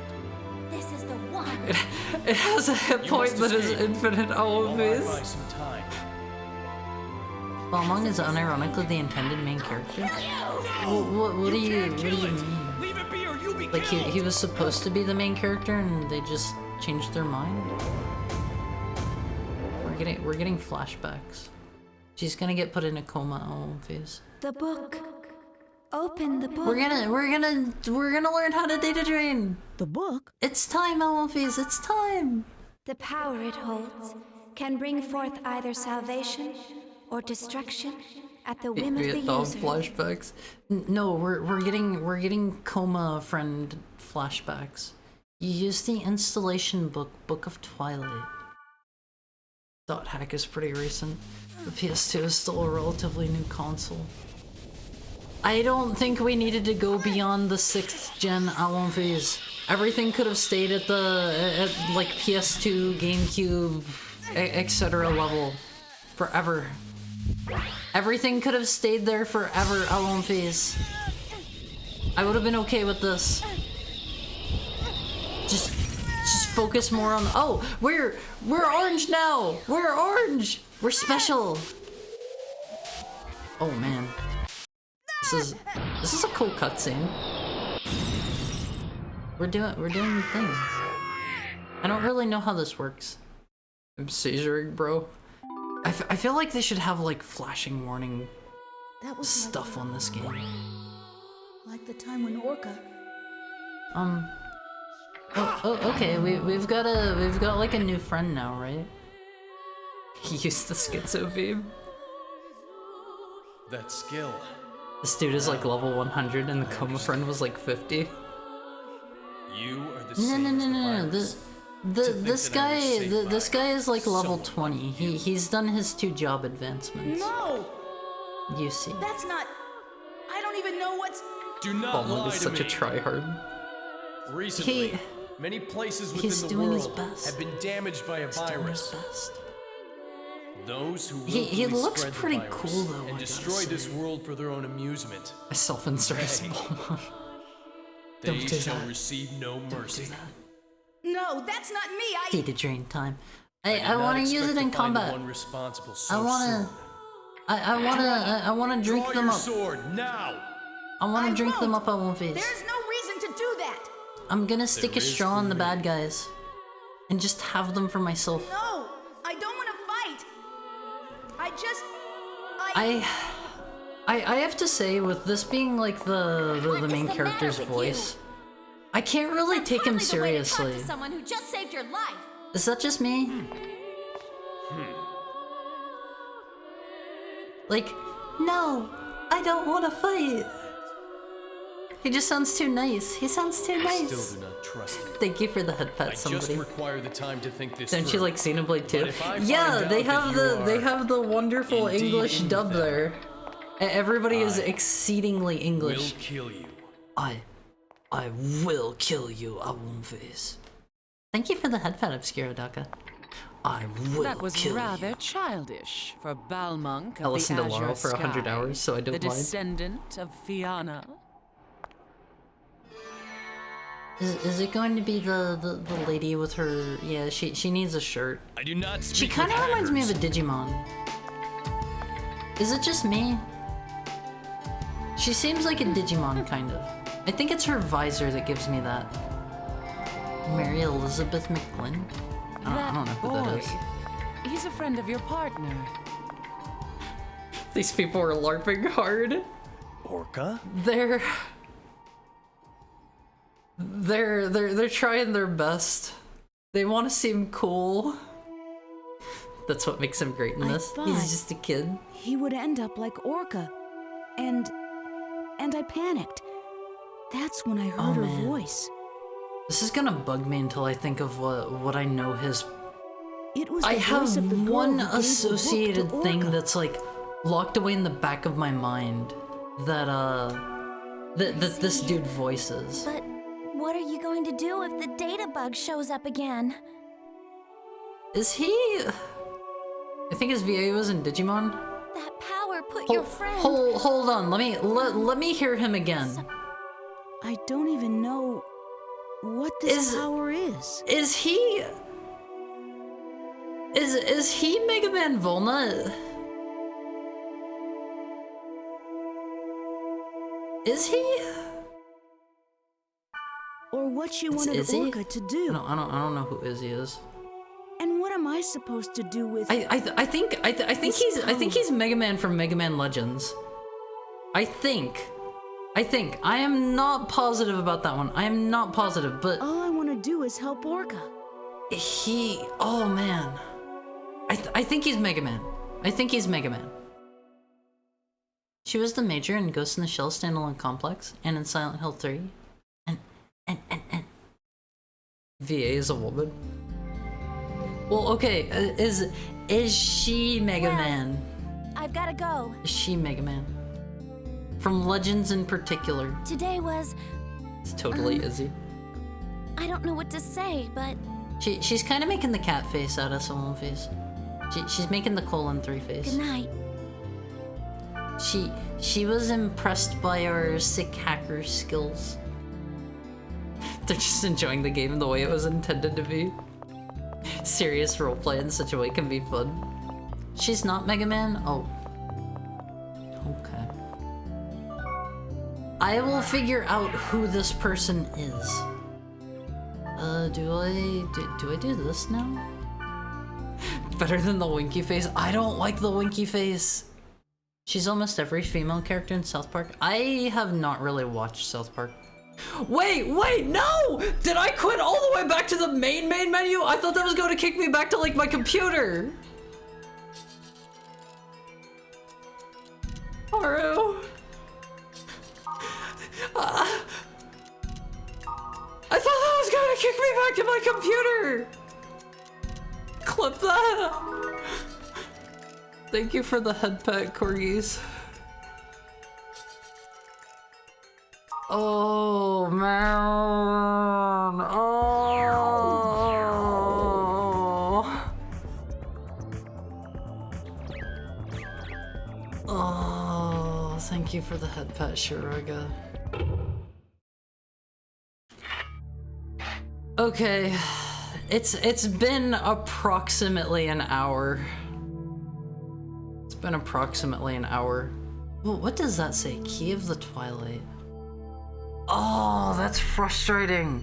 This is the one. It has a hit point must that is escape. infinite I'll buy always. some time. Balmung is unironically the intended main character. What do you mean? Leave it be or you'll be Like he was supposed to be the main character and they just changed their mind? We're getting flashbacks. She's gonna get put in a coma phase. The book. Open the book. We're gonna learn how to data drain. The book? It's time, phase. It's time. The power it holds can bring forth either salvation or destruction at the whim of the Vietnam user. flashbacks. No, we're getting coma friend flashbacks. You use the installation Book of Twilight. Dot Hack is pretty recent. The PS2 is still a relatively new console. I don't think we needed to go beyond the 6th gen Alon phase. Everything could have stayed at like PS2, GameCube, etc. level forever. Everything could have stayed there forever, Alon phase. I would have been okay with this. Just focus more on. Oh, we're orange now. We're orange. We're special. Oh man, this is a cool cutscene. We're doing the thing. I don't really know how this works. I'm seizuring, bro. I feel like they should have like flashing warning That was stuff on this game. like the time when Orca. Okay, we've got like a new friend now, right? He used the schizo beam. That skill. This dude is like level 100 and the coma friend was like 50. You are the No, same no, as no, the no, no. virus. This that I was guy, saved this by guy is like level someone 20. He's done his 2 job advancements. No! You see. That's not. I don't even know what's. Do not Ballmug lie is to such me. a tryhard. Recently, many places he's within the doing his world best. have been damaged by a He's doing his virus. best. Those who He willfully looks spread the pretty virus cool, though, I and gotta destroy say. this world for their own amusement. I self-insert his Hey. Ballmug. They Don't do shall that. receive no Don't do mercy. that. No, that's not me. Data drain time. do I not want to use expect it in to find the combat. one responsible I so wanna. soon. I wanna drink Draw them your up. sword now. I wanna I drink them won't. up at one face. There's no reason to do that. I'm gonna stick a There is straw in for the me. bad guys, and just have them for myself. No, I don't want to fight. I just. I have to say, with this being like the What is main the character's matter with voice, I can't really That's take him hardly the way to talk seriously. to someone who just saved your life. Is that just me? Like, no, I don't want to fight. He just sounds too nice. He sounds too I nice. still do not trust you. Thank you for the head pat, I somebody. just require the time to think this Don't you through. like Xenoblade 2? But if I Yeah, find they out have that you the are wonderful indeed English in dub them, there. Everybody is I exceedingly will English. kill you. I will kill you, Awumface. Thank you for the head pat, Obscuro Daka. I will That was kill rather you. childish for Balmonk of I listened the to Laurel Azure for 100 Sky, hours, so I don't the mind. descendant of Fianna. Is it going to be the lady with her? Yeah, she needs a shirt. I do not speak She kind of with reminds me of a hackers. Digimon. Is it just me? She seems like a Digimon, kind of. I think it's her visor that gives me that. Mary Elizabeth McGlynn? I don't know who that is. He's a friend of your partner. These people are LARPing hard. Orca? They're trying their best. They want to seem cool. That's what makes him great in I this. thought- He's just a kid. He would end up like Orca. And I panicked. That's when I heard her man. voice. This is gonna bug me until I think of what I know his. It was I the have voice of the girl one who gave the book to associated thing Orca. that's like locked away in the back of my mind that that this dude voices. But what are you going to do if the data bug shows up again? Is he? I think his VA was in Digimon. That power put your friend. Hold on. Let me hear him again. I don't even know what this Is- power is. Is he? Is he Mega Man Volna? Is he? Or what she It's wanted Izzy? Orca to do. I don't know who Izzy is. And what am I supposed to do with I think he's Mega Man from Mega Man Legends. I think. I am not positive about that one. I am not positive, but all I want to do is help Orca. oh man. I think he's Mega Man. I think he's Mega Man. She was the Major in Ghost in the Shell Standalone Complex and in Silent Hill 3. And VA is a woman. Well, okay, is she Mega Well- Man? I've got to go. Is she Mega Man? From Legends in particular. Today was. It's totally Izzy. I don't know what to say, but She's kind of making the cat face out of someone face. She's making the :3 face. good night. She was impressed by our sick hacker skills. They're just enjoying the game the way it was intended to be. Serious roleplay in such a way can be fun. She's not Mega Man? Oh. Okay. I will figure out who this person is. Do I do this now? Better than the winky face? I don't like the winky face. She's almost every female character in South Park. I have not really watched South Park. Wait, no! Did I quit all the way back to the main menu? I thought that was going to kick me back to like my computer. Haru. I thought that was going to kick me back to my computer. Clip that. Thank you for the head pet, corgis. Oh man. Oh, thank you for the head pet, Shiraga. Okay, it's been approximately an hour. It's been approximately an hour. Well, what does that say? Key of the Twilight. Oh, that's frustrating.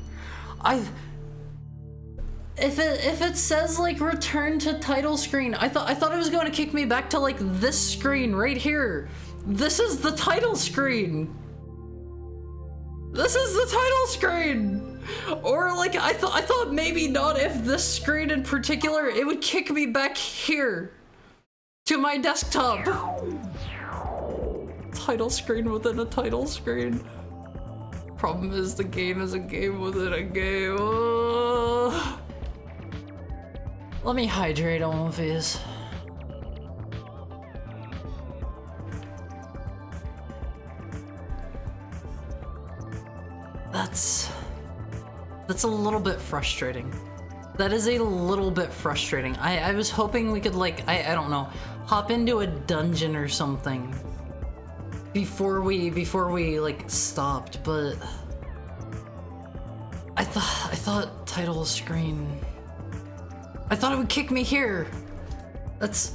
If it says like return to title screen, I thought it was going to kick me back to like this screen right here. This is the title screen. This is the title screen. Or like I thought maybe not if this screen in particular, it would kick me back here to my desktop. Title screen within a title screen. Problem is the game is a game within a game. Oh. Let me hydrate all of these. That's a little bit frustrating. That is a little bit frustrating. I was hoping we could like, I don't know, hop into a dungeon or something before we like stopped, but I thought title screen, I thought it would kick me here. That's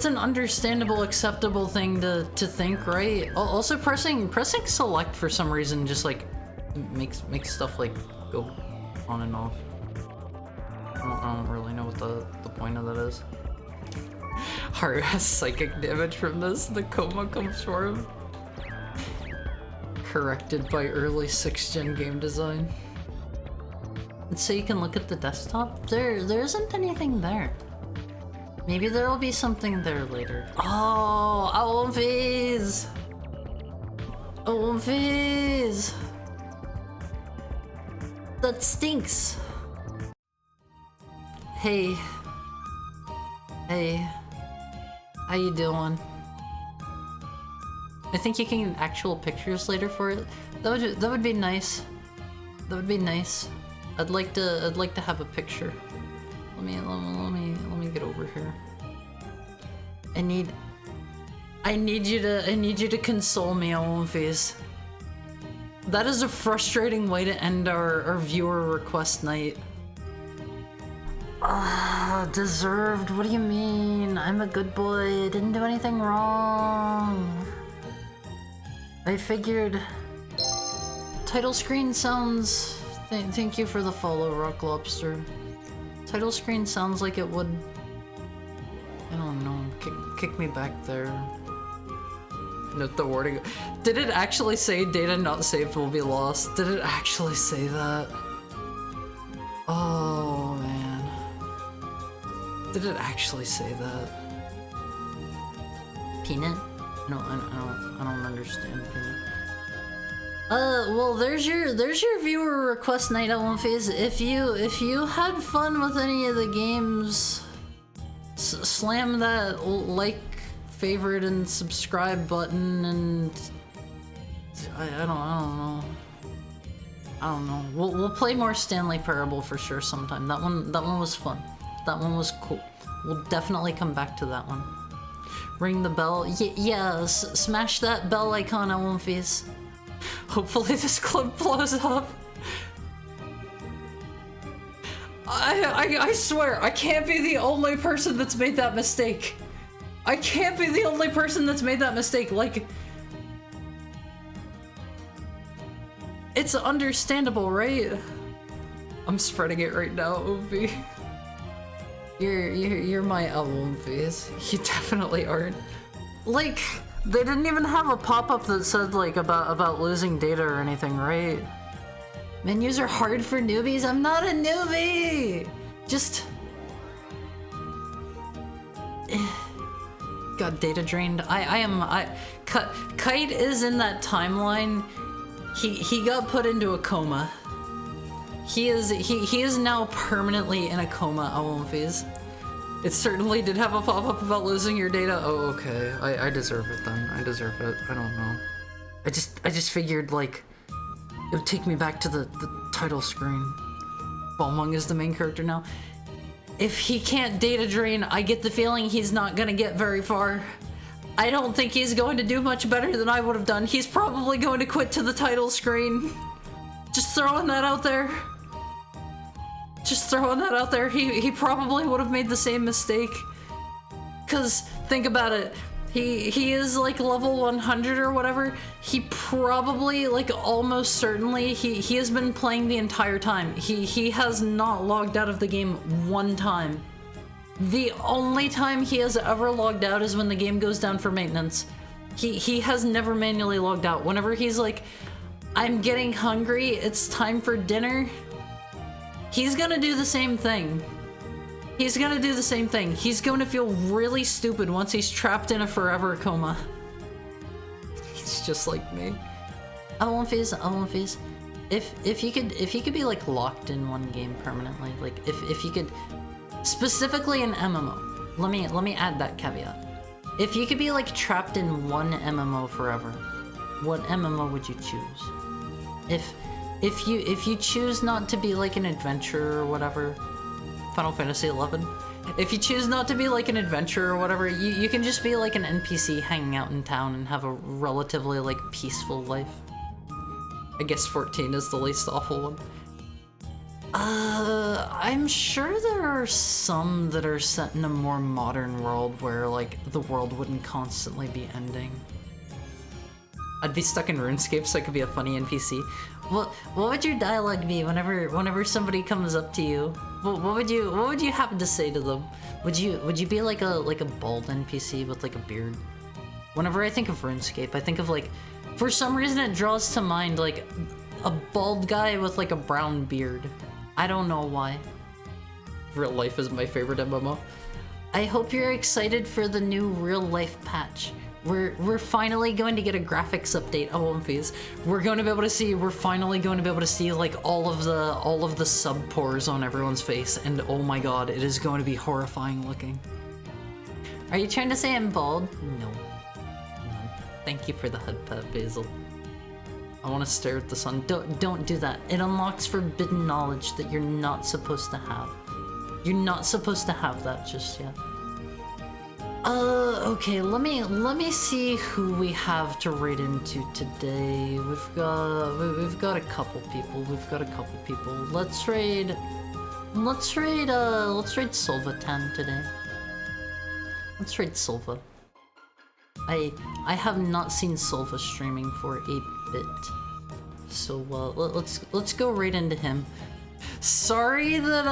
an understandable, acceptable thing to think, right? Also pressing select for some reason just like makes stuff like go on and off. I don't really know what the point of that is. Haru has psychic damage from this. The coma comes for him. Corrected by early 6th gen game design. And so you can look at the desktop. There isn't anything there. Maybe there will be something there later. Oh, Olympies! Olympies! That stinks. Hey. Hey. How you doing? I think you can get actual pictures later for it. That would be nice. That would be nice. I'd like to have a picture. Let me get over here. I need you to console me, Olympies. That is a frustrating way to end our viewer request night. Ah, deserved. What do you mean? I'm a good boy. I didn't do anything wrong. I figured. Title screen sounds. Thank you for the follow, Rock Lobster. Title screen sounds like it would. I don't know. Kick me back there. Note the warning. Did it actually say data not saved will be lost? Did it actually say that? Oh man. Did it actually say that? Peanut? No, I don't understand Peanut. Well, there's your viewer request night, Olympias. If you had fun with any of the games, slam that like, favorite, and subscribe button, and I don't know. We'll play more Stanley Parable for sure sometime. That one was fun. That one was cool. We'll definitely come back to that one. Ring the bell. Yeah, smash that bell icon, Olympias. Hopefully this clip blows up. I swear, I can't be the only person that's made that mistake. I can't be the only person that's made that mistake. Like, it's understandable, right? I'm spreading it right now, Ovi. You're my L, Ovi. You definitely aren't. Like, they didn't even have a pop-up that said, like, about losing data or anything, right? Menus are hard for newbies? I'm not a newbie! Just... got data drained. Kite is in that timeline. He got put into a coma. He is now permanently in a coma, Awomfies. It certainly did have a pop-up about losing your data. Oh, okay. I deserve it then. I deserve it. I don't know. I just figured, like, it would take me back to the title screen. Balmung is the main character now. If he can't data drain, I get the feeling he's not gonna get very far. I don't think he's going to do much better than I would have done. He's probably going to quit to the title screen. Just throwing that out there. Just throwing that out there. He probably would have made the same mistake. Cause think about it. He is like level 100 or whatever. He probably, like almost certainly, he has been playing the entire time. He has not logged out of the game one time. The only time he has ever logged out is when the game goes down for maintenance. He has never manually logged out. Whenever he's like, I'm getting hungry, it's time for dinner, he's gonna do the same thing. He's gonna do the same thing. He's going to feel really stupid once he's trapped in a forever coma. He's just like me. Awomfies. If you could be like locked in one game permanently, like if you could, specifically an MMO. Let me add that caveat. If you could be like trapped in one MMO forever, what MMO would you choose? If you choose not to be like an adventurer or whatever, Final Fantasy XI. If you choose not to be like an adventurer or whatever, you can just be like an NPC hanging out in town and have a relatively like peaceful life. I guess 14 is the least awful one. I'm sure there are some that are set in a more modern world where like the world wouldn't constantly be ending. I'd be stuck in RuneScape so I could be a funny NPC. What would your dialogue be whenever somebody comes up to you? What would you happen to say to them? Would you be like a bald NPC with like a beard? Whenever I think of RuneScape, I think of like, for some reason it draws to mind like a bald guy with like a brown beard. I don't know why. Real life is my favorite MMO. I hope you're excited for the new real life patch. We're finally going to get a graphics update, Awomfies. We're finally going to be able to see like all of the sub pores on everyone's face, and oh my god, it is going to be horrifying looking. Are you trying to say I'm bald? No. Thank you for the head pat, Basil. I want to stare at the sun. Don't do that. It unlocks forbidden knowledge that you're not supposed to have. You're not supposed to have that just yet. Okay, let me see who we have to raid into today. We've got a couple people. Let's raid Silva 10 today. Let's raid Silva. I have not seen Silva streaming for a bit. So let's go right into him. Sorry that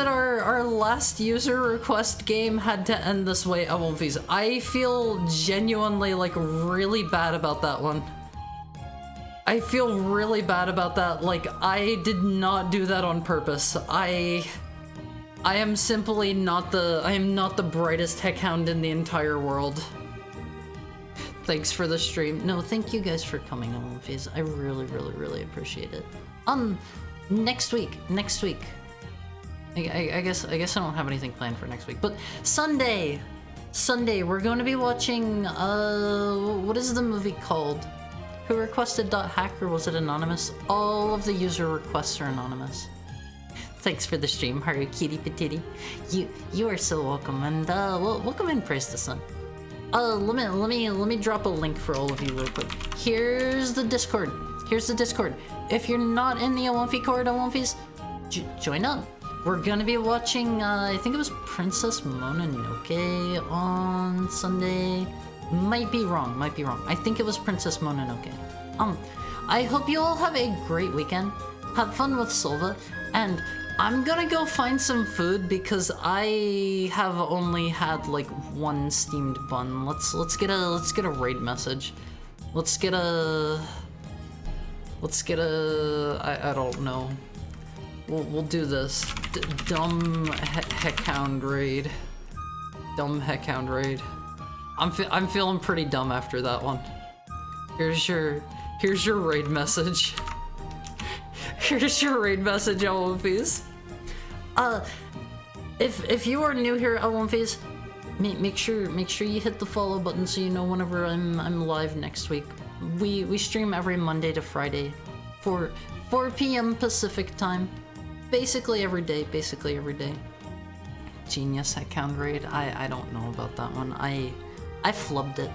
our last user request game had to end this way, Awomfies. I feel genuinely like really bad about that one. I feel really bad about that. Like, I did not do that on purpose. I am simply not the brightest heckhound in the entire world. Thanks for the stream. No, thank you guys for coming, Awomfies. I really appreciate it. Next week. I guess I don't have anything planned for next week, but Sunday, we're going to be watching, what is the movie called? Who requested .hack, or was it anonymous? All of the user requests are anonymous. Thanks for the stream, Haru Kitty Patiti. You are so welcome, and welcome in, Praise the Sun. Let me drop a link for all of you real quick. Here's the Discord. If you're not in the Awomfi Court, Awomfies, join up. We're gonna be watching, I think it was Princess Mononoke on Sunday. Might be wrong. I think it was Princess Mononoke. I hope you all have a great weekend. Have fun with Silva, and I'm gonna go find some food because I have only had like one steamed bun. Let's get a raid message. Let's get a I don't know. We'll do this. Dumb heckhound raid. Dumb heckhound raid. I'm feeling pretty dumb after that one. Here's your raid message. Here's your raid message, LMPs. If you are new here at LMPs, make sure you hit the follow button so you know whenever I'm live next week. We stream every Monday to Friday, 4 p.m. Pacific time. Basically every day. Genius heckhound raid. I don't know about that one. I flubbed it.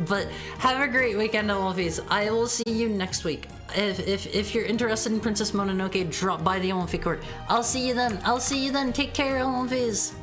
But have a great weekend, LMPs. I will see you next week. If you're interested in Princess Mononoke, drop by the LMP court. I'll see you then. Take care, LMPs.